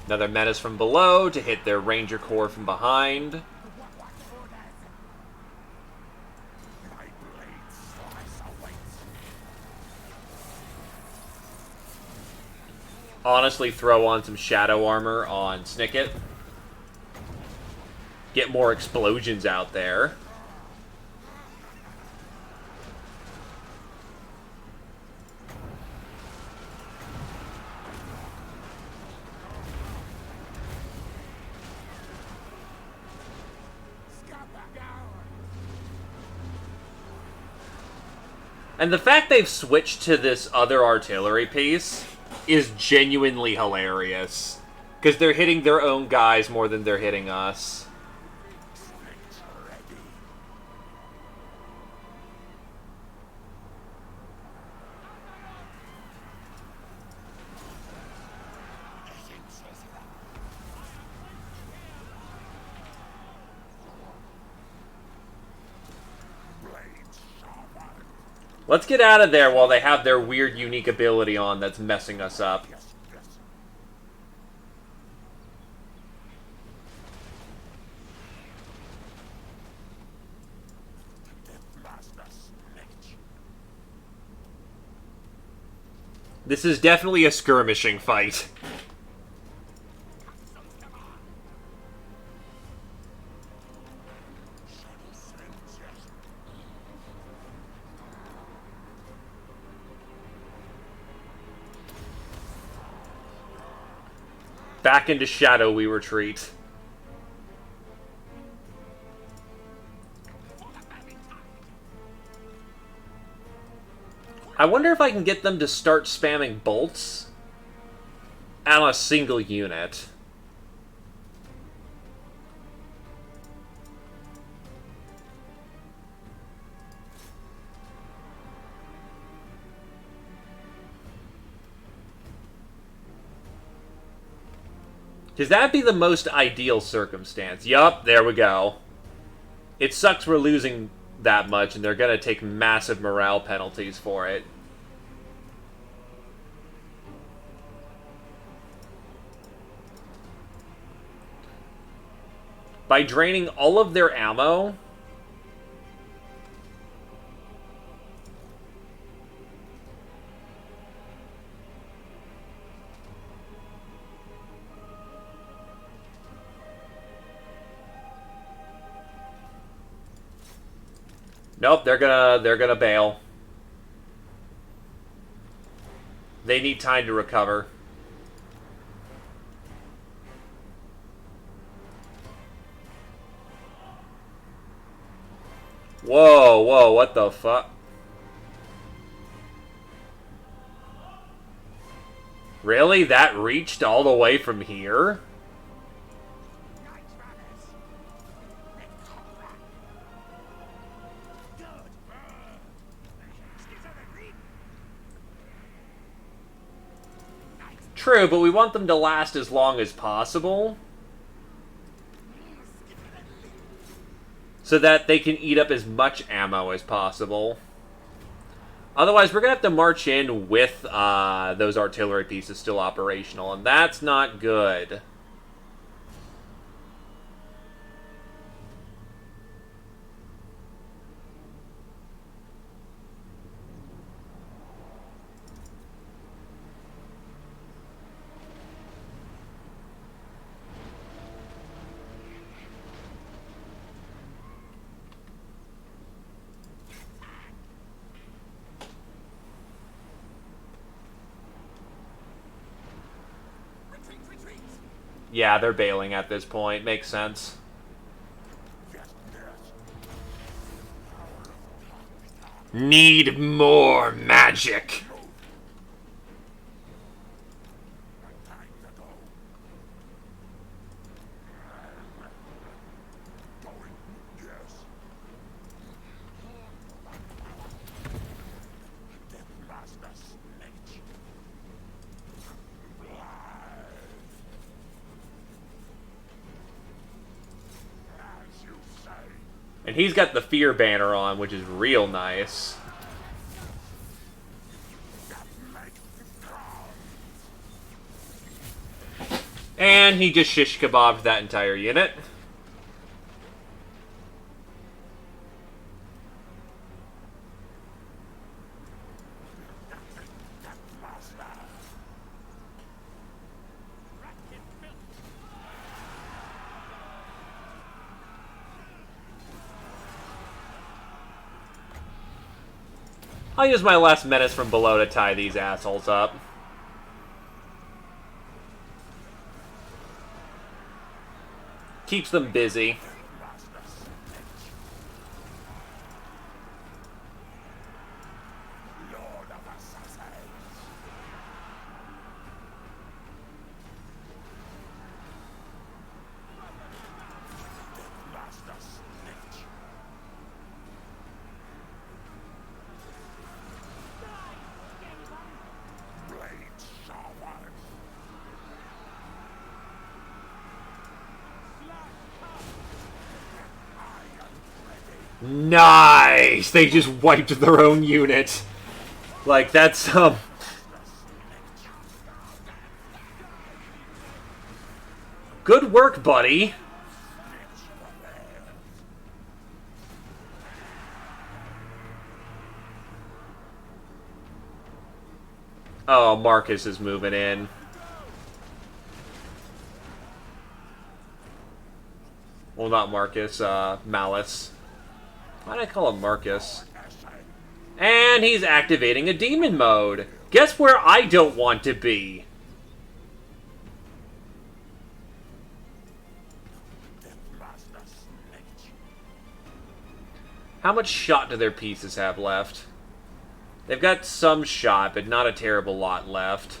Another menace from below to hit their ranger corps from behind. What orders? My blade slice awaits. Honestly, throw on some shadow armor on Snicket. Get more explosions out there. And the fact they've switched to this other artillery piece is genuinely hilarious. Because they're hitting their own guys more than they're hitting us. Let's get out of there while they have their weird, unique ability on that's messing us up. This is definitely a skirmishing fight. Back into shadow we retreat. I wonder if I can get them to start spamming bolts on a single unit. Because that'd be the most ideal circumstance. Yup, there we go. It sucks we're losing that much, and they're going to take massive morale penalties for it. By draining all of their ammo... Nope, they're gonna bail. They need time to recover. Whoa, whoa, what the fuck? Really? That reached all the way from here? True, but we want them to last as long as possible. so that they can eat up as much ammo as possible. Otherwise, we're going to have to march in with those artillery pieces still operational, and that's not good. Yeah, they're bailing at this point. Makes sense. Need more magic. And he's got the fear banner on, which is real nice. And he just shish kebabbed that entire unit. I'll use my last menace from below to tie these assholes up. Keeps them busy. Nice! They just wiped their own unit. Like, that's, good work, buddy. Oh, Marcus is moving in. Well, not Marcus, Malice. Why did I call him Marcus? And he's activating a demon mode. Guess where I don't want to be? How much shot do their pieces have left? They've got some shot, but not a terrible lot left.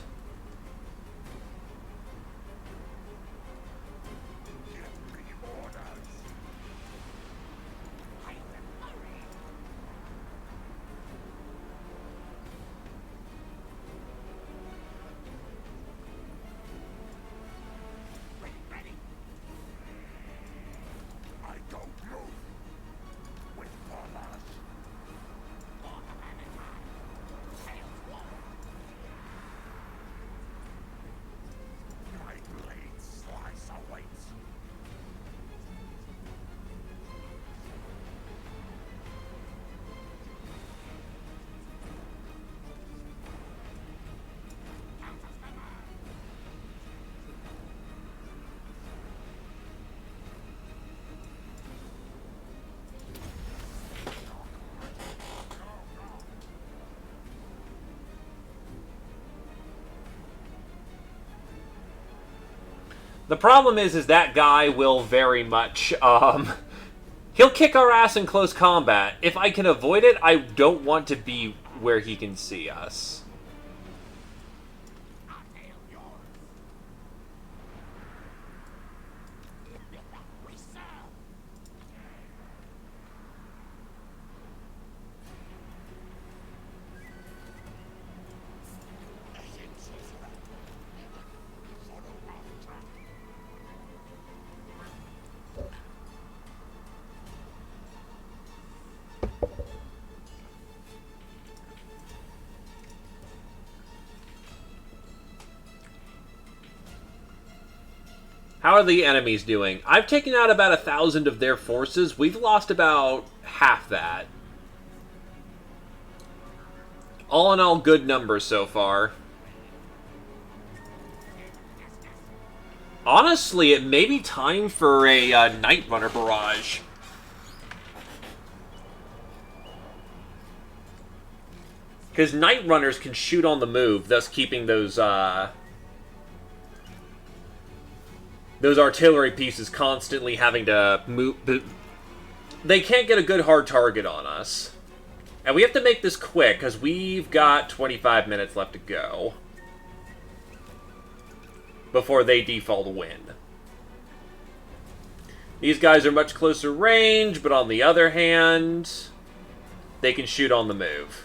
The problem is that guy will very much, he'll kick our ass in close combat. If I can avoid it, I don't want to be where he can see us. How are the enemies doing? I've taken out about 1,000 of their forces. We've lost about half that. All in all, good numbers so far. Honestly, it may be time for a Night Runner barrage. Because Night Runners can shoot on the move, thus keeping those artillery pieces constantly having to move. They can't get a good hard target on us. And we have to make this quick, because we've got 25 minutes left to go before they default win. These guys are much closer range, but on the other hand, they can shoot on the move.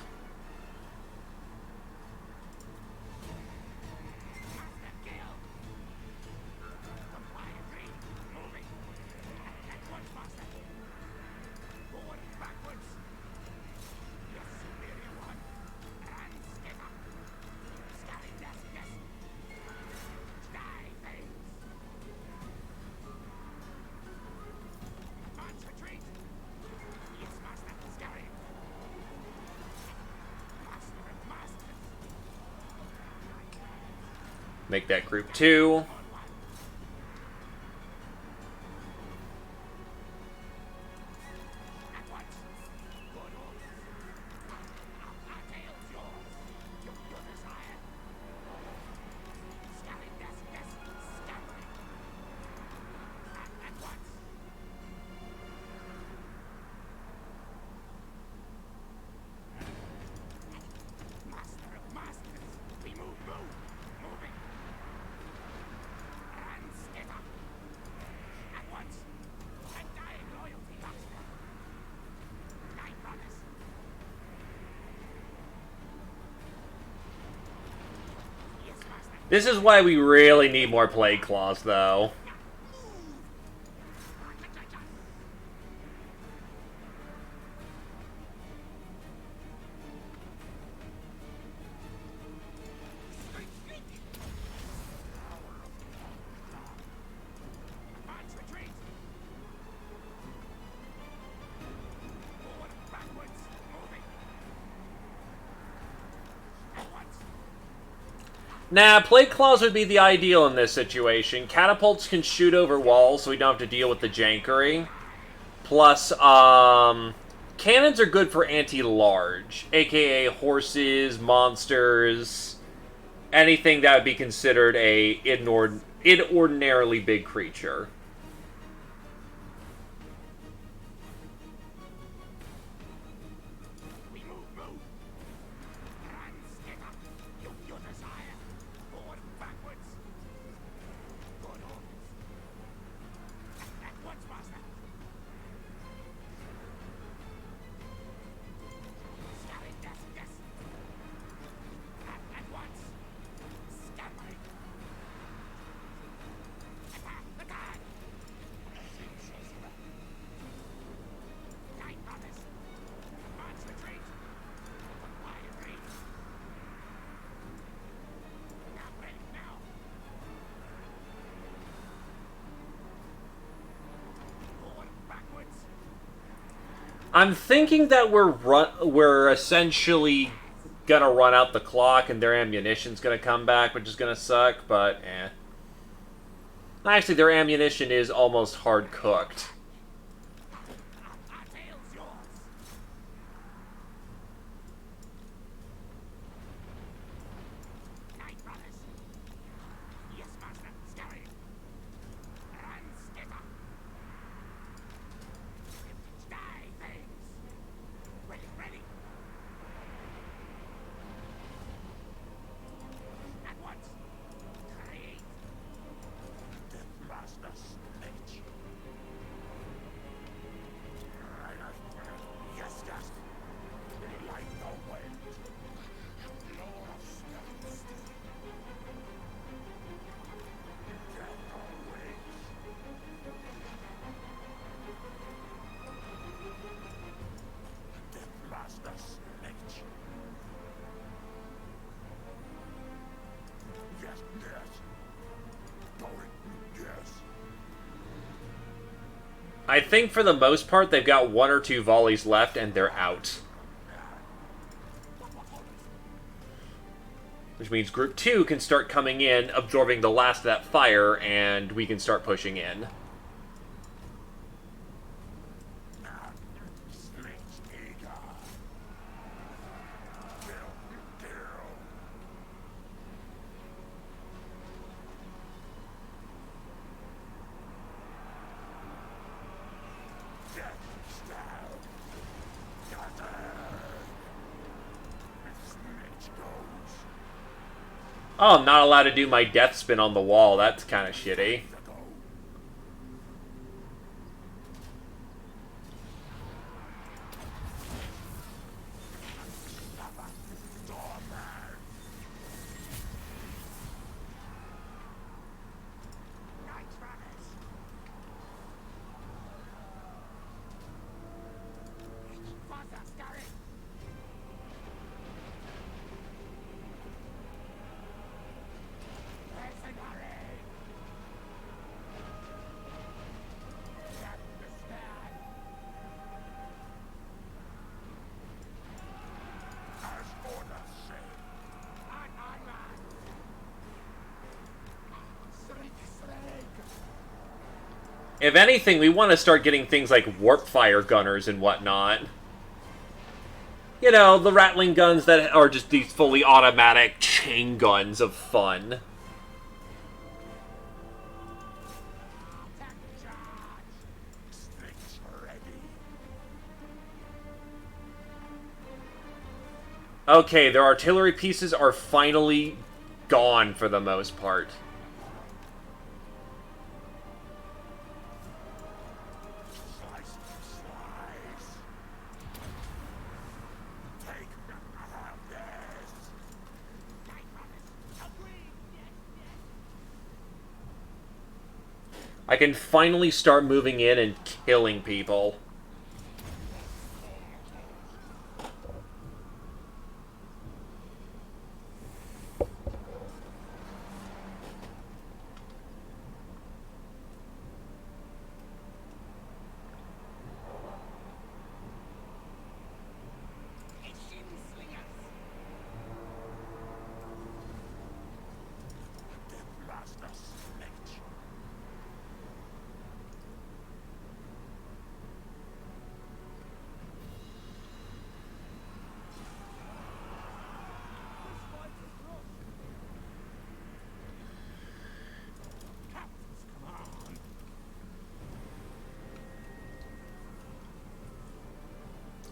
Make that group 2. This is why we really need more Plague Claws, though. Nah, Plague Claws would be the ideal in this situation. Catapults can shoot over walls, so we don't have to deal with the jankery. Plus, cannons are good for anti-large, aka horses, monsters, anything that would be considered a inordinarily big creature. I'm thinking that we're essentially gonna run out the clock and their ammunition's gonna come back, which is gonna suck, but eh. Actually, their ammunition is almost hard cooked. Yes. I think for the most part they've got 1 or 2 volleys left and they're out. Which means Group 2 can start coming in, absorbing the last of that fire, and we can start pushing in. Oh, I'm not allowed to do my death spin on the wall. That's kind of shitty. If anything, we want to start getting things like warp fire gunners and whatnot. You know, the rattling guns that are just these fully automatic chain guns of fun. Okay, their artillery pieces are finally gone for the most part. I can finally start moving in and killing people.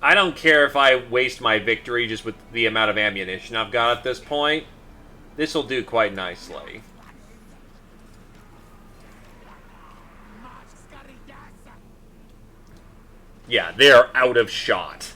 I don't care if I waste my victory just with the amount of ammunition I've got at this point. This will do quite nicely. Yeah, they're out of shot.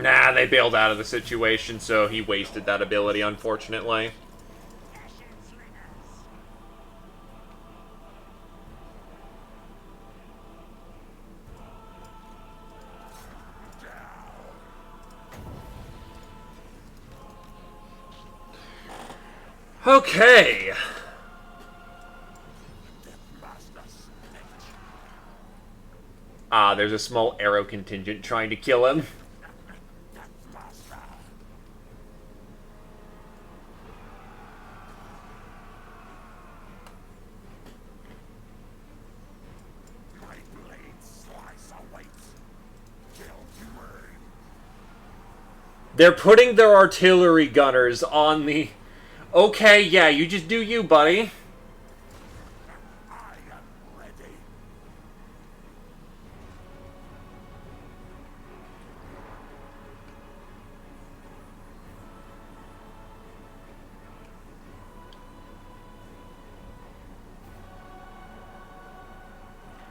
Nah, they bailed out of the situation, so he wasted that ability, unfortunately. Okay. Ah, there's a small arrow contingent trying to kill him. They're putting their artillery gunners on the... Okay, yeah, you just do you, buddy.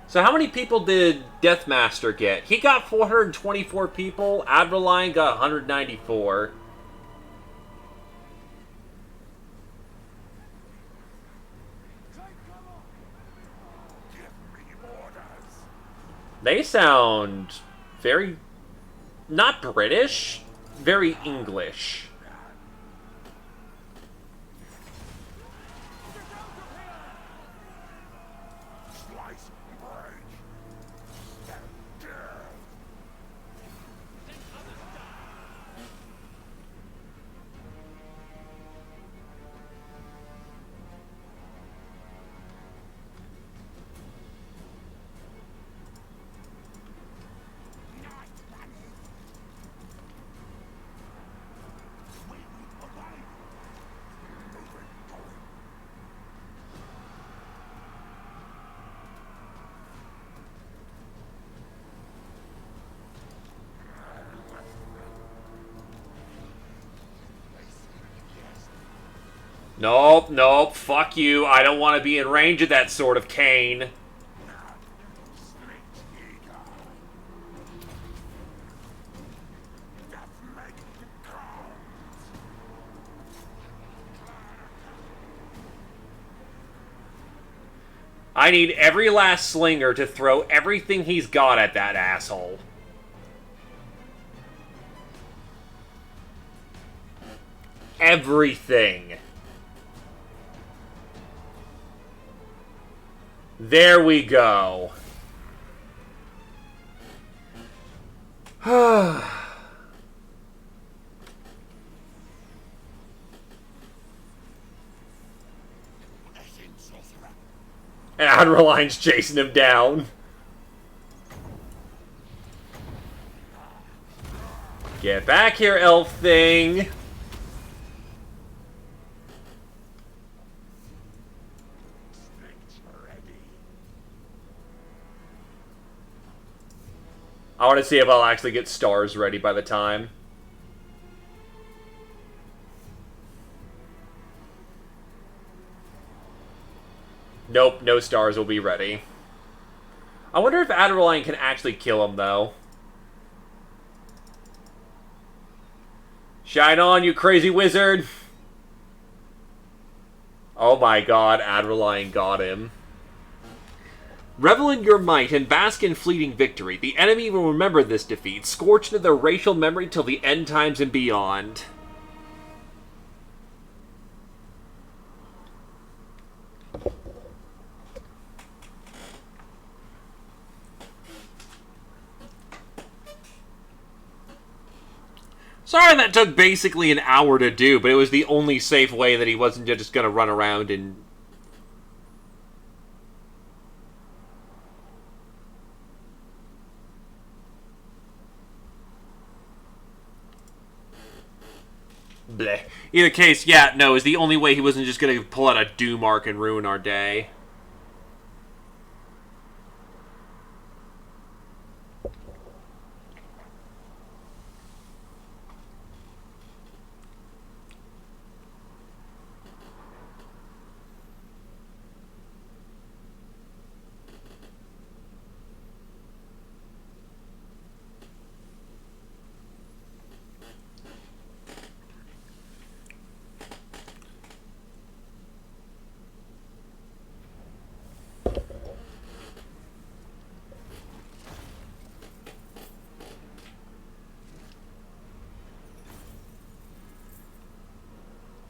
So how many people did Deathmaster get? He got 424 people. Adrenaline got 194. They sound very... not British. Very English. Nope, nope, fuck you. I don't want to be in range of that sort of cane. I need every last slinger to throw everything he's got at that asshole. Everything. There we go. And Adreline's chasing him down. Get back here, elf thing. I want to see if I'll actually get stars ready by the time. Nope, no stars will be ready. I wonder if Adrenaline can actually kill him, though. Shine on, you crazy wizard! Oh my god, Adrenaline got him. Revel in your might and bask in fleeting victory. The enemy will remember this defeat, scorched into their racial memory till the end times and beyond. Sorry that took basically an hour to do, but it was the only safe way that he wasn't just going to run around and... Bleh. Either case, yeah, no, is the only way he wasn't just going to pull out a Doom Arc and ruin our day.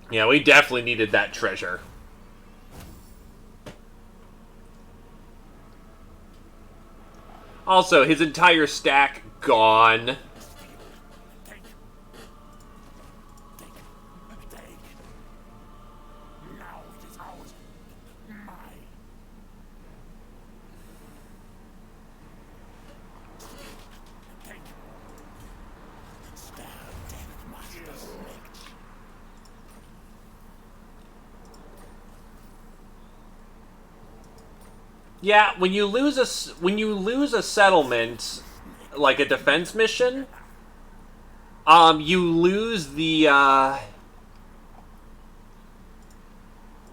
Yeah, we definitely needed that treasure. Also, his entire stack gone. Yeah, when you lose a settlement, like a defense mission, you lose the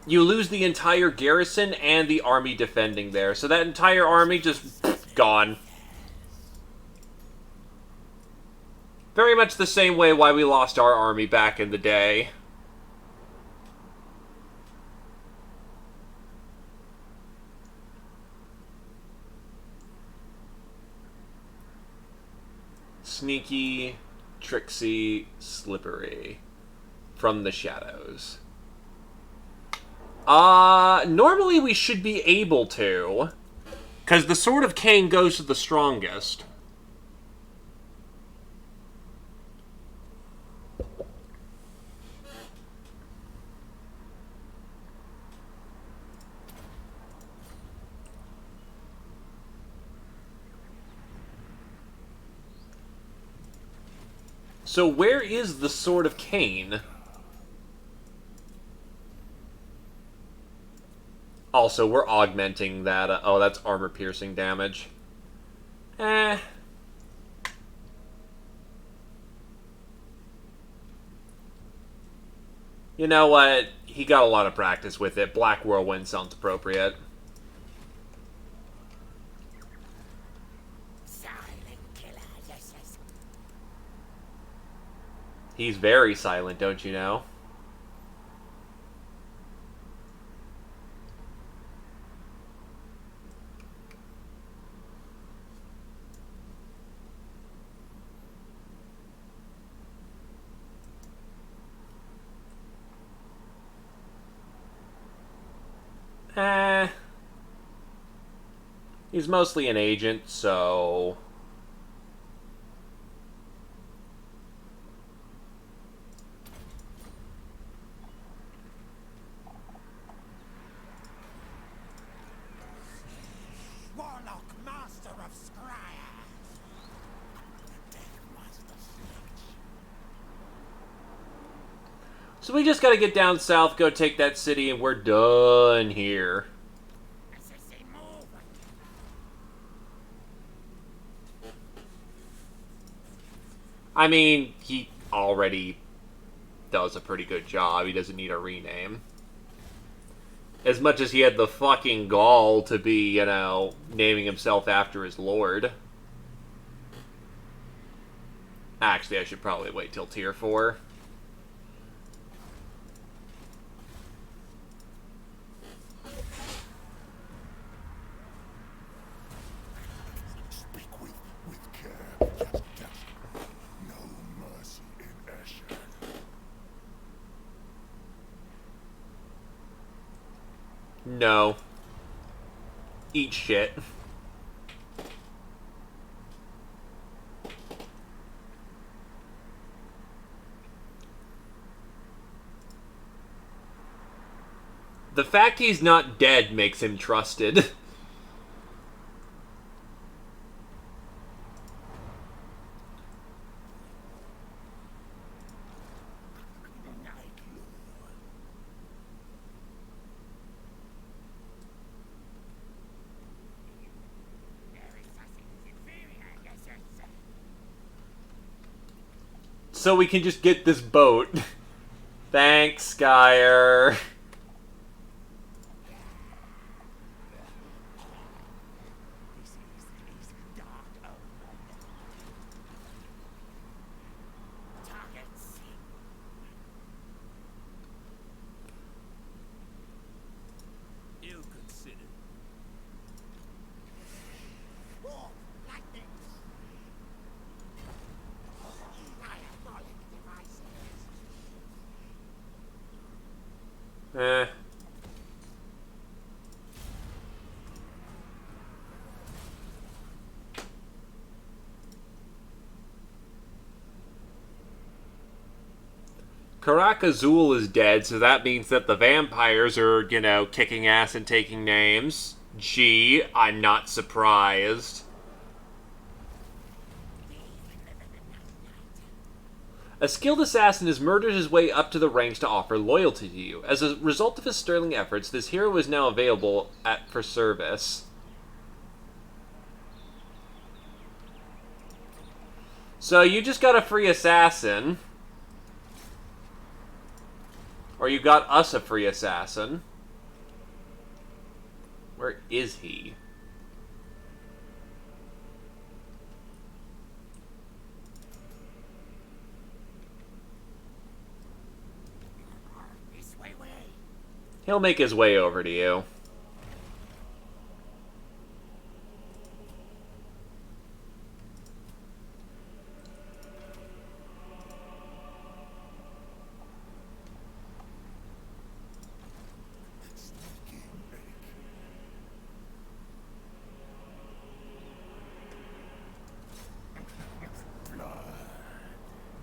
you lose the entire garrison and the army defending there. So that entire army just gone. Very much the same way why we lost our army back in the day. Sneaky, tricksy, slippery. From the shadows. Normally we should be able to. Because the Sword of Cain goes to the strongest. So where is the Sword of Cain? Also, we're augmenting that. Oh, that's armor-piercing damage. You know what? He got a lot of practice with it. Black Whirlwind sounds appropriate. Silent killer, yes, yes. He's very silent, don't you know? He's mostly an agent, so... Warlock, master of Scryer. Death master snitch. So we just gotta get down south, go take that city, and we're done here. SSA move. I mean, he already does a pretty good job. He doesn't need a rename. As much as he had the fucking gall to be, you know, naming himself after his lord. Actually, I should probably wait till tier 4. Speak with care. Yes, yes. No mercy in Escher. No. Eat shit. The fact he's not dead makes him trusted. So we can just get this boat. Thanks, Skyer. This is dark omen. Targets. Ill considered. War, lightning. Diabolic devices. Karakazul is dead, so that means that the vampires are, you know, kicking ass and taking names. Gee, I'm not surprised. A skilled assassin has murdered his way up to the ranks to offer loyalty to you. As a result of his sterling efforts, this hero is now available for service. So you just got a free assassin. Or you got us a free assassin. Where is he? This way. He'll make his way over to you.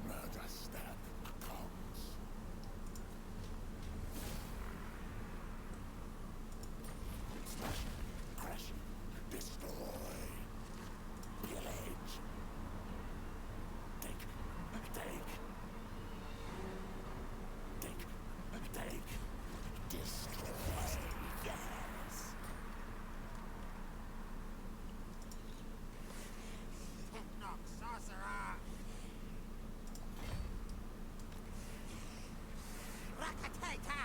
Murder step comes. Crush, destroy, pillage. Take, destroy. Yes. Technoc sorcerer. Rakatata.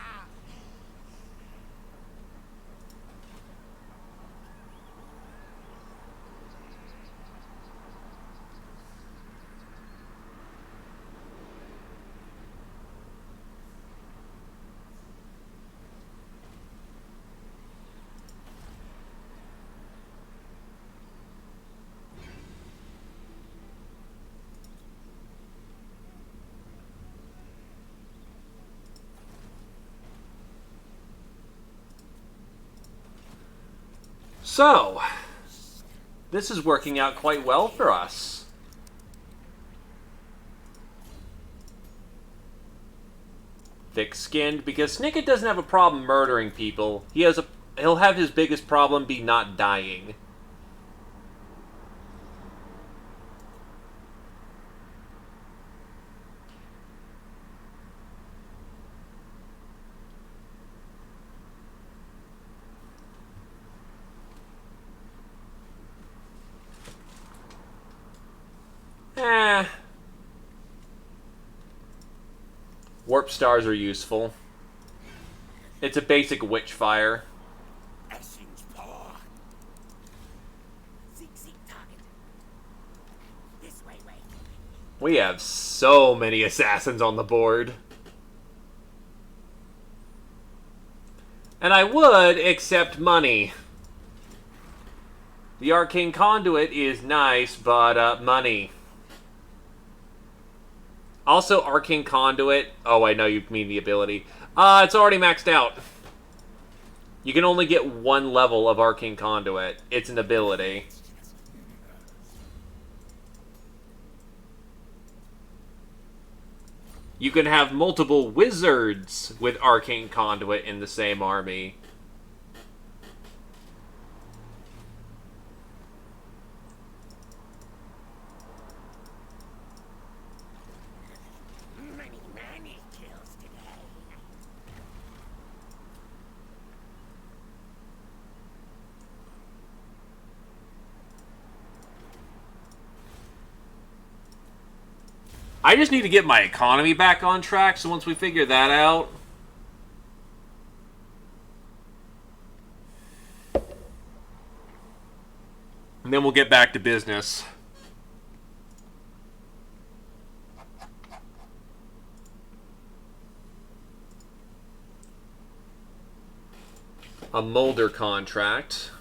So, this is working out quite well for us. Thick-skinned, because Snicket doesn't have a problem murdering people. He'll have his biggest problem be not dying. Warp stars are useful. It's a basic witch fire. Essence power. Seek target. This way. We have so many assassins on the board. And I would accept money. The Arcane Conduit is nice, but money. Also, Arcane Conduit... Oh, I know you mean the ability. It's already maxed out. You can only get one level of Arcane Conduit. It's an ability. You can have multiple wizards with Arcane Conduit in the same army. Many kills today. I just need to get my economy back on track, so once we figure that out... And then we'll get back to business. A Molder contract.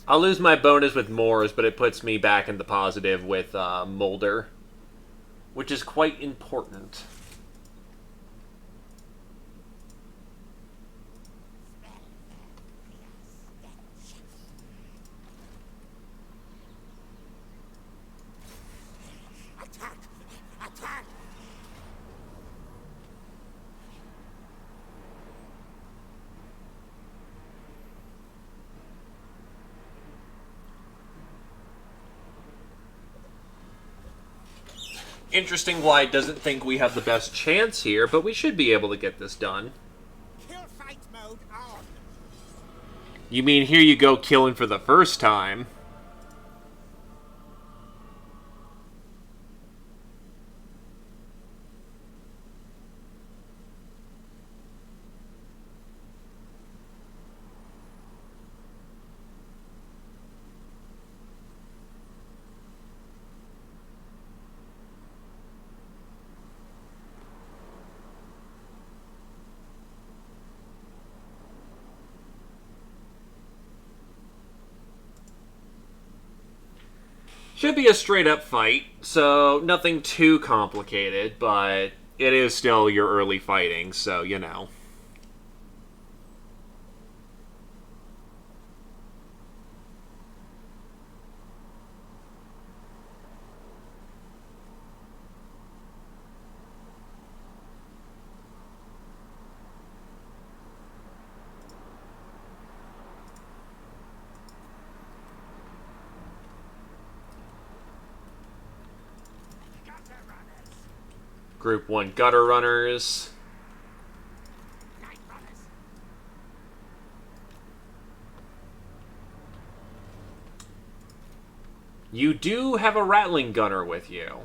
I'll lose my bonus with Moors, but it puts me back in the positive with Molder, which is quite important. Attack! Interesting Wide doesn't think we have the best chance here, but we should be able to get this done. Kill fight mode on. You mean here you go killing for the first time? Should be a straight-up fight, so nothing too complicated, but it is still your early fighting, so you know. Gutter runners. Group 1 gutter runners. Night runners. You do have a rattling gunner with you.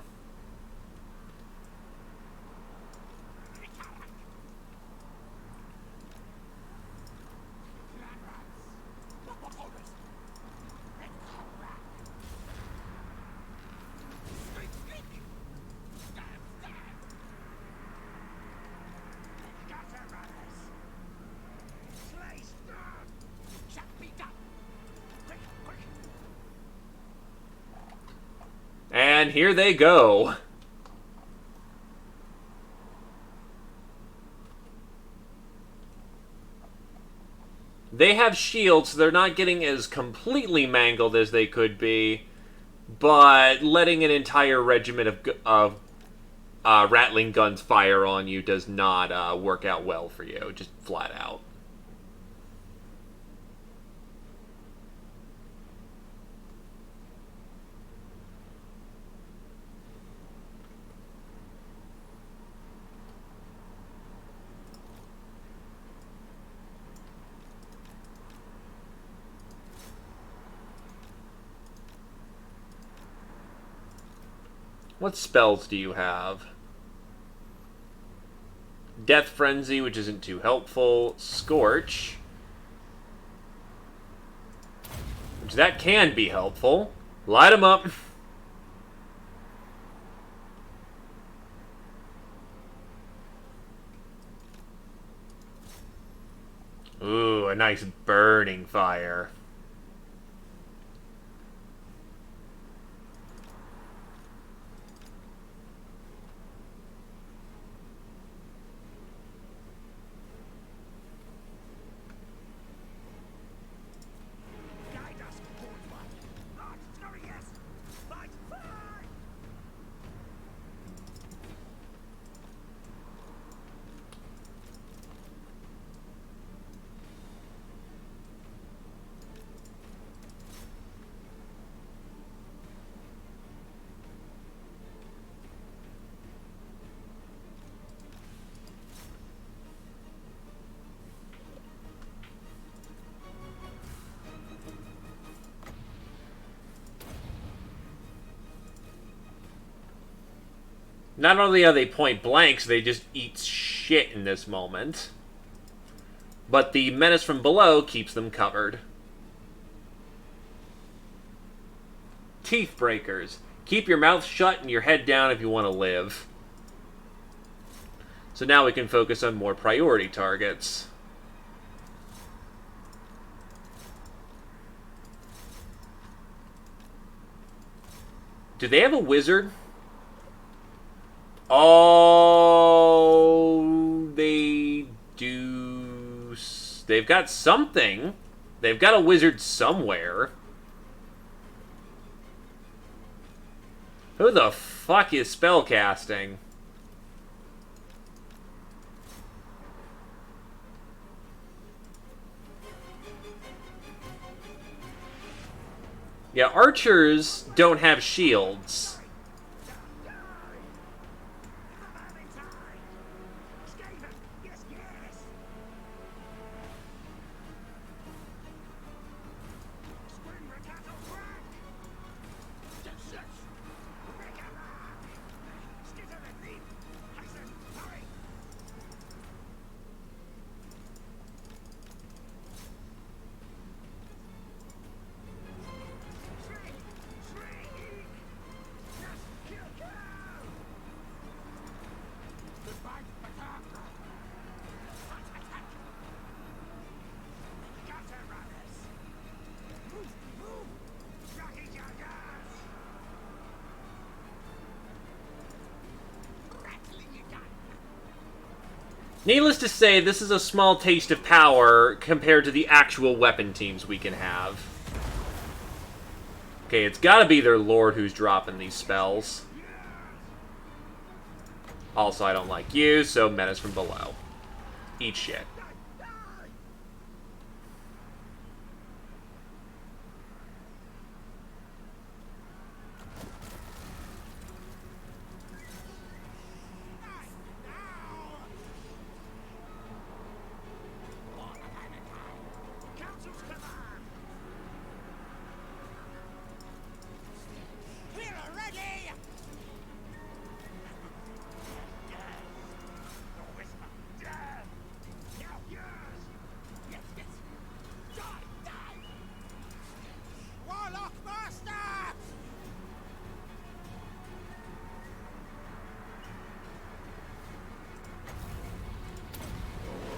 And here they go. They have shields, so they're not getting as completely mangled as they could be, but letting an entire regiment of rattling guns fire on you does not work out well for you, just flat out. What spells do you have? Death Frenzy, which isn't too helpful. Scorch, which that can be helpful. Light them up. Ooh, a nice burning fire. Guide us, bold one. March furious. Fight fire. Not only are they point blanks, they just eat shit in this moment. But the menace from below keeps them covered. Teeth breakers. Keep your mouth shut and your head down if you want to live. So now we can focus on more priority targets. Do they have a wizard? Oh, they do. They've got something. They've got a wizard somewhere. Who the fuck is spellcasting? Yeah, archers don't have shields. Needless to say, this is a small taste of power compared to the actual weapon teams we can have. Okay, it's gotta be their lord who's dropping these spells. Also, I don't like you, so menace from below. Eat shit.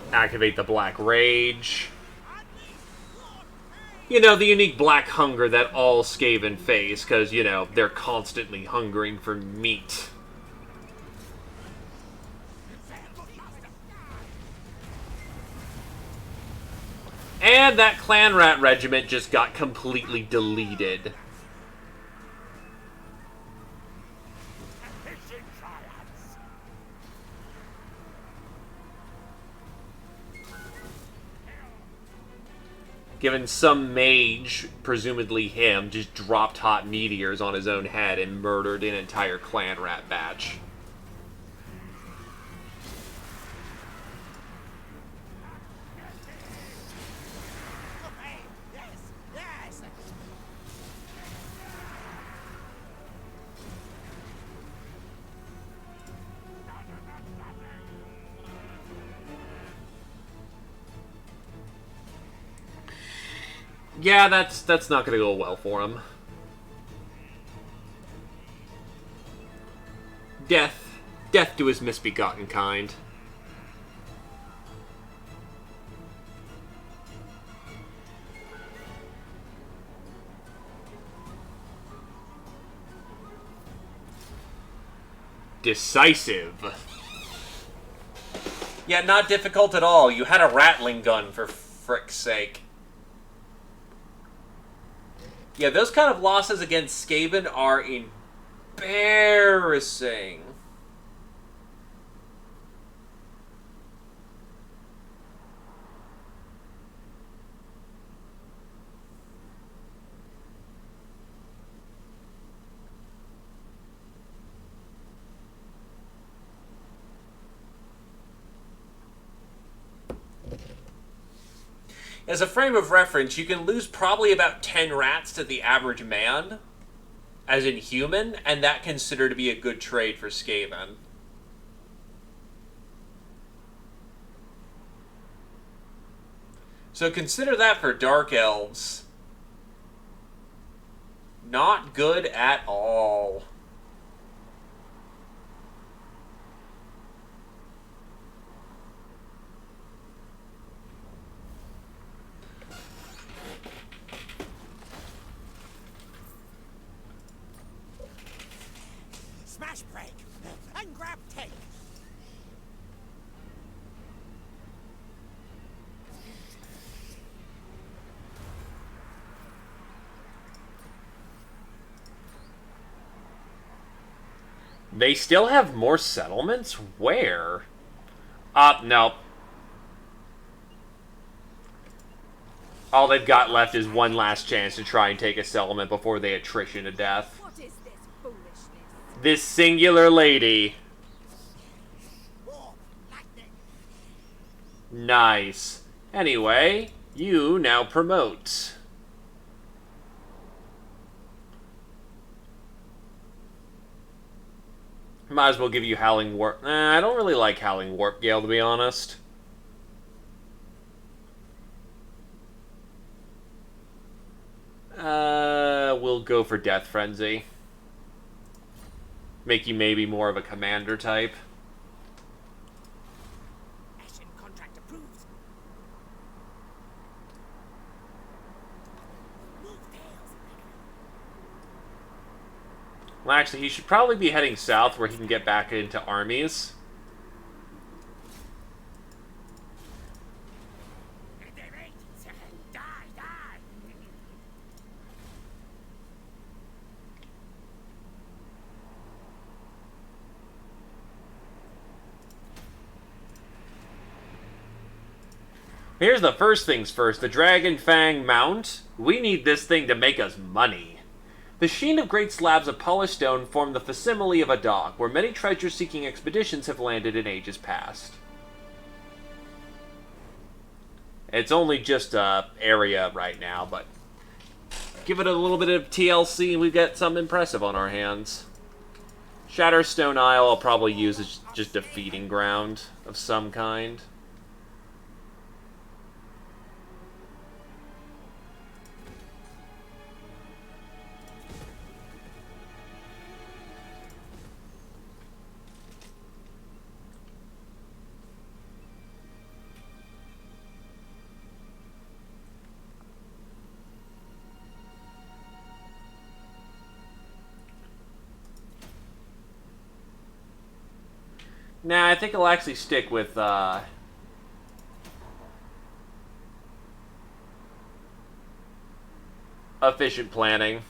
Activate the Black Rage. You know, the unique black hunger that all Skaven face, because, you know, they're constantly hungering for meat. And that Clan Rat regiment just got completely deleted. Given some mage, presumably him, just dropped hot meteors on his own head and murdered an entire Clan Rat batch. Yeah, that's not going to go well for him. Death to his misbegotten kind. Decisive. Yeah, not difficult at all. You had a rattling gun, for frick's sake. Yeah, those kind of losses against Skaven are embarrassing. As a frame of reference, you can lose probably about 10 rats to the average man, as in human, and that considered to be a good trade for Skaven. So consider that for Dark Elves. Not good at all. Smash break and grab take. They still have more settlements? Where? No. All they've got left is one last chance to try and take a settlement before they attrition to death. What is this foolishness? This singular lady. War, lightning. Nice. Anyway, you now promote. Might as well give you Howling Warp. I don't really like Howling Warp Gale, to be honest. We'll go for Death Frenzy. Make you maybe more of a commander type. Ashen contract approved. Move tails. Well, actually, he should probably be heading south where he can get back into armies. Here's the first things first. The Dragon Fang Mount. We need this thing to make us money. The sheen of great slabs of polished stone form the facsimile of a dock, where many treasure-seeking expeditions have landed in ages past. It's only just a area right now, but give it a little bit of TLC and we've got something impressive on our hands. Shatterstone Isle I'll probably use as just a feeding ground of some kind. Nah, I think I'll actually stick with, efficient planning.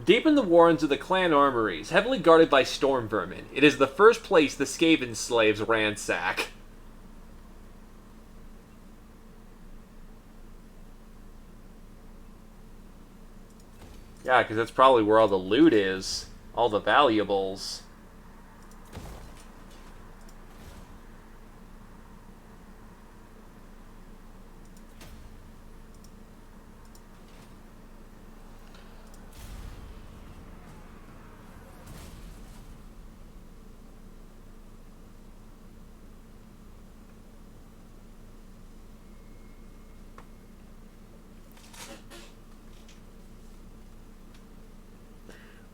Deep in the warrens of the clan armories, heavily guarded by storm vermin, it is the first place the Skaven slaves ransack. Yeah, because that's probably where all the loot is. All the valuables.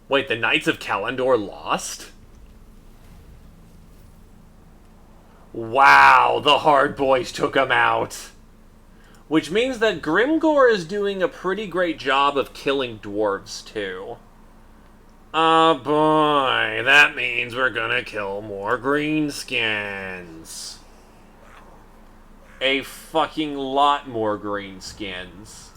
Wait, the Knights of Kalendor lost? Wow, the Hard Boys took them out. Which means that Grimgor is doing a pretty great job of killing dwarves, too. Oh boy, that means we're gonna kill more greenskins. A fucking lot more greenskins.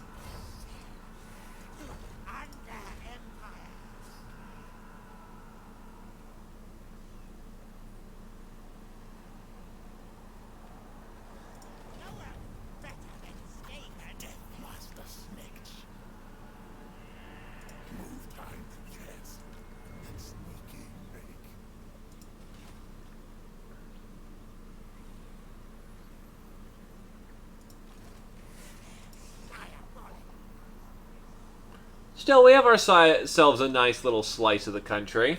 Still, we have ourselves a nice little slice of the country.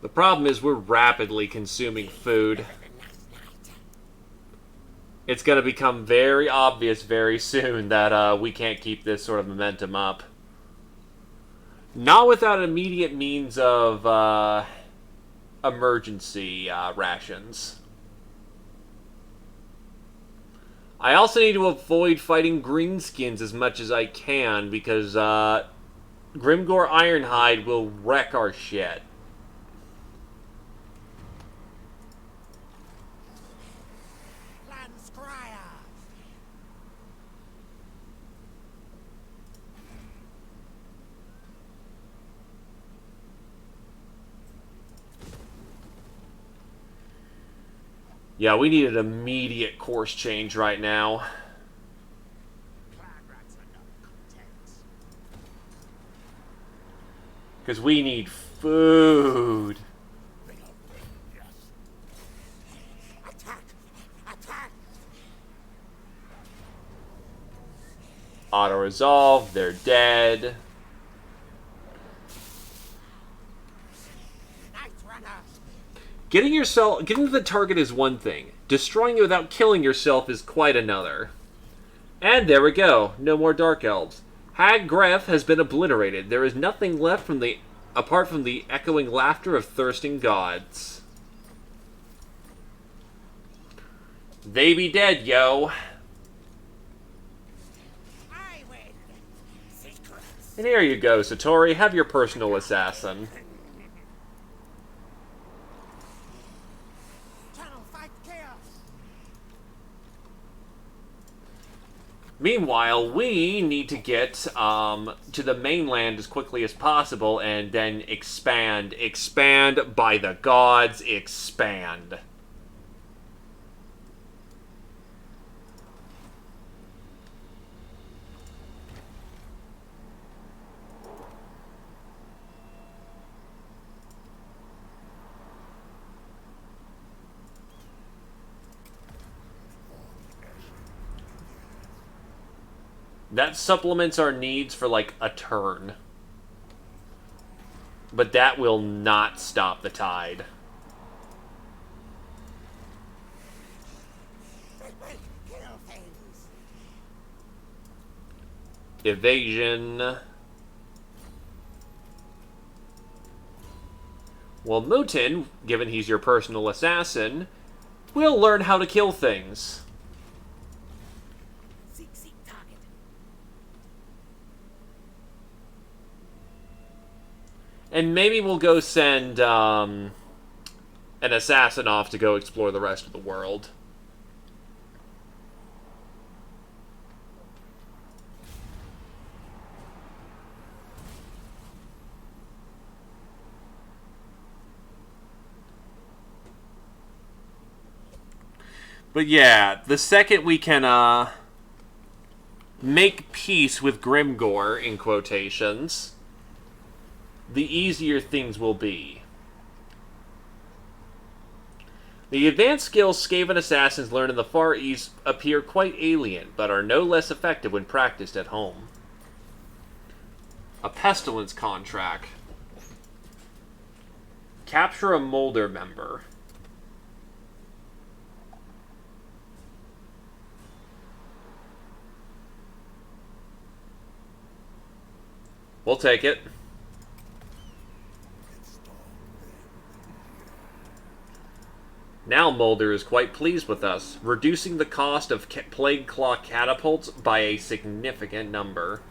The problem is we're rapidly consuming food. It's going to become very obvious very soon that we can't keep this sort of momentum up. Not without an immediate means of emergency rations. I also need to avoid fighting greenskins as much as I can because Grimgor Ironhide will wreck our shit. Yeah, we need an immediate course change right now. Because we need food. Auto-resolve, they're dead. Getting to the target is one thing. Destroying it without killing yourself is quite another. And there we go. No more Dark Elves. Hag Gref has been obliterated. There is nothing left apart from the echoing laughter of thirsting gods. They be dead, yo. I win. Secrets. And here you go, Satori. Have your personal assassin. Channel fight chaos. Meanwhile, we need to get to the mainland as quickly as possible and then expand. Expand, by the gods, expand. That supplements our needs for like a turn. But that will not stop the tide. It will kill things. Evasion. Well, Mutin, given he's your personal assassin, will learn how to kill things. Seek target. And maybe we'll go send an assassin off to go explore the rest of the world. But yeah, the second we can make peace with Grimgor, in quotations, the easier things will be. The advanced skills Skaven assassins learn in the Far East appear quite alien, but are no less effective when practiced at home. A pestilence contract. Capture a Molder member. We'll take it. Now Mulder is quite pleased with us, reducing the cost of Plague Claw catapults by a significant number.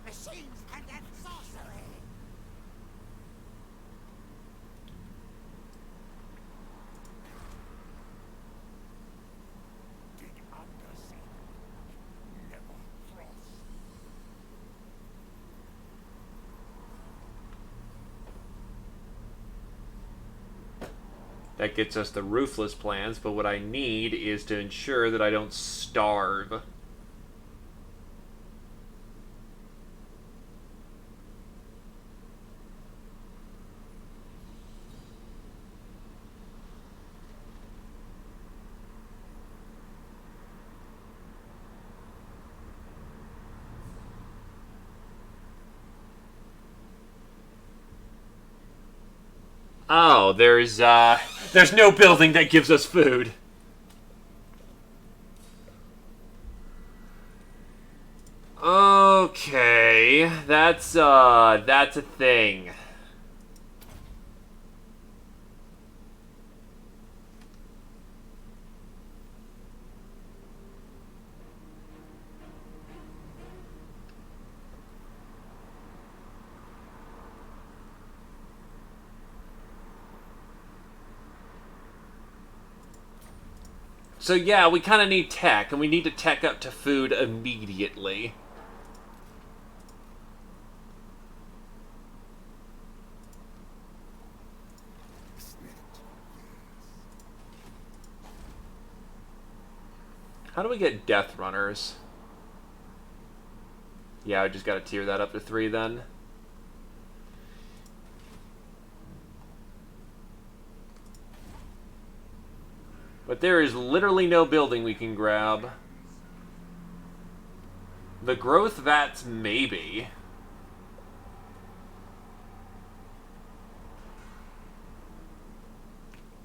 Machines and that sorcery. Dig under sea. Never cross. That gets us the ruthless plans, but what I need is to ensure that I don't starve. Oh, there's no building that gives us food. Okay, that's a thing. So yeah, we kind of need tech, and we need to tech up to food immediately. How do we get Death Runners? Yeah, I just gotta tier that up to 3 then. But there is literally no building we can grab. The growth vats, maybe.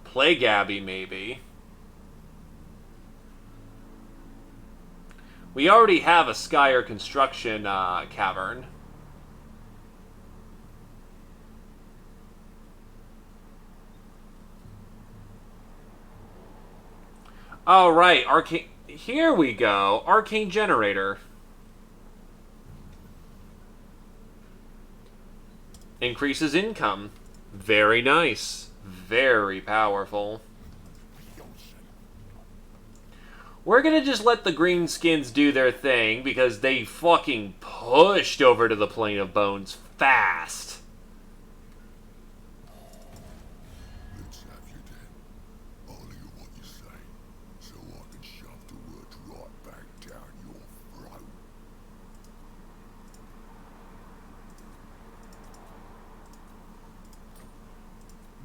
Plague Abbey, maybe. We already have a Skyer construction cavern. Oh, right. Arcane... Here we go. Arcane Generator. Increases income. Very nice. Very powerful. We're gonna just let the greenskins do their thing because they fucking pushed over to the Plane of Bones fast. Let's have you then. I'll hear what you say, so I can shove the words right back down your throat.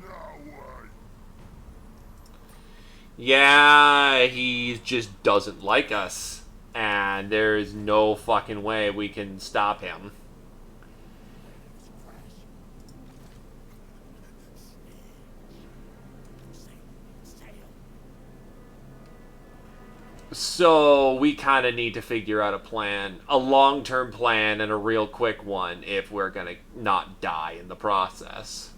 No way! Yeah, he just doesn't like us. And there's no fucking way we can stop him. So we kind of need to figure out a plan. A long-term plan and a real quick one if we're going to not die in the process.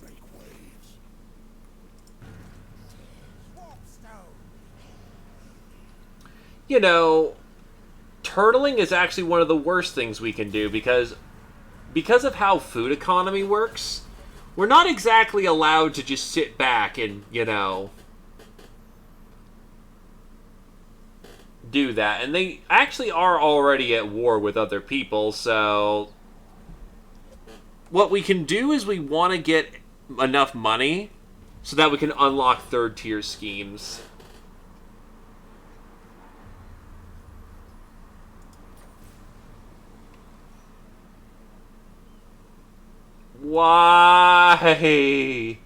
Make waves. Warpstone. You know, turtling is actually one of the worst things we can do because of how food economy works, we're not exactly allowed to just sit back and, you know, do that. And they actually are already at war with other people, so what we can do is we want to get enough money so that we can unlock third tier schemes. Why?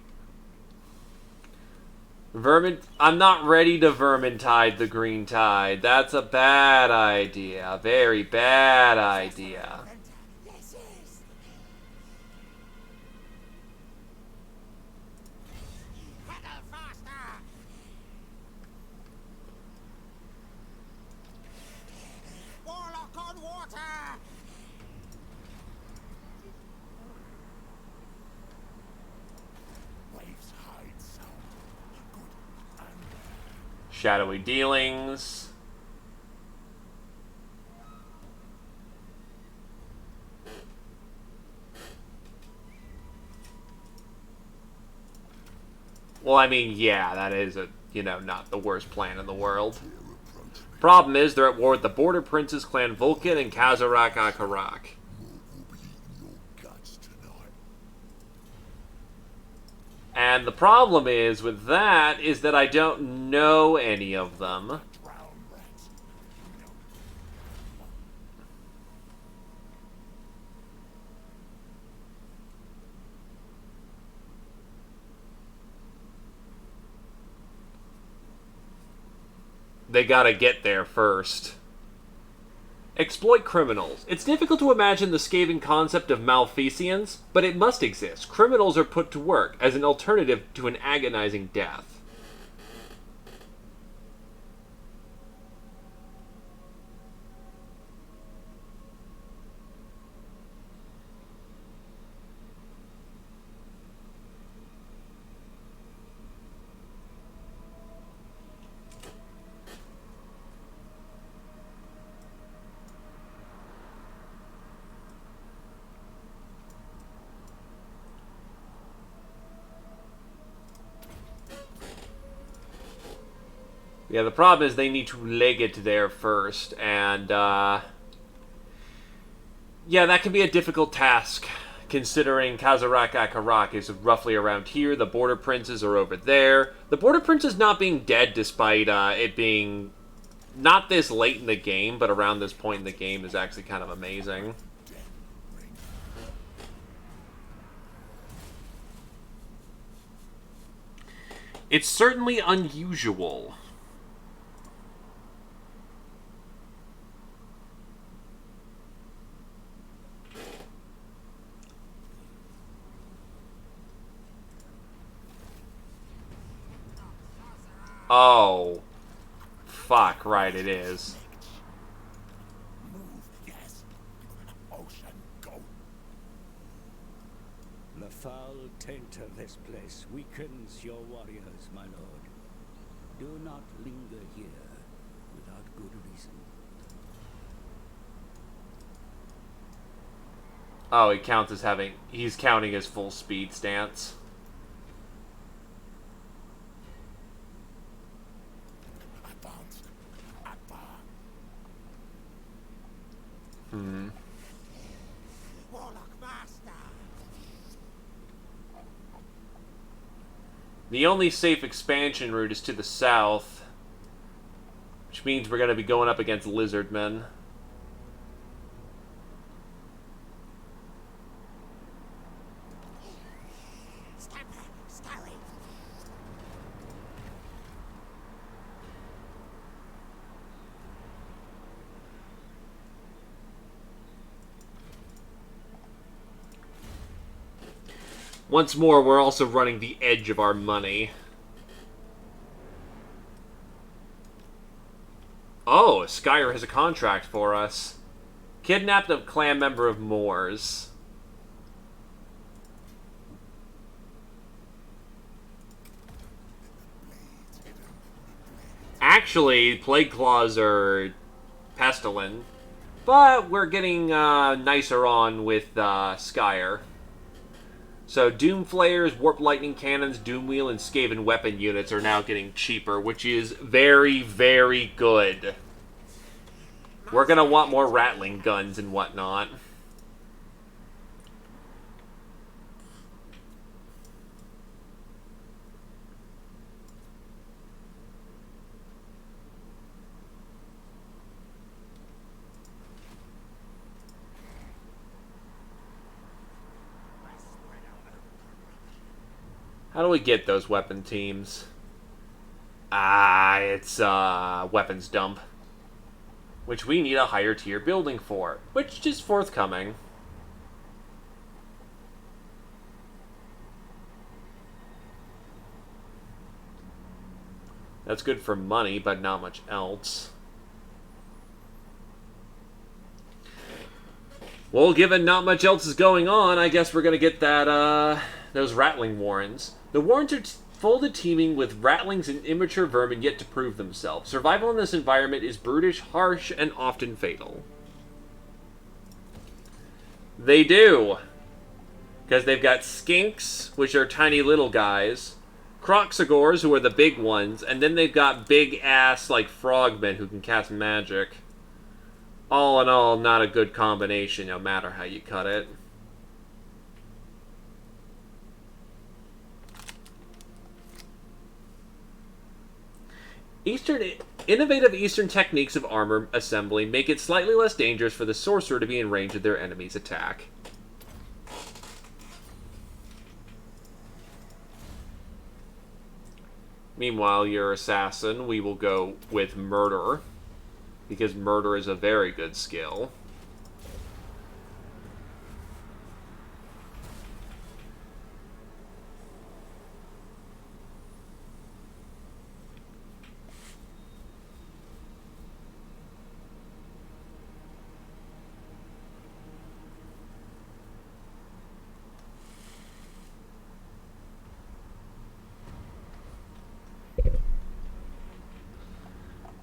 I'm not ready to Vermintide the Green Tide. That's a bad idea. Very bad idea. Yes, yes. Pedal faster. Warlock on water. Waves hide some good and bad. Shadowy Dealings. Well, I mean, yeah, that is not the worst plan in the world. Problem is, they're at war with the Border Princes, Clan Vulcan, and Kazarak Akarak. We'll be eating your guts tonight. And the problem is with that is that I don't know any of them. Brown rats. They gotta get there first. Exploit criminals. It's difficult to imagine the scathing concept of malfeasance, but it must exist. Criminals are put to work as an alternative to an agonizing death. Yeah, the problem is they need to leg it there first, and, yeah, that can be a difficult task, considering Kazarak Akarak is roughly around here, the Border Princes are over there. The Border Princes not being dead despite it being not this late in the game, but around this point in the game is actually kind of amazing. It's certainly unusual. Oh. Fuck, right, it is. Move, yes. Ocean, go. The foul taint of this place weakens your warriors, my lord. Do not linger here without good reason. Oh, he counts as having... He's counting his full speed stance. Warlock Master! The only safe expansion route is to the south, which means we're going to be going up against lizardmen. Once more, we're also running the edge of our money. Oh, Skyer has a contract for us. Kidnapped a clan member of Moors. Actually, Plague Claws are pestilent, but we're getting nicer on with Skyer. So Doom Flayers, Warp Lightning Cannons, Doom Wheel, and Skaven Weapon units are now getting cheaper, which is very, very good. We're going to want more Rattling Guns and whatnot. How do we get those weapon teams? It's weapons dump. Which we need a higher tier building for, which is forthcoming. That's good for money, but not much else. Well, given not much else is going on, I guess we're gonna get that, those Rattling Warrens. The Warrens are folded teeming with rattlings and immature vermin yet to prove themselves. Survival in this environment is brutish, harsh, and often fatal. They do. Because they've got skinks, which are tiny little guys, Croxagores, who are the big ones, and then they've got big-ass, like, frogmen who can cast magic. All in all, not a good combination, no matter how you cut it. Innovative Eastern techniques of armor assembly make it slightly less dangerous for the sorcerer to be in range of their enemy's attack. Meanwhile, your assassin, we will go with murder, because murder is a very good skill.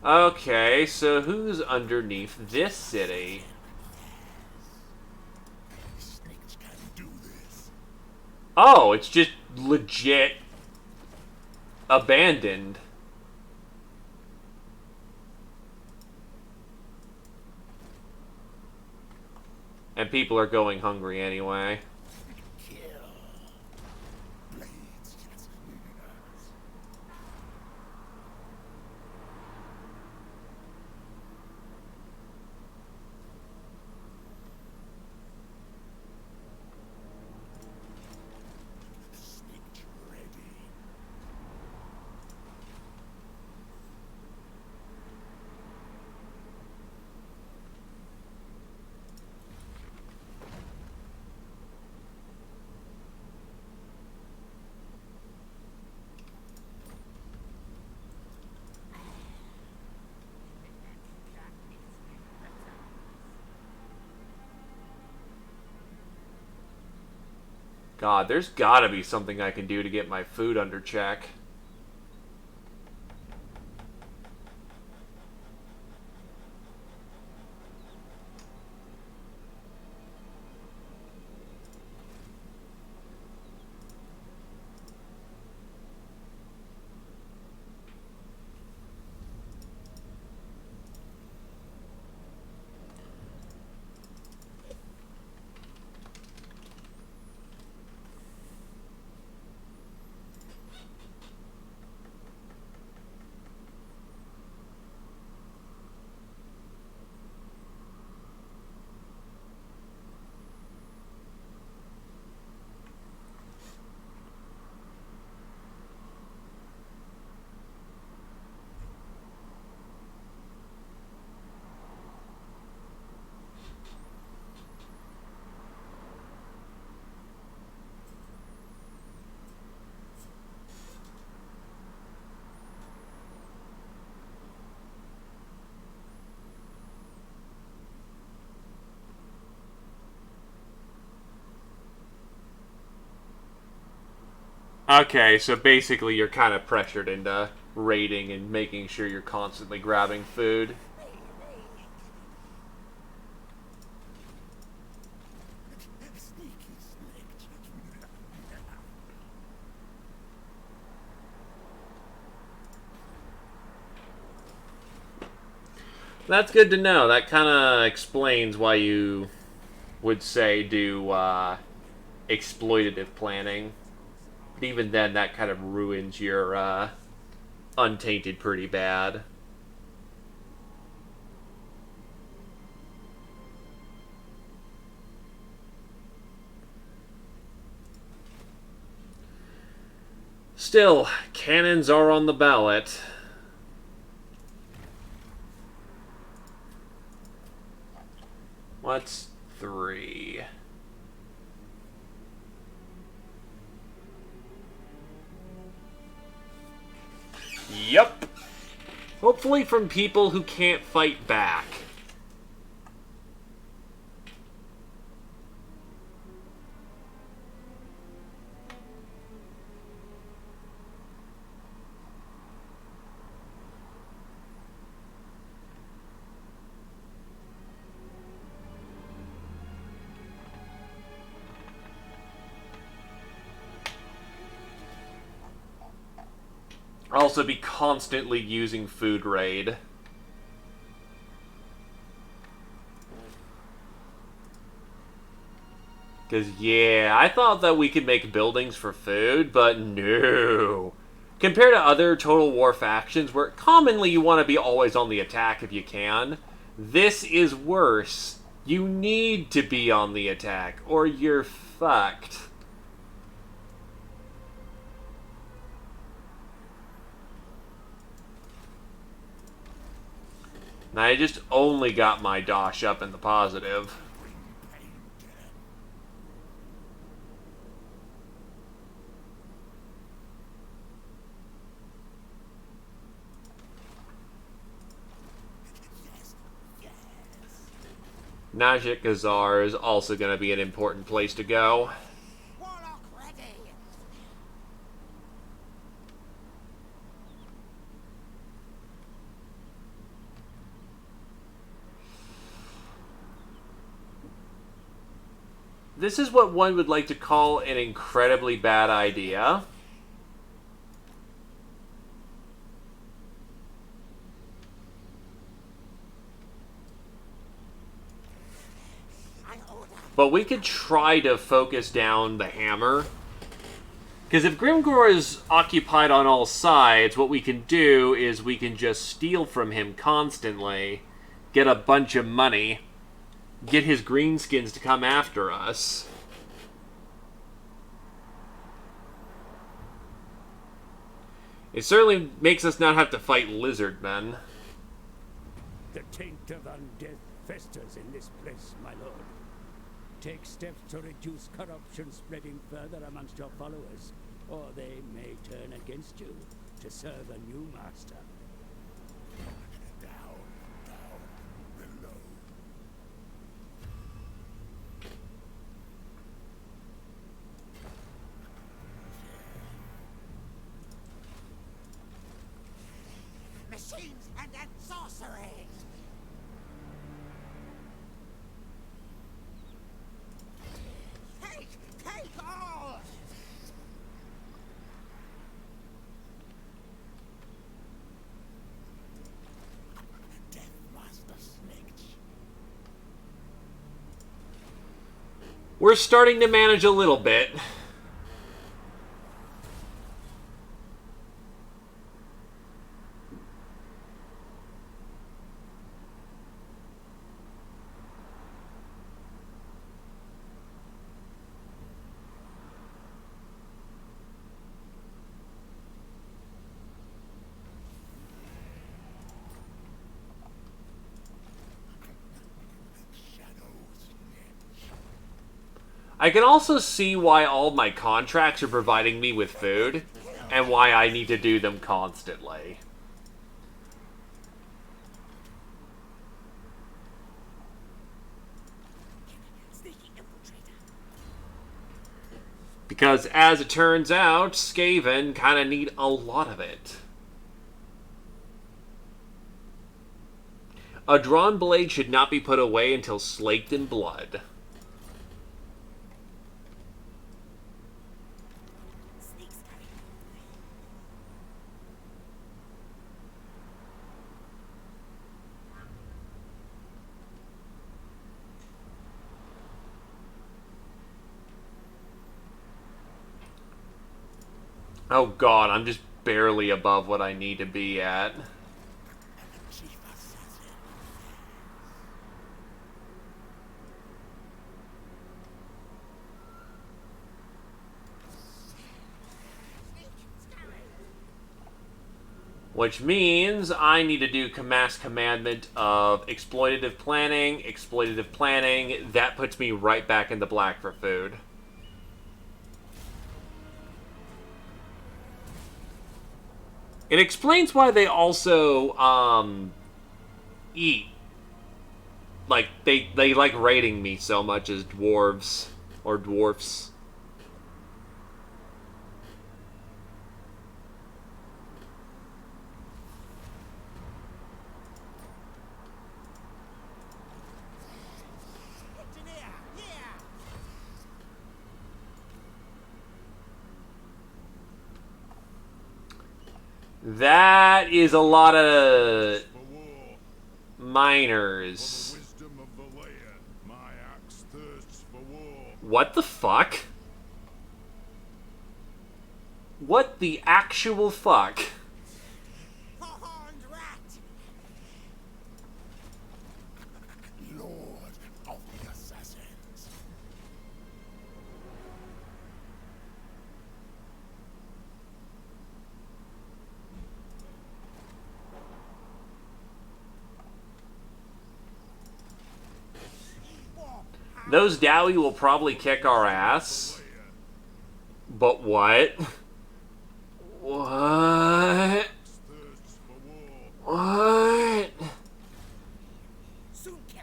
Okay, so who's underneath this city? Snakes can't do this. Oh, it's just legit abandoned. And people are going hungry anyway. Blades, yes. Snake ready. God, there's gotta be something I can do to get my food under check. Okay, so basically you're kind of pressured into raiding and making sure you're constantly grabbing food. That's good to know. That kind of explains why you would say do exploitative planning. But even then, that kind of ruins your untainted pretty bad. Still, cannons are on the ballot. What's 3? Yup. Hopefully from people who can't fight back. Also be constantly using food raid. Because, yeah, I thought that we could make buildings for food, but no. Compared to other Total War factions, where commonly you want to be always on the attack if you can, this is worse. You need to be on the attack, or you're fucked. Now, I just only got my dosh up in the positive. Najik Azar is also going to be an important place to go. This is what one would like to call an incredibly bad idea. But we could try to focus down the hammer. Because if Grimgor is occupied on all sides, what we can do is we can just steal from him constantly, get a bunch of money, get his greenskins to come after us. It certainly makes us not have to fight lizard men. The taint of undeath festers in this place, my lord. Take steps to reduce corruption spreading further amongst your followers, or they may turn against you to serve a new master. Down, below. Machines and sorcery. Take all. Death Master Snitch. We're starting to manage a little bit. I can also see why all my contracts are providing me with food, and why I need to do them constantly. Because, as it turns out, Skaven kind of need a lot of it. A drawn blade should not be put away until slaked in blood. Oh god, I'm just barely above what I need to be at. Which means I need to do mass commandment of exploitative planning. That puts me right back in the black for food. It explains why they also, eat. Like, they like raiding me so much as dwarves. Or dwarfs. That is a lot of miners. What the fuck? What the actual fuck? Lord of the Assassins. Those Dowie will probably kick our ass. But what? What? What? Soon kill.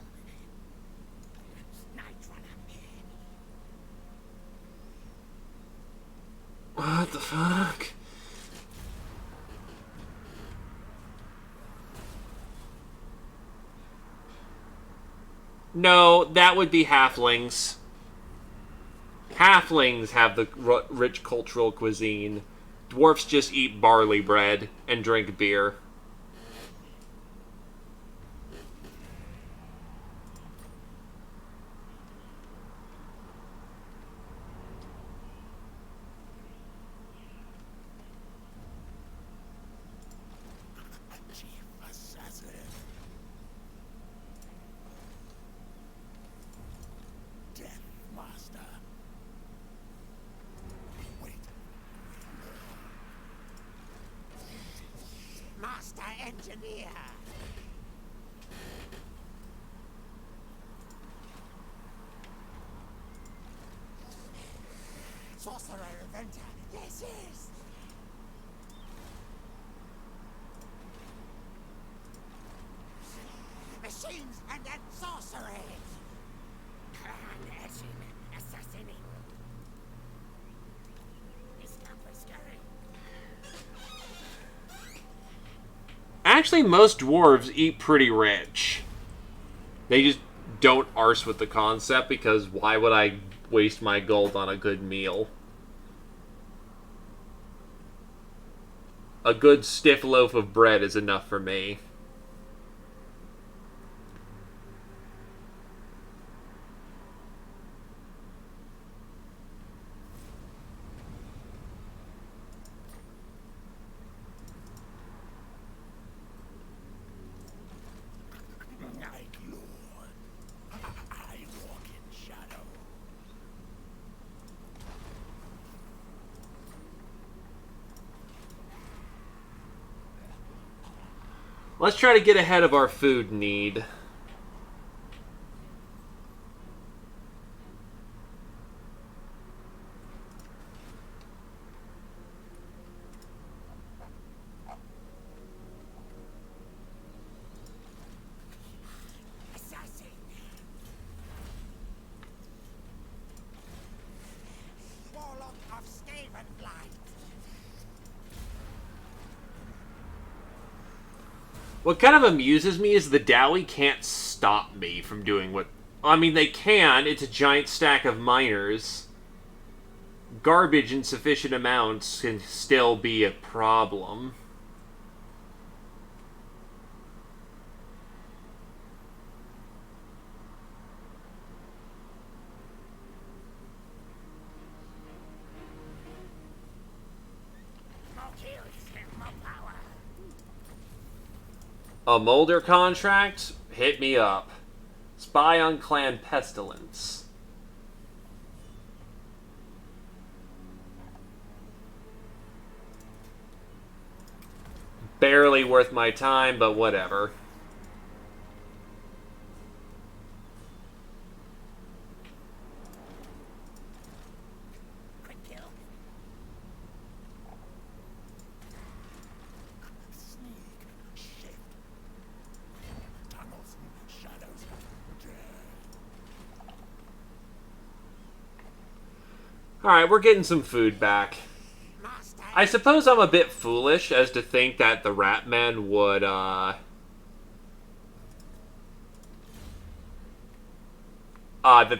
Night Runner. What the fuck? No, that would be halflings. Halflings have the rich cultural cuisine. Dwarfs just eat barley bread and drink beer. Chief Assassin. Death Master. Wait. Master Engineer. Sorcerer Inventor. This is. Machines and sorcery. Assassinating. actually, most dwarves eat pretty rich. They just don't arse with the concept, because why would I waste my gold on a good meal? A good stiff loaf of bread is enough for me. Night Lord, I walk in shadow. Let's try to get ahead of our food need. Assassin! Warlock of Skavenblight! What kind of amuses me is the Dowie can't stop me from doing what... I mean, they can. It's a giant stack of miners. Garbage in sufficient amounts can still be a problem. More kills, more power! A Molder contract? Hit me up. Spy on Clan Pestilence. Barely worth my time, but whatever. Quick kill. Sneak, shift. Tunnels, shadows, Alright, we're getting some food back. Master. I suppose I'm a bit foolish as to think that the Ratmen would, that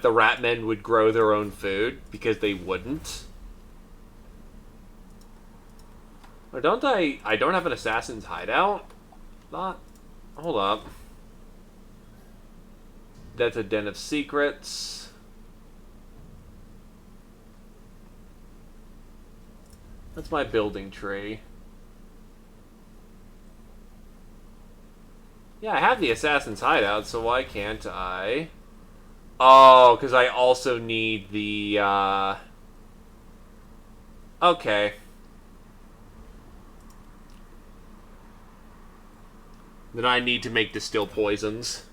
the Ratmen would grow their own food, because they wouldn't. Or don't I don't have an assassin's hideout? Not... Hold up. That's a Den of Secrets. That's my building tree. Yeah, I have the assassin's hideout, so why can't I? Oh, because I also need the, Okay. Then I need to make distill poisons.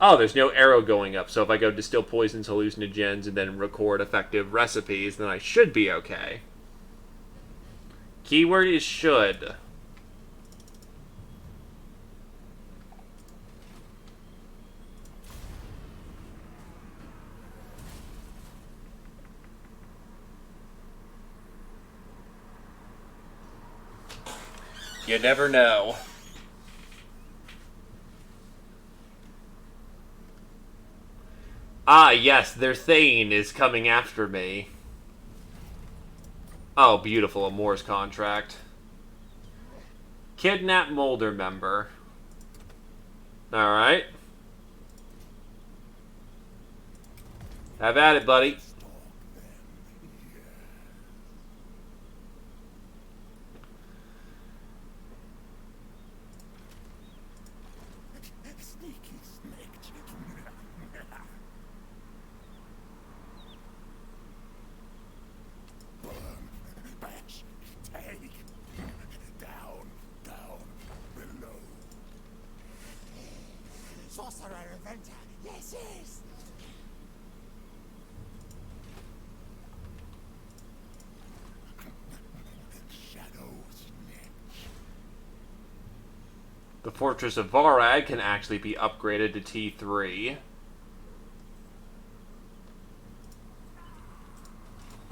Oh, there's no arrow going up, so if I go distill poisons, hallucinogens, and then record effective recipes, then I should be okay. Keyword is should. You never know. Ah, yes, their Thane is coming after me. Oh, beautiful, a Moore's contract. Kidnap Molder member. Alright. Have at it, buddy. Sneaky snake. Burn, bash, take. Down, down, below. Sorcerer Inventor, yes, yes. Shadow snitch. The Fortress of Varag can actually be upgraded to T3.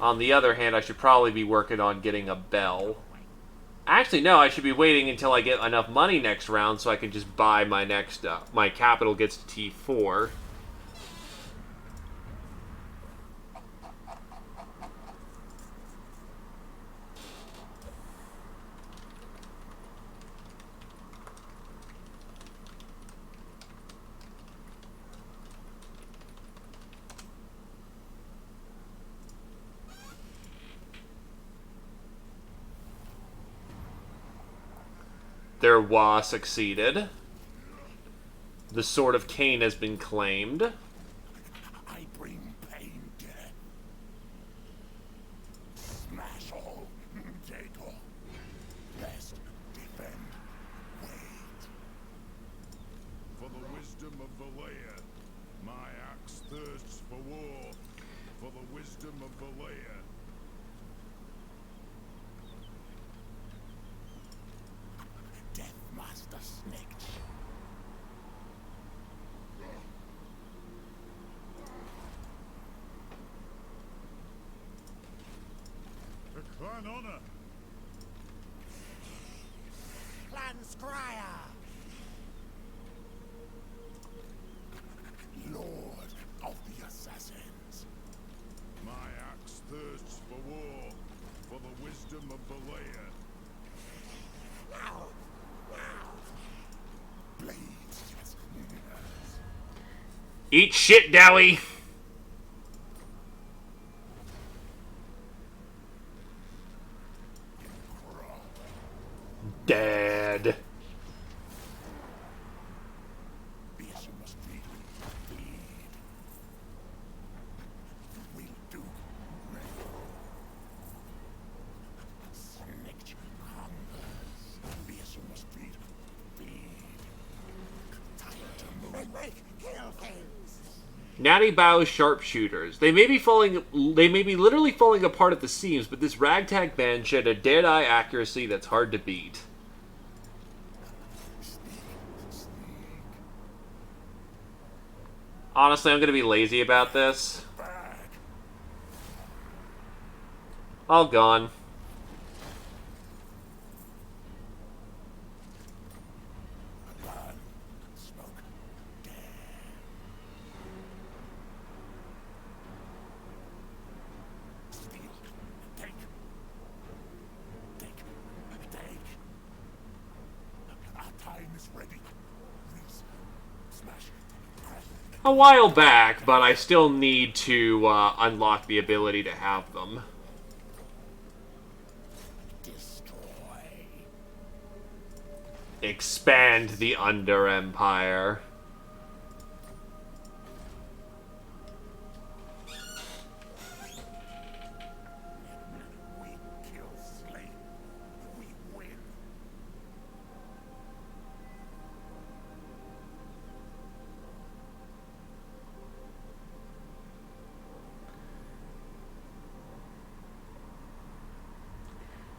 On the other hand, I should probably be working on getting a bell. Actually, no, I should be waiting until I get enough money next round so I can just buy my next... my capital gets to T4. Their Wa succeeded. The Sword of Cain has been claimed. I bring pain, death. Smash all, take all. Best defend, wait. For the wisdom of Valea, my axe thirsts for war. For the wisdom of Valea. Death Master Snake. For clan honor. Clan Scryer. Lord of the Assassins. My axe thirsts for war. For the wisdom of Valea. Blades, yes. Eat shit, Dowie! Dead. The issue must be feed. We'll do right. Snake hungers. The issue must be feed. Time to move. Make kill things. Natty Bow's sharpshooters. They may be literally falling apart at the seams, but this ragtag band shed a dead-eye accuracy that's hard to beat. Honestly, I'm going to be lazy about this. All gone. Smoke. Steal. Take. Take. Take. Our time is ready. Please. Smash. Crash. A while back, but I still need to unlock the ability to have them. Destroy. Expand the Under Empire. We kill Slate. We win.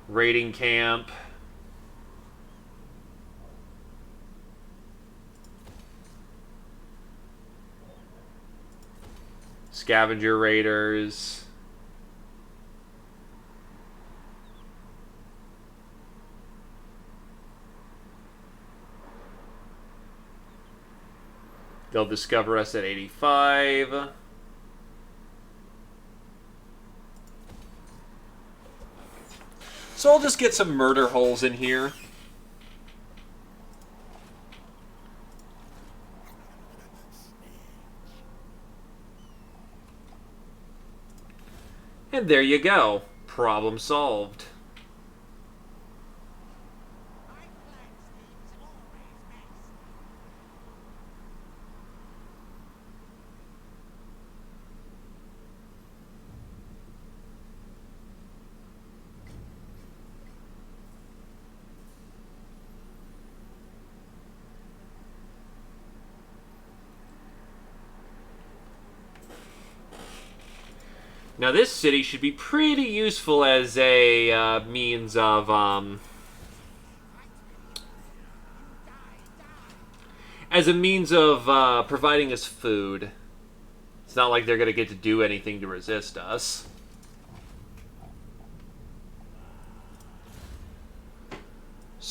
Raiding camp. Scavenger raiders. They'll discover us at 85. So I'll just get some murder holes in here. And there you go. Problem solved. Now this city should be pretty useful as a means of providing us food. It's not like they're going to get to do anything to resist us.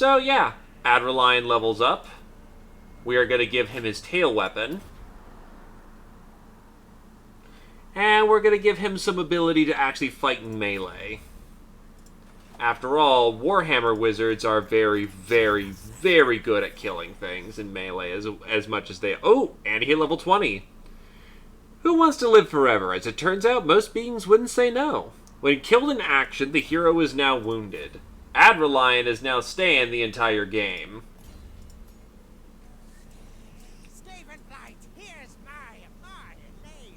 So yeah, Adrenaline levels up. We are going to give him his tail weapon. And we're going to give him some ability to actually fight in melee. After all, Warhammer wizards are very, very, very good at killing things in melee as much as they... Oh, and he hit level 20. Who wants to live forever? As it turns out, most beings wouldn't say no. When killed in action, the hero is now wounded. Adrenaline is now staying the entire game. Skavenblight, here's my name.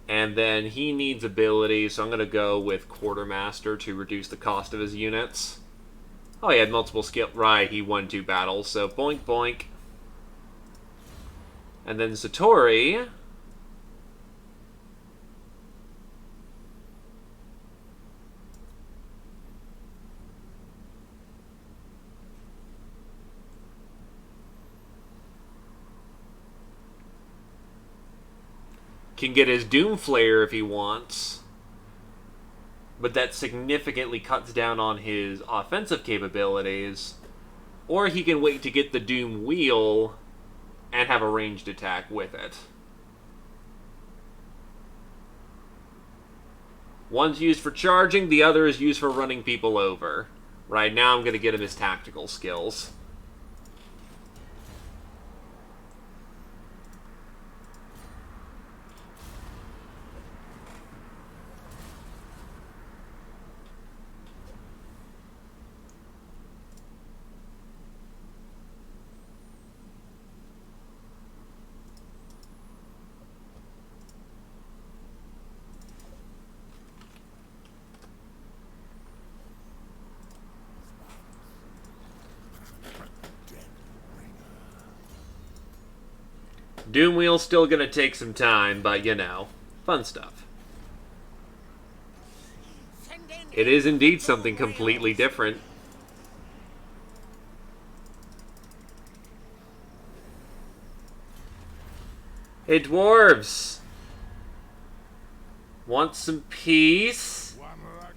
And then he needs ability, so I'm going to go with Quartermaster to reduce the cost of his units. Oh, he had multiple skill. Right, he won 2 battles, so boink boink. And then Satori can get his Doom Flare if he wants, but that significantly cuts down on his offensive capabilities. Or he can wait to get the Doom Wheel and have a ranged attack with it. One's used for charging, the other is used for running people over. Right now I'm going to get him his tactical skills. Doom Wheel's still gonna take some time, but you know, fun stuff. It is indeed something completely different. Hey, dwarves! Want some peace? One rag.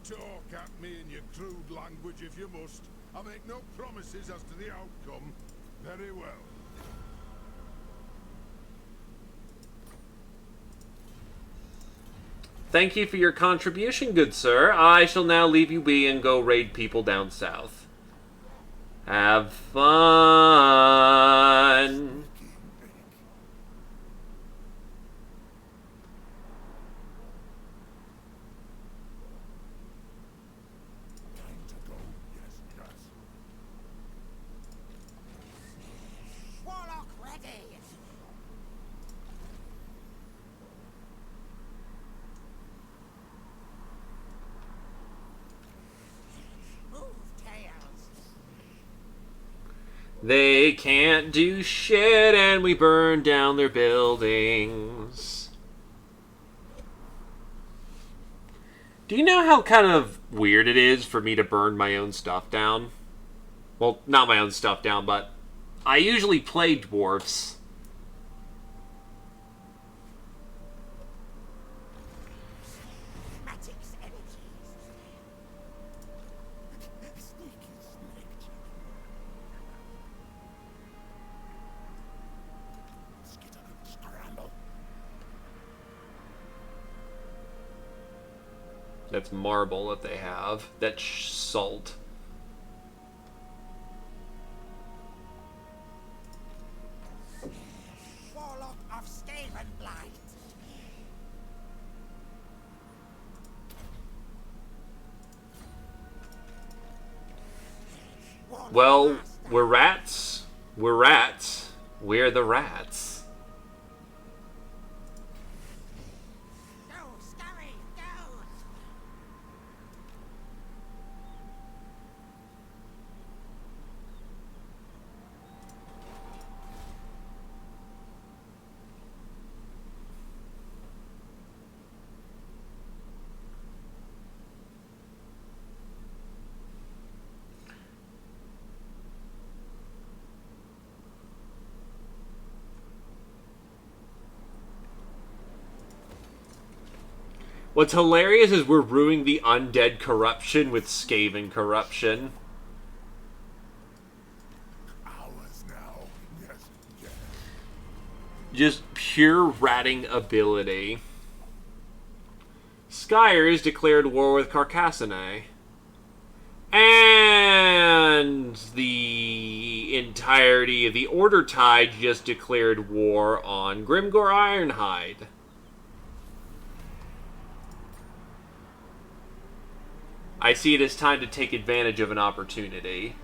Talk at me in your crude language if you must. I make no promises as to the outcome. Very well. Thank you for your contribution, good sir. I shall now leave you be and go raid people down south. Have fun! Time to go. Yes, yes. Warlock ready. Move, tails. They can't do shit and we burn down their buildings. Do you know how kind of weird it is for me to burn my own stuff down? Well, not my own stuff down, but I usually play dwarves. Magic's energies. Sneaky snake. Skitter and scramble. That's marble that they have. That's salt. Warlock of Skavenblight. Warlock Well, master. we're rats. We're rats. We're the rats. Go, scurry, go. What's hilarious is we're ruining the undead corruption with Skaven corruption. Ours now. Yes, yes. Just pure ratting ability. Skyers declared war with Carcassonne. And the entirety of the Order Tide just declared war on Grimgor Ironhide. I see it as time to take advantage of an opportunity.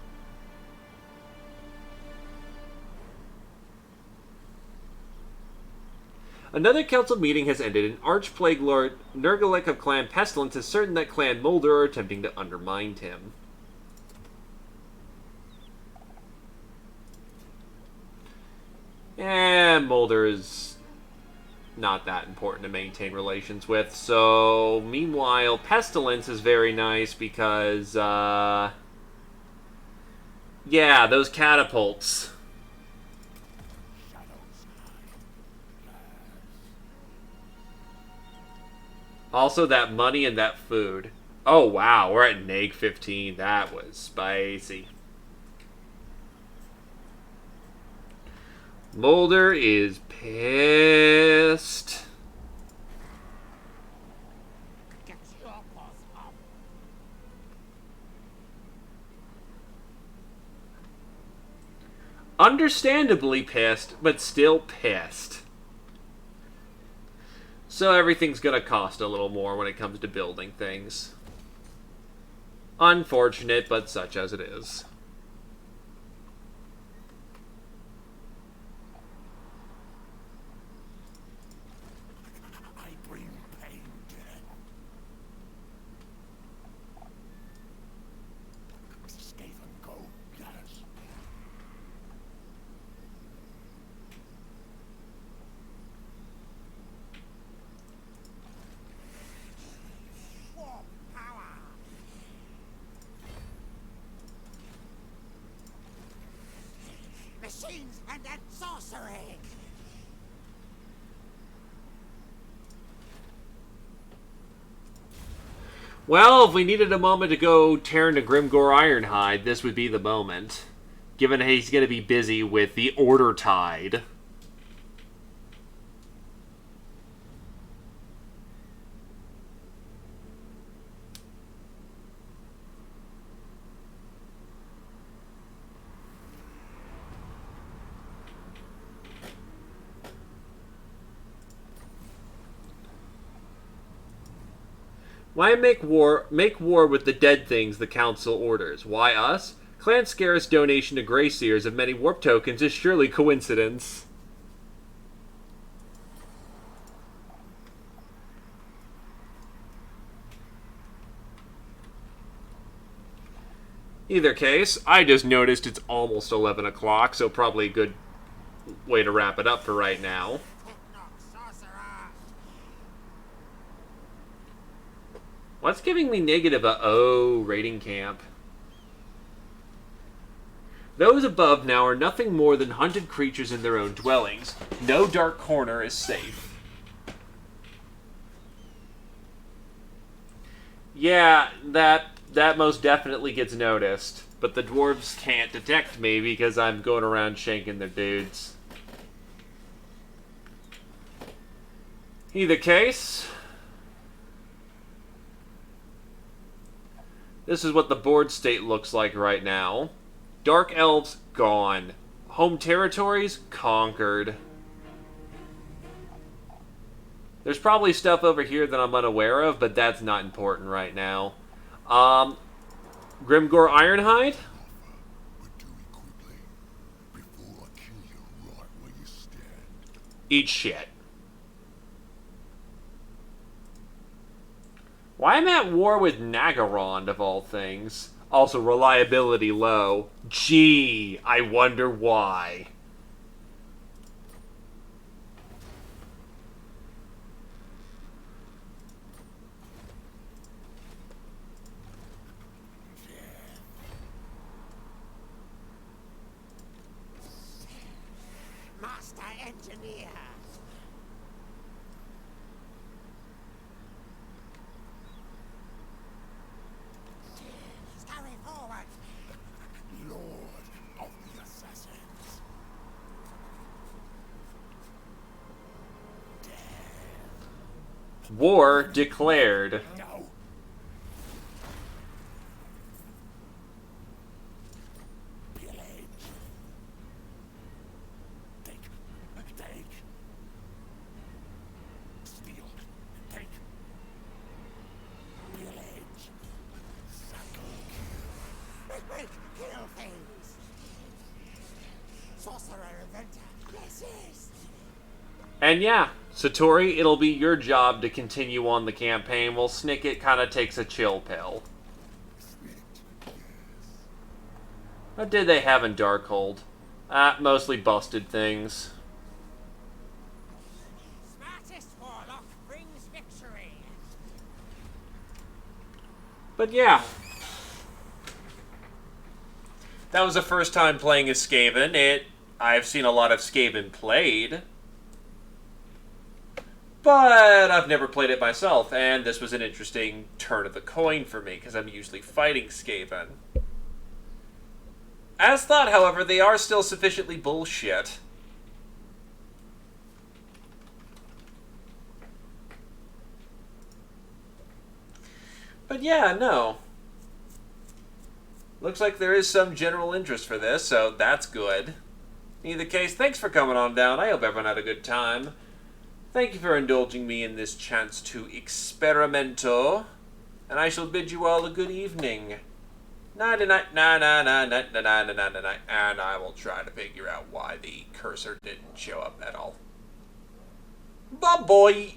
Another council meeting has ended, and Archplague Lord Nergalek of Clan Pestilence is certain that Clan Mulder are attempting to undermine him. Mulder is not that important to maintain relations with, so meanwhile, Pestilence is very nice because, yeah, those catapults. Also, that money and that food. Oh, wow. We're at Neg 15. That was spicy. Mulder is pissed. Get your paws up. Understandably pissed, but still pissed. So everything's gonna cost a little more when it comes to building things. Unfortunate, but such as it is. I bring pain to Skaven go, yes. Warp power. Machines and that sorcery. Well, if we needed a moment to go tear into Grimgor Ironhide, this would be the moment. Given he's going to be busy with the Order Tide. Why make war with the dead things the Council orders? Why us? Clan Scarus' donation to Greyseers of many warp tokens is surely coincidence. Either case, I just noticed it's almost 11 o'clock, so probably a good way to wrap it up for right now. Techno sorcerer. What's giving me negative oh, raiding camp? Those above now are nothing more than hunted creatures in their own dwellings. No dark corner is safe. Yeah, that most definitely gets noticed. But the dwarves can't detect me because I'm going around shanking their dudes. Either case, this is what the board state looks like right now. Dark Elves, gone. Home territories, conquered. There's probably stuff over here that I'm unaware of, but that's not important right now. Grimgor Ironhide? But do it quickly, before I kill you right where you stand. Eat shit. Why am I at war with Nagarond, of all things? Also, reliability low. Gee, I wonder why. Master engineer. War declared. No. Pillage. Take. Steal. Take. Pillage. It will kill things. Sorcerer inventor. Yes, yes. And yeah, Satori, it'll be your job to continue on the campaign while Snicket kind of takes a chill pill. What did they have in Darkhold? Mostly busted things. Smartest warlock brings victory. But yeah. That was the first time playing as Skaven. I've seen a lot of Skaven played. But I've never played it myself, and this was an interesting turn of the coin for me, because I'm usually fighting Skaven. As thought, however, they are still sufficiently bullshit. But yeah, no. Looks like there is some general interest for this, so that's good. In either case, thanks for coming on down. I hope everyone had a good time. Thank you for indulging me in this chance to experimento, and I shall bid you all a good evening. Night-night, night-night, and I will try to figure out why the cursor didn't show up at all. Bye-bye!